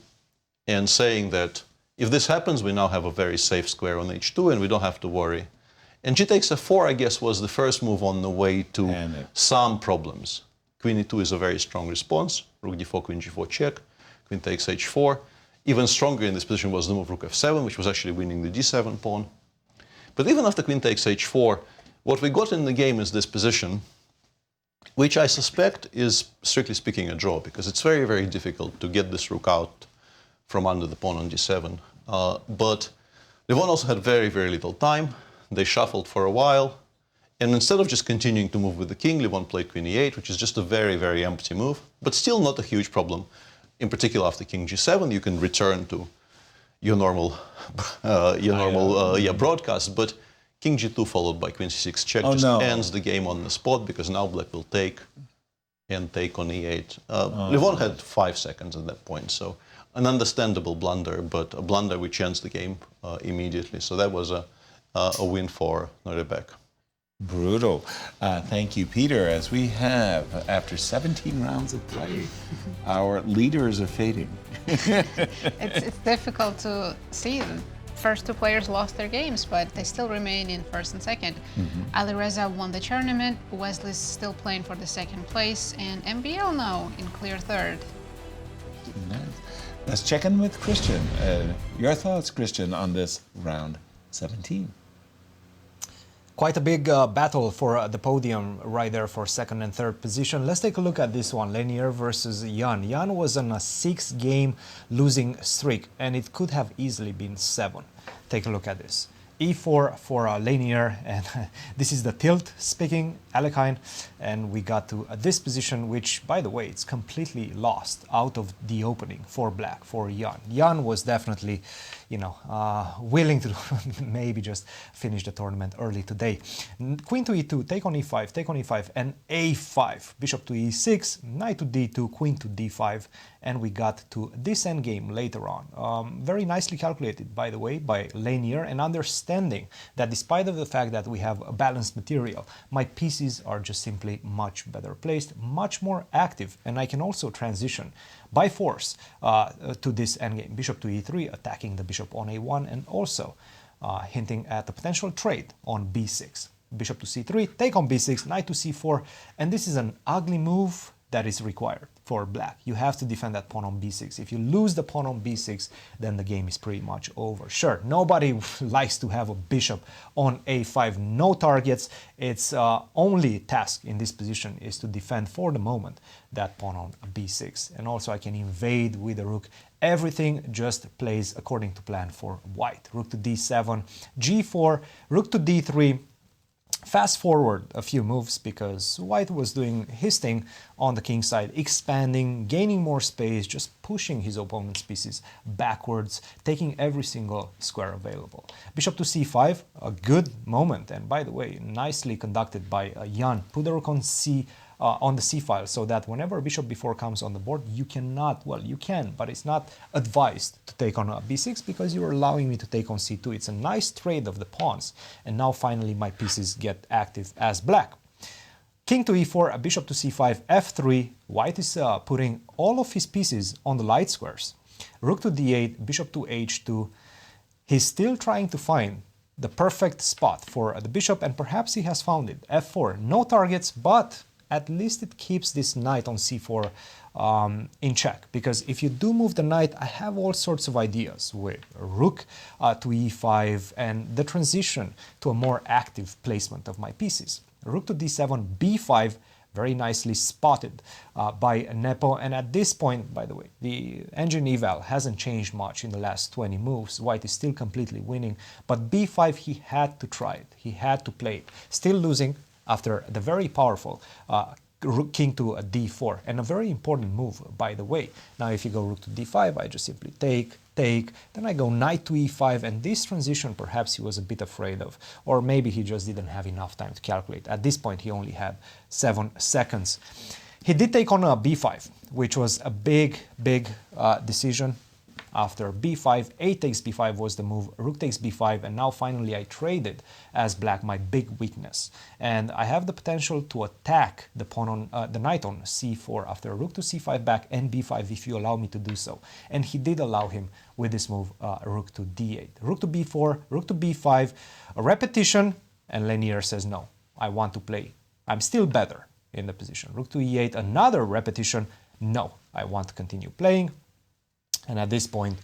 and saying that if this happens, we now have a very safe square on h2 and we don't have to worry. And g takes f4, I guess, was the first move on the way to some problems. Queen e2 is a very strong response. Rook d4, queen g4 check. Queen takes h4. Even stronger in this position was the move rook f7, which was actually winning the d7 pawn. But even after queen takes h4, what we got in the game is this position, which I suspect is, strictly speaking, a draw, because it's very, very difficult to get this rook out from under the pawn on d7. But Levon also had very, very little time. They shuffled for a while, and instead of just continuing to move with the king, Levon played queen e8, which is just a very, very empty move, but still not a huge problem. In particular, after king g7, you can return to your normal, broadcast. But king g2 followed by queen c6 check ends the game on the spot, because now black will take and take on e8. Levon had 5 seconds at that point, so an understandable blunder, but a blunder which ends the game immediately. So that was a win for Nodirbek. Brutal. Thank you, Peter. As we have, after 17 rounds of play, our leaders are fading. It's difficult to see. The first two players lost their games, but they still remain in first and second. Alireza won the tournament. Wesley's still playing for the second place, and MBL now in clear third. Nice. Let's check in with Cristian. Your thoughts, Cristian, on this round 17? Quite a big battle for the podium right there for second and third position. Let's take a look at this one, Leinier versus Jan. Jan was on a 6-game losing streak, and it could have easily been 7. Take a look at this. E4 for Leinier, and this is the tilt speaking, Alekhine, and we got to this position, which, by the way, it's completely lost out of the opening for black, for Jan. Jan was definitely, willing to maybe just finish the tournament early today. Queen to e2, take on e5, and a5. Bishop to e6, knight to d2, queen to d5, and we got to this endgame later on. Very nicely calculated, by the way, by Leinier, and understanding that despite of the fact that we have a balanced material, my pieces are just simply much better placed, much more active, and I can also transition by force to this endgame. Bishop to e3, attacking the bishop on a1, and also hinting at the potential trade on b6. Bishop to c3, take on b6, knight to c4, and this is an ugly move that is required for black. You have to defend that pawn on b6. If you lose the pawn on b6, then the game is pretty much over. Sure, nobody likes to have a bishop on a5, no targets. Its only task in this position is to defend for the moment that pawn on b6. And also I can invade with the rook. Everything just plays according to plan for white. Rook to d7, g4, rook to d3. Fast forward a few moves, because white was doing his thing on the king side, expanding, gaining more space, just pushing his opponent's pieces backwards, taking every single square available. Bishop to c5, a good moment, and by the way, nicely conducted by Jan. Put the rook on on the c-file, so that whenever bishop b4 comes on the board, you cannot, well, you can, but it's not advised to take on b6, because you're allowing me to take on c2. It's a nice trade of the pawns, and now finally my pieces get active as black. King to e4, bishop to c5, f3. White is putting all of his pieces on the light squares. Rook to d8, bishop to h2. He's still trying to find the perfect spot for the bishop, and perhaps he has found it. f4, no targets, but at least it keeps this knight on c4 in check. Because if you do move the knight, I have all sorts of ideas with rook to e5 and the transition to a more active placement of my pieces. Rook to d7, b5, very nicely spotted by Nepo. And at this point, by the way, the engine eval hasn't changed much in the last 20 moves. White is still completely winning, but b5, he had to try it. He had to play it. Still losing after the very powerful king to a d4, and a very important move, by the way. Now, if you go rook to d5, I just simply take, then I go knight to e5, and this transition perhaps he was a bit afraid of, or maybe he just didn't have enough time to calculate. At this point, he only had 7 seconds. He did take on a b5, which was a big decision. After b5, a takes b5 was the move, rook takes b5, and now finally I traded as black my big weakness. And I have the potential to attack the pawn on the knight on c4 after rook to c5 back and b5 if you allow me to do so. And he did allow him with this move, rook to d8. Rook to b4, rook to b5, a repetition, and Leinier says no, I want to play. I'm still better in the position. Rook to e8, another repetition, no, I want to continue playing. And at this point,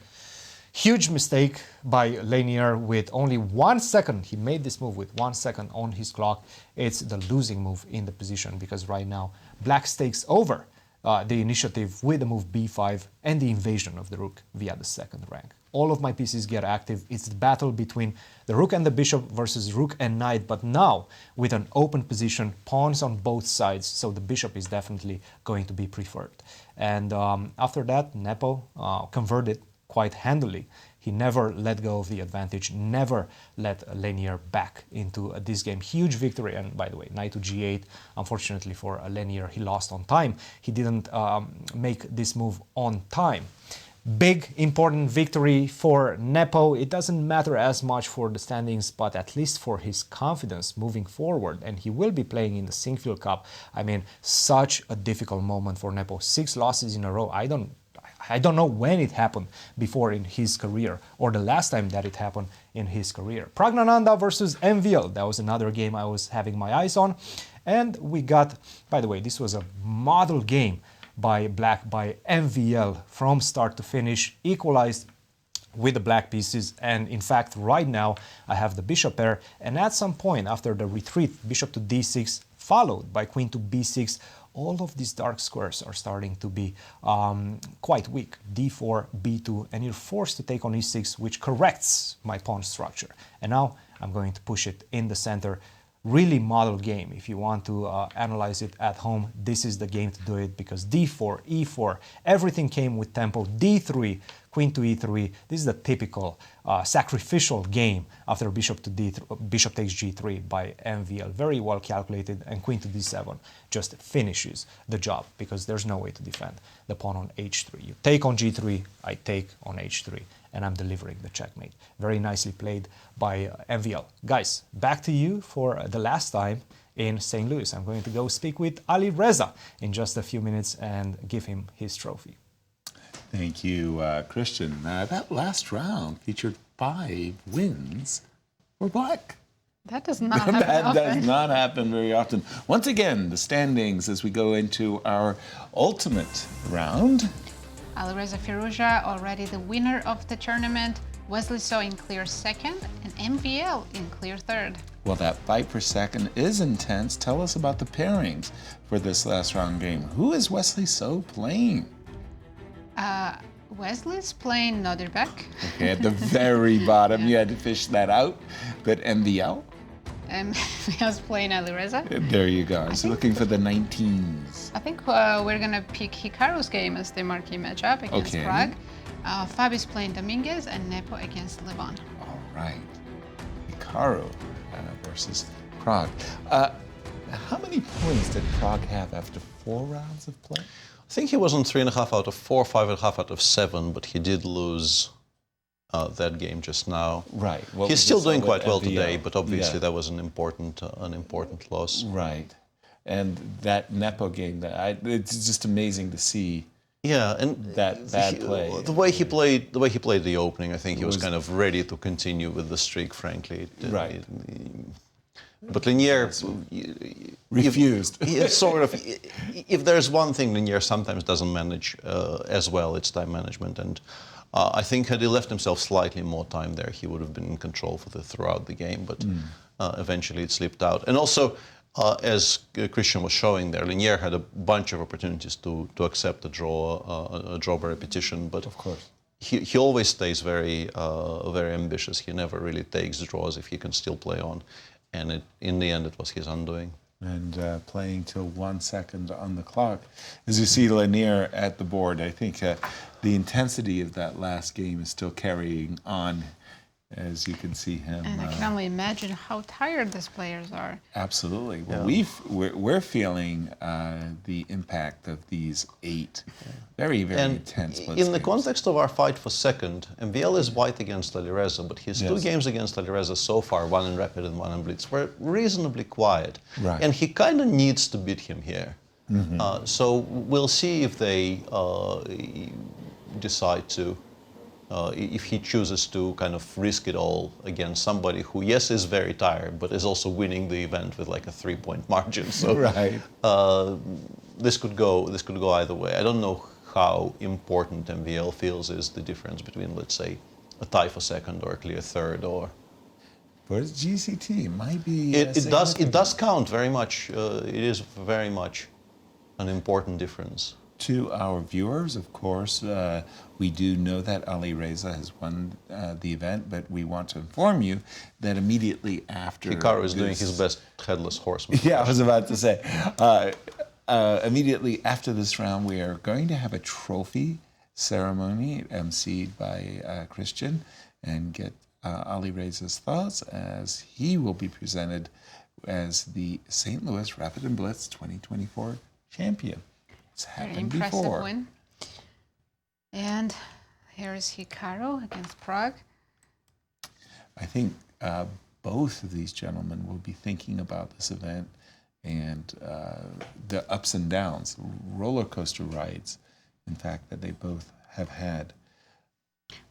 huge mistake by Leinier with only 1 second. He made this move with 1 second on his clock. It's the losing move in the position because right now black takes over the initiative with the move b5 and the invasion of the rook via the second rank. All of my pieces get active. It's the battle between the rook and the bishop versus rook and knight, but now with an open position, pawns on both sides, so the bishop is definitely going to be preferred. And after that, Nepo converted quite handily. He never let go of the advantage, never let Leinier back into this game. Huge victory, and by the way, knight to g8, unfortunately for Leinier, he lost on time. He didn't make this move on time. Big, important victory for Nepo. It doesn't matter as much for the standings, but at least for his confidence moving forward. And he will be playing in the Sinquefield Cup. I mean, such a difficult moment for Nepo. 6 losses in a row. I don't know when it happened before in his career, or the last time that it happened in his career. Praggnanandhaa versus MVL. That was another game I was having my eyes on. And we got, by the way, this was a model game by black, by MVL from start to finish, equalized with the black pieces. And in fact, right now I have the bishop pair, and at some point after the retreat, bishop to d6 followed by queen to b6, all of these dark squares are starting to be quite weak. d4, b2, and you're forced to take on e6, which corrects my pawn structure. And now I'm going to push it in the center. Really model game. If you want to analyze it at home, this is the game to do it, because d4, e4, everything came with tempo. d3, queen to e3. This is the typical sacrificial game after bishop to d3, bishop takes g3 by MVL. Very well calculated, and queen to d7 just finishes the job because there's no way to defend the pawn on h3. You take on g3, I take on h3, and I'm delivering the checkmate. Very nicely played by MVL. Guys, back to you for the last time in St. Louis. I'm going to go speak with Alireza in just a few minutes and give him his trophy. Thank you, Cristian. That last round featured 5 wins for black. That does not happen That often. does not happen very often. Once again, the standings as we go into our ultimate round. Alireza Firouzja already the winner of the tournament, Wesley So in clear second, and MVL in clear third. Well, that fight for second is intense. Tell us about the pairings for this last round game. Who is Wesley So playing? Wesley's playing Nodirbek. Okay, at the very bottom, you had to fish that out. But MVL? MVL's playing Alireza. There you go. So looking for the 19s. I think we're going to pick Hikaru's game as the marquee matchup against Prague. Fabi's playing Dominguez, and Nepo against Levon. All right. Hikaru versus Prague. How many points did Prague have after 4 rounds of play? I think he was on 3.5 out of 4, 5.5 out of 7, but he did lose that game just now. Right. He's still doing quite well today, but obviously that was an important loss. Right. And that Nepo game, it's just amazing to see. Yeah, and that bad play. The way he played the opening, I think he was kind of ready to continue with the streak. Frankly, right. But Leinier refused. If there's one thing Leinier sometimes doesn't manage as well, it's time management. And I think had he left himself slightly more time there, he would have been in control throughout the game. But eventually it slipped out. And also, as Cristian was showing there, Leinier had a bunch of opportunities to accept a draw by repetition. But of course, he always stays very ambitious. He never really takes draws if he can still play on. And in the end, it was his undoing. And playing till 1 second on the clock. As you see Leinier at the board, I think the intensity of that last game is still carrying on, as you can see him. And I can only imagine how tired these players are. Absolutely. Well, we're feeling the impact of these 8 very, very intense blitz in the games. context of our fight for second, MVL is white against Alireza, but his 2 games against Alireza so far, 1 in Rapid and 1 in Blitz, were reasonably quiet. Right. And he kind of needs to beat him here. So we'll see if they decide to, if he chooses to kind of risk it all against somebody who, yes, is very tired, but is also winning the event with like a 3-point margin. So right. This could go either way. I don't know how important MVL feels is the difference between, let's say, a tie for second or a clear third, or. But GCT it might be. It does count very much. It is very much an important difference. To our viewers, of course, we do know that Alireza has won the event, but we want to inform you that immediately after Hikaru is doing his best headless horseman. Yeah, I was about to say. Immediately after this round, we are going to have a trophy ceremony emceed by Cristian, and get Alireza's thoughts as he will be presented as the St. Louis Rapid and Blitz 2024 champion. It's happened Very impressive before. win. And here is Hikaru against Prague. I think both of these gentlemen will be thinking about this event and the ups and downs, roller coaster rides, in fact, that they both have had.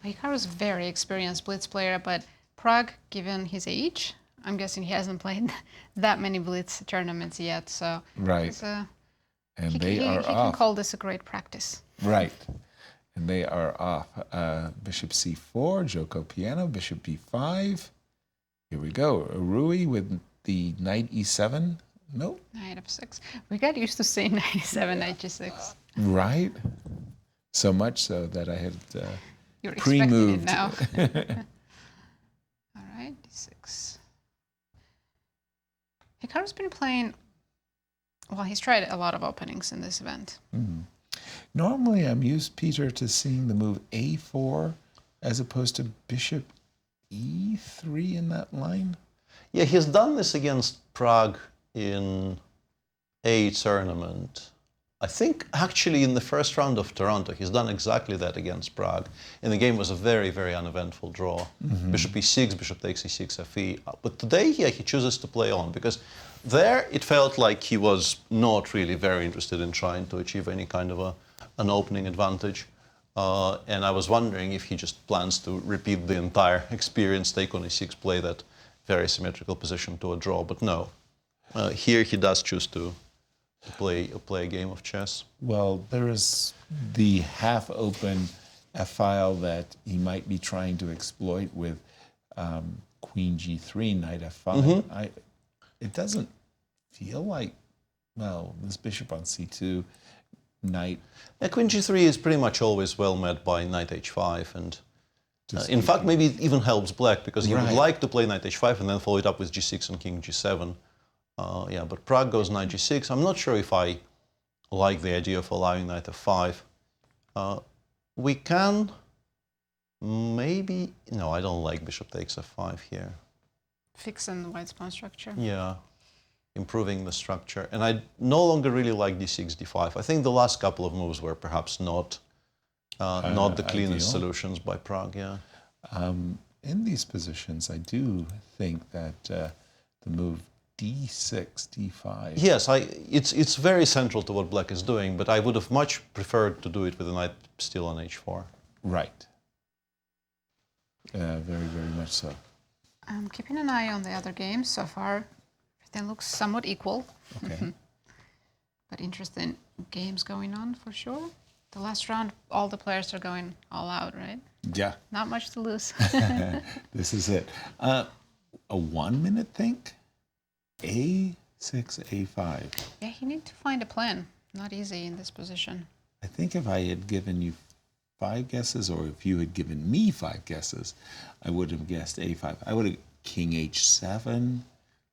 Hikaru's a very experienced blitz player, but Prague, given his age, I'm guessing he hasn't played that many blitz tournaments yet. So right. And they are off. He can call this a great practice. Right. And they are off. Bishop c4, Joko piano, bishop b5. Here we go. Rui with the knight e7. Nope. Knight f6. We got used to saying knight e7, knight g6. Right. So much so that I had You're pre-moved. expecting it now. All right, d6. Hikaru's been playing. Well, he's tried a lot of openings in this event. Normally, I'm used, Peter, to seeing the move a4 as opposed to bishop e3 in that line. Yeah, he's done this against Prague in a tournament. I think actually in the first round of Toronto, he's done exactly that against Prague. And the game was a very, very uneventful draw. Bishop e6, bishop takes e6, fe. But today, yeah, he chooses to play on because there it felt like he was not really very interested in trying to achieve any kind of an opening advantage. And I was wondering if he just plans to repeat the entire experience, take on e6, play that very symmetrical position to a draw. But no, here he does choose to play a game of chess. Well, there is the half-open f-file that he might be trying to exploit with queen g3, knight f5. It doesn't feel like, well, this bishop on c2, knight. Queen g3 is pretty much always well met by knight h5, and in fact, maybe it even helps black because he would like to play knight h5 and then follow it up with g6 and king g7. Yeah, but Prague goes knight g6. I'm not sure if I like the idea of allowing knight f5. We can maybe... No, I don't like bishop takes f5 here. Fixing the white's pawn structure. Yeah, improving the structure. And I no longer really like d6, d5. I think the last couple of moves were perhaps not the cleanest solutions by Prague, yeah. In these positions, I do think that the move d6, d5. Yes, it's very central to what black is doing, but I would have much preferred to do it with the knight still on h4. Right. Very, very much so. I'm keeping an eye on the other games. So far, everything looks somewhat equal. Okay. But interesting games going on for sure. The last round, all the players are going all out, right? Yeah. Not much to lose. This is it. A 1 minute think? A6, A5. Yeah, you need to find a plan. Not easy in this position. I think if I had given you 5 guesses, or if you had given me 5 guesses, I would have guessed A5. I would have King H7,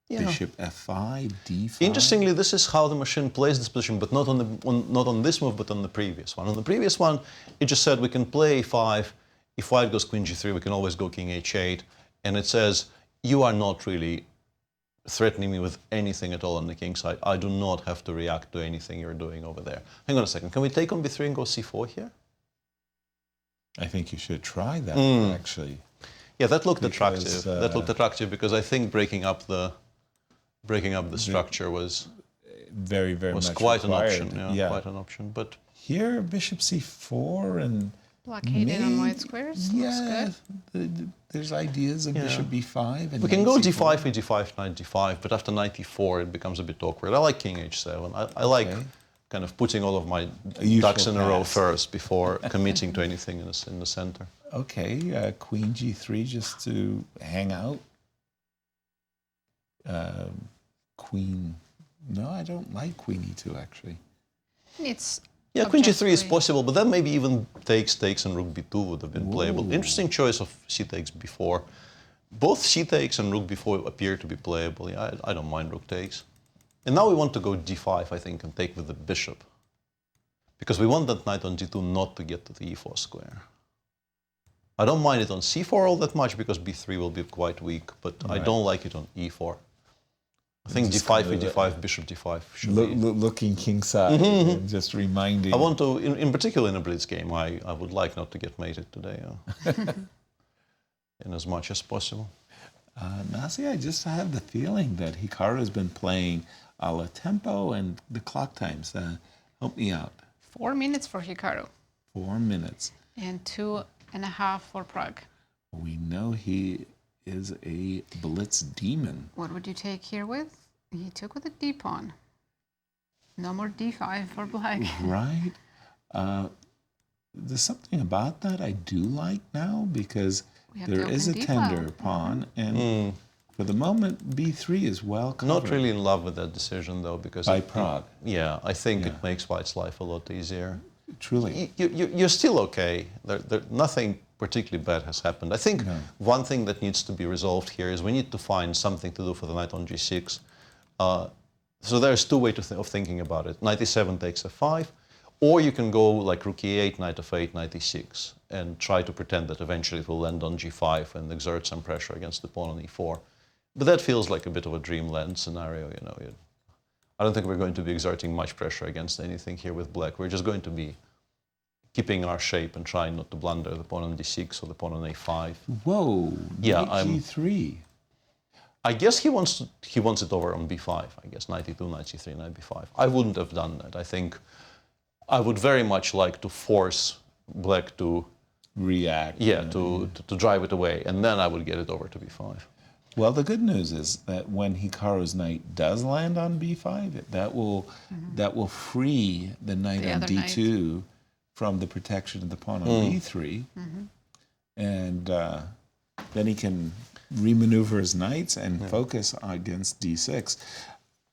Yeah. Bishop F5, D5. Interestingly, this is how the machine plays this position, but not on this move, but on the previous one. On the previous one, it just said we can play A5. If white goes Queen G3, we can always go King H8. And it says, you are not really threatening me with anything at all on the king side. I do not have to react to anything you're doing over there. Hang on a second. Can we take on B3 and go C4 here? I think you should try that, actually. Yeah, that looked Because, attractive. That looked attractive because I think breaking up the structure was very, very was much quite required. an option. Yeah, quite an option. But here, Bishop C4 and blockading on white squares. Yeah, Looks good. There's ideas of Bishop B5. And we can go knight D5, E5, Knight D5, but after Knight E4 it becomes a bit awkward. I like King H7. I like kind of putting all of my ducks in a row first before committing to anything in the center. Okay, Queen G3 just to hang out. Queen, no, I don't like Queen E2 actually. It's Yeah, Queen G3 is possible, but then maybe even takes, and Rook B2 would have been playable. Interesting choice of C takes B4. Both C takes and Rook B4 appear to be playable. Yeah, I don't mind Rook takes. And now we want to go D5, I think, and take with the bishop. Because we want that knight on G2 not to get to the E4 square. I don't mind it on C4 all that much because B3 will be quite weak, but I don't like it on E4. I think D5, E5, Bishop D5 should be... Looking kingside, and just reminding... I want to, in particular in a blitz game, I would like not to get mated today. In as much as possible. Nazi, I just have the feeling that Hikaru has been playing a la tempo and the clock times. Help me out. 4 minutes for Hikaru. 4 minutes. And 2.5 for Pragg. We know he is a blitz demon. What would you take here with? He took with a D pawn. No more D5 for black. Right. There's something about that I do like now because there is a tender pawn, and for the moment, B3 is well covered. Not really in love with that decision, though, because... By Pragg. Yeah, I think it makes white's life a lot easier. Truly. You're still okay. Nothing particularly bad has happened. I think one thing that needs to be resolved here is we need to find something to do for the knight on G6. So there's 2 ways of thinking about it. Knight E7 takes F5, or you can go like Rook E8, Knight F8, Knight E6, and try to pretend that eventually it will land on G5 and exert some pressure against the pawn on E4. But that feels like a bit of a dreamland scenario, you know. I don't think we're going to be exerting much pressure against anything here with black. We're just going to be keeping our shape and trying not to blunder the pawn on D6 or the pawn on A5. Whoa, yeah, G3. I guess he wants it over on B5. I guess Knight E2, Knight C3, Knight B5. I wouldn't have done that. I think I would very much like to force black to react. Yeah, to drive it away, and then I would get it over to B5. Well, the good news is that when Hikaru's knight does land on B5, that will free the knight on D2 from the protection of the pawn on B3, and then he can remaneuver his knights and focus against D6.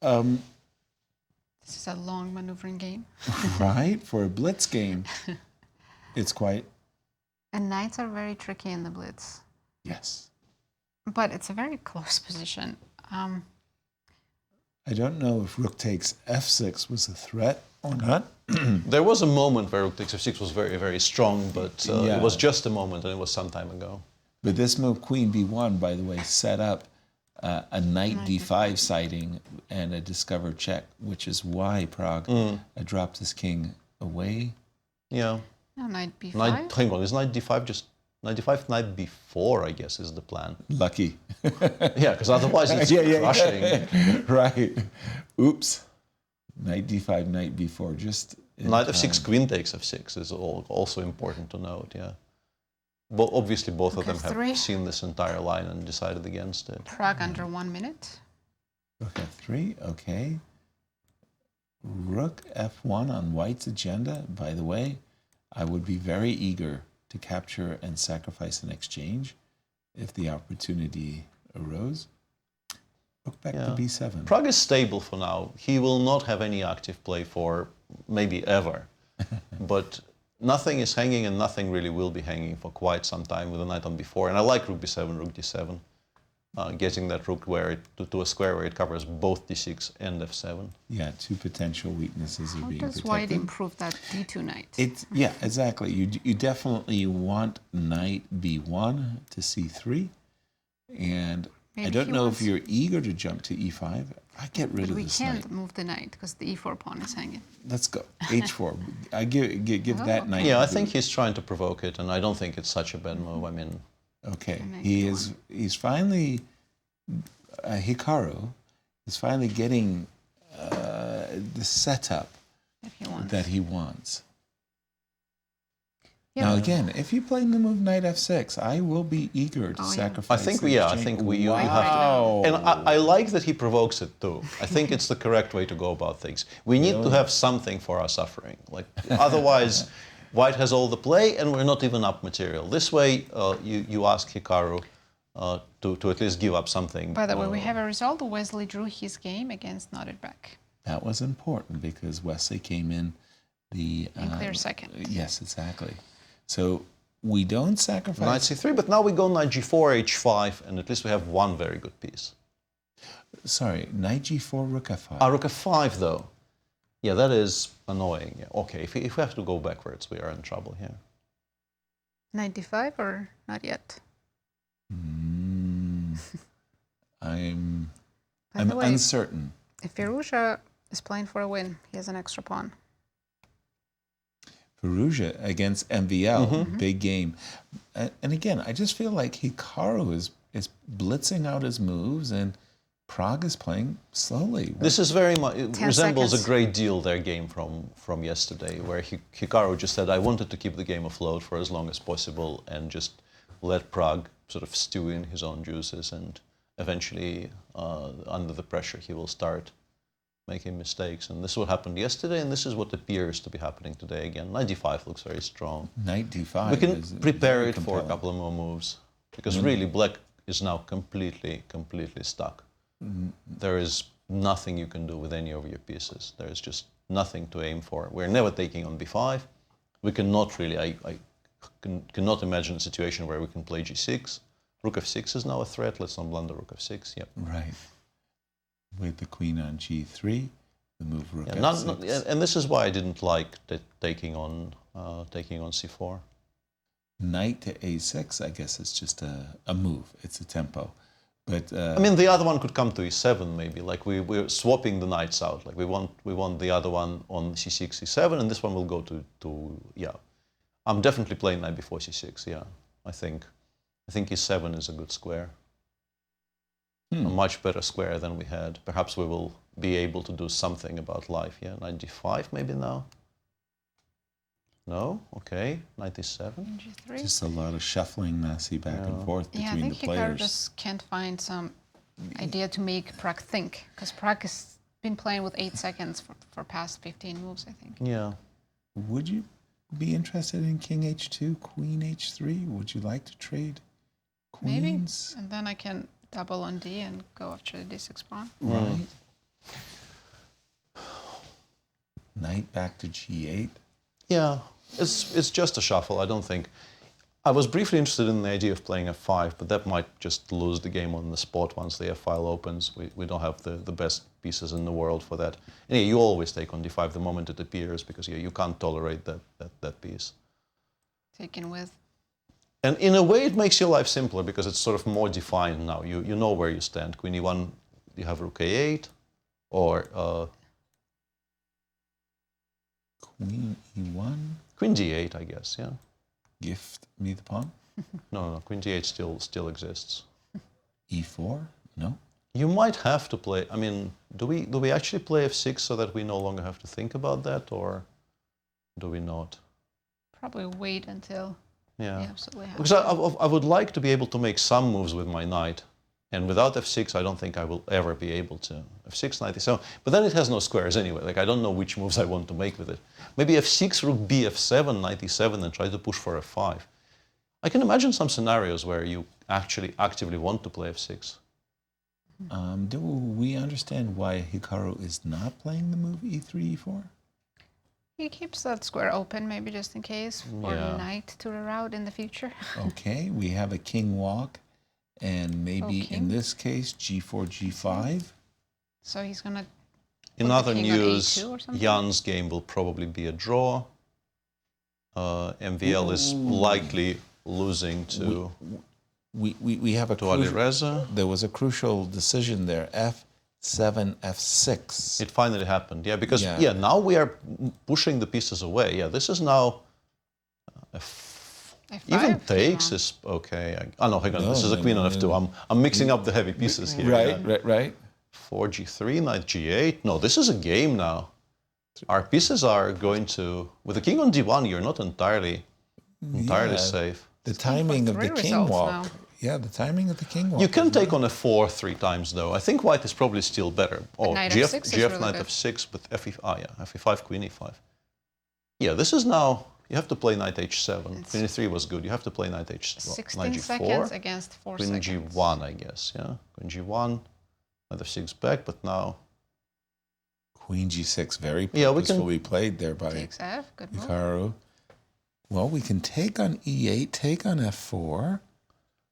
This is a long maneuvering game. Right? For a blitz game, it's quite... And knights are very tricky in the blitz. Yes. But it's a very close position. I don't know if Rook takes F6 was a threat or not. There was a moment where Rook takes F6 was very, very strong, but it was just a moment, and it was some time ago. But this move, Queen B1, by the way, set up a knight D5 sighting and a discovered check, which is why Pragg dropped his king away. Yeah. No, knight B5. Hang on, is knight D5 just Knight d5, knight b4, I guess, is the plan. Lucky. Yeah, because otherwise it's crushing. Right. Oops. Knight d5, knight b4, just knight f6, queen takes f6 is also important to note, yeah. Obviously, both of them have seen this entire line and decided against it. Pragg under 1 minute. Rook f3, okay. Rook f1 on white's agenda. By the way, I would be very eager to capture and sacrifice an exchange if the opportunity arose. Rook back to b7. Pragg is stable for now. He will not have any active play for maybe ever. But nothing is hanging and nothing really will be hanging for quite some time with a knight on b4. And I like rook b7, rook d7. Getting that rook to a square where it covers both d6 and f7. Yeah, two potential weaknesses are being protected. How does white improve that d2 knight? Yeah, exactly. You definitely want knight b1 to c3. And maybe I don't know if you're eager to jump to e5. I get rid of this knight. We can't move the knight because the e4 pawn is hanging. Let's go. h4. I give that knight. Yeah, I think he's trying to provoke it, and I don't think it's such a bad move. I mean, okay, he's finally Hikaru is finally getting the setup that he wants. Yeah. Now again, if you play the move knight f6, I will be eager to sacrifice. I think we have to. And I like that he provokes it too. I think it's the correct way to go about things. We need to have something for our suffering. Like otherwise, white has all the play and we're not even up material. This way, you ask Hikaru to at least give up something. By the way, we have a result. Wesley drew his game against Nodirbek. That was important because Wesley came in the clear second. Yes, exactly. So we don't sacrifice knight c3, but now we go knight g4, h5, and at least we have one very good piece. Sorry, knight g4, rook f5. Rook f5 though. Yeah, that is annoying. Yeah. Okay, if we have to go backwards, we are in trouble here. Knight d5 or not yet? I'm uncertain. If Firouzja is playing for a win, he has an extra pawn. Firouzja against MVL, big game. And again, I just feel like Hikaru is blitzing out his moves and Pragg is playing slowly. This is very much, it resembles a great deal their game from yesterday, where Hikaru just said, I wanted to keep the game afloat for as long as possible and just let Pragg sort of stew in his own juices, and eventually, under the pressure, he will start making mistakes. And this is what happened yesterday, and this is what appears to be happening today again. Knight d5 looks very strong. Knight d5 we can prepare it for a couple of more moves, because really black is now completely stuck. There is nothing you can do with any of your pieces. There is just nothing to aim for. We're never taking on b5. We cannot really, I cannot imagine a situation where we can play g6. Rook f6 is now a threat. Let's not blunder rook f6. Yep. Right. With the queen on g3, the move rook f6. And this is why I didn't like taking on c4. Knight to a6, I guess it's just a move. It's a tempo. But I mean, the other one could come to e7 maybe. Like we're swapping the knights out. Like we want the other one on c6, c7, and this one will go to yeah. I'm definitely playing knight before c6. Yeah, I think e7 is a good square. A much better square than we had. Perhaps we will be able to do something about life. Yeah, knight d5 maybe now. No? Okay. Knight e7. G3. Just a lot of shuffling, Nazi, back and forth between the players. I think Hikaru just can't find some idea to make Pragg think, because Pragg has been playing with 8 seconds for past 15 moves, I think. Yeah. Would you be interested in king h2, queen h3? Would you like to trade queens? Maybe, and then I can double on d and go after the d6 pawn. Right. Knight back to g8. Yeah, it's just a shuffle. I don't think. I was briefly interested in the idea of playing f5, but that might just lose the game on the spot once the f file opens. We don't have the best pieces in the world for that. And yeah, you always take on d5 the moment it appears, because yeah, you can't tolerate that piece. Taken with. And in a way, it makes your life simpler because it's sort of more defined now. You know where you stand. Queen e1, you have rook a8, or Queen e1? Queen d8, I guess, yeah. Gift me the pawn? No, queen d8 still exists. E4? No. You might have to play. I mean, do we actually play f6 so that we no longer have to think about that, or do we not? Probably wait until Yeah. you absolutely have Because I would like to be able to make some moves with my knight, and without f6, I don't think I will ever be able to. f6, knight e7, but then it has no squares anyway. Like I don't know which moves I want to make with it. Maybe f6, rook b, f7, knight e7, and try to push for f5. I can imagine some scenarios where you actually actively want to play f6. Do we understand why Hikaru is not playing the move e3, e4? He keeps that square open, maybe just in case for Yeah. knight to reroute in the future. Okay, we have a king walk, and maybe Okay. in this case, g4, g5. So he's gonna. In put the other king on news, A2 or something? Jan's game will probably be a draw. MVL is likely losing to We have a Alireza. There was a crucial decision there. F7, F6. It finally happened, yeah, because Yeah. now we are pushing the pieces away. Yeah, this is now even takes is okay. No, hang on, this is a queen on f2. I'm mixing up the heavy pieces here. Right. 4g3, knight g8. No, this is a game now. Our pieces are going to, with the king on d1, you're not entirely Yeah. safe. The timing of the three king results walk. now. Yeah, the timing of the king walk. You can take on f4 3 times, though. I think white is probably still better. Oh, knight GF, f6 is GF really knight good. f6 with f5, queen e5. Yeah, this is now, you have to play knight h7. Queen e3 was good. You have to play knight h7. 16 knight g4, seconds against 4 queen seconds. g1, I guess, yeah. Queen g1, knight f6 back, but now... Queen g6, very Yeah, we can- purposefully played there by Takes F, good move. Hikaru. Well, we can take on e8, take on f4.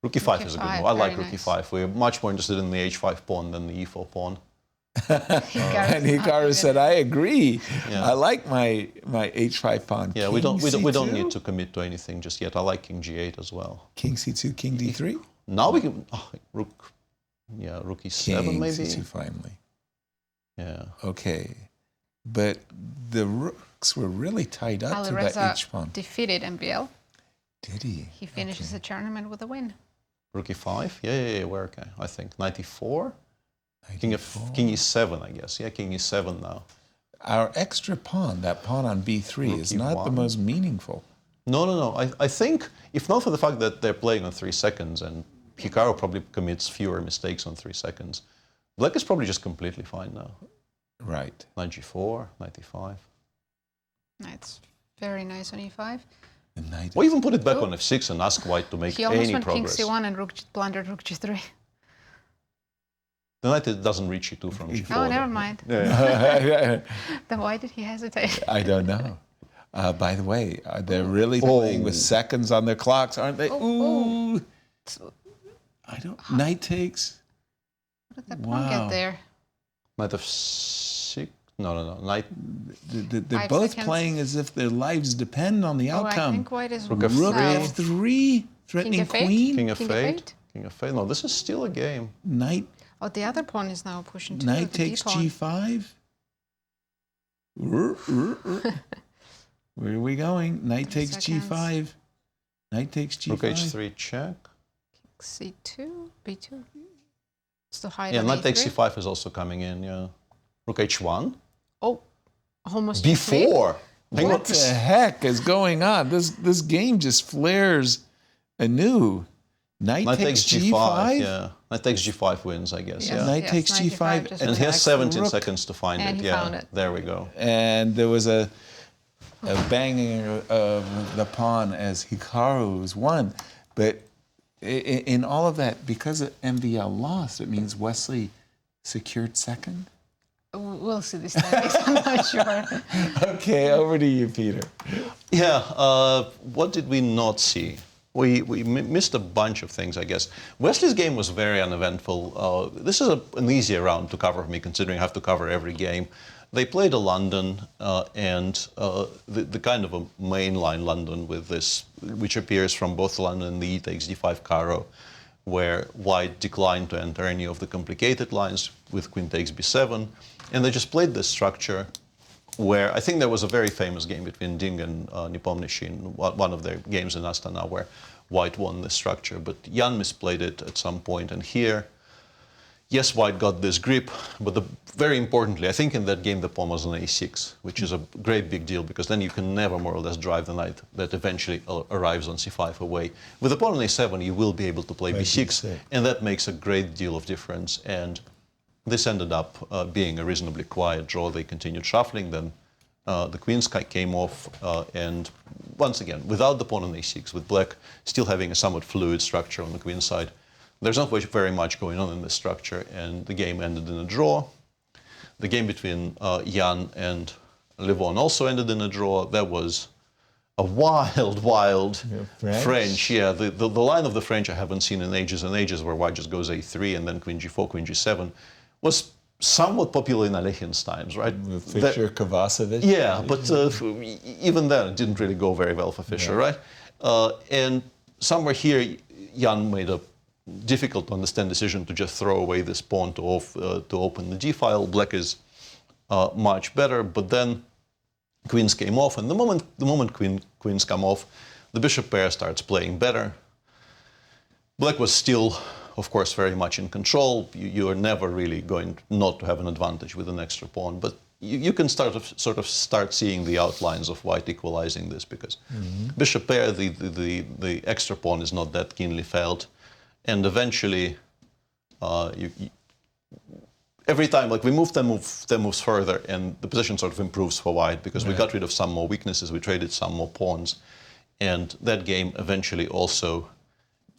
Rook e5 is a good e5, move. I like very rook nice. e5. We're much more interested in the h5 pawn than the e4 pawn. And Hikaru said, "I agree. Yeah. I like my h5 pawn." Yeah, King we don't C2? need to commit to anything just yet. I like king g8 as well. King c2, king d3. Now we can rook e7 King maybe. c2 finally. Yeah. Okay, but the rooks were really tied up to that Alireza h pawn. defeated MBL. Did he? He finishes the tournament with a win. Rook e5. Yeah. We're okay. I think knight e4. King e7, I guess. Yeah, king e7 now. Our extra pawn, that pawn on b3, Rook is not the e1. most meaningful. No. I think, if not for the fact that they're playing on 3 seconds, and Hikaru probably commits fewer mistakes on 3 seconds, black is probably just completely fine now. Right. Knight g4, knight e5. It's very nice on e5. The knight. Or even put it back on f6 and ask white to make He almost any went progress. king c1 and blundered rook g3. The knight doesn't reach e2 from g4. Oh, never mind. Yeah. Then why did he hesitate? I don't know. By the way, they're really playing with seconds on their clocks, aren't they? Ooh. I don't. Knight takes. What did the pawn get there? Knight f6. No. Knight. They're 5 both seconds. playing as if their lives depend on the Oh, I outcome. think white is Rook rook f3, threatening King of eight? queen. King of King of 8. eight? King of 8. No, this is still a game. Knight. Oh, the other pawn is now pushing too. Knight the D takes pawn. g5. Where are we going? Knight 3 takes seconds. g5. Knight takes g5. Rook h3 check. C2, B2. It's to hide Yeah, on knight A3. takes c5 is also coming in. Yeah. Rook h1. Oh, almost Before. Hang on. What the heck is going on? This game just flares anew. Knight takes g5. Yeah. Knight takes g5 wins, I guess. Yes, Yeah. Knight yes, takes knight g5 G5 just And he has attacks 17 rook. seconds to find And it. he Yeah. found it. There we go. And there was a banging of the pawn as Hikaru's won. But in all of that, because MVL lost, it means Wesley secured second? We'll see this time. I'm not sure. Okay, over to you, Peter. Yeah, what did we not see? We missed a bunch of things, I guess. Wesley's game was very uneventful. This is an easier round to cover for me, considering I have to cover every game. They played a London, and the kind of a mainline London with this, which appears from both London and the E takes d5 Caro, where white declined to enter any of the complicated lines with queen takes b7, and they just played this structure where I think there was a very famous game between Ding and Nepomniachtchi in one of their games in Astana where White won the structure, but Jan misplayed it at some point, and here, yes, White got this grip, but very importantly, I think in that game the pawn was on a6, which is a great big deal because then you can never more or less drive the knight that eventually arrives on c5 away. With the pawn on a7, you will be able to play b6, and that makes a great deal of difference. And this ended up being a reasonably quiet draw. They continued shuffling, then the queens came off, and once again, without the pawn on a6, with black still having a somewhat fluid structure on the queen side, there's not very much going on in this structure, and the game ended in a draw. The game between Jan and Levon also ended in a draw. That was a wild French. Yeah, the line of the French I haven't seen in ages and ages, where White just goes a3 and then queen g4, queen g7, was somewhat popular in Alekhine times, right? Fischer, Kovacevic. Yeah, but even then it didn't really go very well for Fischer, right? And somewhere here, Jan made a difficult to understand decision to just throw away this pawn to open the g-file. Black is much better, but then queens came off, and the moment queens come off, the bishop pair starts playing better. Black was still, of course, very much in control. You are never really going not to have an advantage with an extra pawn, but you can sort of start seeing the outlines of White equalizing this, because bishop pair, the extra pawn is not that keenly felt. And eventually, every time, like we move, then moves further, and the position sort of improves for White because we got rid of some more weaknesses, we traded some more pawns, and that game eventually also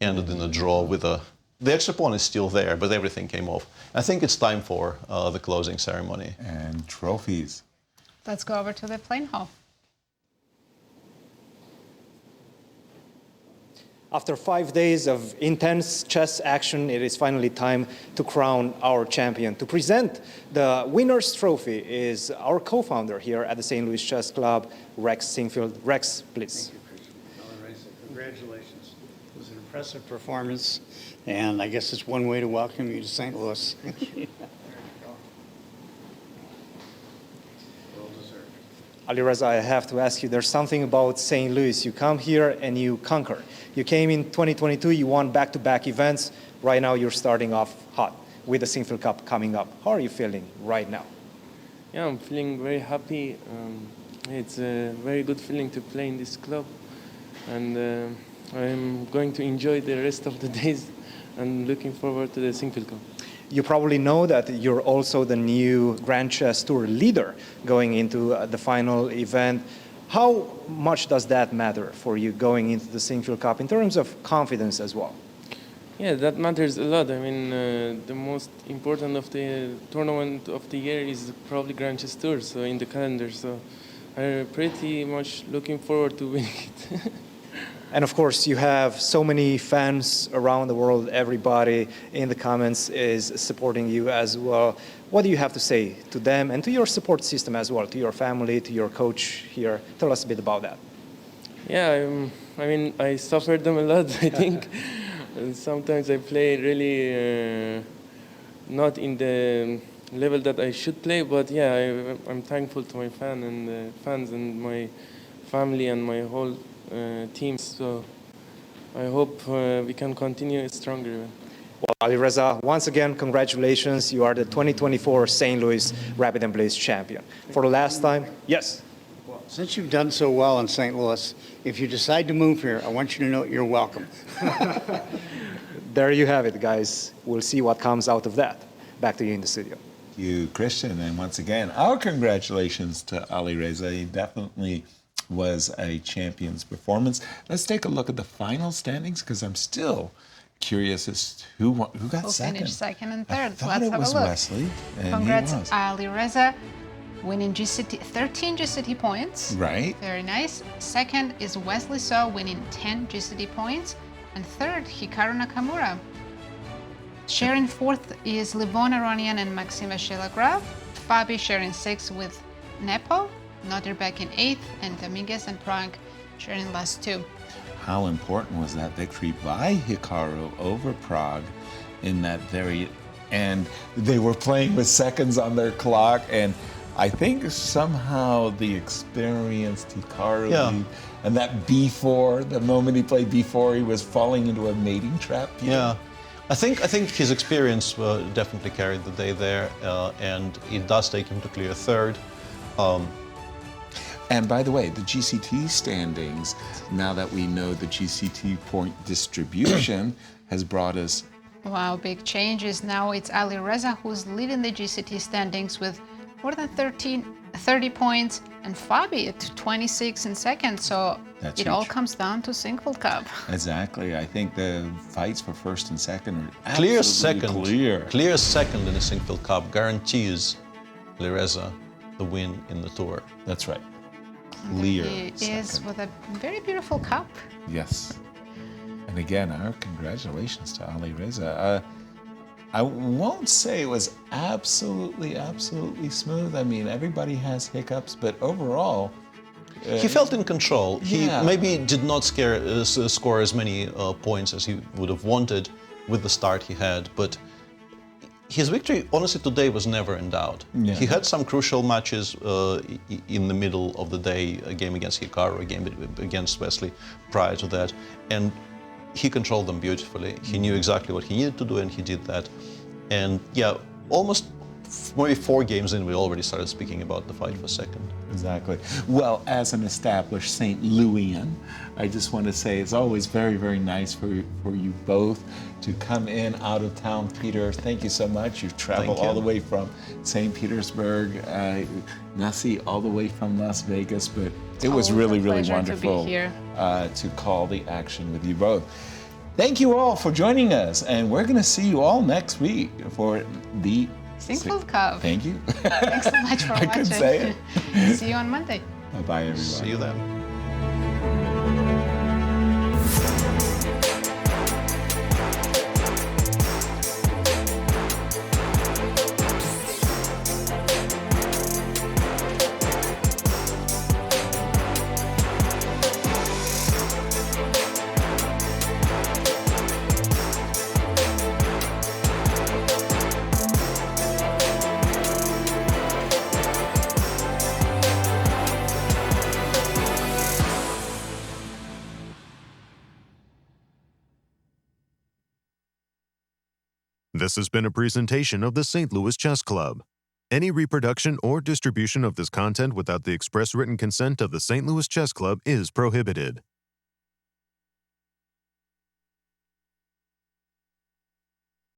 ended in a draw with the extra pawn is still there, but everything came off. I think it's time for the closing ceremony. And trophies. Let's go over to the playing hall. After 5 days of intense chess action, it is finally time to crown our champion. To present the winner's trophy is our co-founder here at the St. Louis Chess Club, Rex Sinfield. Rex, please. Thank you, Cristian. Alireza, congratulations. It was an impressive performance, and I guess it's one way to welcome you to St. Louis. Alireza, I have to ask you, there's something about St. Louis. You come here and you conquer. You came in 2022, you won back-to-back events. Right now you're starting off hot with the Sinfield Cup coming up. How are you feeling right now? Yeah, I'm feeling very happy. It's a very good feeling to play in this club. And I'm going to enjoy the rest of the days and looking forward to the Sinfield Cup. You probably know that you're also the new Grand Chess Tour leader going into the final event. How much does that matter for you going into the Sinfield Cup in terms of confidence as well? Yeah, that matters a lot. I mean, the most important of the tournament of the year is probably Grand Chess Tour, so in the calendar. So I'm pretty much looking forward to winning it. And of course, you have so many fans around the world. Everybody in the comments is supporting you as well. What do you have to say to them and to your support system as well, to your family, to your coach here? Tell us a bit about that. Yeah, I mean, I suffered them a lot, I think. And sometimes I play really not in the level that I should play, but yeah, I'm thankful to my fans and my family and my whole team. So I hope we can continue stronger. Well, Alireza, once again, congratulations. You are the 2024 St. Louis Rapid Blitz champion. For the last time, yes. Well, since you've done so well in St. Louis, if you decide to move here, I want you to know you're welcome. There you have it, guys. We'll see what comes out of that. Back to you in the studio. Thank you, Cristian. And once again, our congratulations to Alireza. He definitely was a champion's performance. Let's take a look at the final standings, because I'm still curious as to who got second. Who finished second and third? I thought Let's it have was a look. Wesley. And Congrats, he was. Alireza, winning 13 GCT points. Right. Very nice. Second is Wesley So, winning 10 GCT points. And third, Hikaru Nakamura. Sharing fourth is Levon, Aronian, and Maxime Vachier-Lagrave. Fabi sharing sixth with Nepo. Nodirbek in eighth, and Dominguez and Pragg sharing last two. How important was that victory by Hikaru over Pragg in that very end? They were playing with seconds on their clock, and I think somehow the experienced Hikaru and that B4, the moment he played B4, he was falling into a mating trap. Yeah. I think his experience definitely carried the day there, and it does take him to clear third. And by the way, the GCT standings, now that we know the GCT point distribution, has brought us... Wow, big changes. Now it's Alireza who's leading the GCT standings with more than 30 points, and Fabi at 26 in second. So That's it huge. all comes down to Sinquefield Cup. Exactly. I think the fights for first and second are Clear absolutely second. Clear second in the Sinquefield Cup guarantees Alireza the win in the tour. That's right. Clear He is with a very beautiful cup. Yes. And again, our congratulations to Alireza. I won't say it was absolutely smooth. I mean, everybody has hiccups, but overall... he felt in control. He maybe did not score as many points as he would have wanted with the start he had, but his victory, honestly, today was never in doubt. Yeah. He had some crucial matches in the middle of the day, a game against Hikaru, a game against Wesley prior to that, and he controlled them beautifully. He knew exactly what he needed to do, and he did that. And yeah, almost maybe 4 games in, we already started speaking about the fight for second. Exactly. Well, as an established St. Louisian, I just want to say it's always very, very nice for you both to come in out of town. Peter, thank you so much. You've traveled all the way from St. Petersburg, Nasi all the way from Las Vegas, but it was really, really wonderful to call the action with you both. Thank you all for joining us, and we're going to see you all next week for the Sinquefield Cup. Thank you. Thanks so much for watching. I could say it. See you on Monday. Bye-bye, everyone. See you then. This has been a presentation of the St. Louis Chess Club. Any reproduction or distribution of this content without the express written consent of the St. Louis Chess Club is prohibited.